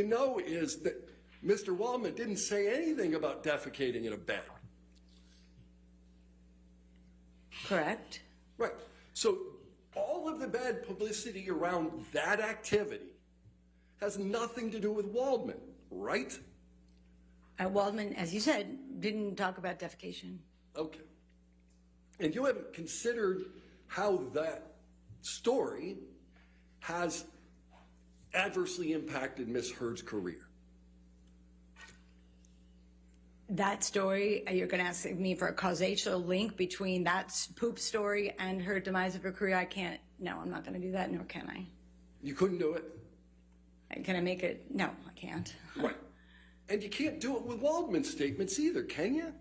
know is that Mr. Waldman didn't say anything about defecating in a bed. Correct. Right. So all of the bad publicity around that activity has nothing to do with Waldman, right? Waldman, as you said, didn't talk about defecation. Okay. And you haven't considered how that story has adversely impacted Miss Heard's career. That story, you're going to ask me for a causal link between that poop story and her demise of her career. I can't. No, I'm not going to do that, nor can I. You couldn't do it? Can I make it? No, I can't. Right. And you can't do it with Waldman's statements either, can you?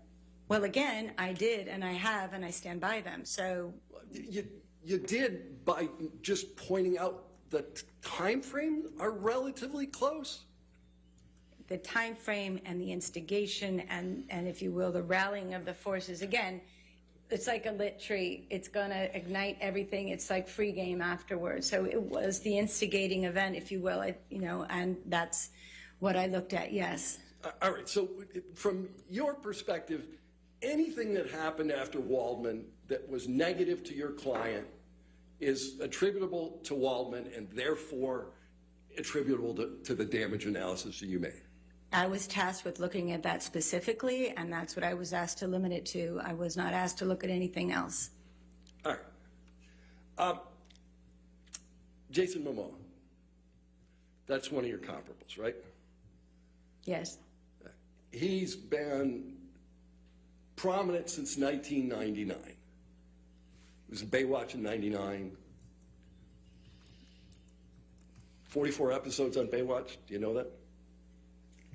Well, again, I did, and I have, and I stand by them. So you did by just pointing out the time frame are relatively close. The time frame and the instigation and if you will, the rallying of the forces. Again, it's like a lit tree. It's going to ignite everything. It's like free game afterwards. So it was the instigating event, if you will, and that's what I looked at, yes. All right, so from your perspective, anything that happened after Waldman that was negative to your client is attributable to Waldman and therefore attributable to the damage analysis that you made. I was tasked with looking at that specifically, and that's what I was asked to limit it to. I was not asked to look at anything else. All right. Jason Momoa, that's one of your comparables, right? Yes. He's been prominent since 1999. He was in Baywatch in 99. 44 episodes on Baywatch. Do you know that?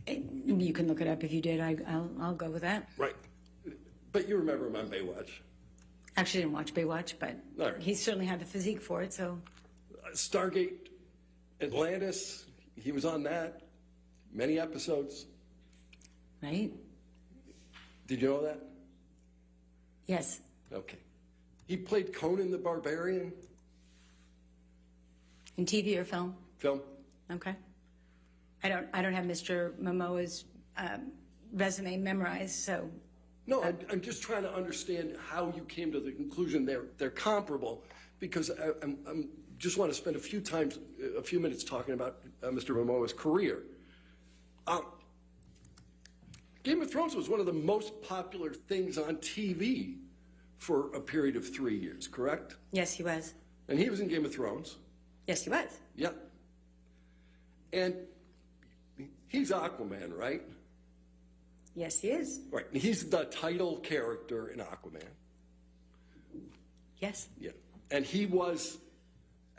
You can look it up if you did. I'll go with that. Right. But you remember him on Baywatch. Actually, didn't watch Baywatch, but right. He certainly had the physique for it, so. Stargate, Atlantis, he was on that. Many episodes. Right. Did you know that? Yes. Okay. He played Conan the Barbarian. In TV or film? Film. Okay. I don't have Mr. Momoa's resume memorized, so. No, I'm just trying to understand how you came to the conclusion they're comparable, because I'm just want to spend a few minutes talking about Mr. Momoa's career. Game of Thrones was one of the most popular things on TV for a period of 3 years, correct? Yes, he was. And he was in Game of Thrones. Yes, he was. Yeah. And he's Aquaman, right? Yes, he is. Right. And he's the title character in Aquaman. Yes. Yeah. And he was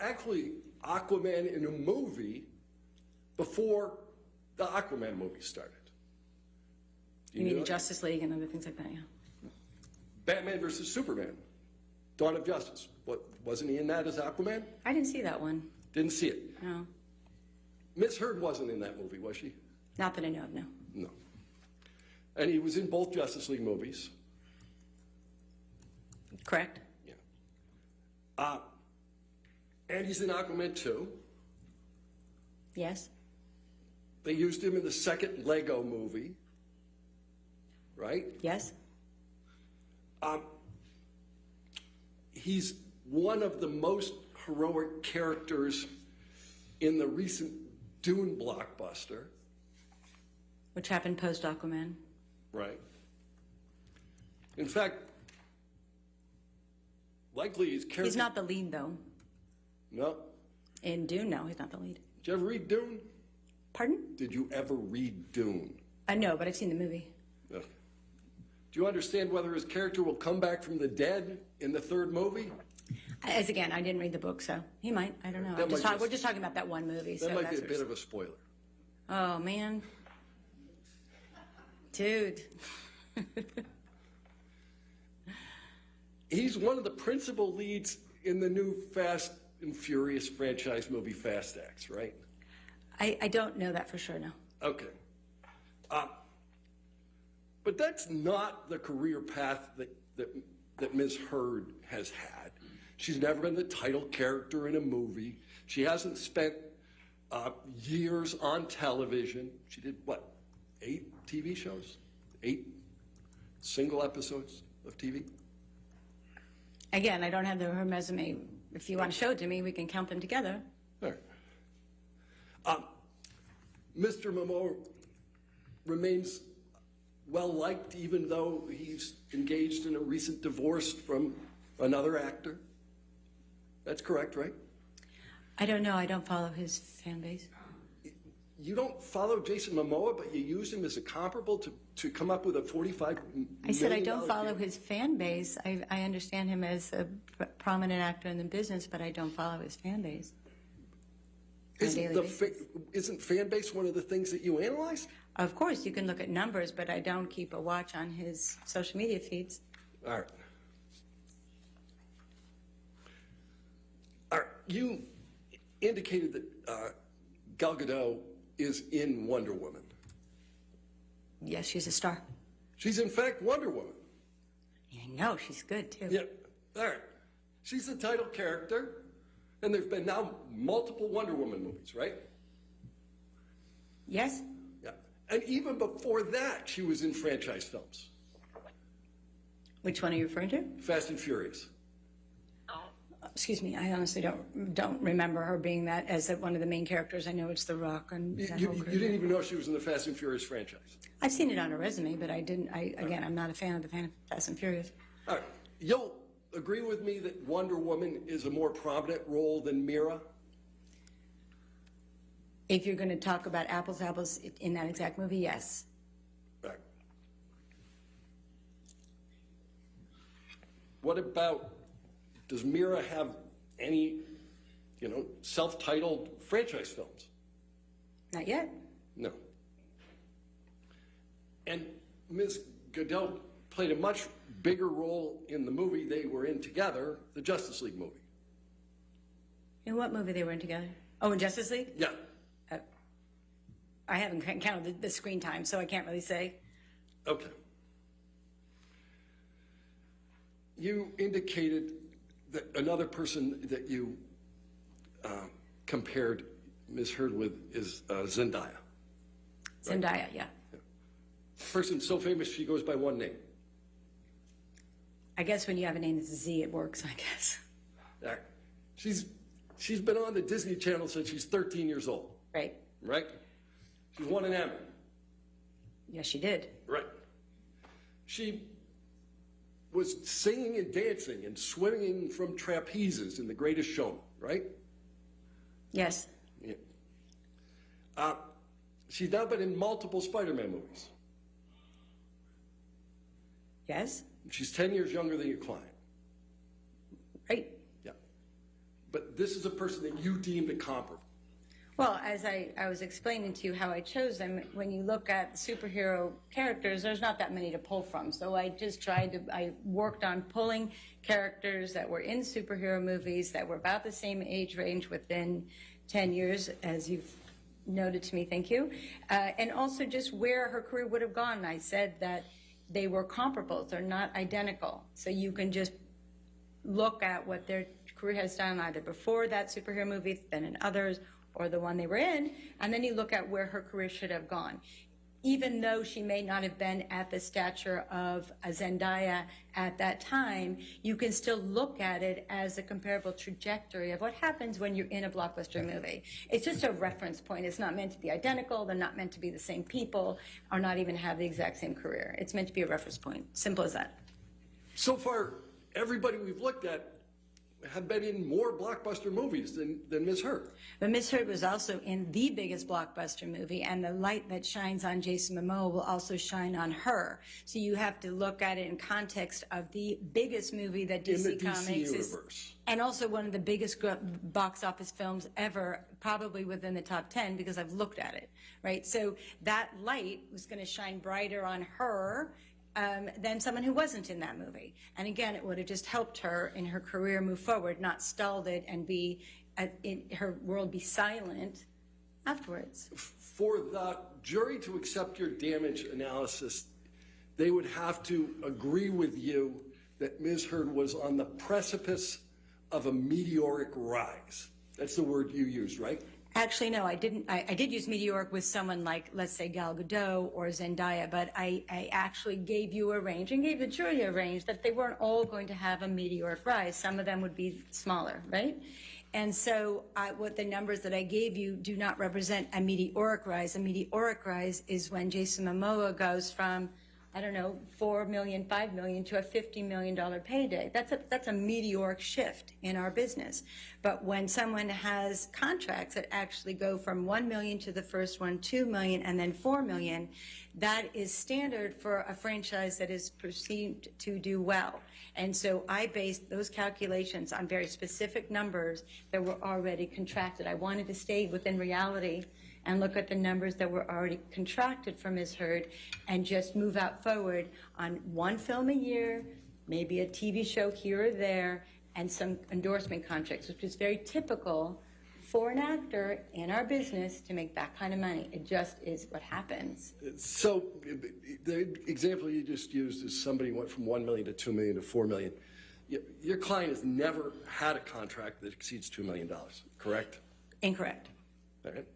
actually Aquaman in a movie before the Aquaman movie started. You mean the Justice League and other things like that, yeah. Batman versus Superman, Dawn of Justice. Wasn't he in that as Aquaman? I didn't see that one. Didn't see it. No. Miss Heard wasn't in that movie, was she? Not that I know of, no. No. And he was in both Justice League movies. Correct. Yeah. And he's in Aquaman 2. Yes. They used him in the second Lego movie. Right? Yes. He's one of the most heroic characters in the recent Dune blockbuster. Which happened post-Aquaman. Right. In fact, likely his character... He's not the lead, though. No. In Dune, no, he's not the lead. Did you ever read Dune? Pardon? Did you ever read Dune? No, but I've seen the movie. Okay. Do you understand whether his character will come back from the dead in the third movie? As again, I didn't read the book, so he might. I don't know. We're just talking about that one movie. That might be a bit of a spoiler. Oh, man. Dude. He's one of the principal leads in the new Fast and Furious franchise movie, Fast X, right? I don't know that for sure, no. Okay. But that's not the career path that Ms. Heard has had. She's never been the title character in a movie. She hasn't spent years on television. She did, what, 8 TV shows? 8 single episodes of TV? Again, I don't have her resume. If you want to show it to me, we can count them together. All right. Mr. Momoa remains well-liked, even though he's engaged in a recent divorce from another actor. That's correct, right? I don't know. I don't follow his fan base. You don't follow Jason Momoa, but you use him as a comparable to come up with a $45 million. I said I don't follow his fan base. I understand him as a prominent actor in the business, but I don't follow his fan base. Isn't fan base one of the things that you analyze? Of course, you can look at numbers, but I don't keep a watch on his social media feeds. All right. All right. You indicated that Gal Gadot is in Wonder Woman. Yes, she's a star. She's in fact Wonder Woman. I know, she's good too. Yeah. All right. She's the title character, and there's been now multiple Wonder Woman movies, right? Yes. Yeah. And even before that, she was in franchise films. Which one are you referring to? Fast and Furious. Excuse me, I honestly don't remember her being that as one of the main characters. I know it's The Rock and that You whole crew. didn't even know she was in the Fast and Furious franchise. I've seen it on her resume, but I didn't. Again, I'm not a fan of the Fast and Furious. All right. You'll agree with me that Wonder Woman is a more prominent role than Mira? If you're going to talk about apples to apples in that exact movie, yes. All right. What about, does Mira have any, self-titled franchise films? Not yet. No. And Ms. Gadot played a much bigger role in the movie they were in together, the Justice League movie. In what movie they were in together? Oh, in Justice League? Yeah. I haven't counted the screen time, so I can't really say. Okay. You indicated that another person that you compared Ms. Heard with is Zendaya. Zendaya, yeah. Person so famous she goes by one name. I guess when you have a name that's a Z, it works, I guess. All right. She's been on the Disney Channel since she's 13 years old. Right. Right? She's won an Emmy. Yes, she did. Right. She was singing and dancing and swinging from trapezes in The Greatest Showman, right? Yes. Yeah. She's now been in multiple Spider-Man movies. Yes. She's 10 years younger than your client. Right. Yeah. But this is a person that you deemed comparable. Well, as I was explaining to you how I chose them, when you look at superhero characters, there's not that many to pull from. So I just I worked on pulling characters that were in superhero movies that were about the same age range within 10 years, as you've noted to me, thank you. And also just where her career would have gone. I said that they were comparables, they're not identical. So you can just look at what their career has done either before that superhero movie, then in others, or the one they were in, and then you look at where her career should have gone. Even though she may not have been at the stature of a Zendaya at that time, you can still look at it as a comparable trajectory of what happens when you're in a blockbuster movie. It's just a reference point. It's not meant to be identical. They're not meant to be the same people, or not even have the exact same career. It's meant to be a reference point. Simple as that. So far, everybody we've looked at have been in more blockbuster movies than Ms. Heard. But Ms. Heard was also in the biggest blockbuster movie, and the light that shines on Jason Momoa will also shine on her. So you have to look at it in context of the biggest movie that DC Comics is, and also one of the biggest box office films ever, probably within the top 10, because I've looked at it, right? So that light was going to shine brighter on her than someone who wasn't in that movie. And again, it would have just helped her in her career move forward, not stalled it and be in her world be silent afterwards. For the jury to accept your damage analysis, they would have to agree with you that Ms. Heard was on the precipice of a meteoric rise. That's the word you used, right? Actually, no, I didn't. I did use meteoric with someone like, let's say, Gal Gadot or Zendaya, but I actually gave you a range and gave the jury a range that they weren't all going to have a meteoric rise. Some of them would be smaller, right? And so what the numbers that I gave you do not represent a meteoric rise. A meteoric rise is when Jason Momoa goes from, I don't know, $4 million, $5 million to a $50 million payday. That's a meteoric shift in our business. But when someone has contracts that actually go from $1 million to the first one, $2 million, and then $4 million, that is standard for a franchise that is perceived to do well. And so I based those calculations on very specific numbers that were already contracted. I wanted to stay within reality and look at the numbers that were already contracted for Ms. Heard and just move out forward on one film a year, maybe a TV show here or there, and some endorsement contracts, which is very typical for an actor in our business to make that kind of money. It just is what happens. So the example you just used is somebody went from $1 million to $2 million to $4 million. Your client has never had a contract that exceeds $2 million, correct? Incorrect. All right.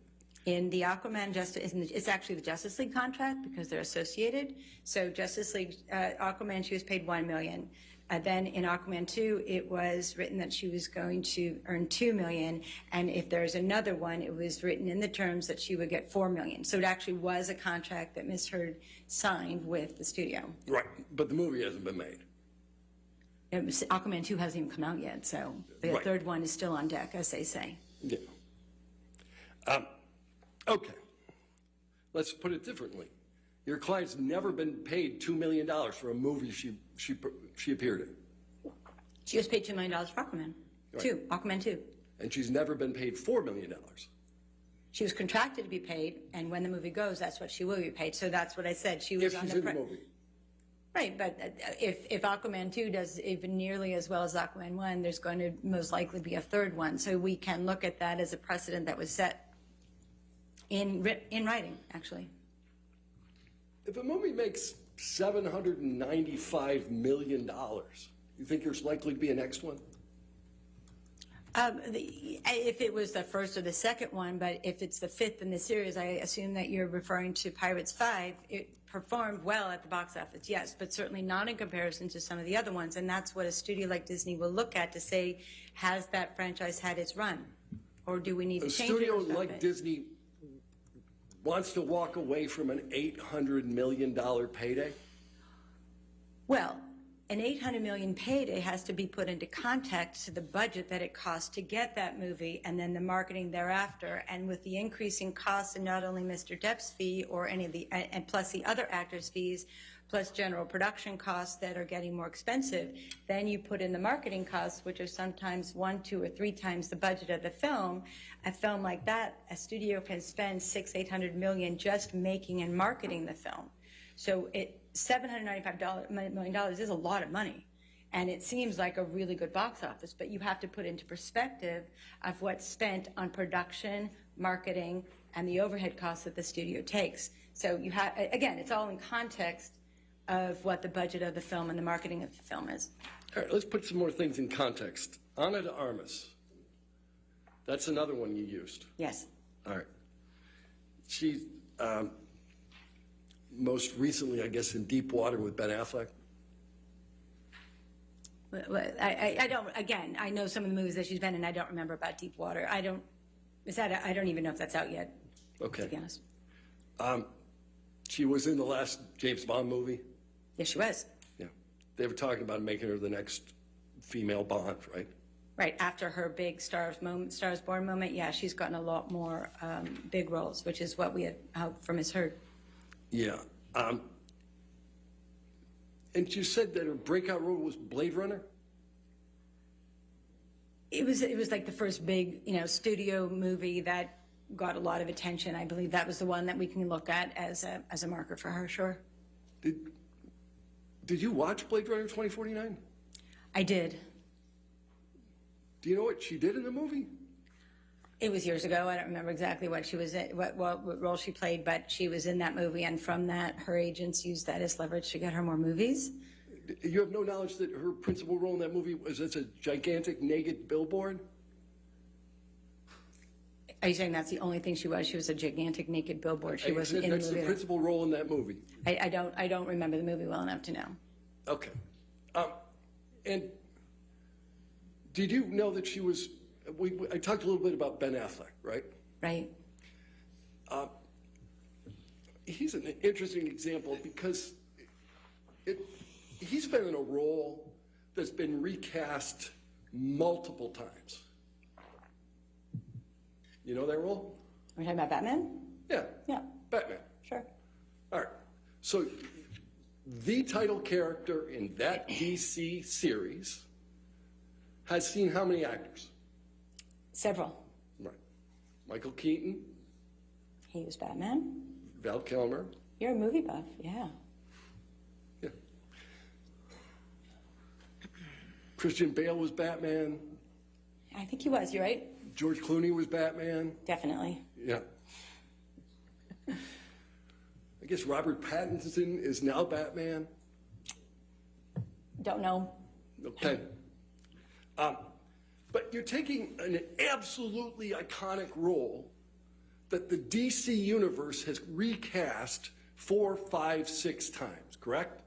In the Aquaman it's actually the Justice League contract because they're associated. So Justice League, Aquaman, she was paid $1 million. Then in Aquaman 2, it was written that she was going to earn $2 million. And if there's another one, it was written in the terms that she would get $4 million. So it actually was a contract that Ms. Heard signed with the studio. Right, but the movie hasn't been made. Aquaman 2 hasn't even come out yet, so the third one is still on deck, as they say. Yeah. Okay, let's put it differently. Your client's never been paid $2 million for a movie she appeared in. She was paid $2 million for Aquaman. Right. Aquaman 2. And she's never been paid $4 million. She was contracted to be paid, and when the movie goes, that's what she will be paid. So that's what I said. She was if on she's the in the movie. Right, but if Aquaman 2 does even nearly as well as Aquaman 1, there's going to most likely be a third one. So we can look at that as a precedent that was set in writing, actually. If a movie makes $795 million, you think there's likely to be a next one? If it was the first or the second one, but if it's the fifth in the series, I assume that you're referring to Pirates 5. It performed well at the box office, yes, but certainly not in comparison to some of the other ones. And that's what a studio like Disney will look at to say, has that franchise had its run? Or do we need to change it? A studio like Disney wants to walk away from an $800 million payday? Well, an $800 million payday has to be put into context to the budget that it costs to get that movie and then the marketing thereafter. And with the increasing costs of not only Mr. Depp's fee or any of the, and plus the other actors' fees, plus general production costs that are getting more expensive, then you put in the marketing costs, which are sometimes 1, 2, or 3 times the budget of the film. A film like that, a studio can spend $600-800 million just making and marketing the film. So $795 million is a lot of money, and it seems like a really good box office, but you have to put into perspective of what's spent on production, marketing, and the overhead costs that the studio takes. So you have, again, it's all in context of what the budget of the film and the marketing of the film is. All right, let's put some more things in context. Ana de Armas, that's another one you used. Yes. All right. She, most recently, I guess, in Deep Water with Ben Affleck. I don't, again, I know some of the movies that she's been in, I don't remember about Deep Water. I don't even know if that's out yet, Okay. to be honest. She was in the last James Bond movie. Yes, she was. Yeah. They were talking about making her the next female Bond, right? Right, after her big Stars Born moment, yeah, she's gotten a lot more big roles, which is what we had hoped for Ms. Heard. Yeah. And you said that her breakout role was Blade Runner? It was like the first big, studio movie that got a lot of attention. I believe that was the one that we can look at as a marker for her, sure. Did you watch Blade Runner 2049? I did. Do you know what she did in the movie? It was years ago. I don't remember exactly what she was in, what role she played, but she was in that movie, and from that, her agents used that as leverage to get her more movies. You have no knowledge that her principal role in that movie was as a gigantic naked billboard? Are you saying that's the only thing she was? She was a gigantic naked billboard. She wasn't in the movie. That's the principal role in that movie. I don't remember the movie well enough to know. Okay. And did you know that she was? I talked a little bit about Ben Affleck, right? Right. He's an interesting example because he's been in a role that's been recast multiple times. You know that role? Are we talking about Batman? Yeah. Yeah. Batman. Sure. All right. So the title character in that DC series has seen how many actors? Several. Right. Michael Keaton. He was Batman. Val Kilmer. You're a movie buff, yeah. Yeah. Christian Bale was Batman. I think he was, you're right. George Clooney was Batman. Definitely. Yeah. I guess Robert Pattinson is now Batman. Don't know. Okay. But you're taking an absolutely iconic role that the DC universe has recast 4, 5, 6 times, correct?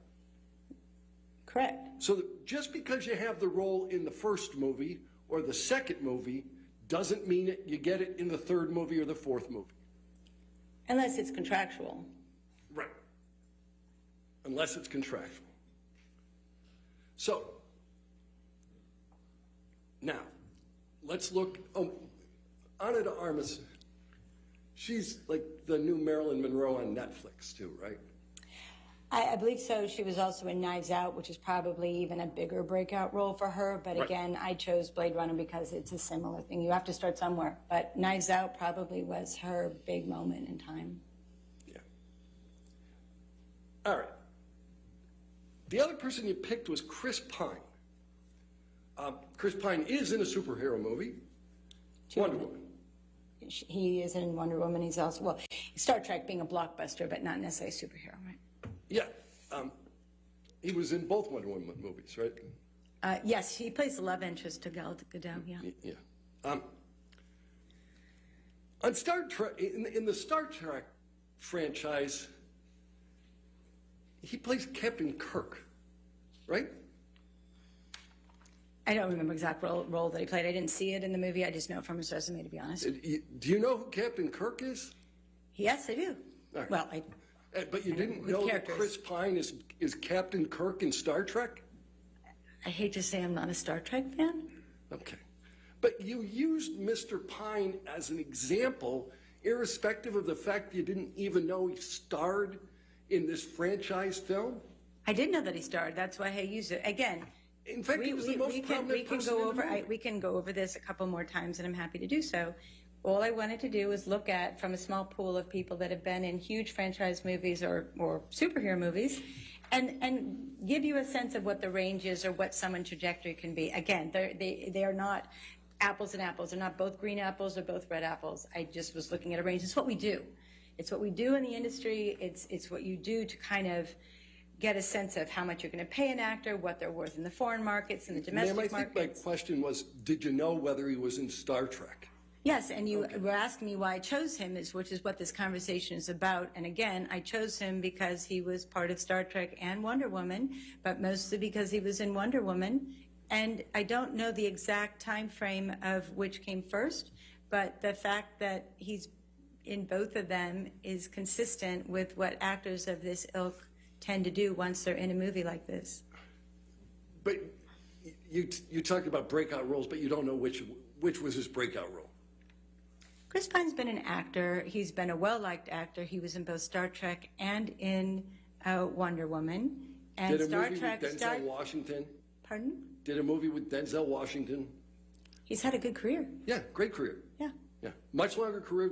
Correct. So just because you have the role in the first movie or the second movie doesn't mean you get it in the third movie or the fourth movie. Unless it's contractual. Right. Unless it's contractual. So, now, let's look. Ana de Armas, she's like the new Marilyn Monroe on Netflix, too, right? I believe so. She was also in Knives Out, which is probably even a bigger breakout role for her. But Right. again, I chose Blade Runner because it's a similar thing. You have to start somewhere. But Knives Out probably was her big moment in time. Yeah. All right. The other person you picked was Chris Pine. Chris Pine is in a superhero movie, Wonder Woman. He is in Wonder Woman. He's also, well, Star Trek being a blockbuster, but not necessarily a superhero, right? Yeah. He was in both Wonder Woman movies, right? Yes, he plays the love interest to Gal Gadot, yeah. Yeah. On Star Trek, in the Star Trek franchise, he plays Captain Kirk, right? I don't remember exact role that he played. I didn't see it in the movie. I just know it from his resume, to be honest. Do you know who Captain Kirk is? Yes, I do. All right. Well, but you didn't know that Chris Pine is Captain Kirk in Star Trek? I hate to say I'm not a Star Trek fan. Okay. But you used Mr. Pine as an example, irrespective of the fact you didn't even know he starred in this franchise film? I did know that he starred. That's why I used it. Again, in fact, he was the most prominent person in the movie. We can go over this a couple more times, and I'm happy to do so. All I wanted to do was look at, from a small pool of people that have been in huge franchise movies or superhero movies, and give you a sense of what the range is or what someone's trajectory can be. Again, they are not apples and apples. They're not both green apples or both red apples. I just was looking at a range. It's what we do. It's what we do in the industry. It's what you do to kind of get a sense of how much you're going to pay an actor, what they're worth in the foreign markets and the domestic markets. I think my question was, did you know whether he was in Star Trek? Yes, and you were asking me why I chose him, which is what this conversation is about. And again, I chose him because he was part of Star Trek and Wonder Woman, but mostly because he was in Wonder Woman. And I don't know the exact time frame of which came first, but the fact that he's in both of them is consistent with what actors of this ilk tend to do once they're in a movie like this. But you talked about breakout roles, but you don't know which was his breakout role. Chris Pine's been an actor. He's been a well-liked actor. He was in both Star Trek and in Wonder Woman. And Did a Star movie Trek, with Denzel Washington? Pardon? Did a movie with Denzel Washington? He's had a good career. Yeah, great career. Yeah. Yeah, much longer career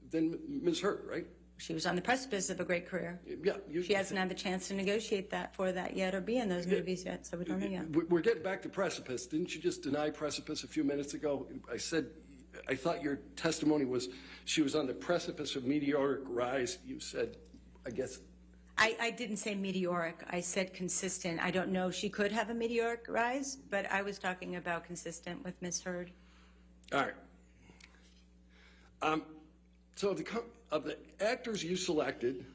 than Ms. Hurt, right? She was on the precipice of a great career. Yeah. She hasn't had the chance to negotiate for that yet or be in those movies yet, so we don't know yet. We're getting back to precipice. Didn't you just deny precipice a few minutes ago? I thought your testimony was she was on the precipice of meteoric rise. You said, I guess. I didn't say meteoric. I said consistent. I don't know. She could have a meteoric rise, but I was talking about consistent with Ms. Hurd. All right. So of the actors you selected,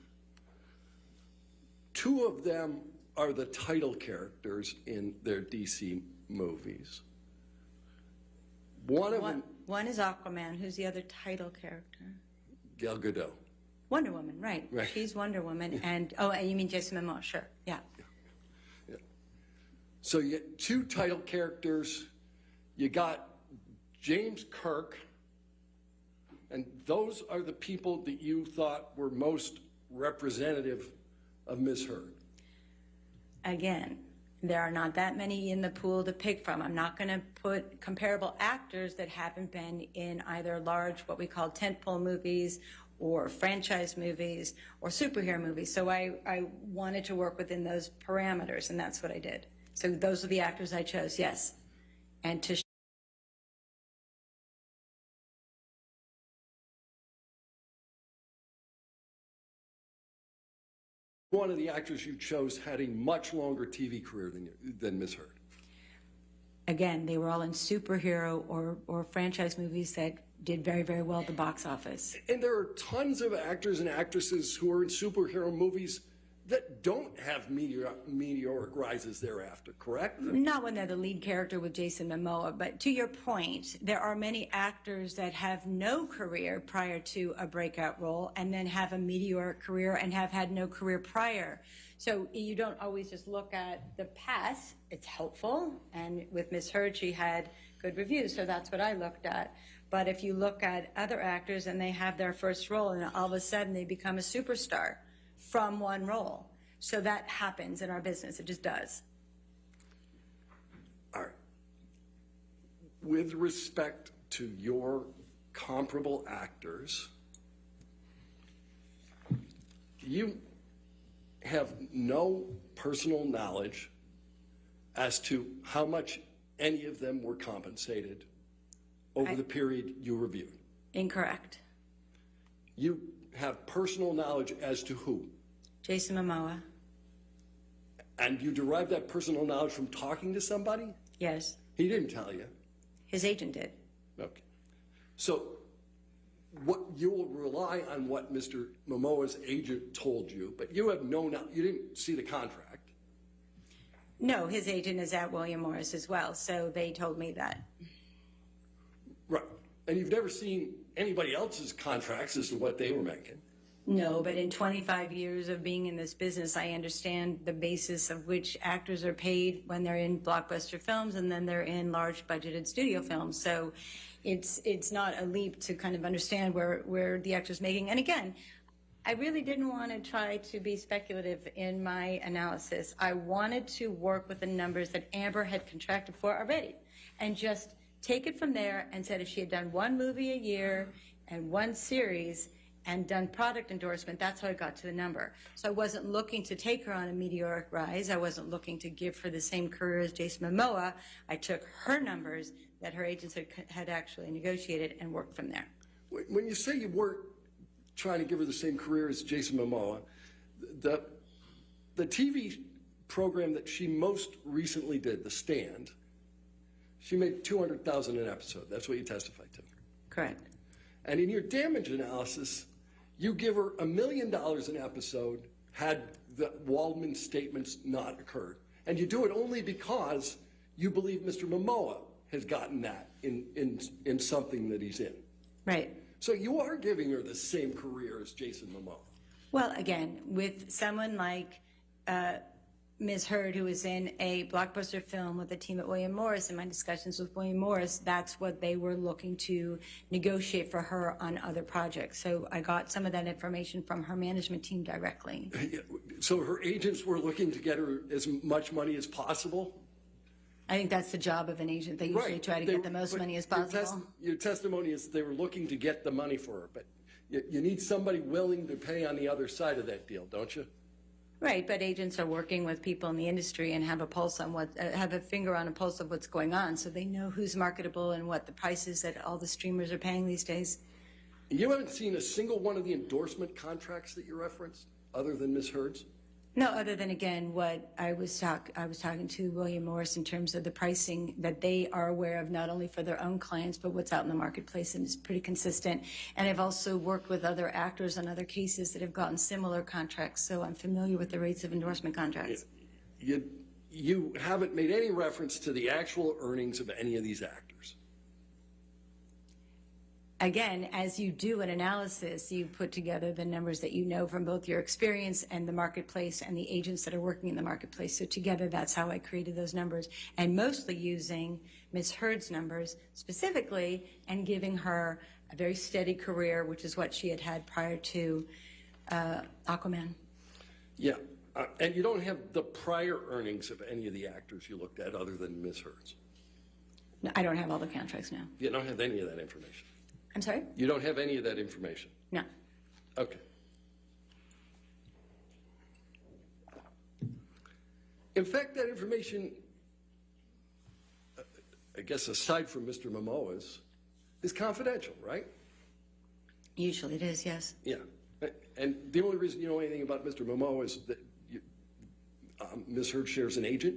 2 of them are the title characters in their DC movies. One is Aquaman. Who's the other title character? Gal Gadot. Wonder Woman, right. She's Wonder Woman. And you mean Jason Momoa? Sure, yeah. So you get 2 title characters. You got James Kirk, and those are the people that you thought were most representative of Ms. Hurd. Again, there are not that many in the pool to pick from. I'm not going to put comparable actors that haven't been in either large, what we call tentpole movies, or franchise movies, or superhero movies. So I wanted to work within those parameters, and that's what I did. So those are the actors I chose, yes. And to one of the actors you chose had a much longer TV career than Ms. Hurd. Again, they were all in superhero or franchise movies that did very, very well at the box office. And there are tons of actors and actresses who are in superhero movies that don't have meteoric rises thereafter, correct? Not when they're the lead character with Jason Momoa, but to your point, there are many actors that have no career prior to a breakout role and then have a meteoric career and have had no career prior. So you don't always just look at the past. It's helpful, and with Ms. Hurd, she had good reviews, so that's what I looked at. But if you look at other actors and they have their first role and all of a sudden they become a superstar from one role. So that happens in our business. It just does. All right. With respect to your comparable actors, you have no personal knowledge as to how much any of them were compensated over the period you reviewed. Incorrect. You have personal knowledge as to who? Jason Momoa. And you derive that personal knowledge from talking to somebody? Yes. He didn't tell you. His agent did. Okay. So what you will rely on what Mr. Momoa's agent told you, but you have you didn't see the contract. No, his agent is at William Morris as well, so they told me that. Right. And you've never seen anybody else's contracts as to what they were making. No, but in 25 years of being in this business, I understand the basis of which actors are paid when they're in blockbuster films and then they're in large budgeted studio films. So it's not a leap to kind of understand where the actor's making. And again, I really didn't want to try to be speculative in my analysis. I wanted to work with the numbers that Amber had contracted for already and just take it from there and said if she had done one movie a year and one series and done product endorsement, that's how I got to the number. So I wasn't looking to take her on a meteoric rise. I wasn't looking to give her the same career as Jason Momoa. I took her numbers that her agents had actually negotiated and worked from there. When you say you weren't trying to give her the same career as Jason Momoa, the TV program that she most recently did, The Stand, she made $200,000 an episode. That's what you testified to. Correct. And in your damage analysis, you give her $1 million an episode had the Waldman statements not occurred. And you do it only because you believe Mr. Momoa has gotten that in something that he's in. Right. So you are giving her the same career as Jason Momoa. Well, again, with someone like Ms. Heard, who was in a blockbuster film with the team at William Morris, in my discussions with William Morris, that's what they were looking to negotiate for her on other projects. So I got some of that information from her management team directly. So her agents were looking to get her as much money as possible? I think that's the job of an agent. They usually try to get the most money as possible. Your testimony is they were looking to get the money for her, but you need somebody willing to pay on the other side of that deal, don't you? Right, but agents are working with people in the industry and have a pulse on have a finger on a pulse of what's going on, so they know who's marketable and what the prices that all the streamers are paying these days. You haven't seen a single one of the endorsement contracts that you referenced, other than Ms. Heard's? No, other than, again, what I was talking to William Morris in terms of the pricing that they are aware of, not only for their own clients, but what's out in the marketplace, and it's pretty consistent. And I've also worked with other actors on other cases that have gotten similar contracts, so I'm familiar with the rates of endorsement contracts. You haven't made any reference to the actual earnings of any of these actors. Again, as you do an analysis, you put together the numbers that you know from both your experience and the marketplace and the agents that are working in the marketplace. So together, that's how I created those numbers, and mostly using Ms. Heard's numbers specifically and giving her a very steady career, which is what she had had prior to Aquaman. Yeah, and you don't have the prior earnings of any of the actors you looked at other than Ms. Heard's. No, I don't have all the contracts now. You don't have any of that information. I'm sorry? You don't have any of that information? No. Okay. In fact, that information, I guess aside from Mr. Momoa's, is confidential, right? Usually it is, yes. Yeah. And the only reason you know anything about Mr. Momoa is that Ms. Heard shares an agent?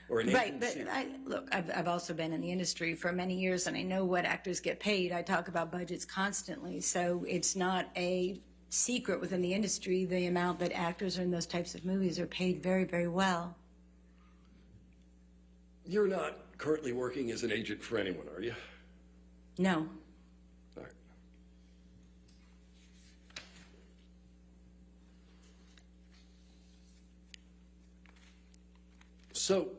Or an right, agency. but look, I've also been in the industry for many years, and I know what actors get paid. I talk about budgets constantly, so it's not a secret within the industry the amount that actors in those types of movies are paid very, very well. You're not currently working as an agent for anyone, are you? No. All right. So,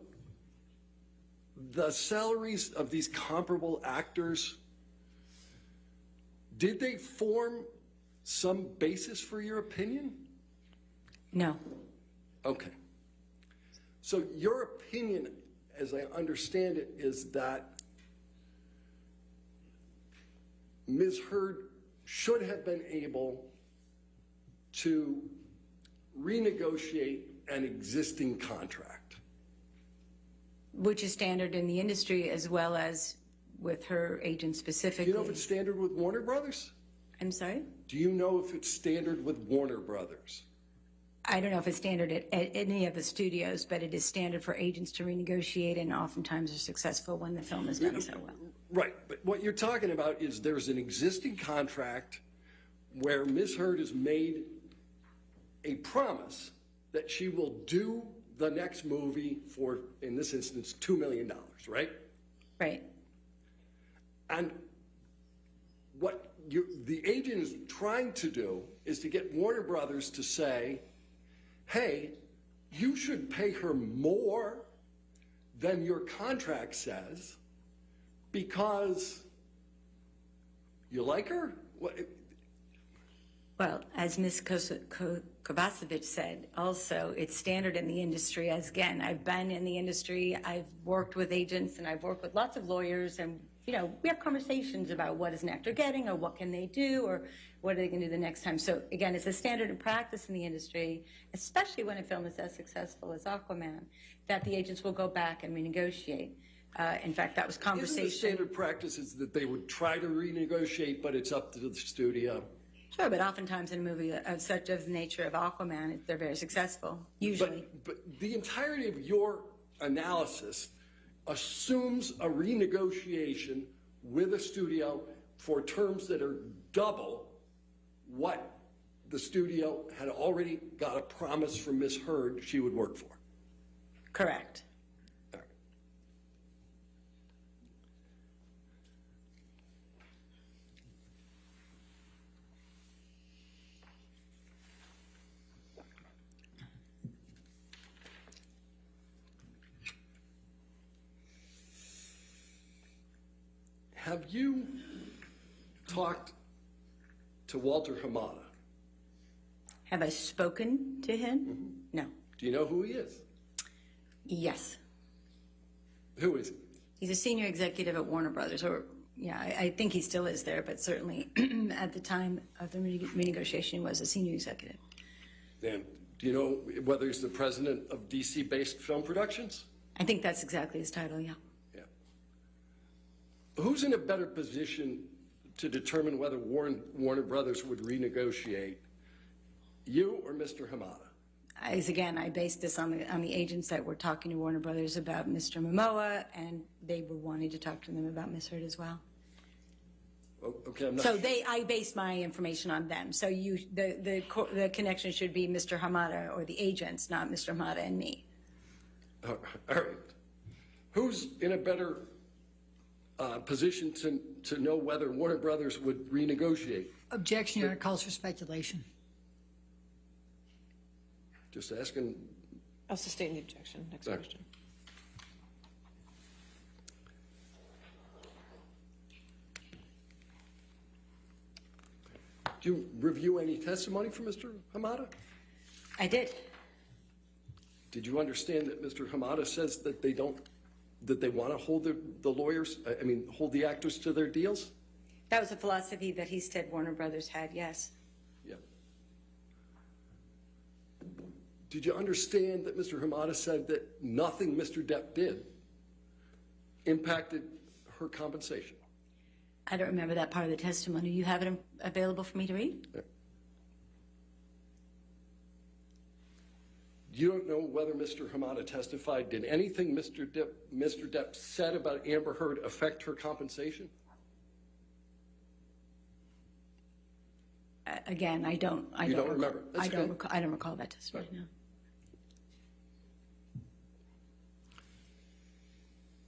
the salaries of these comparable actors, did they form some basis for your opinion? No. Okay. So your opinion, as I understand it, is that Ms. Heard should have been able to renegotiate an existing contract. Which is standard in the industry as well as with her agent specifically. Do you know if it's standard with Warner Brothers? I'm sorry? Do you know if it's standard with Warner Brothers? I don't know if it's standard at any of the studios, but it is standard for agents to renegotiate, and oftentimes are successful when the film is done so well. Right, but what you're talking about is there's an existing contract where Ms. Heard has made a promise that she will do the next movie for, in this instance, $2 million, right? Right. And what the agent is trying to do is to get Warner Brothers to say, hey, you should pay her more than your contract says because you like her? Well, as Ms. Kovacevic said, also, it's standard in the industry. As again, I've been in the industry, I've worked with agents, and I've worked with lots of lawyers, and we have conversations about what is an actor getting, or what can they do, or what are they going to do the next time. So again, it's a standard in practice in the industry, especially when a film is as successful as Aquaman, that the agents will go back and renegotiate. In fact, that was conversation. Isn't the standard practice is that they would try to renegotiate, but it's up to the studio? Sure, but oftentimes in a movie of such of the nature of Aquaman, they're very successful, usually. But the entirety of your analysis assumes a renegotiation with a studio for terms that are double what the studio had already got a promise from Ms. Heard she would work for. Correct. All right. Have you talked to Walter Hamada? Have I spoken to him? Mm-hmm. No. Do you know who he is? Yes. Who is he? He's a senior executive at Warner Brothers, or yeah, I think he still is there, but certainly at the time of the renegotiation, he was a senior executive. And do you know whether he's the president of DC-based film productions? I think that's exactly his title, yeah. Yeah. Who's in a better position to determine whether Warner Brothers would renegotiate, you or Mr. Hamada? Again, I based this on the agents that were talking to Warner Brothers about Mr. Momoa, and they were wanting to talk to them about Ms. Heard as well. Okay, I'm not so sure. I based my information on them. So the connection should be Mr. Hamada or the agents, not Mr. Hamada and me. All right. Who's in a better position to know whether Warner Brothers would renegotiate? Objection, Your Honor, calls for speculation. Just asking. I'll sustain the objection. Next question. Do you review any testimony from Mr. Hamada? I did. Did you understand that Mr. Hamada says that they want to hold the lawyers, hold the actors to their deals? That was a philosophy that he said Warner Brothers had, yes. Yeah. Did you understand that Mr. Hamada said that nothing Mr. Depp did impacted her compensation? I don't remember that part of the testimony. You have it available for me to read? Yeah. You don't know whether Mr. Hamada testified. Did anything Mr. Depp said about Amber Heard affect her compensation? Again, I don't remember. I don't recall that testimony. Right. No.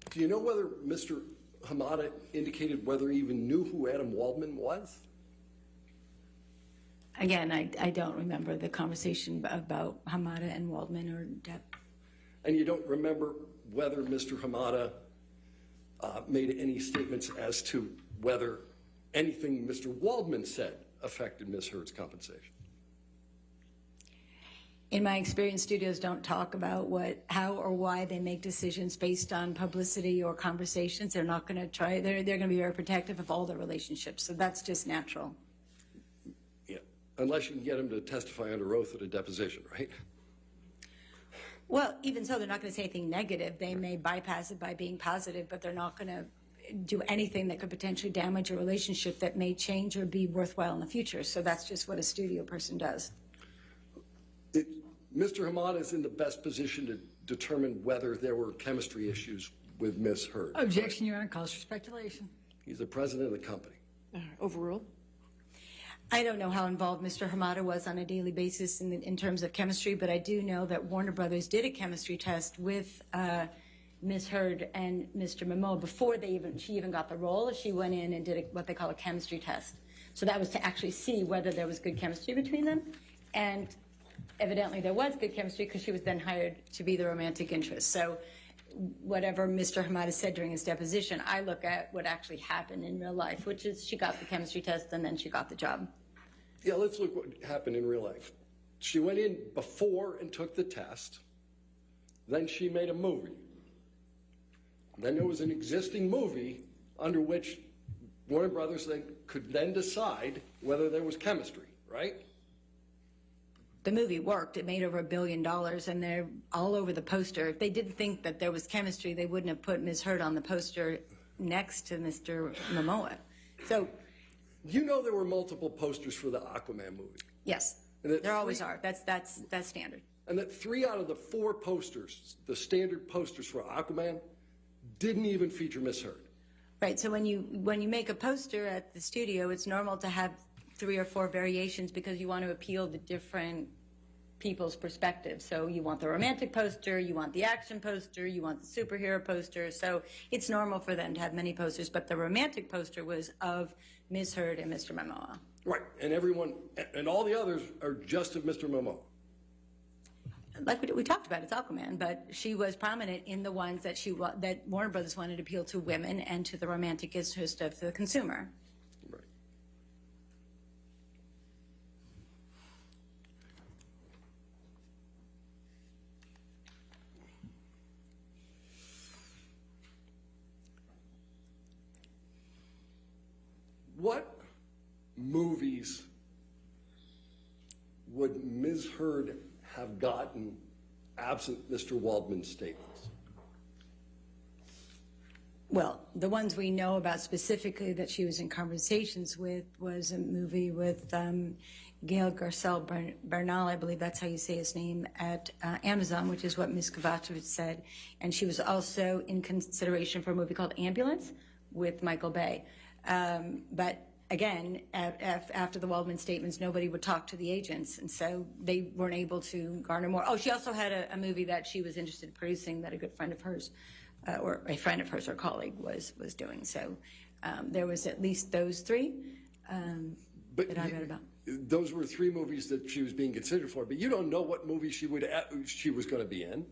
Do you know whether Mr. Hamada indicated whether he even knew who Adam Waldman was? Again, I don't remember the conversation about Hamada and Waldman or Depp. And you don't remember whether Mr. Hamada made any statements as to whether anything Mr. Waldman said affected Ms. Heard's compensation? In my experience, studios don't talk about how or why they make decisions based on publicity or conversations. They're not going to try. They're going to be very protective of all their relationships. So that's just natural. Yeah, unless you can get him to testify under oath at a deposition, right? Well, even so, they're not going to say anything negative. They may bypass it by being positive, but they're not going to do anything that could potentially damage a relationship that may change or be worthwhile in the future. So that's just what a studio person does. Mr. Hamada is in the best position to determine whether there were chemistry issues with Ms. Heard. Objection, Your Honor, calls for speculation. He's the president of the company. Overruled. I don't know how involved Mr. Hamada was on a daily basis in terms of chemistry, but I do know that Warner Brothers did a chemistry test with Ms. Heard and Mr. Momoa before she even got the role. She went in and did what they call a chemistry test. So that was to actually see whether there was good chemistry between them. And evidently there was good chemistry because she was then hired to be the romantic interest. So whatever Mr. Hamada said during his deposition, I look at what actually happened in real life, which is she got the chemistry test and then she got the job. Yeah, let's look what happened in real life. She went in before and took the test. Then she made a movie. Then there was an existing movie under which Warner Brothers could then decide whether there was chemistry, right? The movie worked. It made over $1 billion, and they're all over the poster. If they didn't think that there was chemistry, they wouldn't have put Ms. Heard on the poster next to Mr. Momoa. So, you know there were multiple posters for the Aquaman movie. Yes, there always are. That's standard. And that 3 out of the 4 posters, the standard posters for Aquaman, didn't even feature Ms. Heard. Right. So when you make a poster at the studio, it's normal to have 3 or 4 variations because you want to appeal to different people's perspectives. So you want the romantic poster, you want the action poster, you want the superhero poster. So it's normal for them to have many posters, but the romantic poster was of Ms. Heard and Mr. Momoa. Right. And everyone, and all the others are just of Mr. Momoa. Like we talked about, it's Aquaman, but she was prominent in the ones that Warner Brothers wanted to appeal to women and to the romantic interest of the consumer. Right. What movies would Ms. Heard have gotten absent Mr. Waldman's statements? Well, the ones we know about specifically that she was in conversations with was a movie with Gail Garcelle Bernal, I believe that's how you say his name, at Amazon, which is what Ms. Kovacevic said. And she was also in consideration for a movie called Ambulance with Michael Bay. But again, after the Waldman statements, nobody would talk to the agents, and so they weren't able to garner more. Oh, she also had a movie that she was interested in producing that a good friend of hers, or a friend of hers or colleague was doing. So there was at least those 3 that I read about. Those were 3 movies that she was being considered for, but you don't know what movie she was going to be in.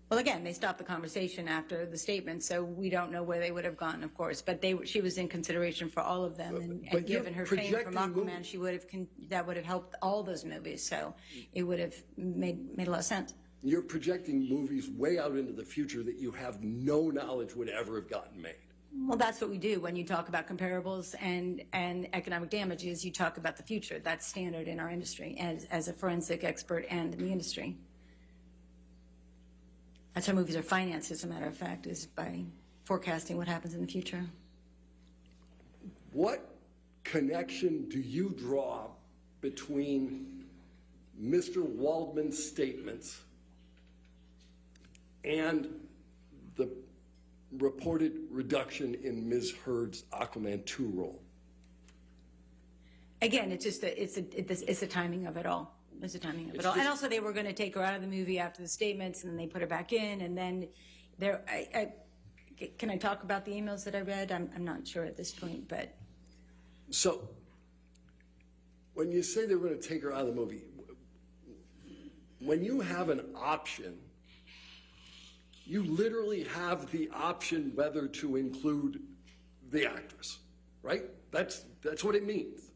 Well, again, they stopped the conversation after the statement, so we don't know where they would have gone, of course. But she was in consideration for all of them, and given her fame from Aquaman, that would have helped all those movies. So it would have made a lot of sense. You're projecting movies way out into the future that you have no knowledge would ever have gotten made. Well, that's what we do when you talk about comparables and economic damages. You talk about the future. That's standard in our industry as a forensic expert and in the industry. That's how movies are financed, as a matter of fact, is by forecasting what happens in the future. What connection do you draw between Mr. Waldman's statements and the reported reduction in Ms. Heard's Aquaman 2 role? Again, it's the timing of it all. It's the timing of it all. And also, they were going to take her out of the movie after the statements, and then they put her back in, and then can I talk about the emails that I read? I'm not sure at this point, but. So, when you say they were going to take her out of the movie, when you have an option, you literally have the option whether to include the actress, right? That's what it means.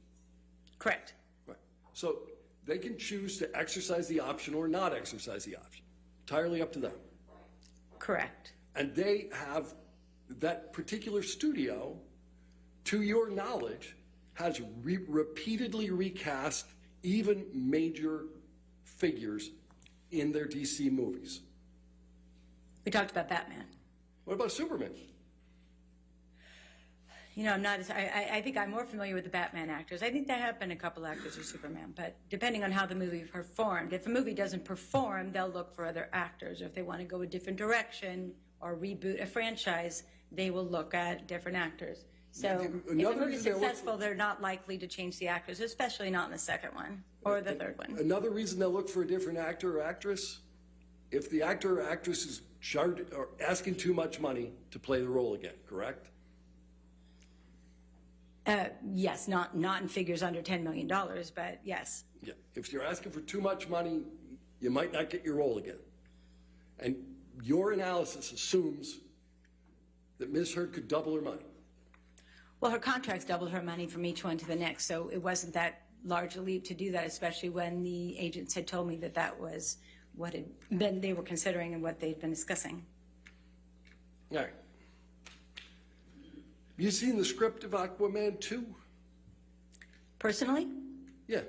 Correct. Right. So they can choose to exercise the option or not exercise the option. Entirely up to them. Correct. And they have, that particular studio, to your knowledge, has repeatedly recast even major figures in their DC movies. We talked about Batman. What about Superman? You know, I'm not, I think I'm more familiar with the Batman actors. I think there have been a couple actors for Superman, but depending on how the movie performed, if a movie doesn't perform, they'll look for other actors. If they want to go a different direction or reboot a franchise, they will look at different actors. So if the movie's successful, they're not likely to change the actors, especially not in the second one or the third one. Another reason they'll look for a different actor or actress, if the actor or actress is charged or asking too much money to play the role again, correct? Yes, not in figures under $10 million, but yes. Yeah, if you're asking for too much money, you might not get your role again. And your analysis assumes that Ms. Heard could double her money. Well, her contracts doubled her money from each one to the next, so it wasn't that large a leap to do that, especially when the agents had told me that that was what had been, they were considering and what they'd been discussing. All right. You seen the script of Aquaman 2? Personally? Yeah.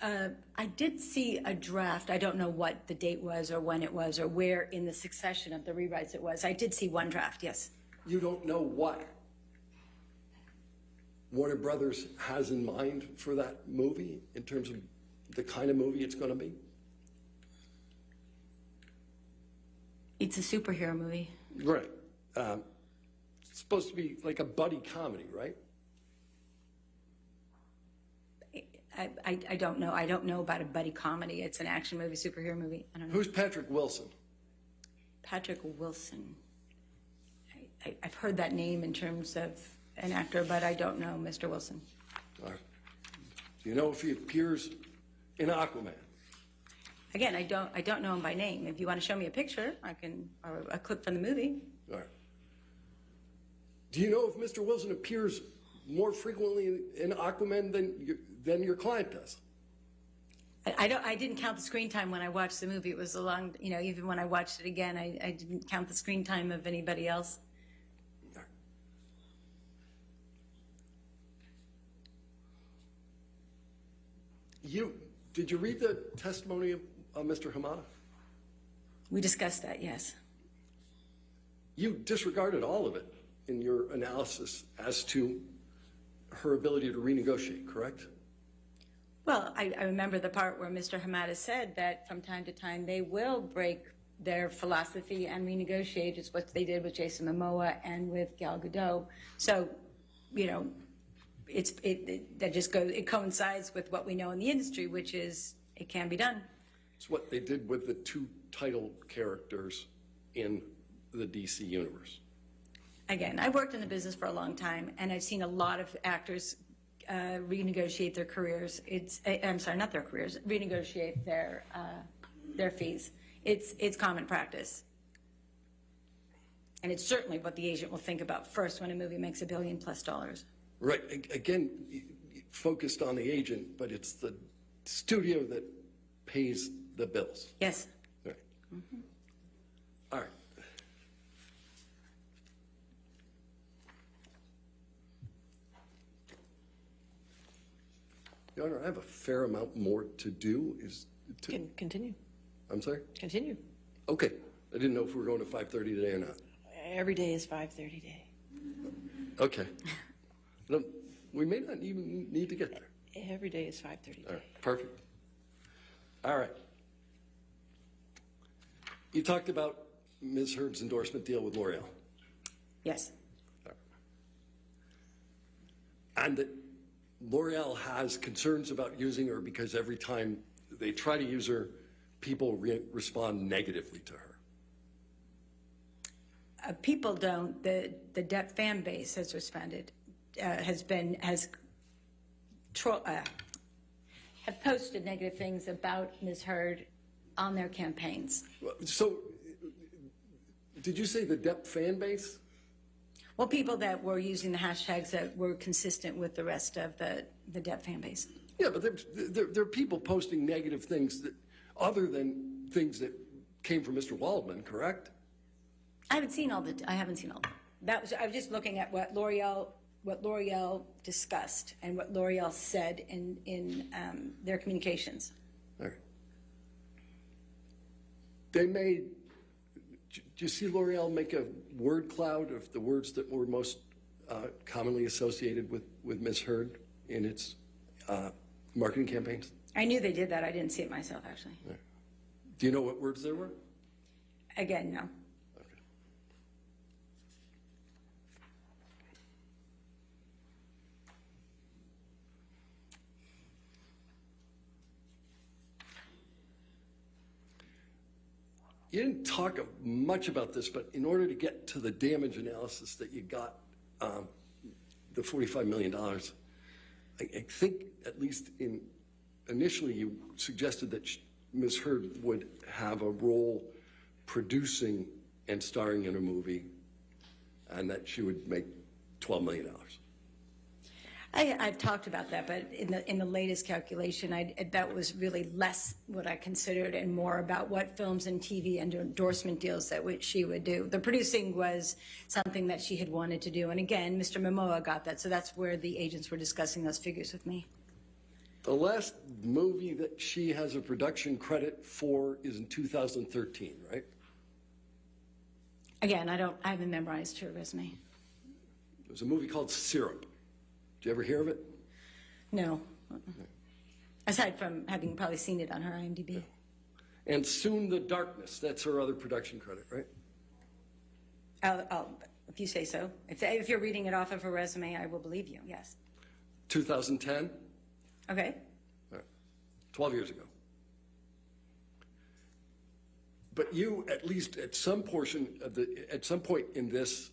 I did see a draft. I don't know what the date was or when it was or where in the succession of the rewrites it was. I did see one draft, yes. You don't know what Warner Brothers has in mind for that movie in terms of the kind of movie it's going to be? It's a superhero movie. Right. It's supposed to be like a buddy comedy, right? I don't know. I don't know about a buddy comedy. It's an action movie, superhero movie. I don't know. Who's Patrick Wilson? Patrick Wilson. I've heard that name in terms of an actor, but I don't know Mr. Wilson. All right. Do you know if he appears in Aquaman? Again, I don't know him by name. If you want to show me a picture, or a clip from the movie. All right. Do you know if Mr. Wilson appears more frequently in Aquaman than your client does? I didn't count the screen time when I watched the movie. It was a long, even when I watched it again, I didn't count the screen time of anybody else. Did you read the testimony of Mr. Hamada? We discussed that, yes. You disregarded all of it in your analysis as to her ability to renegotiate, correct? Well, I remember the part where Mr. Hamada said that from time to time they will break their philosophy and renegotiate. It's what they did with Jason Momoa and with Gal Gadot. So, it coincides with what we know in the industry, which is it can be done. It's what they did with the two title characters in the DC universe. Again, I worked in the business for a long time, and I've seen a lot of actors renegotiate their careers. I'm sorry, not their careers, renegotiate their fees. It's common practice. And it's certainly what the agent will think about first when a movie makes $1 billion+ dollars. Right. Again, focused on the agent, but it's the studio that pays the bills. Yes. Right. Mm-hmm. All right. Your Honor, I have a fair amount more to do. Continue. I'm sorry? Continue. Okay. I didn't know if we were going to 5:30 today or not. Every day is 5:30 day. Okay. No, we may not even need to get there. Every day is 5:30 day. All right. Perfect. All right. You talked about Ms. Heard's endorsement deal with L'Oreal. Yes. And that L'Oreal has concerns about using her because every time they try to use her, people respond negatively to her. People don't. The Depp fan base has responded, have posted negative things about Ms. Heard on their campaigns. So, did you say the Depp fan base? Well, people that were using the hashtags that were consistent with the rest of the Depp fan base. Yeah, but there are people posting negative things that, other than things that came from Mr. Waldman, correct? I haven't seen all of it. I was just looking at what L'Oreal discussed and what L'Oreal said in their communications. All right. Did you see L'Oreal make a word cloud of the words that were most commonly associated with Ms. Heard in its marketing campaigns? I knew they did that. I didn't see it myself, actually. Yeah. Do you know what words there were? Again, no. You didn't talk much about this, but in order to get to the damage analysis that you got, the $45 million, I think at least initially you suggested that Ms. Heard would have a role producing and starring in a movie, and that she would make $12 million. I've talked about that, but in the latest calculation, that was really less what I considered and more about what films and TV and endorsement deals that she would do. The producing was something that she had wanted to do, and again, Mr. Momoa got that, so that's where the agents were discussing those figures with me. The last movie that she has a production credit for is in 2013, right? Again, I haven't memorized her resume. There's a movie called Syrup. Did you ever hear of it? No. Aside from having probably seen it on her IMDb. And Soon the Darkness, that's her other production credit, right? If you say so. If you're reading it off of her resume, I will believe you, yes. 2010? Okay. All right. 12 years ago. But you, at least at some portion of at some point in this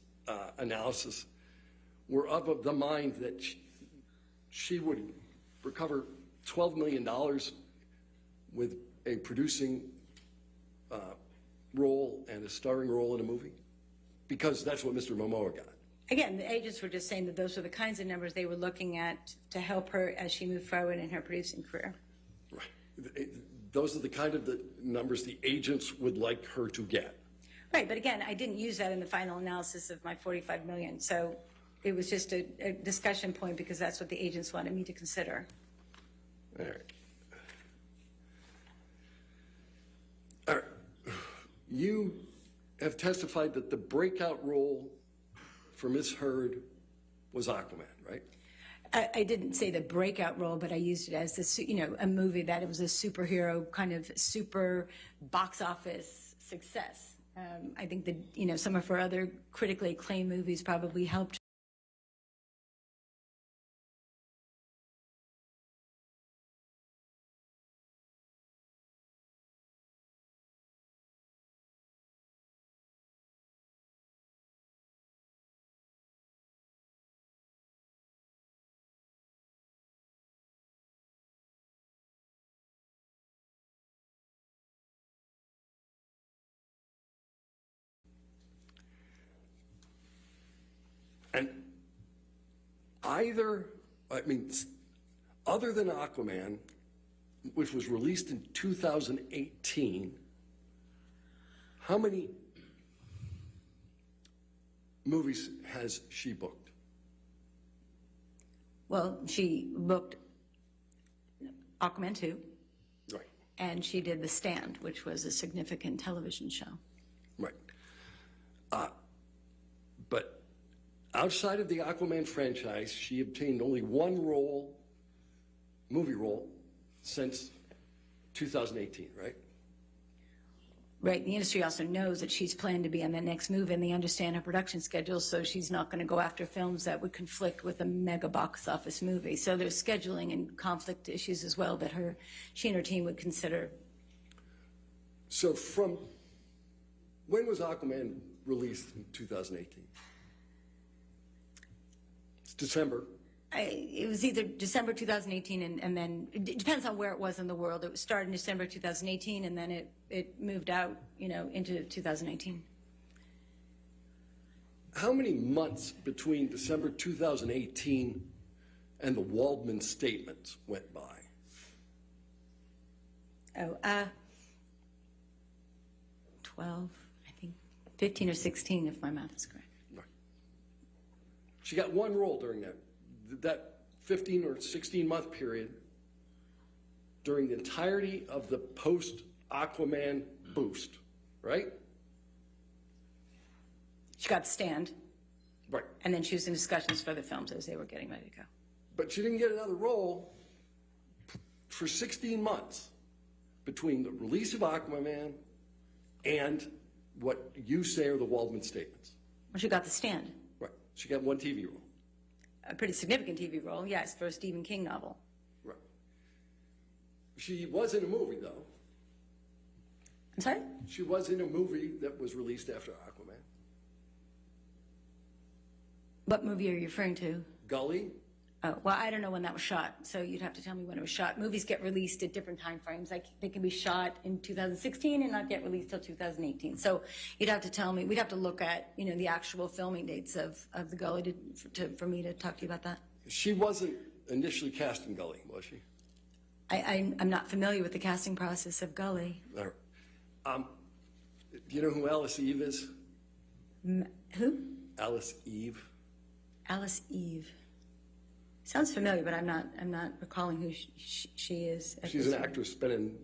analysis, were of the mind that she would recover $12 million with a producing role and a starring role in a movie? Because that's what Mr. Momoa got. Again, the agents were just saying that those were the kinds of numbers they were looking at to help her as she moved forward in her producing career. Right. Those are the kind of the numbers the agents would like her to get. Right, but again, I didn't use that in the final analysis of my $45 million, so it was just a discussion point because that's what the agents wanted me to consider. All right. All right. You have testified that the breakout role for Ms. Heard was Aquaman, right? I didn't say the breakout role, but I used it as a movie that it was a superhero kind of super box office success. I think that some of her other critically acclaimed movies probably helped. And other than Aquaman, which was released in 2018, how many movies has she booked? Well, she booked Aquaman 2. Right. And she did The Stand, which was a significant television show. Right. But outside of the Aquaman franchise, she obtained only one movie role, since 2018, right? Right. The industry also knows that she's planned to be on the next movie, and they understand her production schedule, so she's not going to go after films that would conflict with a mega box office movie. So there's scheduling and conflict issues as well that she and her team would consider. So when was Aquaman released in 2018? It's December. It was either December 2018 and then it depends on where it was in the world. It started in December 2018 and then it moved out, into 2018. How many months between December 2018 and the Waldman statements went by? 12, I think 15 or 16 if my math is correct. Right. She got one role during that 15 or 16 month period during the entirety of the post-Aquaman boost, right? She got Stand. Right. And then she was in discussions for other films as they were getting ready to go. But she didn't get another role for 16 months between the release of Aquaman and what you say are the Waldman statements. Well, she got The Stand. Right. She got one TV role. A pretty significant TV role, yes, for a Stephen King novel. Right. She was in a movie, though. I'm sorry? She was in a movie that was released after Aquaman. What movie are you referring to? Gully. Oh, well, I don't know when that was shot, so you'd have to tell me when it was shot. Movies get released at different time frames. Like, they can be shot in 2016 and not get released till 2018. So you'd have to tell me, we'd have to look at, you know, the actual filming dates of The Gully for me to talk to you about that. She wasn't initially cast in Gully, was she? I'm not familiar with the casting process of Gully. There. Do you know who Alice Eve is? Who? Alice Eve. Alice Eve. Sounds familiar, but I'm not recalling who she is. She's an actress, been in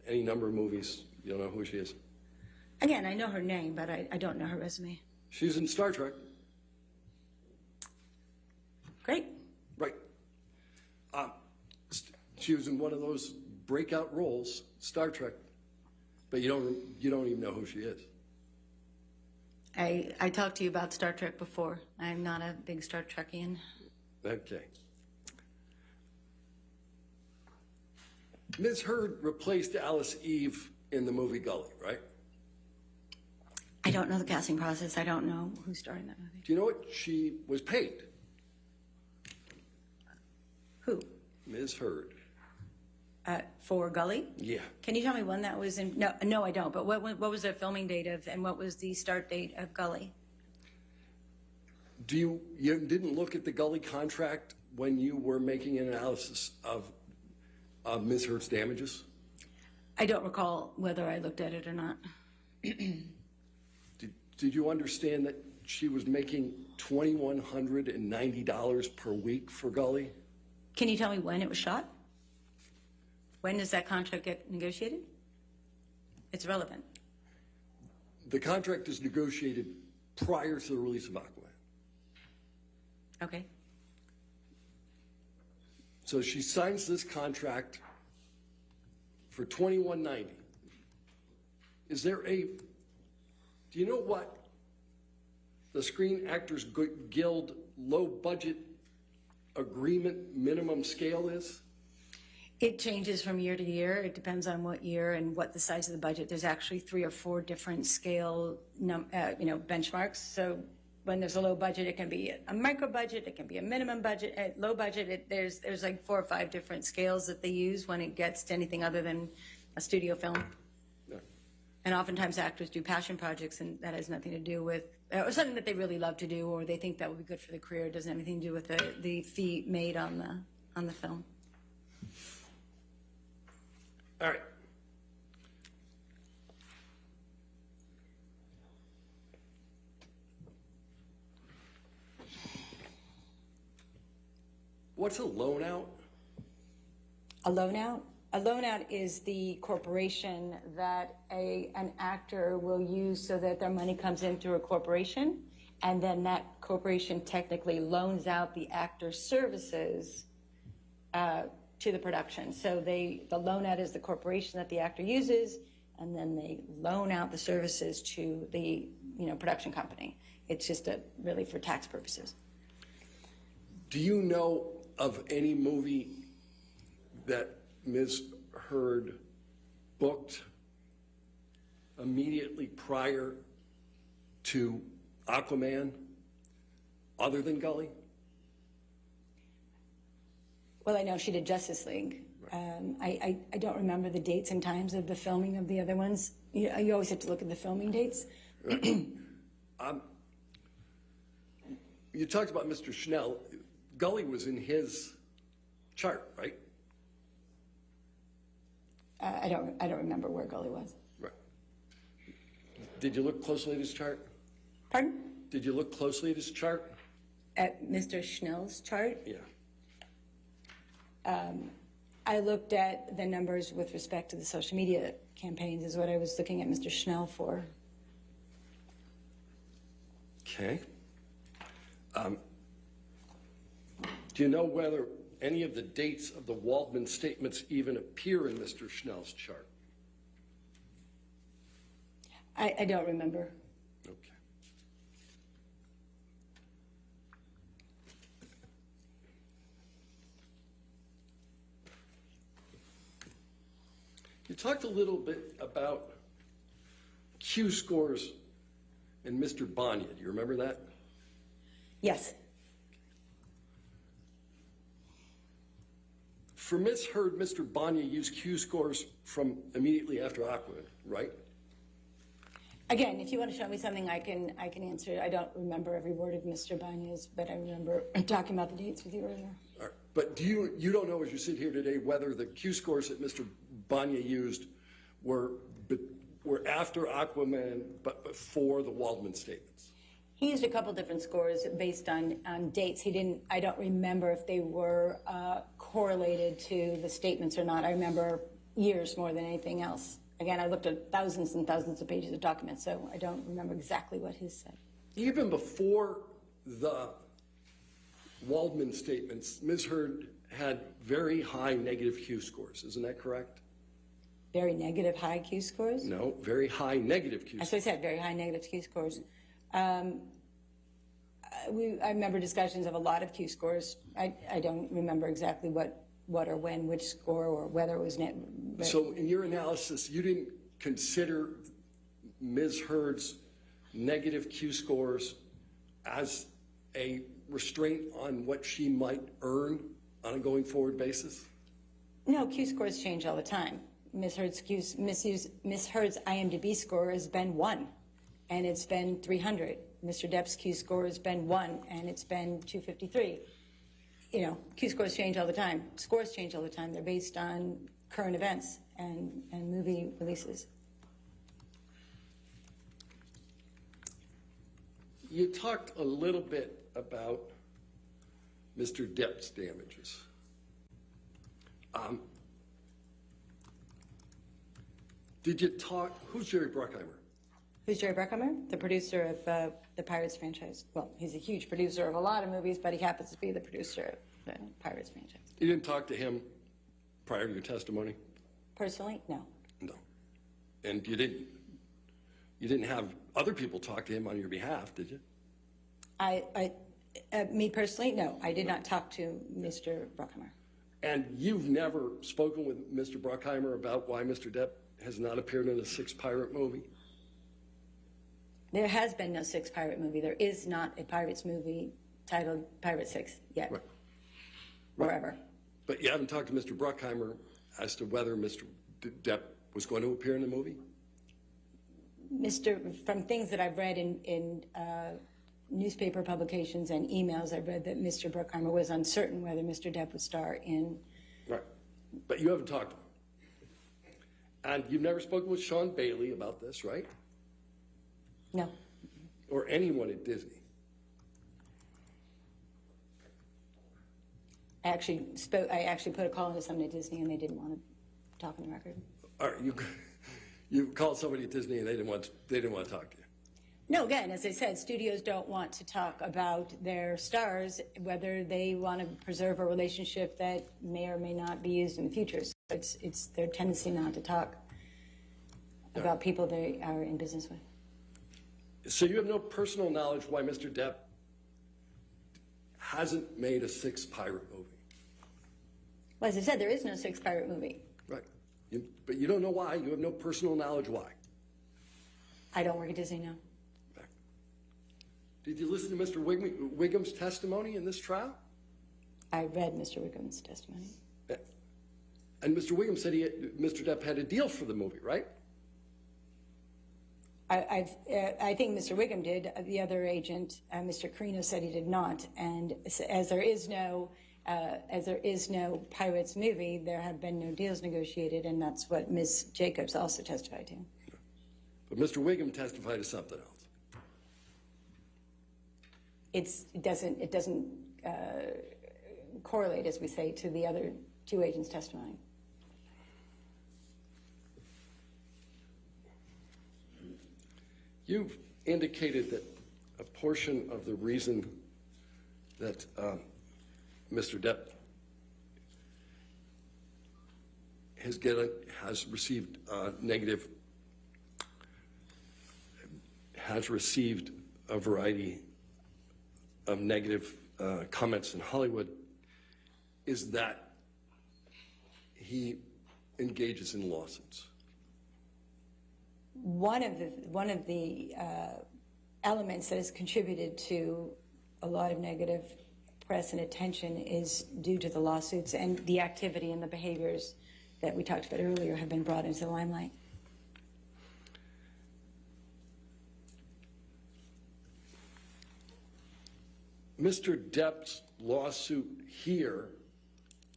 any number of movies. You don't know who she is? Again, I know her name, but I don't know her resume. She's in Star Trek. Great. Right. She was in one of those breakout roles, Star Trek, but you don't even know who she is. I talked to you about Star Trek before. I'm not a big Star Trekian. Okay. Ms. Heard replaced Alice Eve in the movie Gully, right? I don't know the casting process. I don't know who starred in that movie. Do you know what she was paid? Who? Ms. Heard. For Gully? Yeah. Can you tell me when that was in? No, I don't. But what was the filming date of, and what was the start date of Gully? You didn't look at the Gully contract when you were making an analysis of Ms. Heard's damages? I don't recall whether I looked at it or not. Did you understand that she was making $2,190 per week for Gully? Can you tell me when it was shot? When does that contract get negotiated? It's relevant. The contract is negotiated prior to the release of Aquaman. Okay. So she signs this contract for $2,190. Is there do you know what the Screen Actors Guild low budget agreement minimum scale is? It changes from year to year. It depends on what year and what the size of the budget. There's actually 3 or 4 different scale, benchmarks. So when there's a low budget, it can be a micro budget, it can be a minimum budget. At low budget, there's like 4 or 5 different scales that they use when it gets to anything other than a studio film. Yeah. And oftentimes actors do passion projects, and that has nothing to do with, or something that they really love to do, or they think that would be good for the career. It doesn't have anything to do with the fee made on the film. All right. What's a loan out? A loan out? A loan out is the corporation that an actor will use so that their money comes in through a corporation, and then that corporation technically loans out the actor's services to the production. So the loan out is the corporation that the actor uses, and then they loan out the services to the production company. It's just really for tax purposes. Do you know of any movie that Ms. Heard booked immediately prior to Aquaman other than Gully? Well, I know she did Justice League. I don't remember the dates and times of the filming of the other ones. You always have to look at the filming dates. You talked about Mr. Schnell. Gully was in his chart, right? I don't remember where Gully was. Right. Did you look closely at his chart? Pardon? Did you look closely at his chart? At Mr. Schnell's chart? Yeah. I looked at the numbers with respect to the social media campaigns is what I was looking at Mr. Schnell for. Okay. Do you know whether any of the dates of the Waldman statements even appear in Mr. Schnell's chart? I don't remember. Okay. You talked a little bit about Q scores and Mr. Bonia. Do you remember that? Yes. For Ms. Heard, Mr. Bonia used Q scores from immediately after Aquaman, right? Again, if you want to show me something, I can answer it. I don't remember every word of Mr. Banya's, but I remember talking about the dates with you earlier. All right. But you don't know as you sit here today whether the Q scores that Mr. Bonia used were after Aquaman but before the Waldman statements? He used a couple different scores based on dates. I don't remember if they were correlated to the statements or not. I remember years more than anything else. Again, I looked at thousands and thousands of pages of documents, so I don't remember exactly what his said. Even before the Waldman statements, Ms. Heard had very high negative Q scores. Isn't that correct? Very negative high Q scores? No, very high negative Q scores. As I said, very high negative Q scores. I remember discussions of a lot of Q scores. I don't remember exactly what or when, which score, or whether it was net. So in your analysis, you didn't consider Ms. Heard's negative Q scores as a restraint on what she might earn on a going forward basis? No, Q scores change all the time. Ms. Heard's IMDb score has been 1, and it's been 300. Mr. Depp's Q score has been 1, and it's been 253. You know, Q scores change all the time. Scores change all the time. They're based on current events and movie releases. You talked a little bit about Mr. Depp's damages. Did you talk, who's Jerry Bruckheimer? Who's Jerry Bruckheimer? The producer of the Pirates franchise. Well, he's a huge producer of a lot of movies, but he happens to be the producer of the Pirates franchise. You didn't talk to him prior to your testimony? Personally, no. No. And you didn't have other people talk to him on your behalf, did you? Me personally, no. I did not talk to Mr. Bruckheimer. And you've never spoken with Mr. Bruckheimer about why Mr. Depp has not appeared in a 6 pirate movie? There has been no 6 pirate movie. There is not a Pirates movie titled Pirate 6 yet. Right. Or ever. But you haven't talked to Mr. Bruckheimer as to whether Mr. Depp was going to appear in the movie? From things that I've read in newspaper publications and emails, I've read that Mr. Bruckheimer was uncertain whether Mr. Depp would star in. Right. But you haven't talked to him. And you've never spoken with Sean Bailey about this, right? No. Or anyone at Disney? I actually put a call into someone at Disney, and they didn't want to talk on the record. All right, you called somebody at Disney, and they didn't want to talk to you. No, again, as I said, studios don't want to talk about their stars, whether they want to preserve a relationship that may or may not be used in the future. So it's their tendency not to talk about people they are in business with. So you have no personal knowledge why Mr. Depp hasn't made a 6 pirate movie? Well, as I said, there is no 6 pirate movie. Right. But you don't know why. You have no personal knowledge why. I don't work at Disney now. Did you listen to Mr. Wiggum's testimony in this trial? I read Mr. Wiggum's testimony. And Mr. Wiggum said Mr. Depp had a deal for the movie, right? I think Mr. Wiggum did. The other agent, Mr. Carino, said he did not. And as there is no Pirates movie, there have been no deals negotiated, and that's what Ms. Jacobs also testified to. But Mr. Wiggum testified to something else. It doesn't correlate, as we say, to the other 2 agents' testimony. You've indicated that a portion of the reason that Mr. Depp has received a variety of negative comments in Hollywood is that he engages in lawsuits. One of the elements that has contributed to a lot of negative press and attention is due to the lawsuits, and the activity and the behaviors that we talked about earlier have been brought into the limelight. Mr. Depp's lawsuit here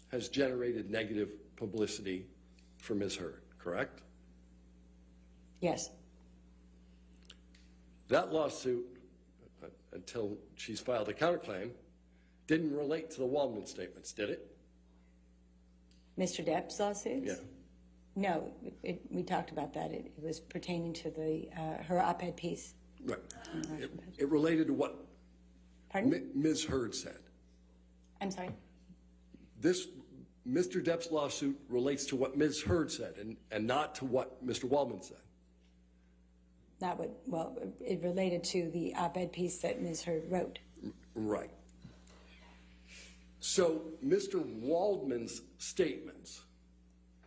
has generated negative publicity for Ms. Heard, correct? Yes. That lawsuit, until she's filed a counterclaim, didn't relate to the Waldman statements, did it? Mr. Depp's lawsuits? Yeah. No, we talked about that. It was pertaining to her op-ed piece. Right. It related to what Pardon? Ms. Heard said. I'm sorry? Mr. Depp's lawsuit relates to what Ms. Heard said and not to what Mr. Waldman said. It related to the op-ed piece that Ms. Heard wrote. Right. So Mr. Waldman's statements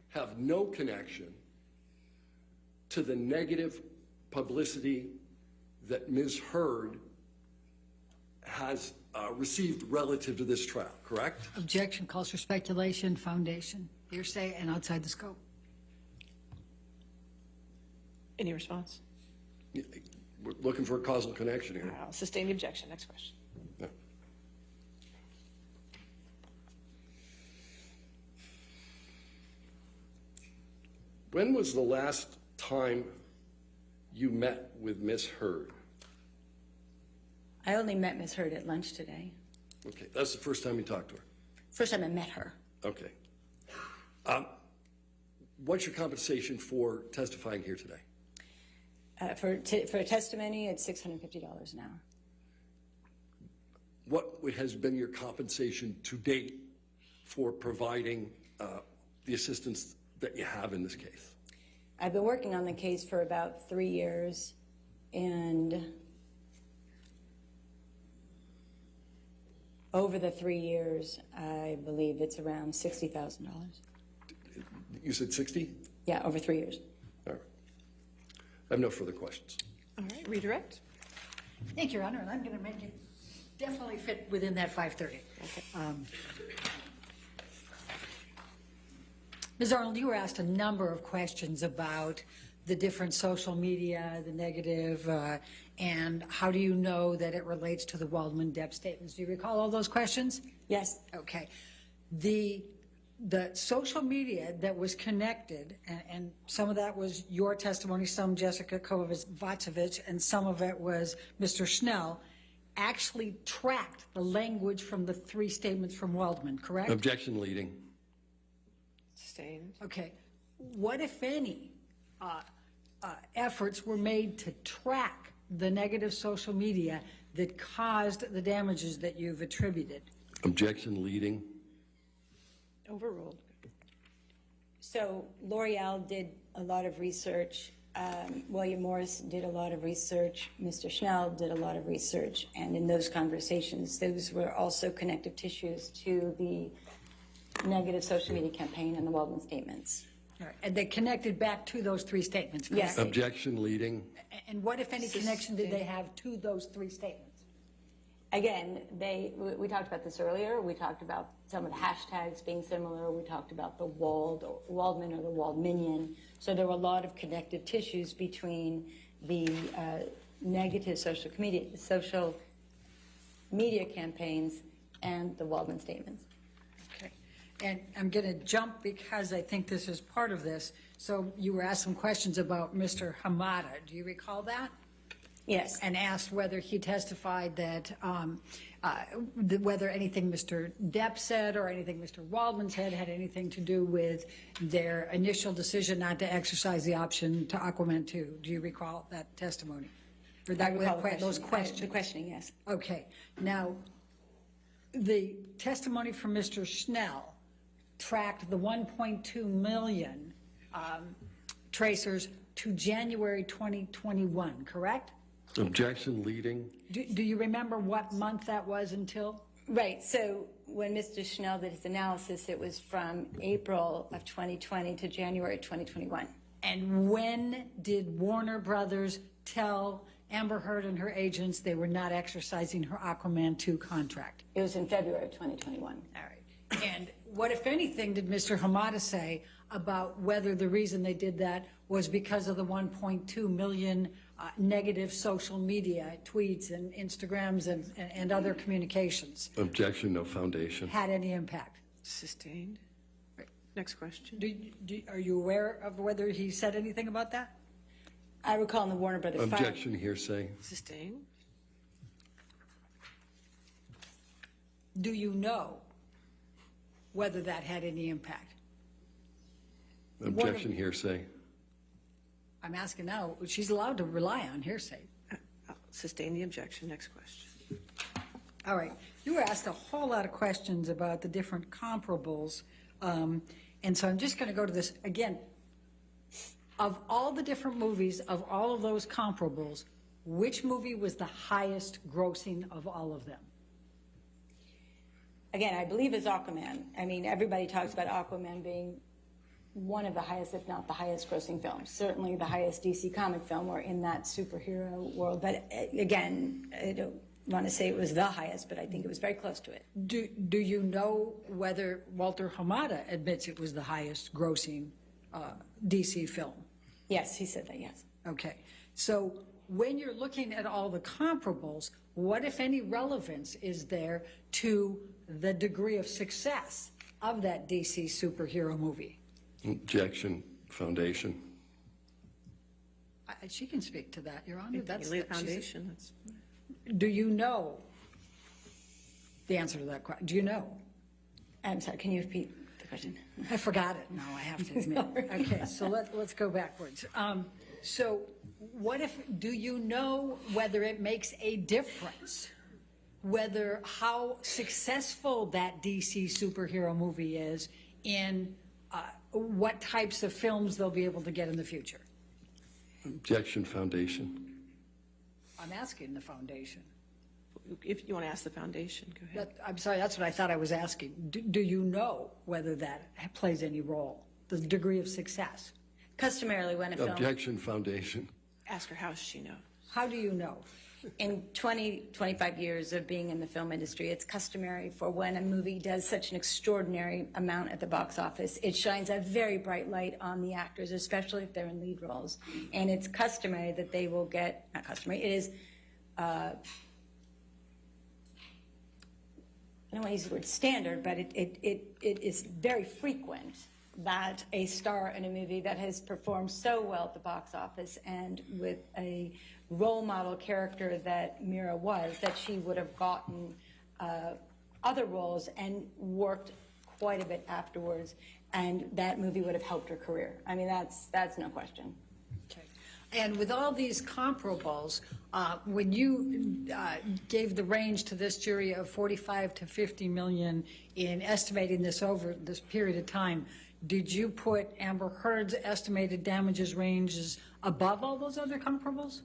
have no connection to the negative publicity that Ms. Heard has received relative to this trial, correct? Objection calls for speculation, foundation, hearsay, and outside the scope. Any response? We're looking for a causal connection here. I'll sustain the objection. Next question. Yeah. When was the last time you met with Ms. Heard? I only met Ms. Heard at lunch today. Okay, that's the first time you talked to her? First time I met her. Okay. What's your compensation for testifying here today? For a testimony, it's $650 an hour. What has been your compensation to date for providing the assistance that you have in this case? I've been working on the case for about 3 years, and over the 3 years, I believe it's around $60,000. You said 60? Yeah, over 3 years. All right. I have no further questions. All right, redirect. Thank you, Your Honor, and I'm going to make it definitely fit within that 5:30. Okay. Ms. Arnold, you were asked a number of questions about the different social media, the negative, and how do you know that it relates to the Waldman Depp statements? Do you recall all those questions? Yes. Okay. The social media that was connected, and some of that was your testimony, some Jessica Kovacevic, and some of it was Mr. Schnell, actually tracked the language from the 3 statements from Waldman, correct? Objection leading. Sustained. Okay. What, if any, efforts were made to track the negative social media that caused the damages that you've attributed? Objection leading. Overruled. So L'Oreal did a lot of research. William Morris did a lot of research. Mr. Schnell did a lot of research. And in those conversations, those were also connective tissues to the negative social media campaign and the Waldman statements. All right. And they connected back to those 3 statements, correct? Yes. Objection leading. And what, if any, connection did they have to those 3 statements? Again, we talked about this earlier. We talked about some of the hashtags being similar. We talked about the Waldman or the Waldminion. So there were a lot of connective tissues between the negative social media campaigns and the Waldman statements. Okay. And I'm going to jump because I think this is part of this. So you were asked some questions about Mr. Hamada. Do you recall that? Yes. And asked whether he testified that whether anything Mr. Depp said or anything Mr. Waldman said had anything to do with their initial decision not to exercise the option to Aquaman 2. Do you recall that testimony? Or that, I recall those questions? The questioning, yes. Okay. Now, The testimony from Mr. Schnell tracked the 1.2 million tracers to January 2021, correct? Objection leading. Do you remember what month that was until? Right, so when Mr. Schnell did his analysis, it was from April of 2020 to January 2021. And when did Warner Brothers tell Amber Heard and her agents they were not exercising her Aquaman 2 contract? It was in February of 2021. All right. And what, if anything, did Mr. Hamada say about whether the reason they did that was because of the 1.2 million negative social media tweets and Instagrams and other communications? Objection, no foundation. Had any impact? Sustained. Right. Next question. Are you aware of whether he said anything about that? I recall in the Warner Brothers file. Objection, hearsay. Sustained. Do you know whether that had any impact? Objection, hearsay. I'm asking now, she's allowed to rely on hearsay. I'll sustain the objection. Next question. All right. You were asked a whole lot of questions about the different comparables. And so I'm just going to go to this again. Of all the different movies, of all of those comparables, which movie was the highest grossing of all of them? Again, I believe it's Aquaman. I mean, everybody talks about Aquaman being one of the highest, if not the highest grossing films. Certainly the highest DC comic film or in that superhero world. But again, I don't want to say it was the highest, but I think it was very close to it. Do you know whether Walter Hamada admits it was the highest grossing DC film? Yes, he said that, yes. Okay. So when you're looking at all the comparables, what, if any, relevance is there to the degree of success of that DC superhero movie? Objection, foundation. She can speak to that, Your Honor. That's the foundation. Do you know the answer to that question? Do you know? I'm sorry, can you repeat the question? I forgot it. No, I have to admit. Okay, so let's go backwards. So what if, do you know whether it makes a difference, whether how successful that DC superhero movie is in what types of films they'll be able to get in the future? Objection, foundation. I'm asking the foundation. If you want to ask the foundation, go ahead. I'm sorry, that's what I thought I was asking. Do you know whether that plays any role, the degree of success? Customarily, when a film... Objection, foundation. Ask her how she knows. How do you know? In 25 years of being in the film industry, it's customary for when a movie does such an extraordinary amount at the box office, it shines a very bright light on the actors, especially if they're in lead roles. And it's customary that they will get, not customary, it is, I don't want to use the word standard, but it is very frequent that a star in a movie that has performed so well at the box office and with a role model character that Mira was, that she would have gotten other roles and worked quite a bit afterwards, and that movie would have helped her career. I mean, that's no question. Okay. And with all these comparables, when you gave the range to this jury of 45 to 50 million in estimating this over this period of time, did you put Amber Heard's estimated damages ranges above all those other comparables?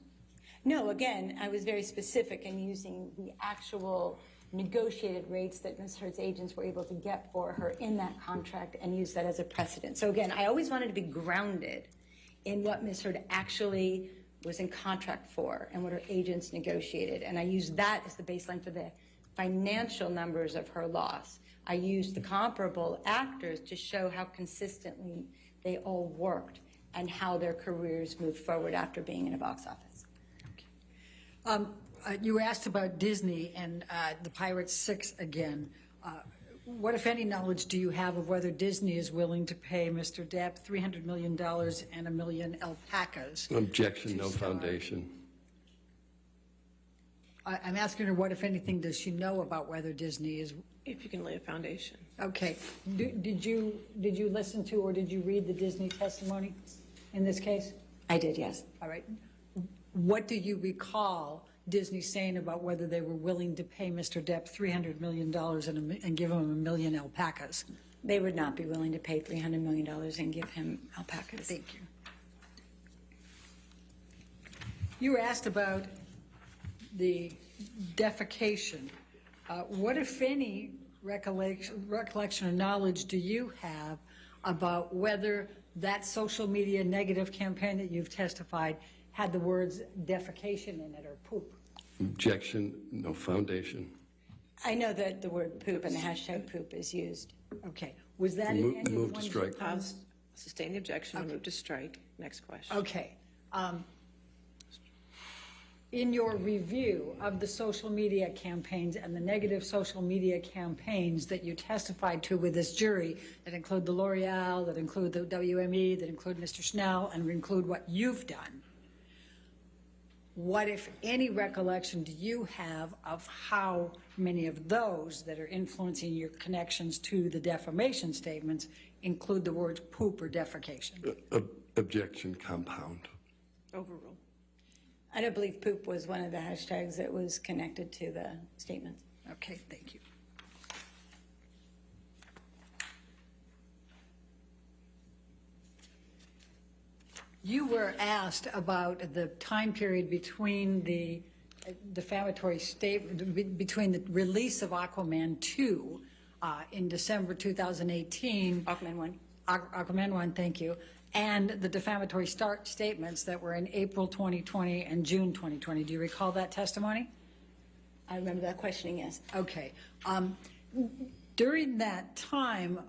No, again, I was very specific in using the actual negotiated rates that Ms. Heard's agents were able to get for her in that contract and use that as a precedent. So again, I always wanted to be grounded in what Ms. Heard actually was in contract for and what her agents negotiated. And I used that as the baseline for the financial numbers of her loss. I used the comparable actors to show how consistently they all worked and how their careers moved forward after being in a box office. You asked about Disney and the Pirates 6 again. What, if any, knowledge do you have of whether Disney is willing to pay Mr. Depp $300 million and 1 million alpacas? Objection, no foundation. I'm asking her, what, if anything, does she know about whether Disney is... If you can lay a foundation. Okay. Did you listen to or did you read the Disney testimony in this case? I did, yes. All right. What do you recall Disney saying about whether they were willing to pay Mr. Depp $300 million and give him 1 million alpacas. They would not be willing to pay $300 million and give him alpacas. Thank you. You were asked about the defecation. What, if any, recollection or knowledge do you have about whether that social media negative campaign that you've testified had the words defecation in it or poop? Objection, no foundation. I know that the word poop and the hashtag poop is used. Okay. Was that in any of the Move to ones strike. I'll sustain the objection and move to strike. Next question. Okay. In your review of the social media campaigns and the negative social media campaigns that you testified to with this jury, that include the L'Oreal, that include the WME, that include Mr. Schnell, and include what you've done, what, if any, recollection do you have of how many of those that are influencing your connections to the defamation statements include the words poop or defecation? Objection, compound. Overruled. I don't believe poop was one of the hashtags that was connected to the statements. Okay, thank you. You were asked about the time period between the defamatory statement, between the release of Aquaman 2 in December 2018. Aquaman 1. Aquaman 1, thank you. And the defamatory statements that were in April 2020 and June 2020. Do you recall that testimony? I remember that questioning, yes. Okay. During that time,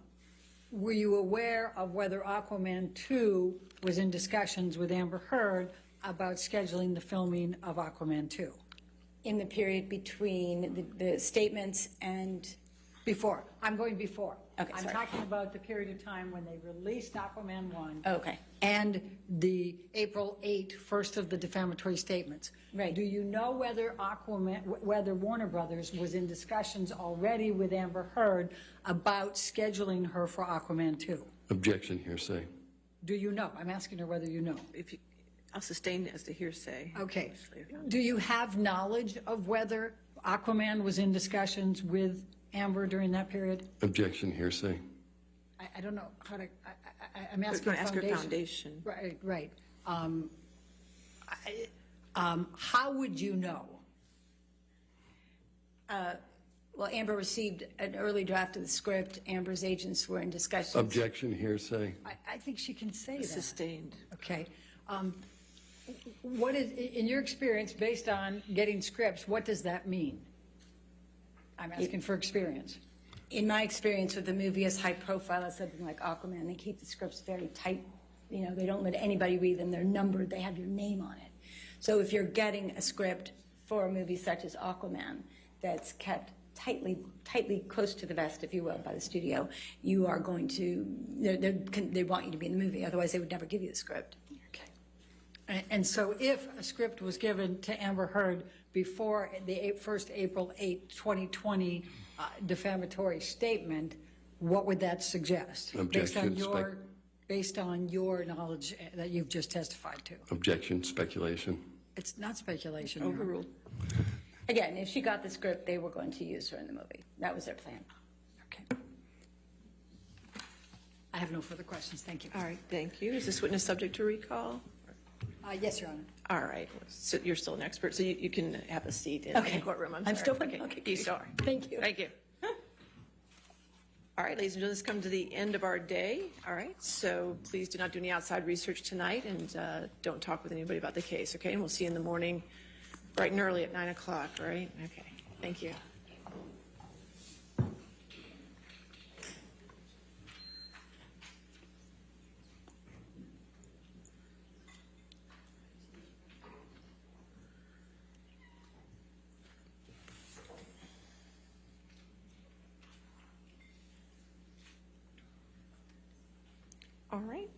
were you aware of whether Aquaman 2 was in discussions with Amber Heard about scheduling the filming of Aquaman 2? In the period between the statements and... Before. I'm going before. Okay, I'm sorry. talking about the period of time when they released Aquaman 1. Okay. And the April 8th, first of the defamatory statements. Right. Do you know whether whether Warner Brothers was in discussions already with Amber Heard about scheduling her for Aquaman 2? Objection, hearsay. Do you know? I'm asking her whether you know. I'll sustain as the hearsay. Okay. Do you have knowledge of whether Aquaman was in discussions with Amber during that period? Objection, hearsay. I don't know how to, I'm asking going to ask her foundation. Right, right. How would you know? Well, Amber received an early draft of the script. Amber's agents were in discussions. Objection, hearsay. I think she can say that. Sustained. Okay. What is, in your experience, based on getting scripts, what does that mean? I'm asking for experience. In my experience with the movie as high profile as something like Aquaman, they keep the scripts very tight. You know, they don't let anybody read them. They're numbered. They have your name on it. So if you're getting a script for a movie such as Aquaman that's kept tightly close to the vest, if you will, by the studio, you are going to, they want you to be in the movie. Otherwise, they would never give you the script. Okay. And so if a script was given to Amber Heard before the first April 8, 2020 defamatory statement, what would that suggest? Objection. Based on your knowledge that you've just testified to. Objection, speculation. It's not speculation. Overruled. Again, if she got the script, they were going to use her in the movie. That was their plan. Okay. I have no further questions. Thank you. All right, thank you. Is this witness subject to recall? Yes, Your Honor. All right, so you're still an expert, so you can have a seat in the courtroom. I'm sorry. still okay. You still are. Thank you. Thank you. All right, ladies and gentlemen, this comes to the end of our day. All right, so please do not do any outside research tonight, and don't talk with anybody about the case, okay? And we'll see you in the morning, bright and early at 9 o'clock, all right? Okay, thank you. All right,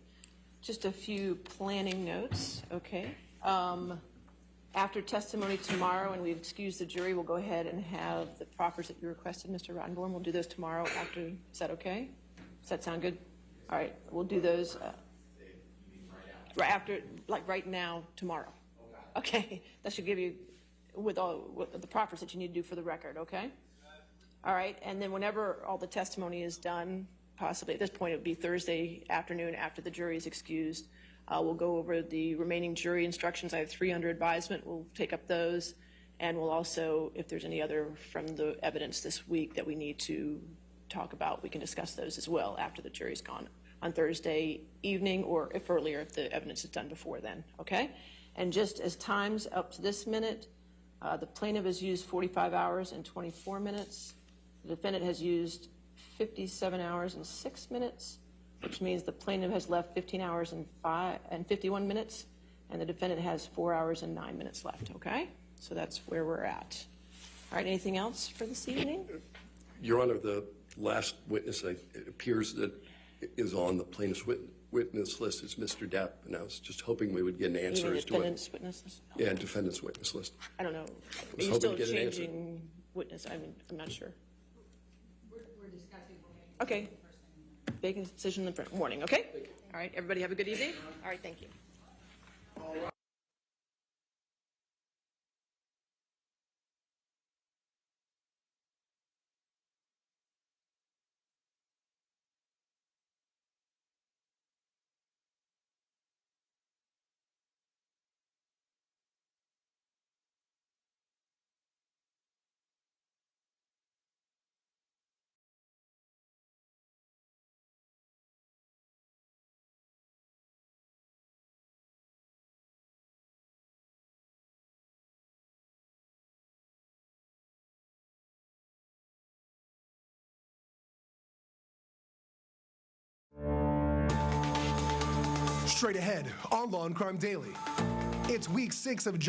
just a few planning notes, okay? After testimony tomorrow, and we've excused the jury, we'll go ahead and have the proffers that you requested, Mr. Rottenborn. We'll do those tomorrow after, is that okay? Does that sound good? All right, we'll do those right after, like right now, tomorrow. Okay, that should give you with the proffers that you need to do for the record, okay? All right, and then whenever all the testimony is done, possibly at this point, it would be Thursday afternoon after the jury is excused. We'll go over the remaining jury instructions. I have 3 under advisement. We'll take up those. And we'll also, if there's any other from the evidence this week that we need to talk about, we can discuss those as well after the jury's gone on Thursday evening, or if earlier, if the evidence is done before then, okay? And just as times up to this minute, the plaintiff has used 45 hours and 24 minutes. The defendant has used 57 hours and 6 minutes, which means the plaintiff has left 15 hours and 51 minutes, and the defendant has 4 hours and 9 minutes left, okay? So that's where we're at. All right, anything else for this evening? Your Honor, the last witness, it appears that is on the plaintiff's witness list is Mr. Depp, and I was just hoping we would get an answer as to what. Defendant's witness list? Yeah, defendant's witness list. I don't know. Are was you hoping still to get an answer. changing witness? I mean, I'm not sure. We're discussing. Okay. Making a decision in the morning, okay? All right, everybody have a good evening. All right, thank you. Straight ahead on Law and Crime Daily. It's week 6 of